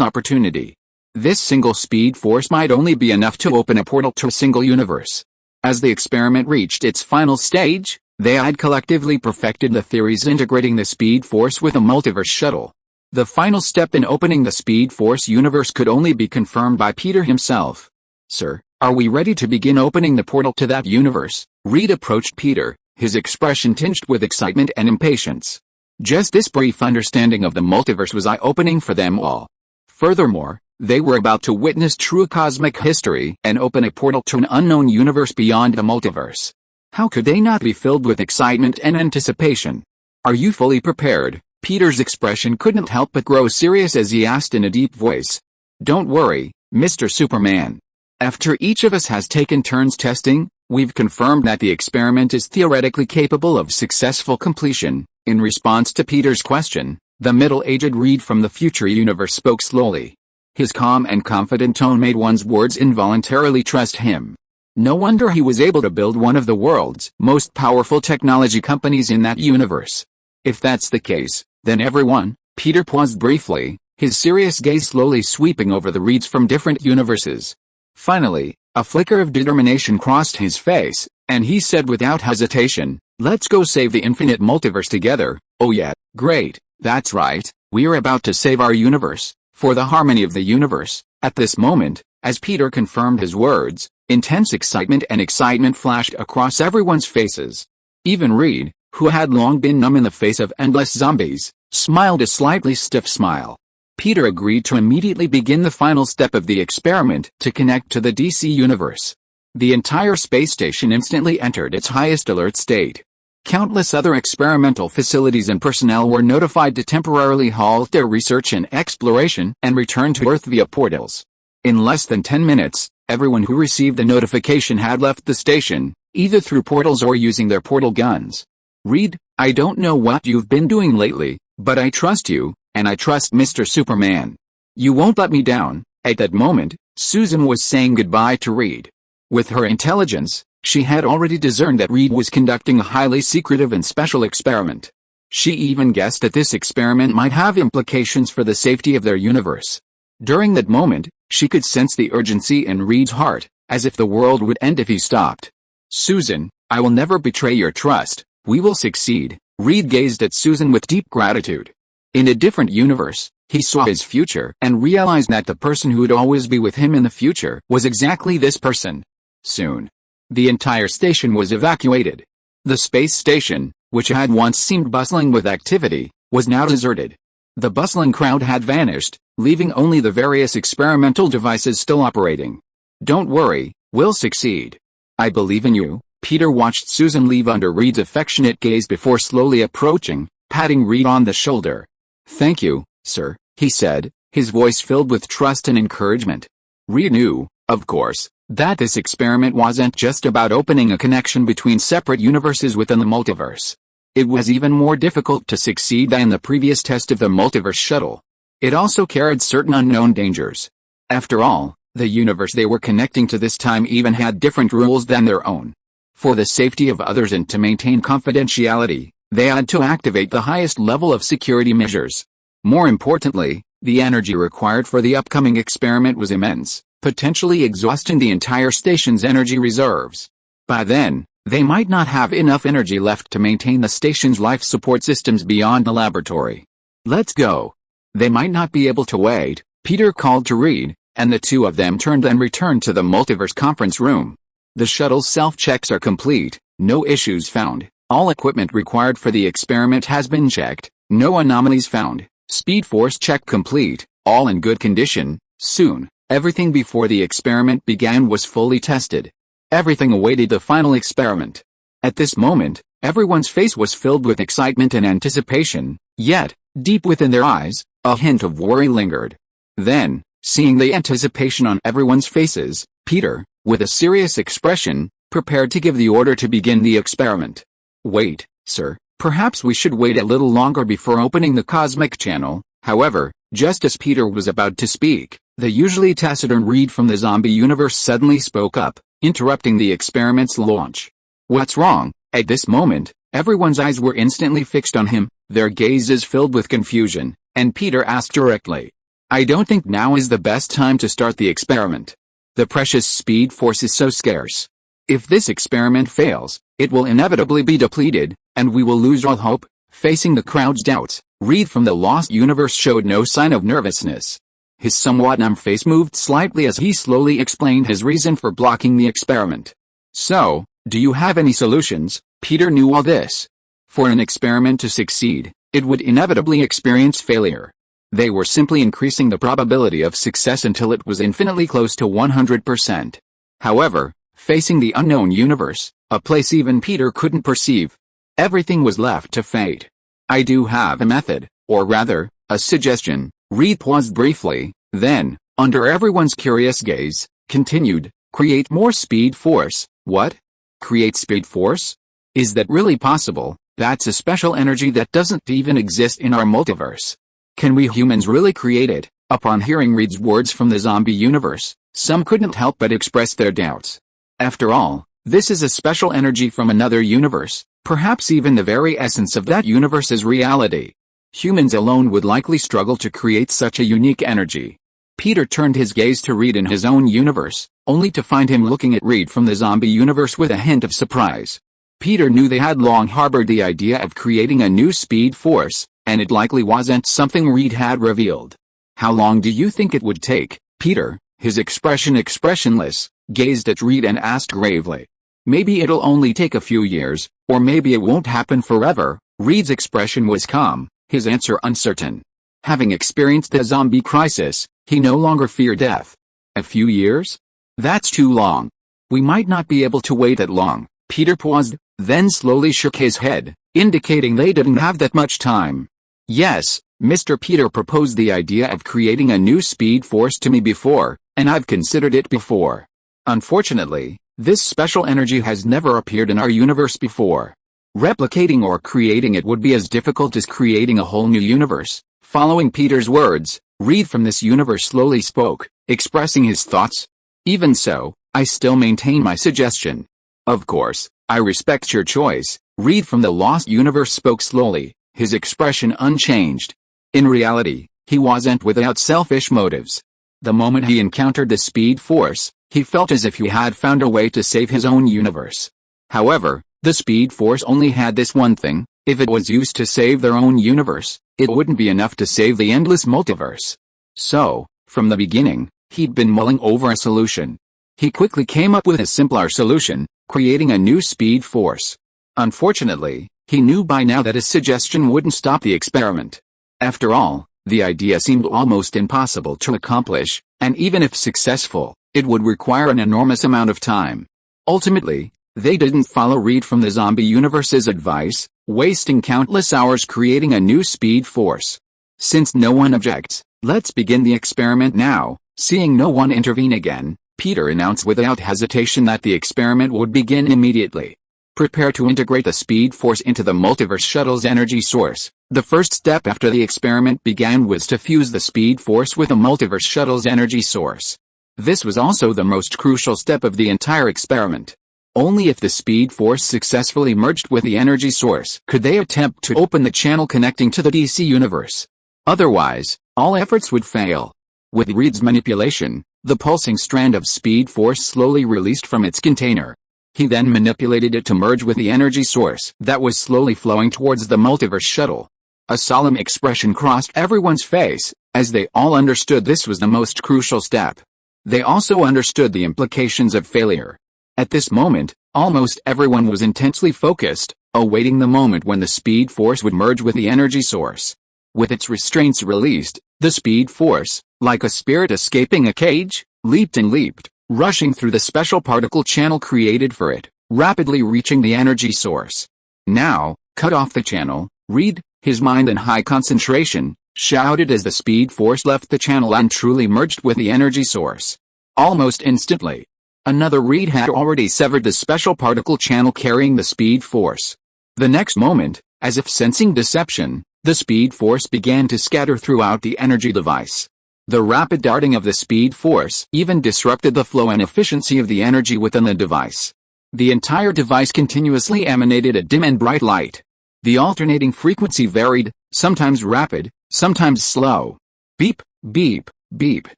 opportunity. This single Speed Force might only be enough to open a portal to a single universe. As the experiment reached its final stage, they had collectively perfected the theories integrating the Speed Force with a multiverse shuttle. The final step in opening the Speed Force universe could only be confirmed by Peter himself. "Sir, are we ready to begin opening the portal to that universe?" Reed approached Peter, his expression tinged with excitement and impatience. Just this brief understanding of the multiverse was eye-opening for them all. Furthermore, they were about to witness true cosmic history and open a portal to an unknown universe beyond the multiverse. How could they not be filled with excitement and anticipation? "Are you fully prepared?" Peter's expression couldn't help but grow serious as he asked in a deep voice. "Don't worry, Mr. Superman. After each of us has taken turns testing, we've confirmed that the experiment is theoretically capable of successful completion." In response to Peter's question, the middle-aged Reed from the future universe spoke slowly. His calm and confident tone made one's words involuntarily trust him. No wonder he was able to build one of the world's most powerful technology companies in that universe. If that's the case, then everyone. Peter paused briefly, his serious gaze slowly sweeping over the Reeds from different universes. Finally, a flicker of determination crossed his face, and he said without hesitation, "Let's go save the infinite multiverse together." "Oh yeah, great, that's right, we're about to save our universe, for the harmony of the universe." At this moment, as Peter confirmed his words, intense excitement flashed across everyone's faces. Even Reed, who had long been numb in the face of endless zombies, smiled a slightly stiff smile. Peter agreed to immediately begin the final step of the experiment to connect to the DC universe. The entire space station instantly entered its highest alert state. Countless other experimental facilities and personnel were notified to temporarily halt their research and exploration and return to Earth via portals. In less than 10 minutes, everyone who received the notification had left the station, either through portals or using their portal guns. "Reed, I don't know what you've been doing lately, but I trust you, and I trust Mr. Superman. You won't let me down." At that moment, Susan was saying goodbye to Reed. With her intelligence, she had already discerned that Reed was conducting a highly secretive and special experiment. She even guessed that this experiment might have implications for the safety of their universe. During that moment, she could sense the urgency in Reed's heart, as if the world would end if he stopped. "Susan, I will never betray your trust. We will succeed." Reed gazed at Susan with deep gratitude. In a different universe, he saw his future and realized that the person who would always be with him in the future was exactly this person. Soon, the entire station was evacuated. The space station, which had once seemed bustling with activity, was now deserted. The bustling crowd had vanished, leaving only the various experimental devices still operating. "Don't worry, we'll succeed. I believe in you." Peter watched Susan leave under Reed's affectionate gaze before slowly approaching, patting Reed on the shoulder. "Thank you, sir," he said, his voice filled with trust and encouragement. Reed knew, of course, that this experiment wasn't just about opening a connection between separate universes within the multiverse. It was even more difficult to succeed than the previous test of the multiverse shuttle. It also carried certain unknown dangers. After all, the universe they were connecting to this time even had different rules than their own. For the safety of others and to maintain confidentiality, they had to activate the highest level of security measures. More importantly, the energy required for the upcoming experiment was immense, potentially exhausting the entire station's energy reserves. By then, they might not have enough energy left to maintain the station's life support systems beyond the laboratory. "Let's go." They might not be able to wait, Peter called to Reed, and the two of them turned and returned to the multiverse conference room. The shuttle's self-checks are complete, no issues found, all equipment required for the experiment has been checked, no anomalies found, Speed Force check complete, all in good condition. Soon, everything before the experiment began was fully tested. Everything awaited the final experiment. At this moment, everyone's face was filled with excitement and anticipation, yet, deep within their eyes, a hint of worry lingered. Then, seeing the anticipation on everyone's faces, Peter, with a serious expression, prepared to give the order to begin the experiment. "Wait, sir, perhaps we should wait a little longer before opening the cosmic channel." However, just as Peter was about to speak, the usually taciturn Reed from the zombie universe suddenly spoke up, interrupting the experiment's launch. "What's wrong?" At this moment, everyone's eyes were instantly fixed on him, their gazes filled with confusion, and Peter asked directly. "I don't think now is the best time to start the experiment. The precious Speed Force is so scarce. If this experiment fails, it will inevitably be depleted, and we will lose all hope." Facing the crowd's doubts, Reed from the Lost Universe showed no sign of nervousness. His somewhat numb face moved slightly as he slowly explained his reason for blocking the experiment. "So, do you have any solutions?" Peter knew all this. For an experiment to succeed, it would inevitably experience failure. They were simply increasing the probability of success until it was infinitely close to 100%. However, facing the unknown universe, a place even Peter couldn't perceive, everything was left to fate. "I do have a method, or rather, a suggestion." Reed paused briefly, then, under everyone's curious gaze, continued, "Create more Speed Force." "What? Create Speed Force? Is that really possible? That's a special energy that doesn't even exist in our multiverse. Can we humans really create it?" Upon hearing Reed's words from the zombie universe, some couldn't help but express their doubts. After all, this is a special energy from another universe, perhaps even the very essence of that universe's reality. Humans alone would likely struggle to create such a unique energy. Peter turned his gaze to Reed in his own universe, only to find him looking at Reed from the zombie universe with a hint of surprise. Peter knew they had long harbored the idea of creating a new Speed Force, and it likely wasn't something Reed had revealed. "How long do you think it would take?" Peter, his expression expressionless, gazed at Reed and asked gravely. "Maybe it'll only take a few years, or maybe it won't happen forever." Reed's expression was calm, his answer uncertain. Having experienced the zombie crisis, he no longer feared death. "A few years? That's too long. We might not be able to wait that long." Peter paused, then slowly shook his head, indicating they didn't have that much time. "Yes, Mr. Peter proposed the idea of creating a new Speed Force to me before, and I've considered it before. Unfortunately, this special energy has never appeared in our universe before. Replicating or creating it would be as difficult as creating a whole new universe." Following Peter's words, Reed from this universe slowly spoke, expressing his thoughts. "Even so, I still maintain my suggestion. Of course, I respect your choice." Reed from the Lost Universe spoke slowly, his expression unchanged. In reality, he wasn't without selfish motives. The moment he encountered the Speed Force, he felt as if he had found a way to save his own universe. However, the Speed Force only had this one thing: if it was used to save their own universe, it wouldn't be enough to save the endless multiverse. So, from the beginning, he'd been mulling over a solution. He quickly came up with a simpler solution: creating a new Speed Force. Unfortunately, he knew by now that his suggestion wouldn't stop the experiment. After all, the idea seemed almost impossible to accomplish, and even if successful, it would require an enormous amount of time. Ultimately, they didn't follow Reed from the zombie universe's advice, wasting countless hours creating a new speed force. Since no one objects, let's begin the experiment now. Seeing no one intervene again, Peter announced without hesitation that the experiment would begin immediately. Prepare to integrate the speed force into the multiverse shuttle's energy source. The first step after the experiment began was to fuse the speed force with the multiverse shuttle's energy source. This was also the most crucial step of the entire experiment. Only if the speed force successfully merged with the energy source could they attempt to open the channel connecting to the DC universe. Otherwise, all efforts would fail. With Reed's manipulation, the pulsing strand of speed force slowly released from its container. He then manipulated it to merge with the energy source that was slowly flowing towards the multiverse shuttle. A solemn expression crossed everyone's face, as they all understood this was the most crucial step. They also understood the implications of failure. At this moment, almost everyone was intensely focused, awaiting the moment when the speed force would merge with the energy source. With its restraints released, the speed force, like a spirit escaping a cage, leaped and leaped, rushing through the special particle channel created for it, rapidly reaching the energy source. Now, cut off the channel, Reed, his mind in high concentration, shouted as the speed force left the channel and truly merged with the energy source. Almost instantly, another Reed had already severed the special particle channel carrying the speed force. The next moment, as if sensing deception, the speed force began to scatter throughout the energy device. The rapid darting of the speed force even disrupted the flow and efficiency of the energy within the device. The entire device continuously emanated a dim and bright light. The alternating frequency varied, sometimes rapid, sometimes slow. Beep, beep, beep.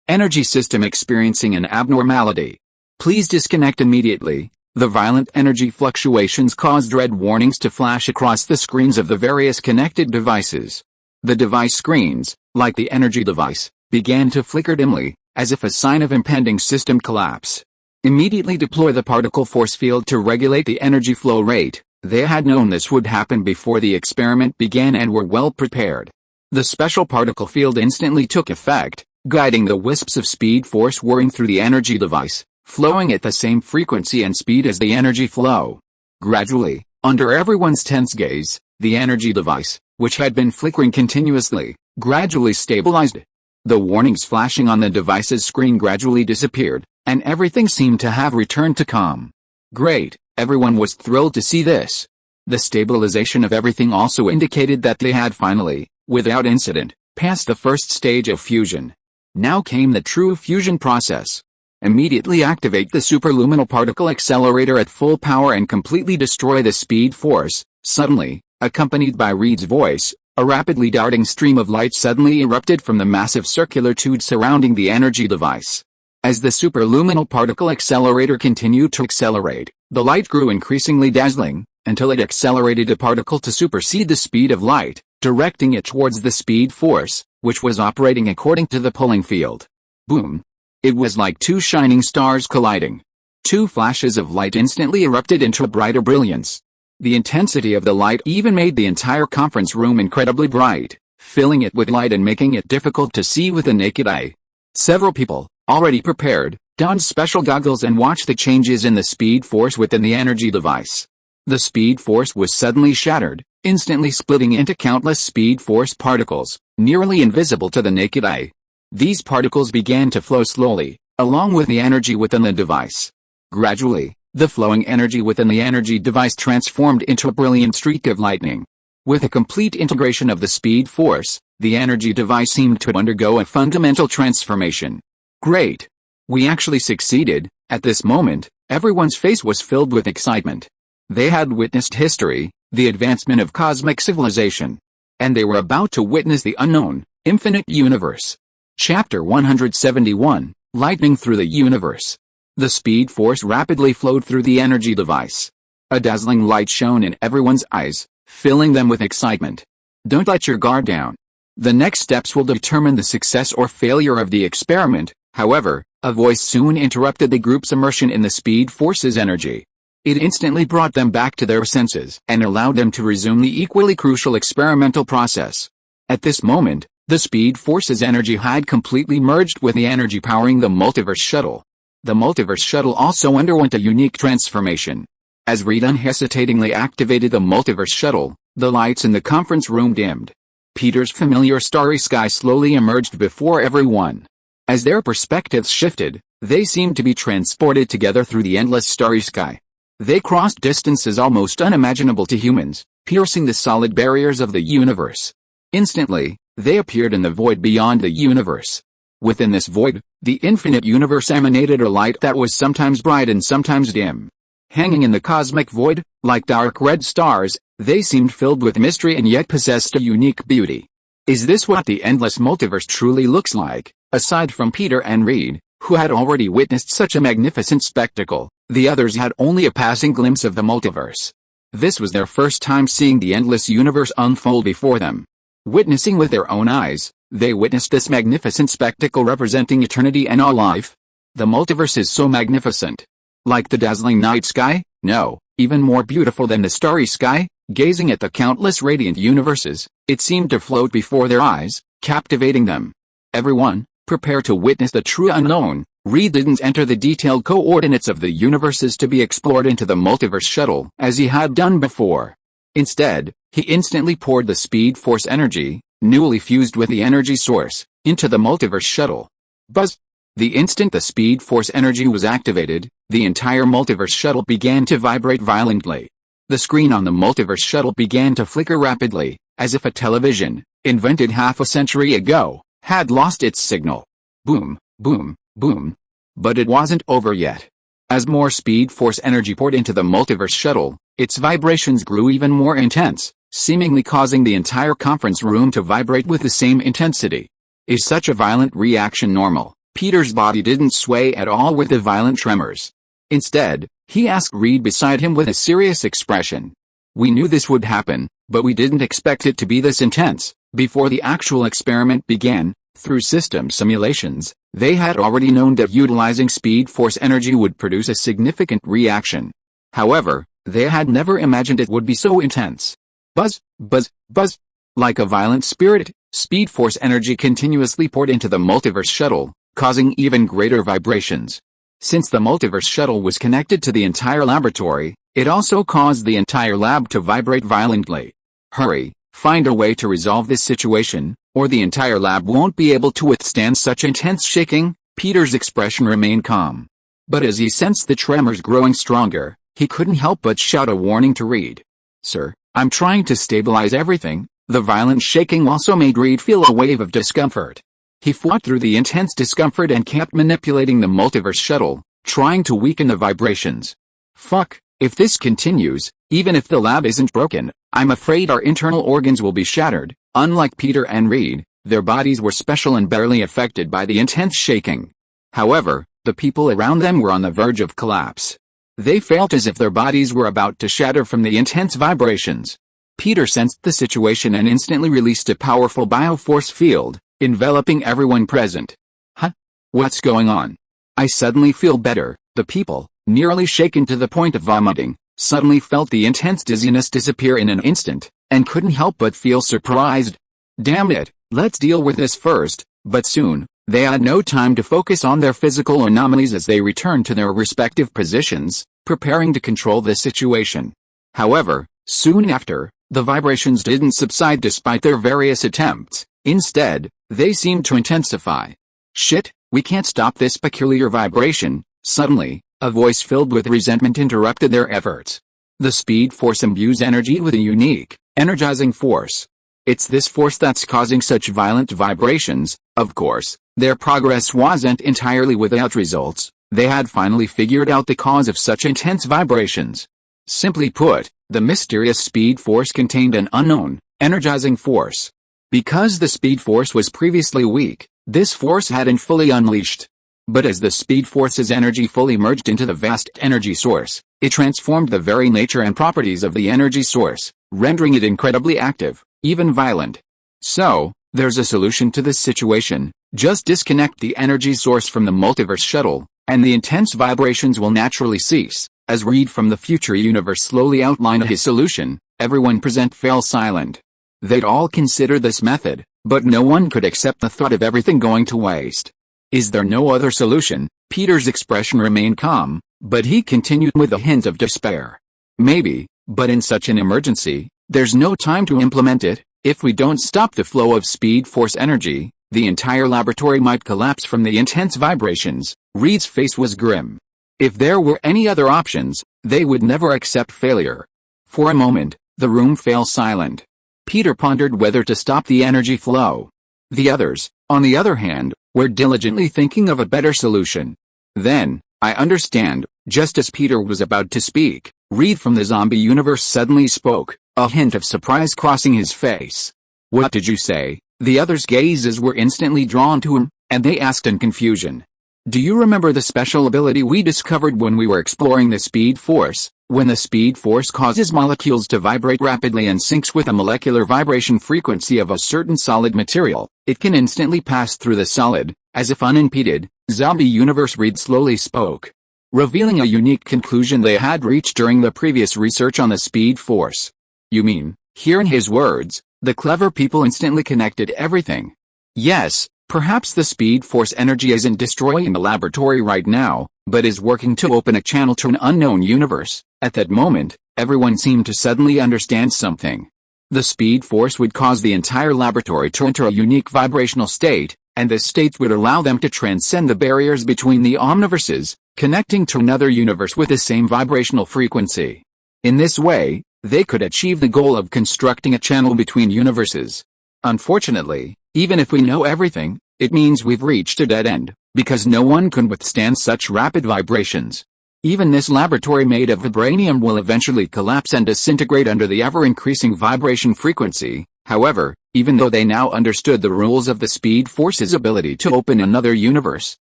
Energy system experiencing an abnormality. Please disconnect immediately. The violent energy fluctuations caused red warnings to flash across the screens of the various connected devices. The device screens, like the energy device, began to flicker dimly, as if a sign of impending system collapse. Immediately deploy the particle force field to regulate the energy flow rate. They had known this would happen before the experiment began and were well prepared. The special particle field instantly took effect, guiding the wisps of speed force whirring through the energy device, flowing at the same frequency and speed as the energy flow. Gradually, under everyone's tense gaze, the energy device, which had been flickering continuously, gradually stabilized. The warnings flashing on the device's screen gradually disappeared, and everything seemed to have returned to calm. Great, everyone was thrilled to see this. The stabilization of everything also indicated that they had finally, without incident, passed the first stage of fusion. Now came the true fusion process. Immediately activate the superluminal particle accelerator at full power and completely destroy the speed force. Suddenly, accompanied by Reed's voice, a rapidly darting stream of light suddenly erupted from the massive circular tube surrounding the energy device. As the superluminal particle accelerator continued to accelerate, the light grew increasingly dazzling, until it accelerated a particle to supersede the speed of light, directing it towards the speed force, which was operating according to the pulling field. Boom! It was like two shining stars colliding. Two flashes of light instantly erupted into a brighter brilliance. The intensity of the light even made the entire conference room incredibly bright, filling it with light and making it difficult to see with the naked eye. Several people, already prepared, donned special goggles and watched the changes in the speed force within the energy device. The speed force was suddenly shattered, instantly splitting into countless speed force particles, nearly invisible to the naked eye. These particles began to flow slowly, along with the energy within the device. Gradually, the flowing energy within the energy device transformed into a brilliant streak of lightning. With a complete integration of the speed force, the energy device seemed to undergo a fundamental transformation. Great! We actually succeeded. At this moment, everyone's face was filled with excitement. They had witnessed history, the advancement of cosmic civilization. And they were about to witness the unknown, infinite universe. Chapter 171, Lightning Through the Universe. The speed force rapidly flowed through the energy device. A dazzling light shone in everyone's eyes, filling them with excitement. Don't let your guard down. The next steps will determine the success or failure of the experiment. However, a voice soon interrupted the group's immersion in the speed force's energy. It instantly brought them back to their senses and allowed them to resume the equally crucial experimental process. At this moment, the speed force's energy had completely merged with the energy powering the multiverse shuttle. The multiverse shuttle also underwent a unique transformation. As Reed unhesitatingly activated the multiverse shuttle, the lights in the conference room dimmed. Peter's familiar starry sky slowly emerged before everyone. As their perspectives shifted, they seemed to be transported together through the endless starry sky. They crossed distances almost unimaginable to humans, piercing the solid barriers of the universe. Instantly, they appeared in the void beyond the universe. Within this void, the infinite universe emanated a light that was sometimes bright and sometimes dim. Hanging in the cosmic void, like dark red stars, they seemed filled with mystery and yet possessed a unique beauty. Is this what the endless multiverse truly looks like? Aside from Peter and Reed, who had already witnessed such a magnificent spectacle, the others had only a passing glimpse of the multiverse. This was their first time seeing the endless universe unfold before them. Witnessing with their own eyes, they witnessed this magnificent spectacle representing eternity and all life. The multiverse is so magnificent. Like the dazzling night sky? No, even more beautiful than the starry sky. Gazing at the countless radiant universes, it seemed to float before their eyes, captivating them. Everyone, prepare to witness the true unknown. Reed didn't enter the detailed coordinates of the universes to be explored into the multiverse shuttle, as he had done before. Instead, he instantly poured the speed force energy, newly fused with the energy source, into the multiverse shuttle. Buzz! The instant the speed force energy was activated, the entire multiverse shuttle began to vibrate violently. The screen on the multiverse shuttle began to flicker rapidly, as if a television, invented half a century ago, had lost its signal. Boom, boom, boom. But it wasn't over yet. As more speed force energy poured into the multiverse shuttle, its vibrations grew even more intense, seemingly causing the entire conference room to vibrate with the same intensity. Is such a violent reaction normal? Peter's body didn't sway at all with the violent tremors. Instead, he asked Reed beside him with a serious expression. We knew this would happen, but we didn't expect it to be this intense. Before the actual experiment began, through system simulations, they had already known that utilizing speed force energy would produce a significant reaction. However, they had never imagined it would be so intense. Buzz, buzz, buzz. Like a violent spirit, speed force energy continuously poured into the multiverse shuttle, causing even greater vibrations. Since the multiverse shuttle was connected to the entire laboratory, it also caused the entire lab to vibrate violently. Hurry, find a way to resolve this situation, or the entire lab won't be able to withstand such intense shaking. Peter's expression remained calm. But as he sensed the tremors growing stronger, he couldn't help but shout a warning to Reed. Sir, I'm trying to stabilize everything. The violent shaking also made Reed feel a wave of discomfort. He fought through the intense discomfort and kept manipulating the multiverse shuttle, trying to weaken the vibrations. Fuck, if this continues, even if the lab isn't broken, I'm afraid our internal organs will be shattered. Unlike Peter and Reed, their bodies were special and barely affected by the intense shaking. However, the people around them were on the verge of collapse. They felt as if their bodies were about to shatter from the intense vibrations. Peter sensed the situation and instantly released a powerful bioforce field, enveloping everyone present. Huh? What's going on? I suddenly feel better. The people, nearly shaken to the point of vomiting, suddenly felt the intense dizziness disappear in an instant, and couldn't help but feel surprised. Damn it, let's deal with this first. But soon, they had no time to focus on their physical anomalies as they returned to their respective positions, preparing to control the situation. However, soon after, the vibrations didn't subside despite their various attempts. Instead, they seemed to intensify. Shit, we can't stop this peculiar vibration. Suddenly, a voice filled with resentment interrupted their efforts. The speed force imbues energy with a unique, energizing force. It's this force that's causing such violent vibrations. Of course, their progress wasn't entirely without results. They had finally figured out the cause of such intense vibrations. Simply put, the mysterious speed force contained an unknown, energizing force. Because the speed force was previously weak, this force hadn't fully unleashed. But as the speed force's energy fully merged into the vast energy source, it transformed the very nature and properties of the energy source, rendering it incredibly active, even violent. So, there's a solution to this situation. Just disconnect the energy source from the multiverse shuttle, and the intense vibrations will naturally cease. As Reed from the future universe slowly outlined his solution, everyone present fell silent. They'd all consider this method, but no one could accept the thought of everything going to waste. Is there no other solution? Peter's expression remained calm, but he continued with a hint of despair. Maybe, but in such an emergency, there's no time to implement it. If we don't stop the flow of speed force energy, the entire laboratory might collapse from the intense vibrations. Reed's face was grim. If there were any other options, they would never accept failure. For a moment, the room fell silent. Peter pondered whether to stop the energy flow. The others, on the other hand, were diligently thinking of a better solution. Then, I understand, just as Peter was about to speak, Reed from the zombie universe suddenly spoke, a hint of surprise crossing his face. What did you say? The others' gazes were instantly drawn to him, and they asked in confusion. Do you remember the special ability we discovered when we were exploring the speed force? When the speed force causes molecules to vibrate rapidly and syncs with a molecular vibration frequency of a certain solid material, it can instantly pass through the solid, as if unimpeded. Zombie Universe Reed slowly spoke, revealing a unique conclusion they had reached during the previous research on the speed force. You mean, hearing his words, the clever people instantly connected everything. Yes, perhaps the speed force energy isn't destroying the laboratory right now, but is working to open a channel to an unknown universe. At that moment, everyone seemed to suddenly understand something. The speed force would cause the entire laboratory to enter a unique vibrational state, and this state would allow them to transcend the barriers between the omniverses, connecting to another universe with the same vibrational frequency. In this way, they could achieve the goal of constructing a channel between universes. Unfortunately, even if we know everything, it means we've reached a dead end, because no one can withstand such rapid vibrations. Even this laboratory made of vibranium will eventually collapse and disintegrate under the ever-increasing vibration frequency. However, even though they now understood the rules of the speed force's ability to open another universe,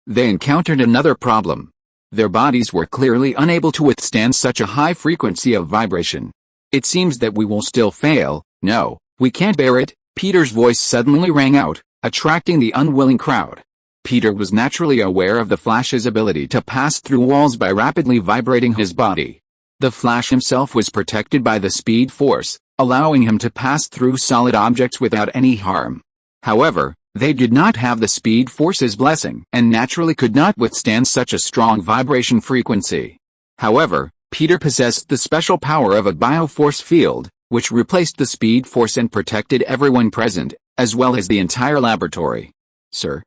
they encountered another problem. Their bodies were clearly unable to withstand such a high frequency of vibration. It seems that we will still fail. No, we can't bear it. Peter's voice suddenly rang out, attracting the unwilling crowd. Peter was naturally aware of the Flash's ability to pass through walls by rapidly vibrating his body. The Flash himself was protected by the speed force, allowing him to pass through solid objects without any harm. However, they did not have the speed force's blessing and naturally could not withstand such a strong vibration frequency. However, Peter possessed the special power of a bioforce field, which replaced the speed force and protected everyone present, as well as the entire laboratory. Sir,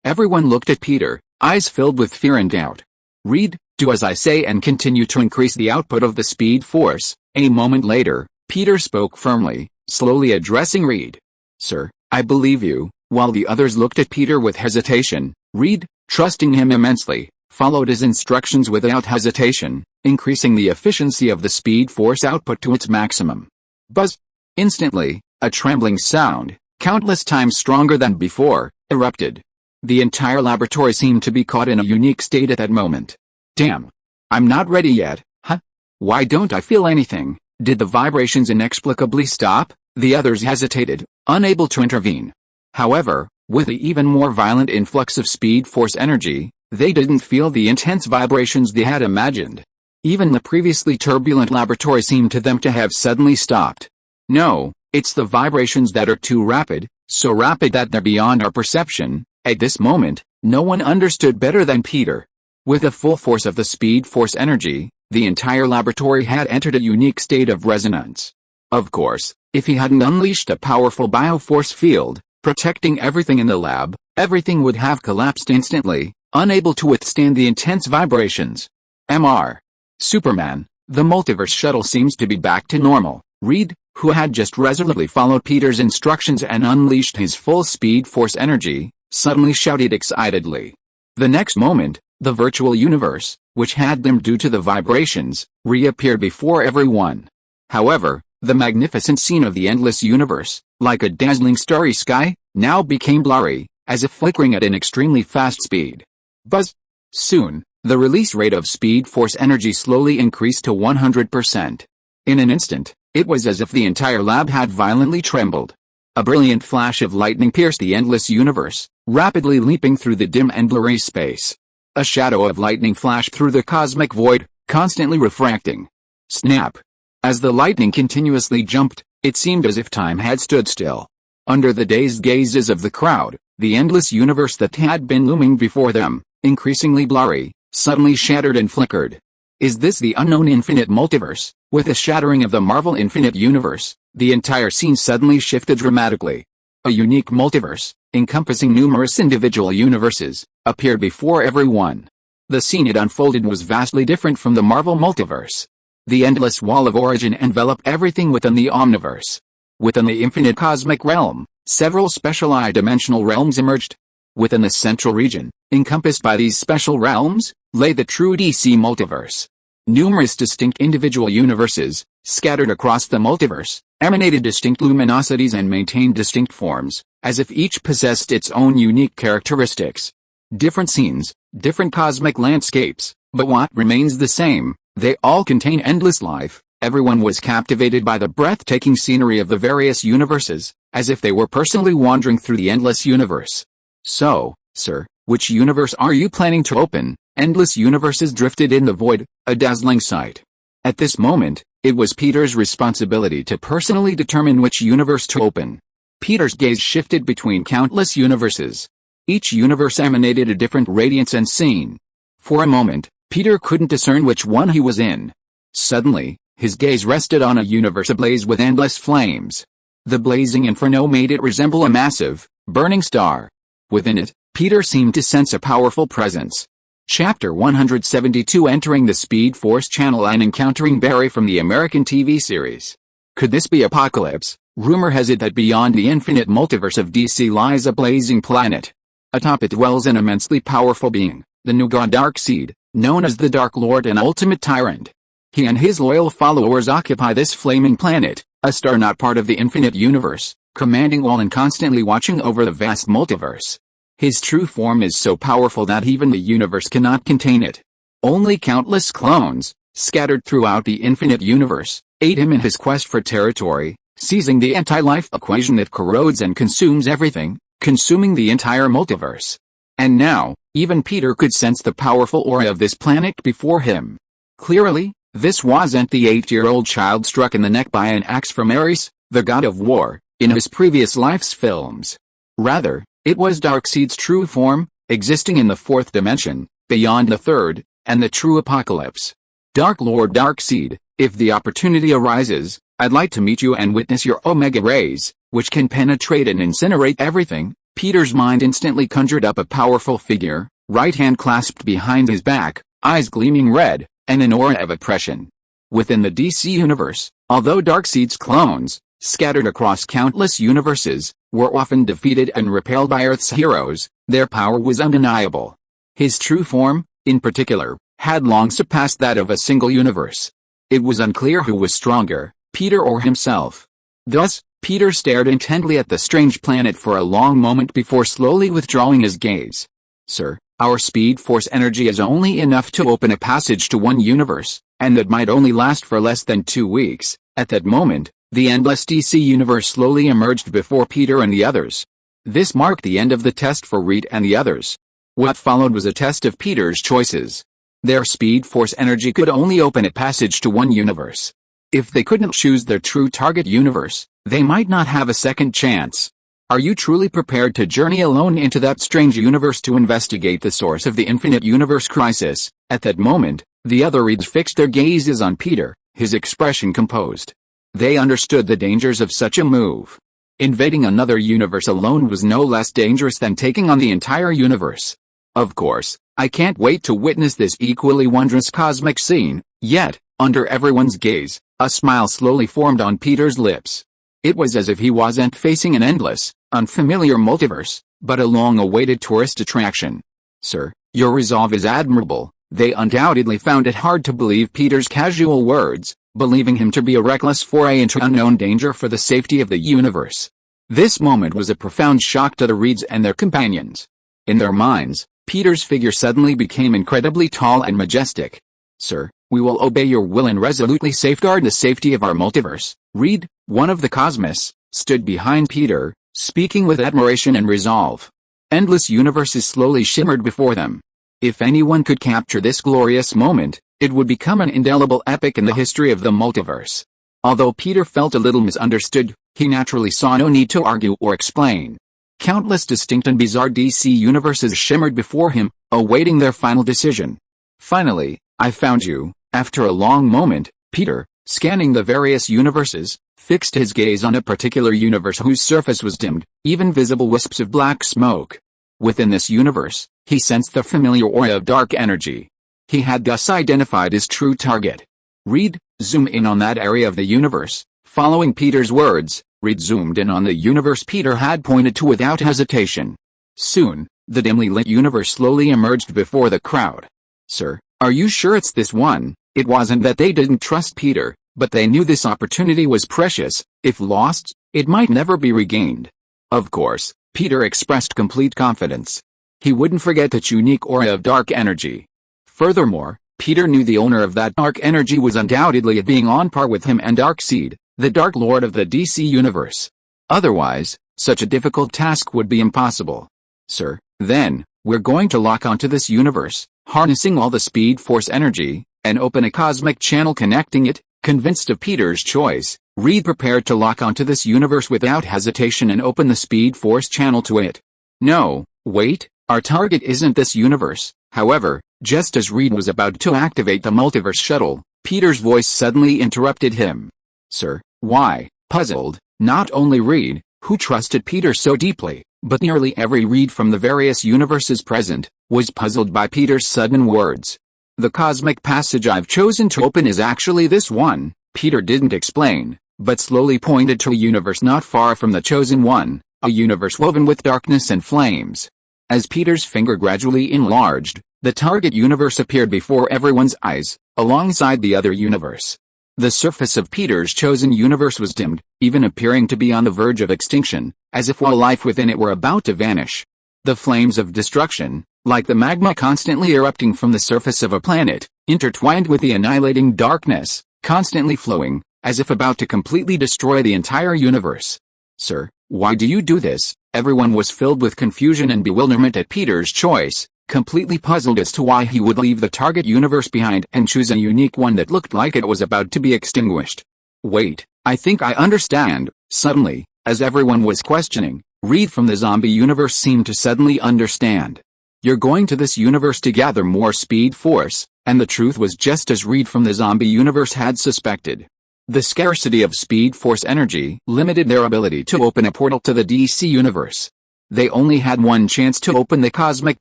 everyone looked at Peter, eyes filled with fear and doubt. Reed, do as I say and continue to increase the output of the speed force. A moment later, Peter spoke firmly, slowly addressing Reed. Sir, I believe you. While the others looked at Peter with hesitation, Reed, trusting him immensely, followed his instructions without hesitation, increasing the efficiency of the speed force output to its maximum. Buzz! Instantly, a trembling sound, countless times stronger than before, erupted. The entire laboratory seemed to be caught in a unique state at that moment. Damn! I'm not ready yet, huh? Why don't I feel anything? Did the vibrations inexplicably stop? The others hesitated, unable to intervene. However, with the even more violent influx of speed force energy, they didn't feel the intense vibrations they had imagined. Even the previously turbulent laboratory seemed to them to have suddenly stopped. No, it's the vibrations that are too rapid, so rapid that they're beyond our perception. At this moment, no one understood better than Peter. With the full force of the speed force energy, the entire laboratory had entered a unique state of resonance. Of course, if he hadn't unleashed a powerful bioforce field, protecting everything in the lab, everything would have collapsed instantly, unable to withstand the intense vibrations. Mr. Superman, the multiverse shuttle seems to be back to normal. Reed, who had just resolutely followed Peter's instructions and unleashed his full speed force energy, suddenly shouted excitedly. The next moment, the virtual universe, which had dimmed due to the vibrations, reappeared before everyone. However, the magnificent scene of the endless universe, like a dazzling starry sky, now became blurry, as if flickering at an extremely fast speed. Buzz! Soon, the release rate of speed force energy slowly increased to 100%. In an instant, it was as if the entire lab had violently trembled. A brilliant flash of lightning pierced the endless universe, rapidly leaping through the dim and blurry space. A shadow of lightning flashed through the cosmic void, constantly refracting. Snap! As the lightning continuously jumped, it seemed as if time had stood still. Under the dazed gazes of the crowd, the endless universe that had been looming before them, increasingly blurry, suddenly shattered and flickered. Is this the unknown infinite multiverse? With the shattering of the Marvel Infinite Universe, the entire scene suddenly shifted dramatically. A unique multiverse, encompassing numerous individual universes, appeared before everyone. The scene it unfolded was vastly different from the Marvel multiverse. The endless wall of origin enveloped everything within the Omniverse. Within the infinite cosmic realm, several specialized dimensional realms emerged. Within the central region, encompassed by these special realms, lay the true DC multiverse. Numerous distinct individual universes, scattered across the multiverse, emanated distinct luminosities and maintained distinct forms, as if each possessed its own unique characteristics. Different scenes, different cosmic landscapes, but what remains the same, they all contain endless life. Everyone was captivated by the breathtaking scenery of the various universes, as if they were personally wandering through the endless universe. So, sir, which universe are you planning to open? Endless universes drifted in the void, a dazzling sight. At this moment, it was Peter's responsibility to personally determine which universe to open. Peter's gaze shifted between countless universes. Each universe emanated a different radiance and scene. For a moment, Peter couldn't discern which one he was in. Suddenly, his gaze rested on a universe ablaze with endless flames. The blazing inferno made it resemble a massive, burning star. Within it, Peter seemed to sense a powerful presence. Chapter 172 Entering the Speed Force Channel and Encountering Barry from the American TV series. Could this be Apocalypse? Rumor has it that beyond the infinite multiverse of DC lies a blazing planet. Atop it dwells an immensely powerful being, the new god Darkseid, known as the Dark Lord and Ultimate Tyrant. He and his loyal followers occupy this flaming planet, a star not part of the infinite universe, commanding all and constantly watching over the vast multiverse. His true form is so powerful that even the universe cannot contain it. Only countless clones, scattered throughout the infinite universe, aid him in his quest for territory, seizing the anti-life equation that corrodes and consumes everything, consuming the entire multiverse. And now, even Peter could sense the powerful aura of this planet before him. Clearly, this wasn't the 8-year-old child struck in the neck by an axe from Ares, the god of war, in his previous life's films. Rather, it was Darkseid's true form, existing in the fourth dimension, beyond the third, and the true apocalypse. Dark Lord Darkseid, if the opportunity arises, I'd like to meet you and witness your Omega rays, which can penetrate and incinerate everything. Peter's mind instantly conjured up a powerful figure, right hand clasped behind his back, eyes gleaming red, and an aura of oppression. Within the DC universe, although Darkseid's clones, scattered across countless universes, were often defeated and repelled by Earth's heroes, their power was undeniable. His true form, in particular, had long surpassed that of a single universe. It was unclear who was stronger, Peter or himself. Thus, Peter stared intently at the strange planet for a long moment before slowly withdrawing his gaze. Sir, our speed force energy is only enough to open a passage to one universe, and that might only last for less than 2 weeks. At that moment, the endless DC universe slowly emerged before Peter and the others. This marked the end of the test for Reed and the others. What followed was a test of Peter's choices. Their speed force energy could only open a passage to one universe. If they couldn't choose their true target universe, they might not have a second chance. Are you truly prepared to journey alone into that strange universe to investigate the source of the infinite universe crisis? At that moment, the other Reeds fixed their gazes on Peter, his expression composed. They understood the dangers of such a move. Invading another universe alone was no less dangerous than taking on the entire universe. Of course, I can't wait to witness this equally wondrous cosmic scene. Yet, under everyone's gaze, a smile slowly formed on Peter's lips. It was as if he wasn't facing an endless, unfamiliar multiverse, but a long-awaited tourist attraction. Sir, your resolve is admirable. They undoubtedly found it hard to believe Peter's casual words, believing him to be a reckless foray into unknown danger for the safety of the universe. This moment was a profound shock to the Reeds and their companions. In their minds, Peter's figure suddenly became incredibly tall and majestic. Sir, we will obey your will and resolutely safeguard the safety of our multiverse. Reed, one of the Cosmos, stood behind Peter, speaking with admiration and resolve. Endless universes slowly shimmered before them. If anyone could capture this glorious moment, it would become an indelible epic in the history of the multiverse. Although Peter felt a little misunderstood, he naturally saw no need to argue or explain. Countless distinct and bizarre DC universes shimmered before him, awaiting their final decision. Finally, I found you. After a long moment, Peter, scanning the various universes, fixed his gaze on a particular universe whose surface was dimmed, even visible wisps of black smoke. Within this universe, he sensed the familiar aura of dark energy. He had thus identified his true target. Reed, zoom in on that area of the universe. Following Peter's words, Reed zoomed in on the universe Peter had pointed to without hesitation. Soon, the dimly lit universe slowly emerged before the crowd. "Sir, are you sure it's this one?" It wasn't that they didn't trust Peter, but they knew this opportunity was precious. If lost, it might never be regained. Of course, Peter expressed complete confidence. He wouldn't forget that unique aura of dark energy. Furthermore, Peter knew the owner of that dark energy was undoubtedly being on par with him and Darkseid, the Dark Lord of the DC Universe. Otherwise, such a difficult task would be impossible. "Sir, then, we're going to lock onto this universe, harnessing all the Speed Force energy, and open a cosmic channel connecting it." Convinced of Peter's choice, Reed prepared to lock onto this universe without hesitation and open the Speed Force channel to it. "No, wait, our target isn't this universe." However, just as Reed was about to activate the multiverse shuttle, Peter's voice suddenly interrupted him. "Sir, why?" Puzzled, not only Reed, who trusted Peter so deeply, but nearly every Reed from the various universes present, was puzzled by Peter's sudden words. "The cosmic passage I've chosen to open is actually this one," Peter didn't explain, but slowly pointed to a universe not far from the chosen one, a universe woven with darkness and flames. As Peter's finger gradually enlarged, the target universe appeared before everyone's eyes, alongside the other universe. The surface of Peter's chosen universe was dimmed, even appearing to be on the verge of extinction, as if all life within it were about to vanish. The flames of destruction, like the magma constantly erupting from the surface of a planet, intertwined with the annihilating darkness, constantly flowing, as if about to completely destroy the entire universe. "Sir, why do you do this?" Everyone was filled with confusion and bewilderment at Peter's choice, completely puzzled as to why he would leave the target universe behind and choose a unique one that looked like it was about to be extinguished. "Wait, I think I understand." Suddenly, as everyone was questioning, Reed from the zombie universe seemed to suddenly understand. "You're going to this universe to gather more Speed Force," and the truth was just as Reed from the zombie universe had suspected. The scarcity of Speed Force energy limited their ability to open a portal to the DC universe. They only had one chance to open the cosmic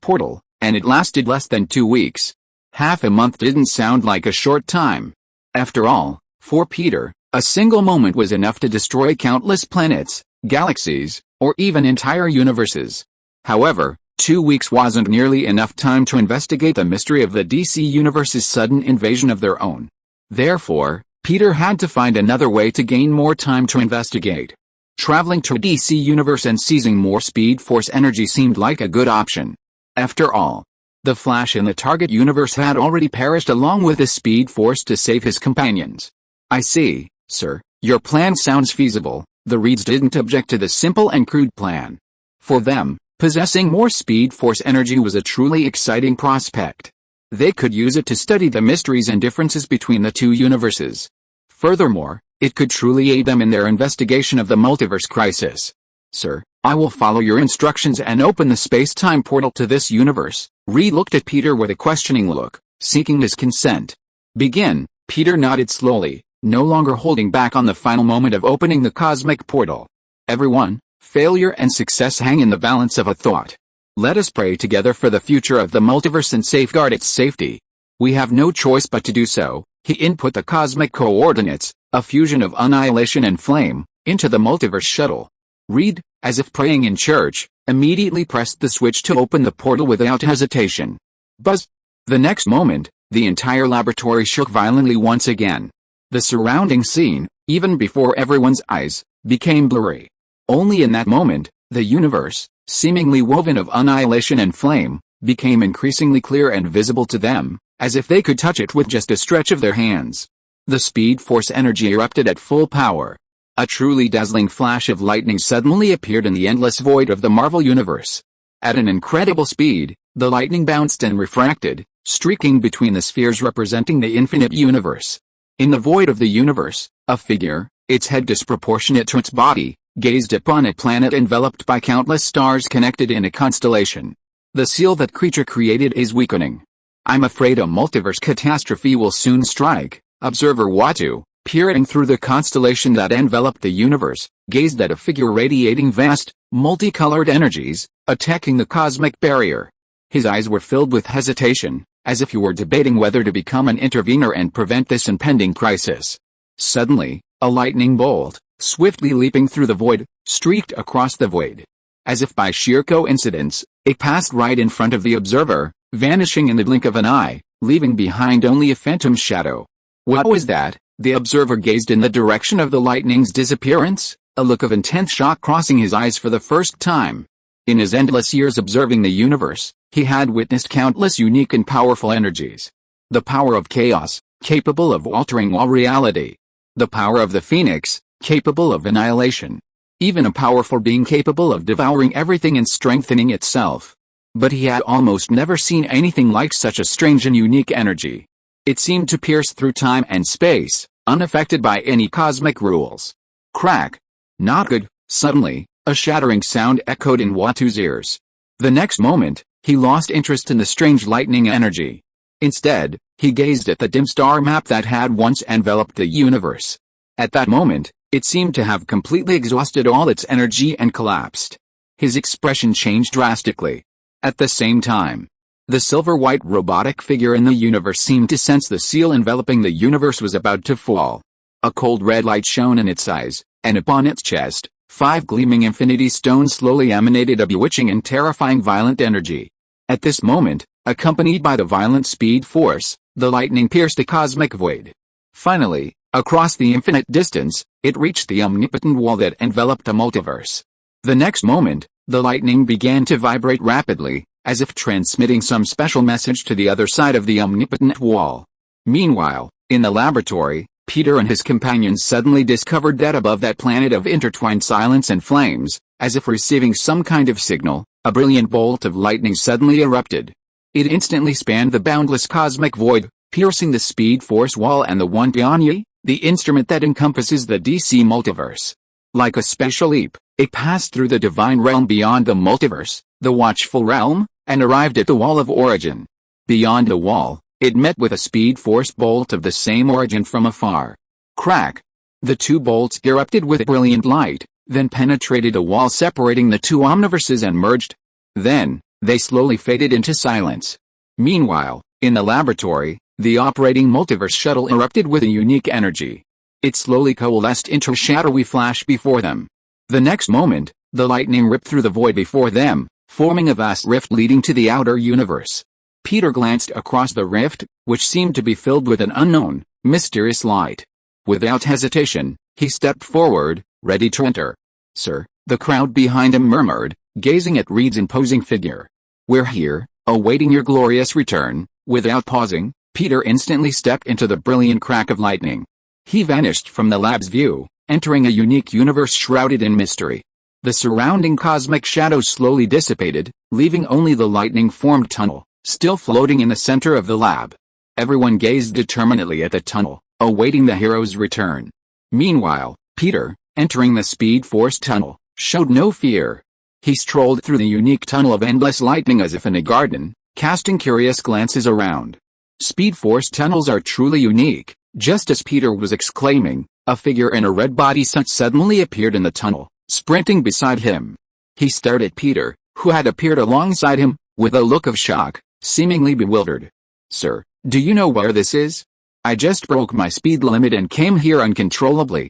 portal, and it lasted less than 2 weeks. Half a month didn't sound like a short time. After all, for Peter, a single moment was enough to destroy countless planets, galaxies, or even entire universes. However, 2 weeks wasn't nearly enough time to investigate the mystery of the DC Universe's sudden invasion of their own. Therefore, Peter had to find another way to gain more time to investigate. Traveling to a DC Universe and seizing more Speed Force energy seemed like a good option. After all, the Flash in the target universe had already perished along with the Speed Force to save his companions. "I see, sir, your plan sounds feasible." The Reeds didn't object to the simple and crude plan. For them, possessing more Speed Force energy was a truly exciting prospect. They could use it to study the mysteries and differences between the two universes. Furthermore, it could truly aid them in their investigation of the multiverse crisis. "Sir, I will follow your instructions and open the space-time portal to this universe." Reed looked at Peter with a questioning look, seeking his consent. "Begin." Peter nodded slowly, no longer holding back on the final moment of opening the cosmic portal. "Everyone, failure and success hang in the balance of a thought. Let us pray together for the future of the multiverse and safeguard its safety. We have no choice but to do so." He input the cosmic coordinates, a fusion of annihilation and flame, into the multiverse shuttle. Reed, as if praying in church, immediately pressed the switch to open the portal without hesitation. Buzz! The next moment, the entire laboratory shook violently once again. The surrounding scene, even before everyone's eyes, became blurry. Only in that moment, the universe, seemingly woven of annihilation and flame, became increasingly clear and visible to them, as if they could touch it with just a stretch of their hands. The Speed Force energy erupted at full power. A truly dazzling flash of lightning suddenly appeared in the endless void of the Marvel Universe. At an incredible speed, the lightning bounced and refracted, streaking between the spheres representing the infinite universe. In the void of the universe, a figure, its head disproportionate to its body, gazed upon a planet enveloped by countless stars connected in a constellation. "The seal that creature created is weakening. I'm afraid a multiverse catastrophe will soon strike," Observer Watu, peering through the constellation that enveloped the universe, gazed at a figure radiating vast, multicolored energies, attacking the cosmic barrier. His eyes were filled with hesitation, as if he were debating whether to become an intervener and prevent this impending crisis. Suddenly, a lightning bolt, swiftly leaping through the void, streaked across the void. As if by sheer coincidence, it passed right in front of the observer, vanishing in the blink of an eye, leaving behind only a phantom shadow. What was that? The observer gazed in the direction of the lightning's disappearance, a look of intense shock crossing his eyes for the first time. In his endless years observing the universe, he had witnessed countless unique and powerful energies. The power of chaos, capable of altering all reality. The power of the phoenix, capable of annihilation. Even a powerful being capable of devouring everything and strengthening itself. But he had almost never seen anything like such a strange and unique energy. It seemed to pierce through time and space, unaffected by any cosmic rules. Crack. Not good. Suddenly, a shattering sound echoed in Watu's ears. The next moment, he lost interest in the strange lightning energy. Instead, he gazed at the dim star map that had once enveloped the universe. At that moment, it seemed to have completely exhausted all its energy and collapsed. His expression changed drastically. At the same time, the silver-white robotic figure in the universe seemed to sense the seal enveloping the universe was about to fall. A cold red light shone in its eyes, and upon its chest, 5 gleaming infinity stones slowly emanated a bewitching and terrifying violent energy. At this moment, accompanied by the violent speed force, the lightning pierced a cosmic void. Finally, across the infinite distance, it reached the omnipotent wall that enveloped the multiverse. The next moment, the lightning began to vibrate rapidly, as if transmitting some special message to the other side of the omnipotent wall. Meanwhile, in the laboratory, Peter and his companions suddenly discovered that above that planet of intertwined silence and flames, as if receiving some kind of signal, a brilliant bolt of lightning suddenly erupted. It instantly spanned the boundless cosmic void, piercing the speed force wall and the one Tianyi, the instrument that encompasses the DC multiverse. Like a special leap, it passed through the divine realm beyond the multiverse, the watchful realm, and arrived at the wall of origin. Beyond the wall, it met with a speed force bolt of the same origin from afar. Crack! The two bolts erupted with brilliant light, then penetrated a wall separating the two omniverses and merged. Then, they slowly faded into silence. Meanwhile, in the laboratory, the operating multiverse shuttle erupted with a unique energy. It slowly coalesced into a shadowy flash before them. The next moment, the lightning ripped through the void before them, forming a vast rift leading to the outer universe. Peter glanced across the rift, which seemed to be filled with an unknown, mysterious light. Without hesitation, he stepped forward, ready to enter. "Sir," the crowd behind him murmured, gazing at Reed's imposing figure. "We're here, awaiting your glorious return." Without pausing, Peter instantly stepped into the brilliant crack of lightning. He vanished from the lab's view, entering a unique universe shrouded in mystery. The surrounding cosmic shadows slowly dissipated, leaving only the lightning-formed tunnel, still floating in the center of the lab. Everyone gazed determinedly at the tunnel, awaiting the hero's return. Meanwhile, Peter, entering the Speed Force tunnel, showed no fear. He strolled through the unique tunnel of endless lightning as if in a garden, casting curious glances around. Speed Force tunnels are truly unique. Just as Peter was exclaiming, a figure in a red bodysuit suddenly appeared in the tunnel, sprinting beside him. He stared at Peter, who had appeared alongside him, with a look of shock, seemingly bewildered. "Sir, do you know where this is? I just broke my speed limit and came here uncontrollably."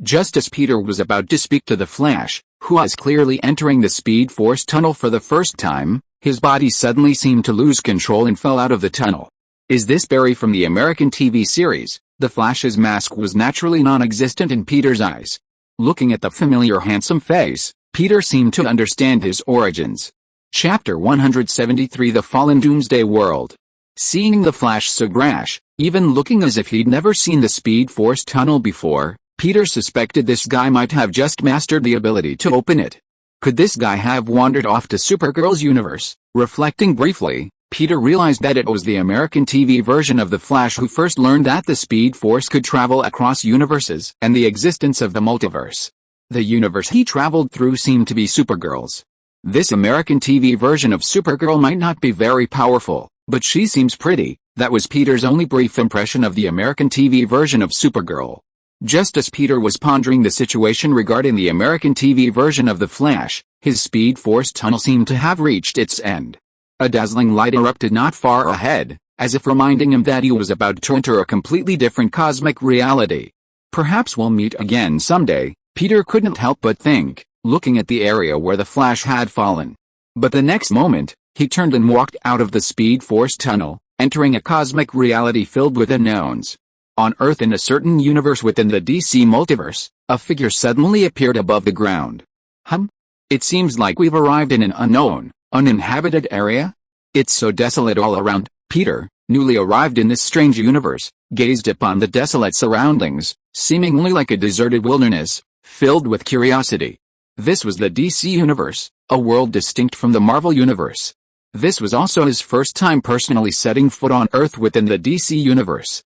Just as Peter was about to speak to the Flash, who was clearly entering the Speed Force tunnel for the first time, his body suddenly seemed to lose control and fell out of the tunnel. Is this Barry from the American TV series? The Flash's mask was naturally non-existent in Peter's eyes. Looking at the familiar handsome face, Peter seemed to understand his origins. Chapter 173 The Fallen Doomsday World. Seeing the Flash so brash, even looking as if he'd never seen the Speed Force tunnel before, Peter suspected this guy might have just mastered the ability to open it. Could this guy have wandered off to Supergirl's universe? Reflecting briefly, Peter realized that it was the American TV version of the Flash who first learned that the Speed Force could travel across universes and the existence of the multiverse. The universe he traveled through seemed to be Supergirl's. This American TV version of Supergirl might not be very powerful, but she seems pretty. That was Peter's only brief impression of the American TV version of Supergirl. Just as Peter was pondering the situation regarding the American TV version of The Flash, his Speed Force tunnel seemed to have reached its end. A dazzling light erupted not far ahead, as if reminding him that he was about to enter a completely different cosmic reality. Perhaps we'll meet again someday, Peter couldn't help but think, looking at the area where the Flash had fallen. But the next moment, he turned and walked out of the Speed Force tunnel, entering a cosmic reality filled with unknowns. On Earth, in a certain universe within the DC multiverse, a figure suddenly appeared above the ground. It seems like we've arrived in an unknown, uninhabited area? It's so desolate all around. Peter, newly arrived in this strange universe, gazed upon the desolate surroundings, seemingly like a deserted wilderness, filled with curiosity. This was the DC universe, a world distinct from the Marvel universe. This was also his first time personally setting foot on Earth within the DC universe.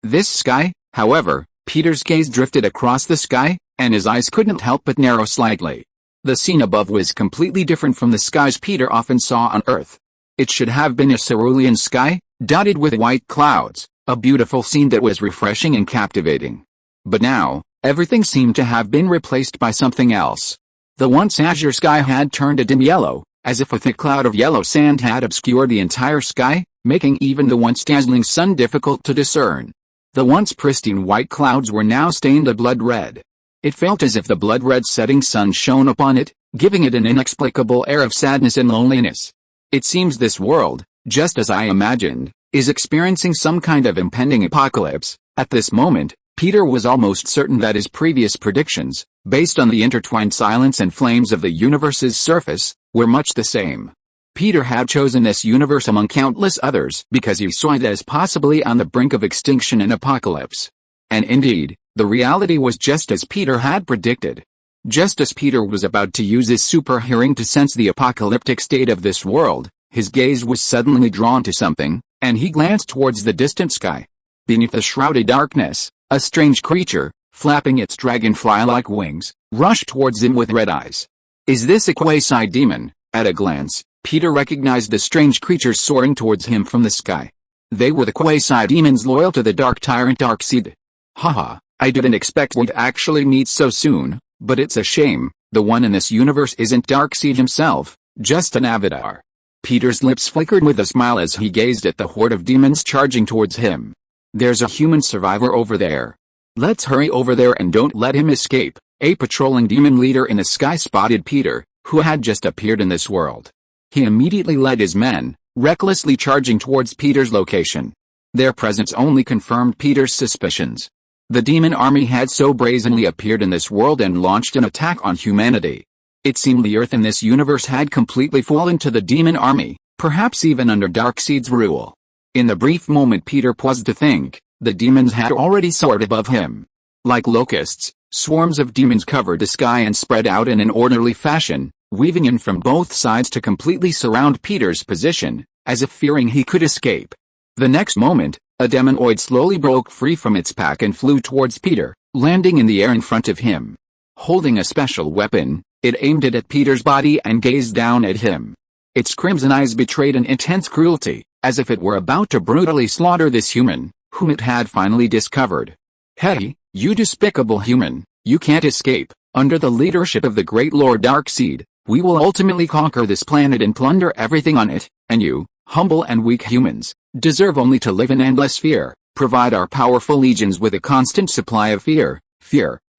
This sky, however, Peter's gaze drifted across the sky, and his eyes couldn't help but narrow slightly. The scene above was completely different from the skies Peter often saw on Earth. It should have been a cerulean sky, dotted with white clouds, a beautiful scene that was refreshing and captivating. But now, everything seemed to have been replaced by something else. The once azure sky had turned a dim yellow, as if a thick cloud of yellow sand had obscured the entire sky, making even the once dazzling sun difficult to discern. The once pristine white clouds were now stained a blood red. It felt as if the blood-red setting sun shone upon it, giving it an inexplicable air of sadness and loneliness. It seems this world, just as I imagined, is experiencing some kind of impending apocalypse. At this moment, Peter was almost certain that his previous predictions, based on the intertwined silence and flames of the universe's surface, were much the same. Peter had chosen this universe among countless others because he saw it as possibly on the brink of extinction and apocalypse. And indeed, the reality was just as Peter had predicted. Just as Peter was about to use his super hearing to sense the apocalyptic state of this world, his gaze was suddenly drawn to something, and he glanced towards the distant sky. Beneath the shrouded darkness, a strange creature, flapping its dragonfly-like wings, rushed towards him with red eyes. Is this a quasi-demon? At a glance, Peter recognized the strange creatures soaring towards him from the sky. They were the quasi-demons loyal to the dark tyrant Darkseid. Haha, I didn't expect we'd actually meet so soon, but it's a shame, the one in this universe isn't Darkseid himself, just an avatar. Peter's lips flickered with a smile as he gazed at the horde of demons charging towards him. There's a human survivor over there. Let's hurry over there and don't let him escape. A patrolling demon leader in the sky spotted Peter, who had just appeared in this world. He immediately led his men, recklessly charging towards Peter's location. Their presence only confirmed Peter's suspicions. The demon army had so brazenly appeared in this world and launched an attack on humanity. It seemed the Earth in this universe had completely fallen to the demon army, perhaps even under Darkseid's rule. In the brief moment Peter paused to think, the demons had already soared above him. Like locusts, swarms of demons covered the sky and spread out in an orderly fashion, weaving in from both sides to completely surround Peter's position, as if fearing he could escape. The next moment, a demonoid slowly broke free from its pack and flew towards Peter, landing in the air in front of him. Holding a special weapon, it aimed it at Peter's body and gazed down at him. Its crimson eyes betrayed an intense cruelty, as if it were about to brutally slaughter this human, whom it had finally discovered. Hey, you despicable human, you can't escape. Under the leadership of the great Lord Darkseid, we will ultimately conquer this planet and plunder everything on it, and you, humble and weak humans, deserve only to live in endless fear. Provide our powerful legions with a constant supply of fear,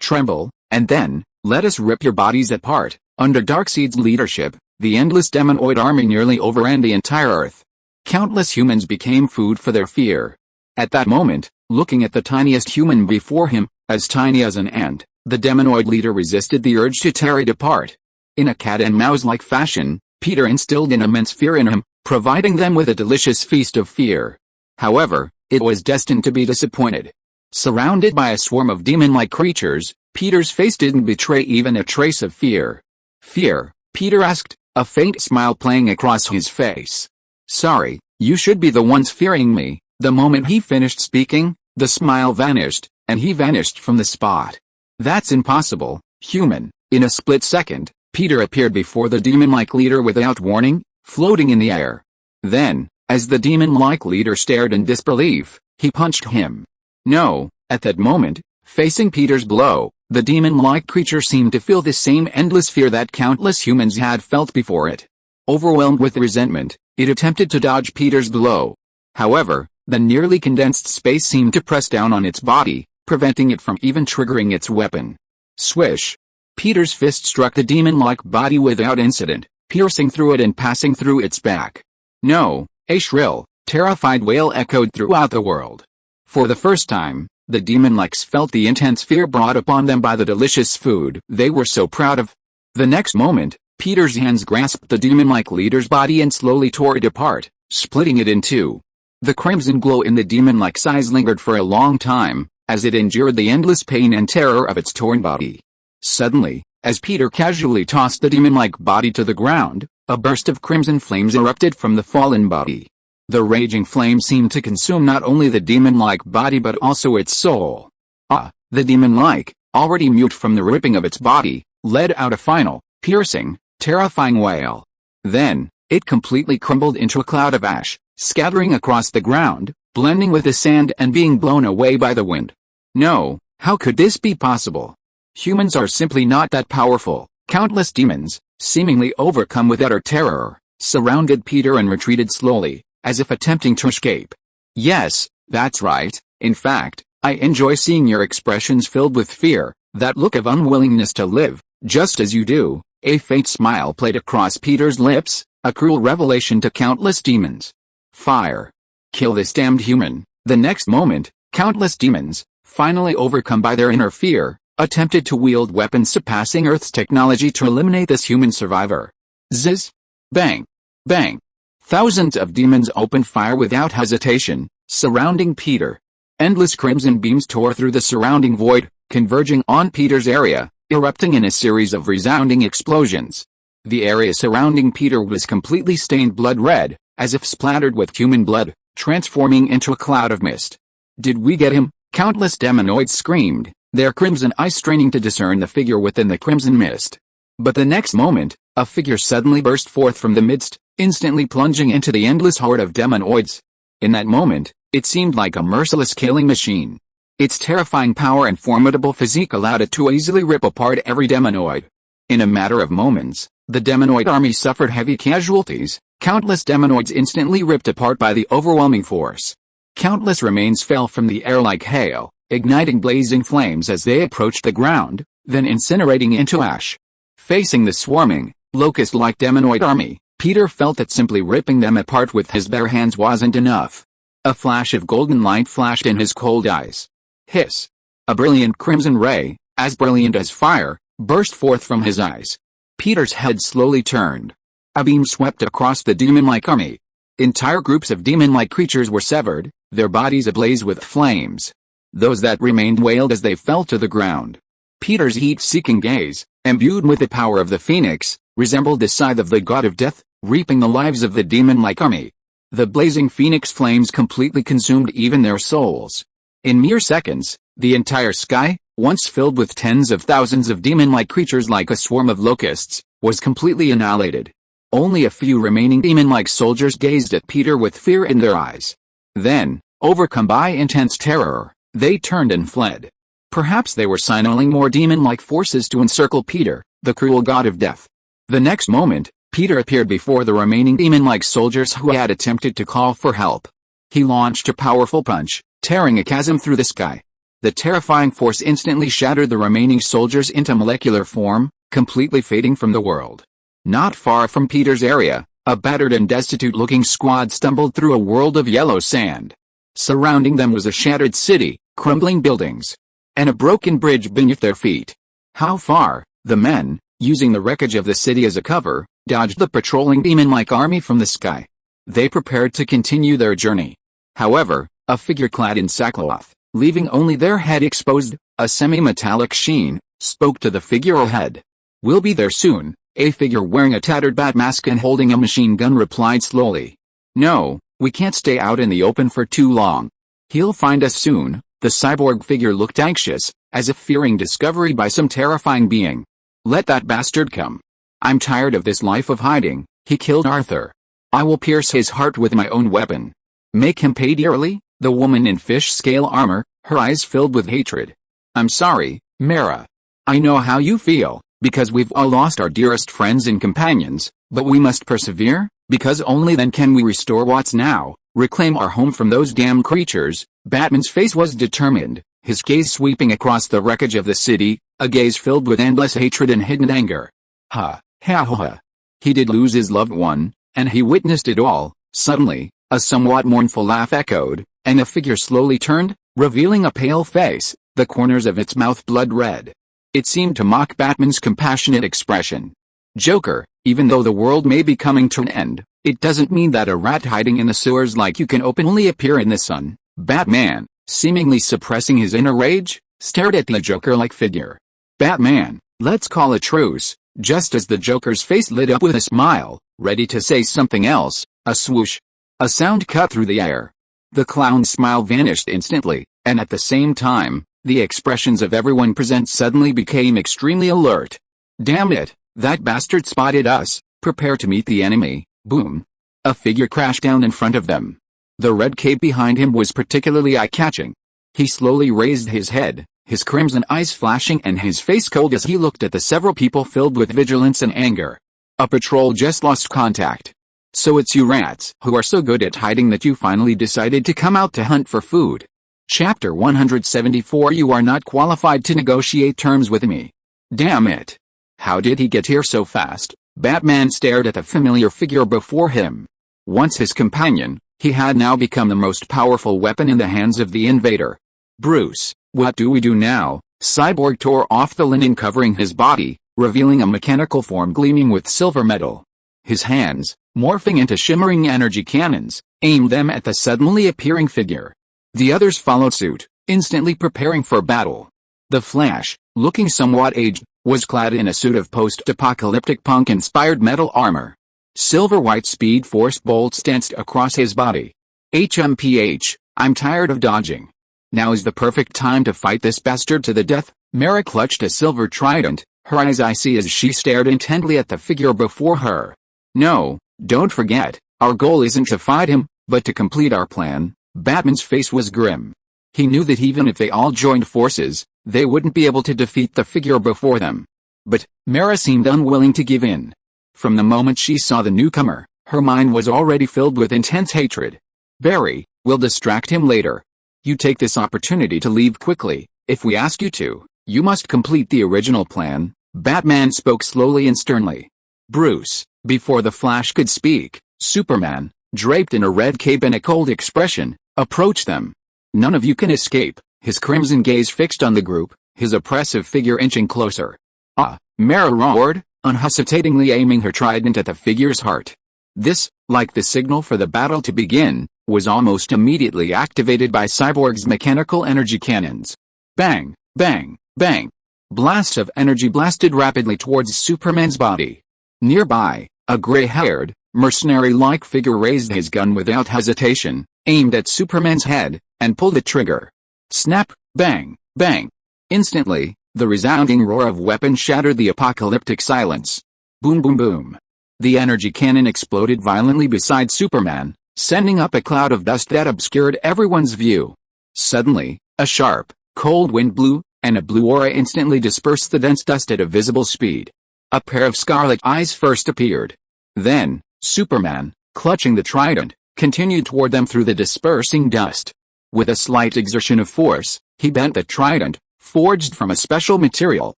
tremble, and then, let us rip your bodies apart. Under Darkseid's leadership, the endless demonoid army nearly overran the entire Earth. Countless humans became food for their fear. At that moment, looking at the tiniest human before him, as tiny as an ant, the demonoid leader resisted the urge to tear it apart. In a cat-and-mouse-like fashion, Peter instilled an immense fear in him, providing them with a delicious feast of fear. However, it was destined to be disappointed. Surrounded by a swarm of demon-like creatures, Peter's face didn't betray even a trace of fear. Fear? Peter asked, a faint smile playing across his face. Sorry, you should be the ones fearing me. The moment he finished speaking, the smile vanished, and he vanished from the spot. That's impossible, human. In a split second, Peter appeared before the demon-like leader without warning, floating in the air. Then, as the demon-like leader stared in disbelief, he punched him. No, at that moment, Facing Peter's blow, the demon-like creature seemed to feel the same endless fear that countless humans had felt before it. Overwhelmed with resentment, it attempted to dodge Peter's blow. However, the nearly condensed space seemed to press down on its body, preventing it from even triggering its weapon. Swish! Peter's fist struck the demon-like body without incident, piercing through it and passing through its back. No! A shrill, terrified wail echoed throughout the world. For the first time, the demon-likes felt the intense fear brought upon them by the delicious food they were so proud of. The next moment, Peter's hands grasped the demon-like leader's body and slowly tore it apart, splitting it in two. The crimson glow in the demon-like's eyes lingered for a long time, as it endured the endless pain and terror of its torn body. Suddenly, as Peter casually tossed the demon-like body to the ground, a burst of crimson flames erupted from the fallen body. The raging flame seemed to consume not only the demon-like body but also its soul. The demon-like, already mute from the ripping of its body, let out a final, piercing, terrifying wail. Then, it completely crumbled into a cloud of ash, scattering across the ground, blending with the sand and being blown away by the wind. No, how could this be possible? Humans are simply not that powerful. Countless demons, seemingly overcome with utter terror, surrounded Peter and retreated slowly, as if attempting to escape. Yes, that's right. In fact, I enjoy seeing your expressions filled with fear, that look of unwillingness to live, just as you do. A faint smile played across Peter's lips, a cruel revelation to countless demons. Fire! Kill this damned human. The next moment, countless demons, finally overcome by their inner fear, attempted to wield weapons surpassing Earth's technology to eliminate this human survivor. Zzz! Bang! Bang! Thousands of demons opened fire without hesitation, surrounding Peter. Endless crimson beams tore through the surrounding void, converging on Peter's area, erupting in a series of resounding explosions. The area surrounding Peter was completely stained blood red, as if splattered with human blood, transforming into a cloud of mist. Did we get him? Countless demonoids screamed, their crimson eyes straining to discern the figure within the crimson mist. But the next moment, a figure suddenly burst forth from the midst, instantly plunging into the endless horde of demonoids. In that moment, it seemed like a merciless killing machine. Its terrifying power and formidable physique allowed it to easily rip apart every demonoid. In a matter of moments, the demonoid army suffered heavy casualties, countless demonoids instantly ripped apart by the overwhelming force. Countless remains fell from the air like hail, igniting blazing flames as they approached the ground, then incinerating into ash. Facing the swarming, locust-like demonoid army, Peter felt that simply ripping them apart with his bare hands wasn't enough. A flash of golden light flashed in his cold eyes. Hiss! A brilliant crimson ray, as brilliant as fire, burst forth from his eyes. Peter's head slowly turned. A beam swept across the demon-like army. Entire groups of demon-like creatures were severed, their bodies ablaze with flames. Those that remained wailed as they fell to the ground. Peter's heat-seeking gaze, imbued with the power of the phoenix, resembled the scythe of the god of death, reaping the lives of the demon-like army. The blazing phoenix flames completely consumed even their souls. In mere seconds, the entire sky, once filled with tens of thousands of demon-like creatures like a swarm of locusts, was completely annihilated. Only a few remaining demon-like soldiers gazed at Peter with fear in their eyes. Then, overcome by intense terror, they turned and fled. Perhaps they were signaling more demon-like forces to encircle Peter, the cruel god of death. The next moment, Peter appeared before the remaining demon-like soldiers who had attempted to call for help. He launched a powerful punch, tearing a chasm through the sky. The terrifying force instantly shattered the remaining soldiers into molecular form, completely fading from the world. Not far from Peter's area, a battered and destitute-looking squad stumbled through a world of yellow sand. Surrounding them was a shattered city, crumbling buildings, and a broken bridge beneath their feet. How far? The men, using the wreckage of the city as a cover, dodged the patrolling demon-like army from the sky. They prepared to continue their journey. However, a figure clad in sackcloth, leaving only their head exposed, a semi-metallic sheen, spoke to the figure ahead. "We'll be there soon," a figure wearing a tattered bat mask and holding a machine gun replied slowly. "No, we can't stay out in the open for too long. He'll find us soon." The cyborg figure looked anxious, as if fearing discovery by some terrifying being. "Let that bastard come. I'm tired of this life of hiding. He killed Arthur. I will pierce his heart with my own weapon. Make him pay dearly." The woman in fish scale armor, her eyes filled with hatred. I'm sorry, Mara. I know how you feel, because we've all lost our dearest friends and companions, but we must persevere, because only then can we restore what's now, reclaim our home from those damned creatures. Batman's face was determined, his gaze sweeping across the wreckage of the city, a gaze filled with endless hatred and hidden anger. Ha, ha ha ha. He did lose his loved one, and he witnessed it all. Suddenly, a somewhat mournful laugh echoed, and a figure slowly turned, revealing a pale face, the corners of its mouth blood red. It seemed to mock Batman's compassionate expression. Joker, even though the world may be coming to an end, it doesn't mean that a rat hiding in the sewers like you can openly appear in the sun. Batman, seemingly suppressing his inner rage, stared at the Joker-like figure. Batman, let's call a truce. Just as the Joker's face lit up with a smile, ready to say something else, a swoosh. A sound cut through the air. The clown's smile vanished instantly, and at the same time, the expressions of everyone present suddenly became extremely alert. Damn it, that bastard spotted us. Prepare to meet the enemy. Boom. A figure crashed down in front of them. The red cape behind him was particularly eye-catching. He slowly raised his head, his crimson eyes flashing and his face cold as he looked at the several people filled with vigilance and anger. A patrol just lost contact. So it's you rats who are so good at hiding that you finally decided to come out to hunt for food. Chapter 174. You are not qualified to negotiate terms with me. Damn it. How did he get here so fast? Batman stared at the familiar figure before him. Once his companion, he had now become the most powerful weapon in the hands of the invader. Bruce, what do we do now? Cyborg tore off the linen covering his body, revealing a mechanical form gleaming with silver metal. His hands, morphing into shimmering energy cannons, aimed them at the suddenly appearing figure. The others followed suit, instantly preparing for battle. The Flash, looking somewhat aged, was clad in a suit of post-apocalyptic punk-inspired metal armor. Silver-white Speed Force bolts danced across his body. HMPH, I'm tired of dodging. Now is the perfect time to fight this bastard to the death. Mara clutched a silver trident, her eyes icy as she stared intently at the figure before her. No, don't forget, our goal isn't to fight him, but to complete our plan. Batman's face was grim. He knew that even if they all joined forces, they wouldn't be able to defeat the figure before them. But Mara seemed unwilling to give in. From the moment she saw the newcomer, her mind was already filled with intense hatred. Barry, we'll distract him later. You take this opportunity to leave quickly. If we ask you to, you must complete the original plan. Batman spoke slowly and sternly. Bruce, before the Flash could speak, Superman, draped in a red cape and a cold expression, approached them. None of you can escape. His crimson gaze fixed on the group, his oppressive figure inching closer. Ah, Mara roared, unhesitatingly aiming her trident at the figure's heart. This, like the signal for the battle to begin, was almost immediately activated by Cyborg's mechanical energy cannons. Bang, bang, bang. Blasts of energy blasted rapidly towards Superman's body. Nearby, a gray-haired, mercenary-like figure raised his gun without hesitation, aimed at Superman's head, and pulled the trigger. Snap, bang, bang. Instantly, the resounding roar of weapons shattered the apocalyptic silence. Boom boom boom. The energy cannon exploded violently beside Superman, sending up a cloud of dust that obscured everyone's view. Suddenly, a sharp, cold wind blew, and a blue aura instantly dispersed the dense dust at a visible speed. A pair of scarlet eyes first appeared. Then, Superman, clutching the trident, continued toward them through the dispersing dust. With a slight exertion of force, he bent the trident, forged from a special material,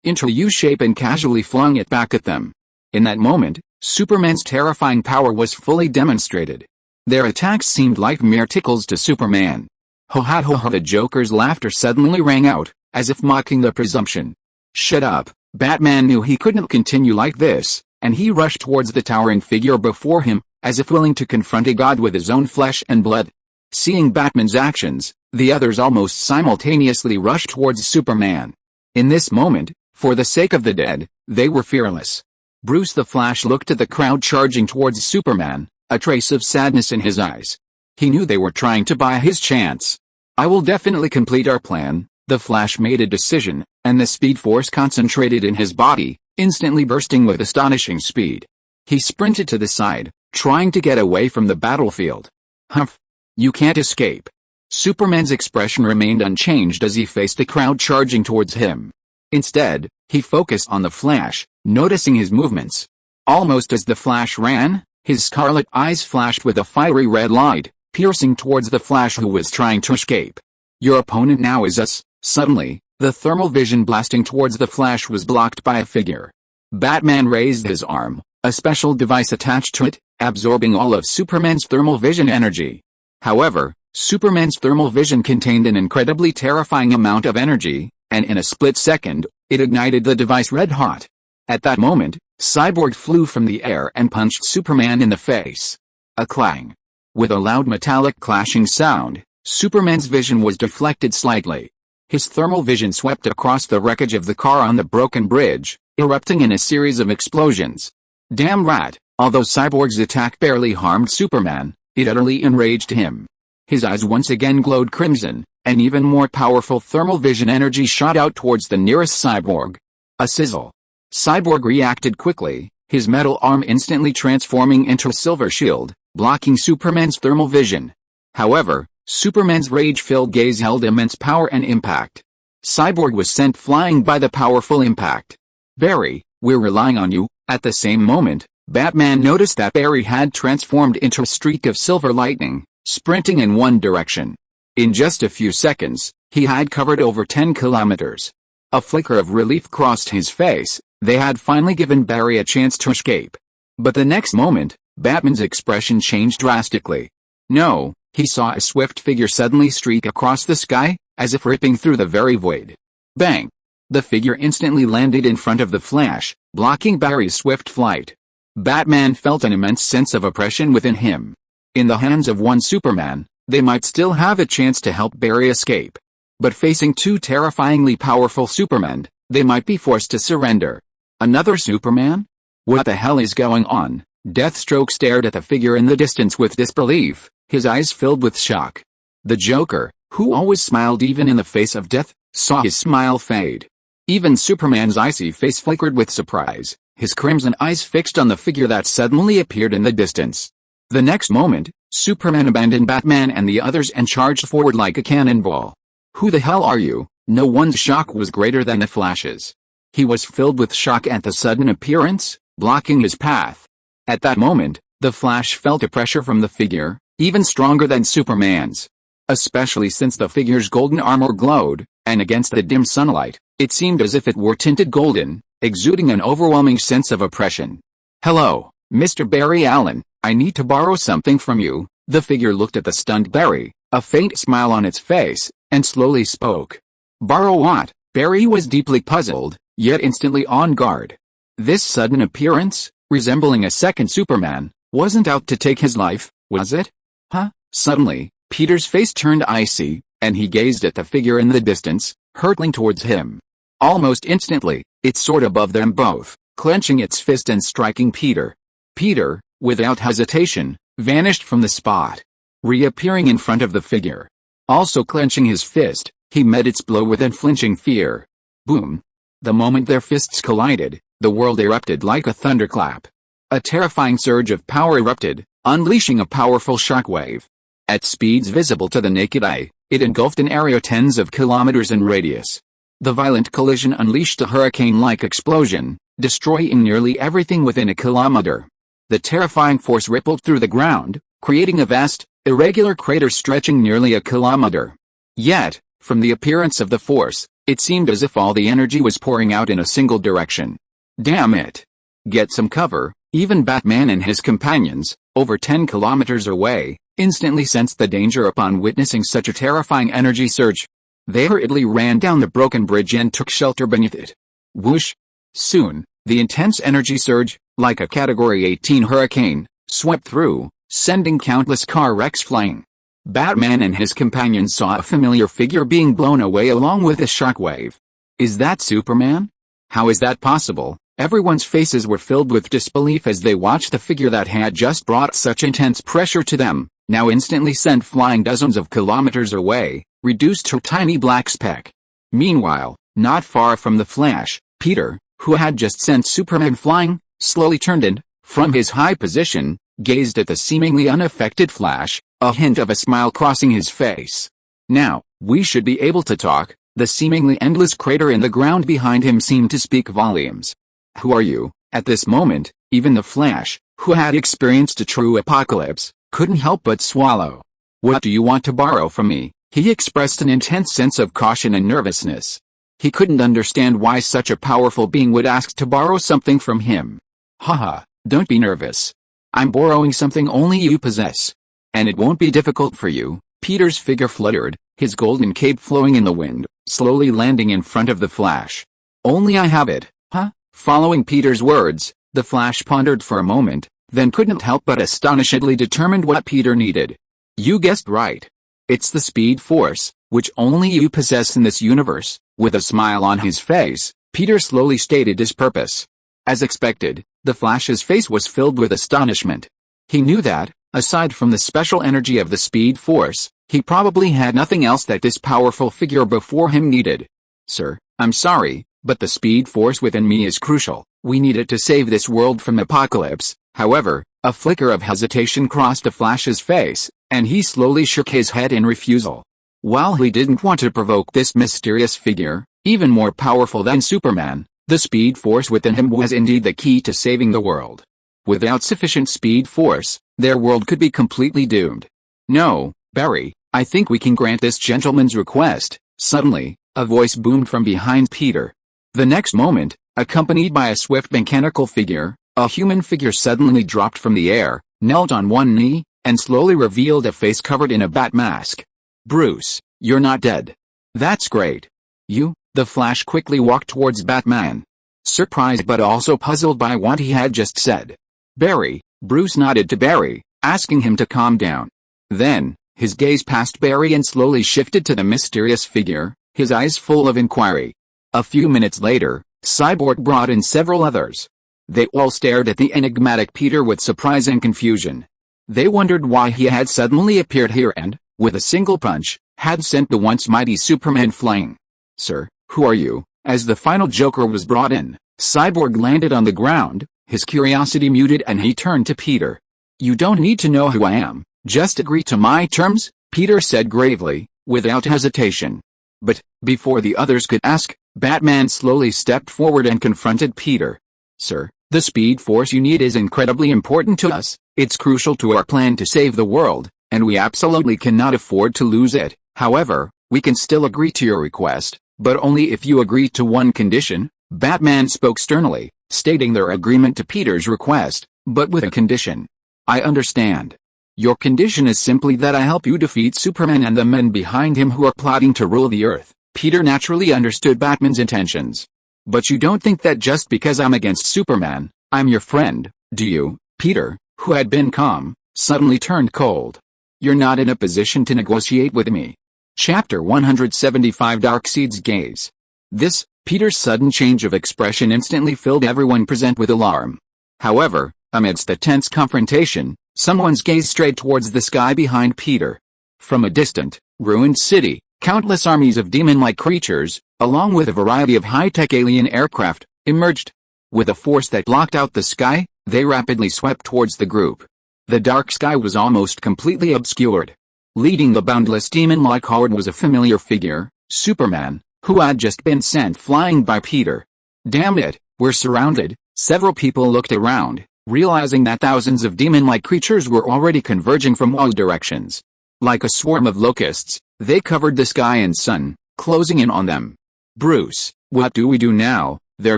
into a U-shape and casually flung it back at them. In that moment, Superman's terrifying power was fully demonstrated. Their attacks seemed like mere tickles to Superman. Ho ha ho ho! The Joker's laughter suddenly rang out, as if mocking the presumption. Shut up. Batman knew he couldn't continue like this, and he rushed towards the towering figure before him, as if willing to confront a god with his own flesh and blood. Seeing Batman's actions, the others almost simultaneously rushed towards Superman. In this moment, for the sake of the dead, they were fearless. Bruce the Flash looked at the crowd charging towards Superman, a trace of sadness in his eyes. He knew they were trying to buy his chance. I will definitely complete our plan. The Flash made a decision, and the Speed Force concentrated in his body, instantly bursting with astonishing speed. He sprinted to the side, trying to get away from the battlefield. Humph! You can't escape. Superman's expression remained unchanged as he faced the crowd charging towards him. Instead, he focused on the Flash, noticing his movements. Almost as the Flash ran, his scarlet eyes flashed with a fiery red light, piercing towards the Flash who was trying to escape. Your opponent now is us. Suddenly, the thermal vision blasting towards the Flash was blocked by a figure. Batman raised his arm, a special device attached to it, absorbing all of Superman's thermal vision energy. However, Superman's thermal vision contained an incredibly terrifying amount of energy, and in a split second, it ignited the device red hot. At that moment, Cyborg flew from the air and punched Superman in the face. A clang. With a loud metallic clashing sound, Superman's vision was deflected slightly. His thermal vision swept across the wreckage of the car on the broken bridge, erupting in a series of explosions. Damn rat! Although Cyborg's attack barely harmed Superman, it utterly enraged him. His eyes once again glowed crimson, and even more powerful thermal vision energy shot out towards the nearest Cyborg. A sizzle. Cyborg reacted quickly, his metal arm instantly transforming into a silver shield, blocking Superman's thermal vision. However, Superman's rage-filled gaze held immense power and impact. Cyborg was sent flying by the powerful impact. Barry, we're relying on you. At the same moment, Batman noticed that Barry had transformed into a streak of silver lightning, sprinting in one direction. In just a few seconds, he had covered over 10 kilometers. A flicker of relief crossed his face. They had finally given Barry a chance to escape. But the next moment, Batman's expression changed drastically. No, he saw a swift figure suddenly streak across the sky, as if ripping through the very void. Bang! The figure instantly landed in front of the Flash, blocking Barry's swift flight. Batman felt an immense sense of oppression within him. In the hands of one Superman, they might still have a chance to help Barry escape. But facing two terrifyingly powerful Supermen, they might be forced to surrender. Another Superman? What the hell is going on? Deathstroke stared at the figure in the distance with disbelief, his eyes filled with shock. The Joker, who always smiled even in the face of death, saw his smile fade. Even Superman's icy face flickered with surprise, his crimson eyes fixed on the figure that suddenly appeared in the distance. The next moment, Superman abandoned Batman and the others and charged forward like a cannonball. Who the hell are you? No one's shock was greater than the Flash's. He was filled with shock at the sudden appearance, blocking his path. At that moment, the Flash felt a pressure from the figure, even stronger than Superman's. Especially since the figure's golden armor glowed, and against the dim sunlight, it seemed as if it were tinted golden, exuding an overwhelming sense of oppression. Hello, Mr. Barry Allen, I need to borrow something from you. The figure looked at the stunned Barry, a faint smile on its face, and slowly spoke. Borrow what? Barry was deeply puzzled, yet instantly on guard. This sudden appearance, resembling a second Superman, wasn't out to take his life, was it? Huh? Suddenly, Peter's face turned icy, and he gazed at the figure in the distance, hurtling towards him. Almost instantly, it soared above them both, clenching its fist and striking Peter. Peter, without hesitation, vanished from the spot. Reappearing in front of the figure. Also clenching his fist, he met its blow with unflinching fear. Boom! The moment their fists collided, the world erupted like a thunderclap. A terrifying surge of power erupted, unleashing a powerful shockwave. At speeds visible to the naked eye, it engulfed an area tens of kilometers in radius. The violent collision unleashed a hurricane-like explosion, destroying nearly everything within a kilometer. The terrifying force rippled through the ground, creating a vast, irregular crater stretching nearly a kilometer. Yet, from the appearance of the force, it seemed as if all the energy was pouring out in a single direction. Damn it! Get some cover. Even Batman and his companions, over 10 kilometers away, instantly sensed the danger upon witnessing such a terrifying energy surge. They hurriedly ran down the broken bridge and took shelter beneath it. Whoosh! Soon, the intense energy surge, like a Category 18 hurricane, swept through, sending countless car wrecks flying. Batman and his companions saw a familiar figure being blown away along with a shockwave. Is that Superman? How is that possible? Everyone's faces were filled with disbelief as they watched the figure that had just brought such intense pressure to them, now instantly sent flying dozens of kilometers away, reduced to a tiny black speck. Meanwhile, not far from the Flash, Peter, who had just sent Superman flying, slowly turned and, from his high position, gazed at the seemingly unaffected Flash, a hint of a smile crossing his face. Now, we should be able to talk. The seemingly endless crater in the ground behind him seemed to speak volumes. Who are you? At this moment, even the Flash, who had experienced a true apocalypse, couldn't help but swallow. What do you want to borrow from me? He expressed an intense sense of caution and nervousness. He couldn't understand why such a powerful being would ask to borrow something from him. Haha, don't be nervous. I'm borrowing something only you possess. And it won't be difficult for you. Peter's figure fluttered, his golden cape flowing in the wind, slowly landing in front of the Flash. Only I have it, huh? Following Peter's words, the Flash pondered for a moment, then couldn't help but astonishedly determined what Peter needed. You guessed right. It's the Speed Force, which only you possess in this universe. With a smile on his face, Peter slowly stated his purpose. As expected, the Flash's face was filled with astonishment. He knew that, aside from the special energy of the Speed Force, he probably had nothing else that this powerful figure before him needed. Sir, I'm sorry, but the Speed Force within me is crucial. We need it to save this world from apocalypse. However, a flicker of hesitation crossed the Flash's face, and he slowly shook his head in refusal. While he didn't want to provoke this mysterious figure, even more powerful than Superman, the Speed Force within him was indeed the key to saving the world. Without sufficient Speed Force, their world could be completely doomed. No, Barry, I think we can grant this gentleman's request. Suddenly, a voice boomed from behind Peter. The next moment, accompanied by a swift mechanical figure, a human figure suddenly dropped from the air, knelt on one knee, and slowly revealed a face covered in a bat mask. Bruce, you're not dead. That's great. You? The Flash quickly walked towards Batman. Surprised but also puzzled by what he had just said. Barry, Bruce nodded to Barry, asking him to calm down. Then, his gaze passed Barry and slowly shifted to the mysterious figure, his eyes full of inquiry. A few minutes later, Cyborg brought in several others. They all stared at the enigmatic Peter with surprise and confusion. They wondered why he had suddenly appeared here and, with a single punch, had sent the once mighty Superman flying. Sir, who are you? As the final Joker was brought in, Cyborg landed on the ground, his curiosity muted, and he turned to Peter. You don't need to know who I am, just agree to my terms, Peter said gravely, without hesitation. But, before the others could ask, Batman slowly stepped forward and confronted Peter. Sir, the Speed Force you need is incredibly important to us. It's crucial to our plan to save the world, and we absolutely cannot afford to lose it. However, we can still agree to your request, but only if you agree to one condition. Batman spoke sternly, stating their agreement to Peter's request, but with a condition. I understand. Your condition is simply that I help you defeat Superman and the men behind him who are plotting to rule the Earth. Peter naturally understood Batman's intentions. But you don't think that just because I'm against Superman, I'm your friend, do you? Peter, who had been calm, suddenly turned cold. You're not in a position to negotiate with me. Chapter 175 Darkseid's Gaze. This, Peter's sudden change of expression instantly filled everyone present with alarm. However, amidst the tense confrontation, someone's gaze strayed towards the sky behind Peter. From a distant, ruined city, countless armies of demon-like creatures, along with a variety of high-tech alien aircraft, emerged. With a force that blocked out the sky, they rapidly swept towards the group. The dark sky was almost completely obscured. Leading the boundless demon-like horde was a familiar figure, Superman, who had just been sent flying by Peter. Damn it, we're surrounded. Several people looked around, realizing that thousands of demon-like creatures were already converging from all directions. Like a swarm of locusts, they covered the sky and sun, closing in on them. Bruce, what do we do now? Their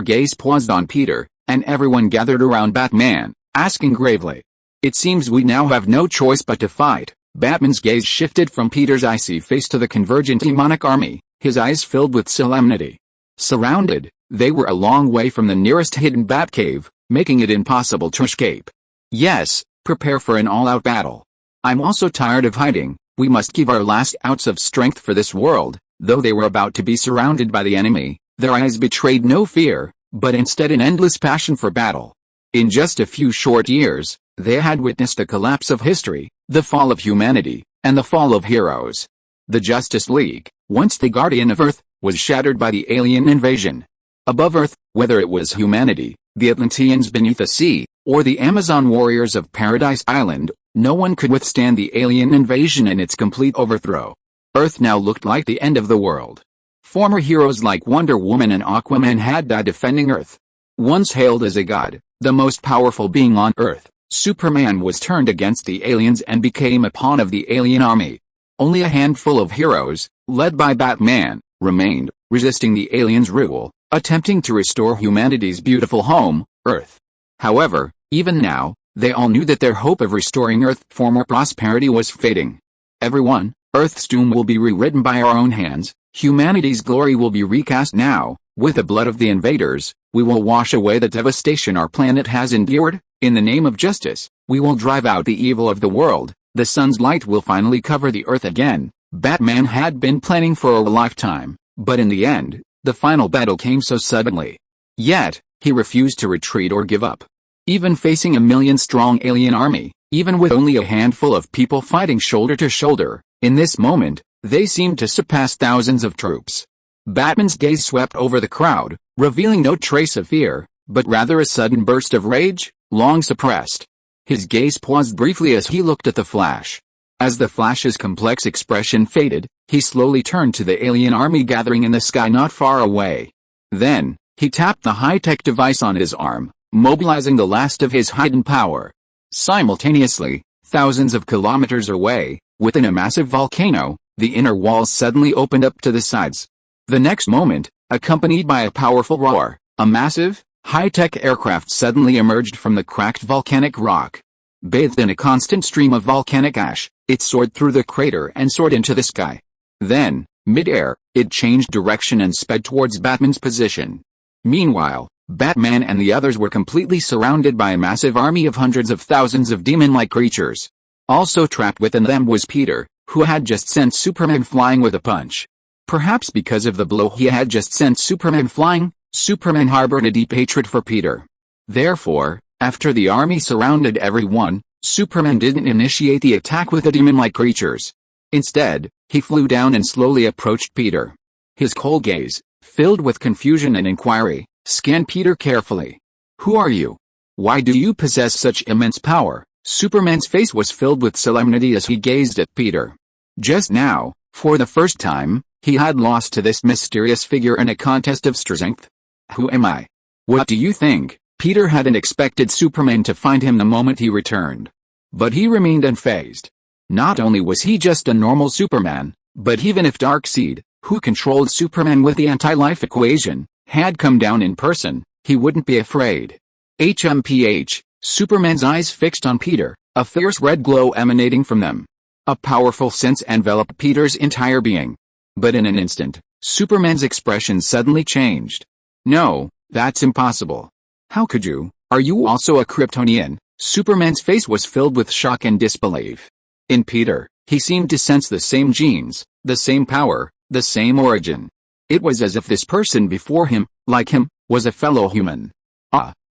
gaze paused on Peter, and everyone gathered around Batman, asking gravely. It seems we now have no choice but to fight. Batman's gaze shifted from Peter's icy face to the convergent demonic army, his eyes filled with solemnity. Surrounded, they were a long way from the nearest hidden Batcave, making it impossible to escape. Yes, prepare for an all-out battle. I'm also tired of hiding. We must give our last ounce of strength for this world. Though they were about to be surrounded by the enemy, their eyes betrayed no fear, but instead an endless passion for battle. In just a few short years, they had witnessed the collapse of history, the fall of humanity, and the fall of heroes. The Justice League, once the guardian of Earth, was shattered by the alien invasion. Above Earth, whether it was humanity, the Atlanteans beneath the sea, or the Amazon warriors of Paradise Island, no one could withstand the alien invasion and its complete overthrow. Earth now looked like the end of the world. Former heroes like Wonder Woman and Aquaman had died defending Earth. Once hailed as a god, the most powerful being on Earth, Superman was turned against the aliens and became a pawn of the alien army. Only a handful of heroes, led by Batman, remained, resisting the aliens' rule, attempting to restore humanity's beautiful home, Earth. However, even now, they all knew that their hope of restoring Earth's former prosperity was fading. Everyone, Earth's doom will be rewritten by our own hands, humanity's glory will be recast now, with the blood of the invaders, we will wash away the devastation our planet has endured, in the name of justice, we will drive out the evil of the world, the sun's light will finally cover the Earth again. Batman had been planning for a lifetime, but in the end, the final battle came so suddenly. Yet, he refused to retreat or give up. Even facing a million-strong alien army, even with only a handful of people fighting shoulder to shoulder, in this moment, they seemed to surpass thousands of troops. Batman's gaze swept over the crowd, revealing no trace of fear, but rather a sudden burst of rage, long suppressed. His gaze paused briefly as he looked at the Flash. As the Flash's complex expression faded, he slowly turned to the alien army gathering in the sky not far away. Then, he tapped the high-tech device on his arm, mobilizing the last of his hidden power. Simultaneously, thousands of kilometers away, within a massive volcano, the inner walls suddenly opened up to the sides. The next moment, accompanied by a powerful roar, a massive, high-tech aircraft suddenly emerged from the cracked volcanic rock. Bathed in a constant stream of volcanic ash, it soared through the crater and soared into the sky. Then, mid-air, it changed direction and sped towards Batman's position. Meanwhile, Batman and the others were completely surrounded by a massive army of hundreds of thousands of demon-like creatures. Also trapped within them was Peter, who had just sent Superman flying with a punch. Perhaps because of the blow he had just sent Superman flying, Superman harbored a deep hatred for Peter. Therefore, after the army surrounded everyone, Superman didn't initiate the attack with the demon-like creatures. Instead, he flew down and slowly approached Peter. His cold gaze, filled with confusion and inquiry, scanned Peter carefully. "Who are you? Why do you possess such immense power?" Superman's face was filled with solemnity as he gazed at Peter. Just now, for the first time, he had lost to this mysterious figure in a contest of strength. "Who am I? What do you think?" Peter hadn't expected Superman to find him the moment he returned. But he remained unfazed. Not only was he just a normal Superman, but even if Darkseid, who controlled Superman with the anti-life equation, had come down in person, he wouldn't be afraid. HMPH, Superman's eyes fixed on Peter, a fierce red glow emanating from them. A powerful sense enveloped Peter's entire being. But in an instant, Superman's expression suddenly changed. "No, that's impossible. How could you? Are you also a Kryptonian?" Superman's face was filled with shock and disbelief. In Peter, he seemed to sense the same genes, the same power, the same origin. It was as if this person before him, like him, was a fellow human.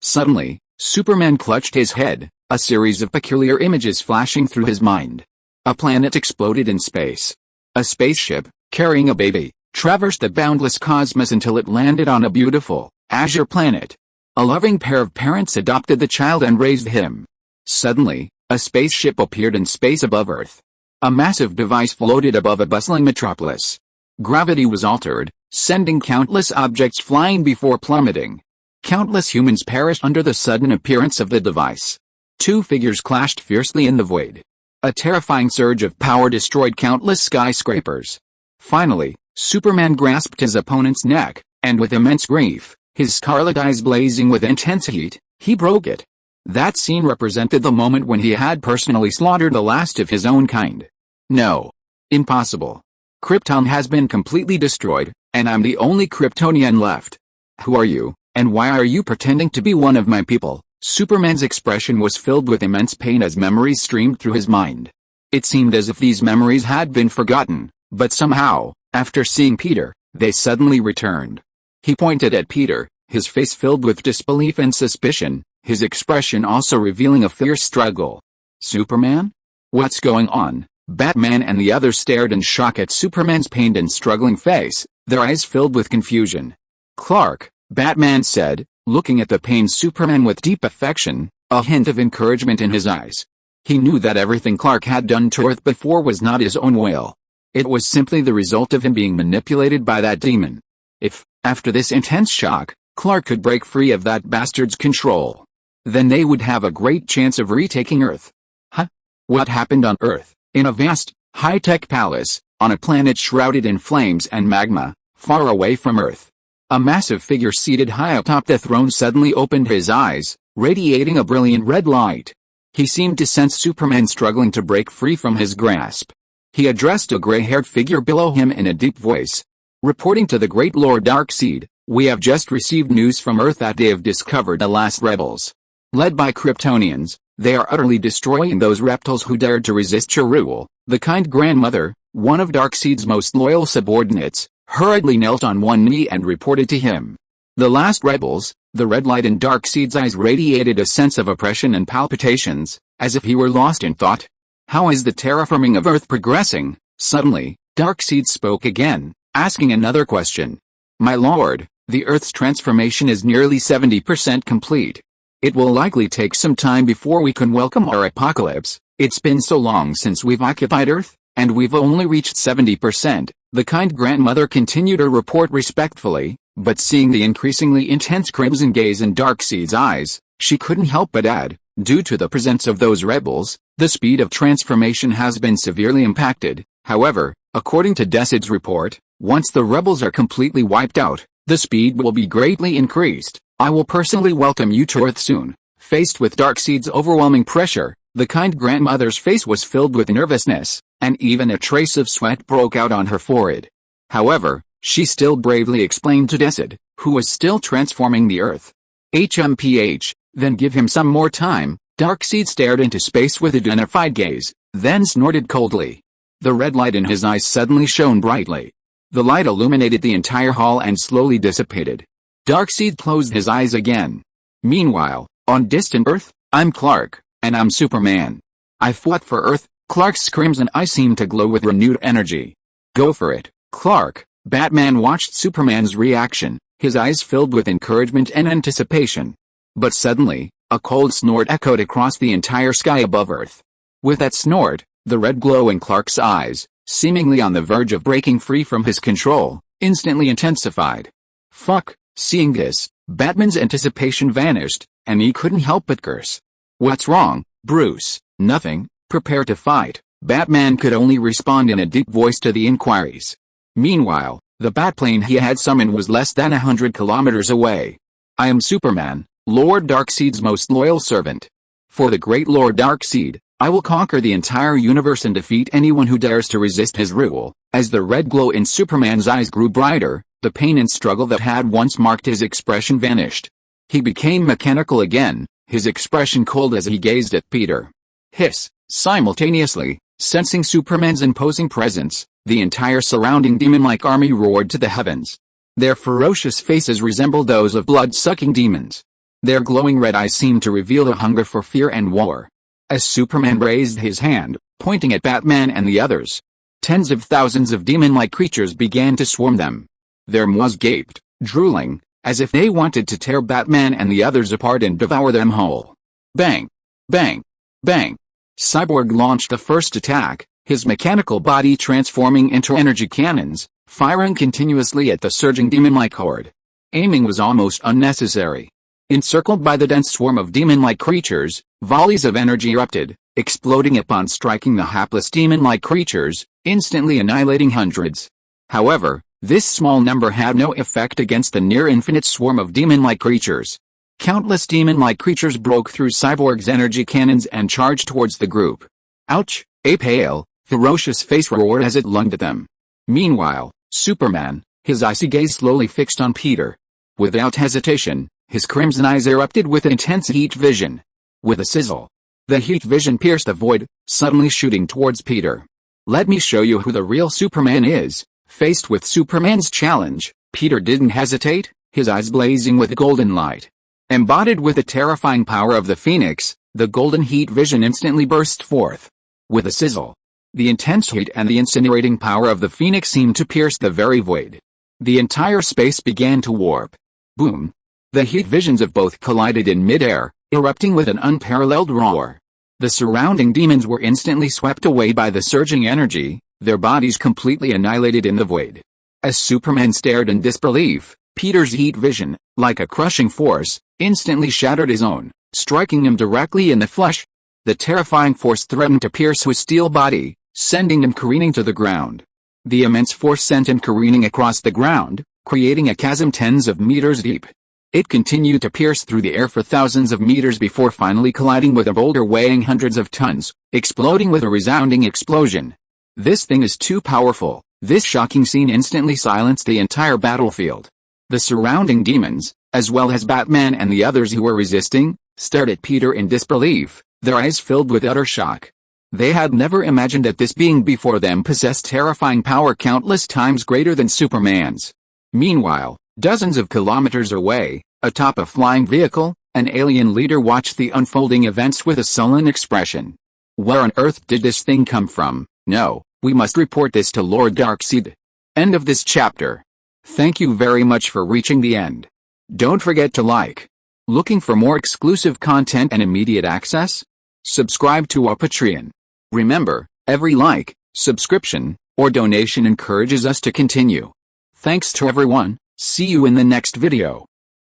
Suddenly, Superman clutched his head, a series of peculiar images flashing through his mind. A planet exploded in space. A spaceship, carrying a baby, traversed the boundless cosmos until it landed on a beautiful, azure planet. A loving pair of parents adopted the child and raised him. Suddenly, a spaceship appeared in space above Earth. A massive device floated above a bustling metropolis. Gravity was altered, sending countless objects flying before plummeting. Countless humans perished under the sudden appearance of the device. Two figures clashed fiercely in the void. A terrifying surge of power destroyed countless skyscrapers. Finally, Superman grasped his opponent's neck, and with immense grief, his scarlet eyes blazing with intense heat, he broke it. That scene represented the moment when he had personally slaughtered the last of his own kind. No. Impossible. Krypton has been completely destroyed, and I'm the only Kryptonian left. Who are you, and why are you pretending to be one of my people? Superman's expression was filled with immense pain as memories streamed through his mind. It seemed as if these memories had been forgotten, but somehow, after seeing Peter, they suddenly returned. He pointed at Peter, his face filled with disbelief and suspicion, his expression also revealing a fierce struggle. "Superman? What's going on?" Batman and the others stared in shock at Superman's pained and struggling face, their eyes filled with confusion. "Clark," Batman said, looking at the pained Superman with deep affection, a hint of encouragement in his eyes. He knew that everything Clark had done to Earth before was not his own will. It was simply the result of him being manipulated by that demon. If, after this intense shock, Clark could break free of that bastard's control, then they would have a great chance of retaking Earth. Huh? What happened on Earth? In a vast, high-tech palace, on a planet shrouded in flames and magma, far away from Earth, a massive figure seated high atop the throne suddenly opened his eyes, radiating a brilliant red light. He seemed to sense Superman struggling to break free from his grasp. He addressed a gray-haired figure below him in a deep voice. Reporting to the Great Lord Darkseid, we have just received news from Earth that they have discovered the last rebels. Led by Kryptonians, they are utterly destroying those reptiles who dared to resist your rule. The kind grandmother, one of Darkseid's most loyal subordinates, hurriedly knelt on one knee and reported to him. The last rebels. The red light in Darkseid's eyes radiated a sense of oppression and palpitations, as if he were lost in thought. How is the terraforming of Earth progressing? Suddenly, Darkseid spoke again, asking another question. My lord, the Earth's transformation is nearly 70% complete. It will likely take some time before we can welcome our apocalypse. It's been so long since we've occupied Earth, and we've only reached 70%. The kind grandmother continued to report respectfully, but seeing the increasingly intense crimson gaze in Darkseid's eyes, she couldn't help but add, due to the presence of those rebels, the speed of transformation has been severely impacted. However, according to Darkseid's report, once the rebels are completely wiped out, the speed will be greatly increased. I will personally welcome you to Earth soon. Faced with Darkseid's overwhelming pressure, the kind grandmother's face was filled with nervousness, and even a trace of sweat broke out on her forehead. However, she still bravely explained to Darkseid, who was still transforming the Earth. HMPH, then give him some more time. Darkseid stared into space with a dignified gaze, then snorted coldly. The red light in his eyes suddenly shone brightly. The light illuminated the entire hall and slowly dissipated. Darkseid closed his eyes again. Meanwhile, on distant Earth, I'm Clark, and I'm Superman. I fought for Earth. Clark's crimson eyes seemed to glow with renewed energy. Go for it, Clark. Batman watched Superman's reaction, his eyes filled with encouragement and anticipation. But suddenly, a cold snort echoed across the entire sky above Earth. With that snort, the red glow in Clark's eyes, seemingly on the verge of breaking free from his control, instantly intensified. Fuck. Seeing this, Batman's anticipation vanished, and he couldn't help but curse. What's wrong, Bruce? Nothing. Prepare to fight. Batman could only respond in a deep voice to the inquiries. Meanwhile, the Batplane he had summoned was less than 100 kilometers away. I am Superman, Lord Darkseid's most loyal servant. For the great Lord Darkseid, I will conquer the entire universe and defeat anyone who dares to resist his rule. As the red glow in Superman's eyes grew brighter, the pain and struggle that had once marked his expression vanished. He became mechanical again, his expression cold as he gazed at Peter. Hiss. Simultaneously, sensing Superman's imposing presence, the entire surrounding demon-like army roared to the heavens. Their ferocious faces resembled those of blood-sucking demons. Their glowing red eyes seemed to reveal a hunger for fear and war. As Superman raised his hand, pointing at Batman and the others, tens of thousands of demon-like creatures began to swarm them. Their maws gaped, drooling, as if they wanted to tear Batman and the others apart and devour them whole. Bang! Bang! Bang! Cyborg launched the first attack, his mechanical body transforming into energy cannons, firing continuously at the surging demon-like horde. Aiming was almost unnecessary. Encircled by the dense swarm of demon-like creatures, volleys of energy erupted, exploding upon striking the hapless demon-like creatures, instantly annihilating hundreds. However, this small number had no effect against the near-infinite swarm of demon-like creatures. Countless demon-like creatures broke through Cyborg's energy cannons and charged towards the group. Ouch! A pale, ferocious face roared as it lunged at them. Meanwhile, Superman, his icy gaze slowly fixed on Peter. Without hesitation, his crimson eyes erupted with intense heat vision. With a sizzle, the heat vision pierced the void, suddenly shooting towards Peter. Let me show you who the real Superman is. Faced with Superman's challenge, Peter didn't hesitate, his eyes blazing with golden light. Embodied with the terrifying power of the Phoenix, the golden heat vision instantly burst forth. With a sizzle, the intense heat and the incinerating power of the Phoenix seemed to pierce the very void. The entire space began to warp. Boom! The heat visions of both collided in midair, erupting with an unparalleled roar. The surrounding demons were instantly swept away by the surging energy. their bodies completely annihilated in the void. As Superman stared in disbelief, Peter's heat vision, like a crushing force, instantly shattered his own, striking him directly in the flesh. The terrifying force threatened to pierce his steel body, sending him careening to the ground. The immense force sent him careening across the ground, creating a chasm tens of meters deep. It continued to pierce through the air for thousands of meters before finally colliding with a boulder weighing hundreds of tons, exploding with a resounding explosion. This thing is too powerful. This shocking scene instantly silenced the entire battlefield. The surrounding demons, as well as Batman and the others who were resisting, stared at Peter in disbelief, their eyes filled with utter shock. They had never imagined that this being before them possessed terrifying power countless times greater than Superman's. Meanwhile, dozens of kilometers away, atop a flying vehicle, an alien leader watched the unfolding events with a sullen expression. Where on earth did this thing come from? No, we must report this to Lord Darkseid. End of this chapter. Thank you very much for reaching the end. Don't forget to like. Looking for more exclusive content and immediate access? Subscribe to our Patreon. Remember, every like, subscription, or donation encourages us to continue. Thanks to everyone. See you in the next video.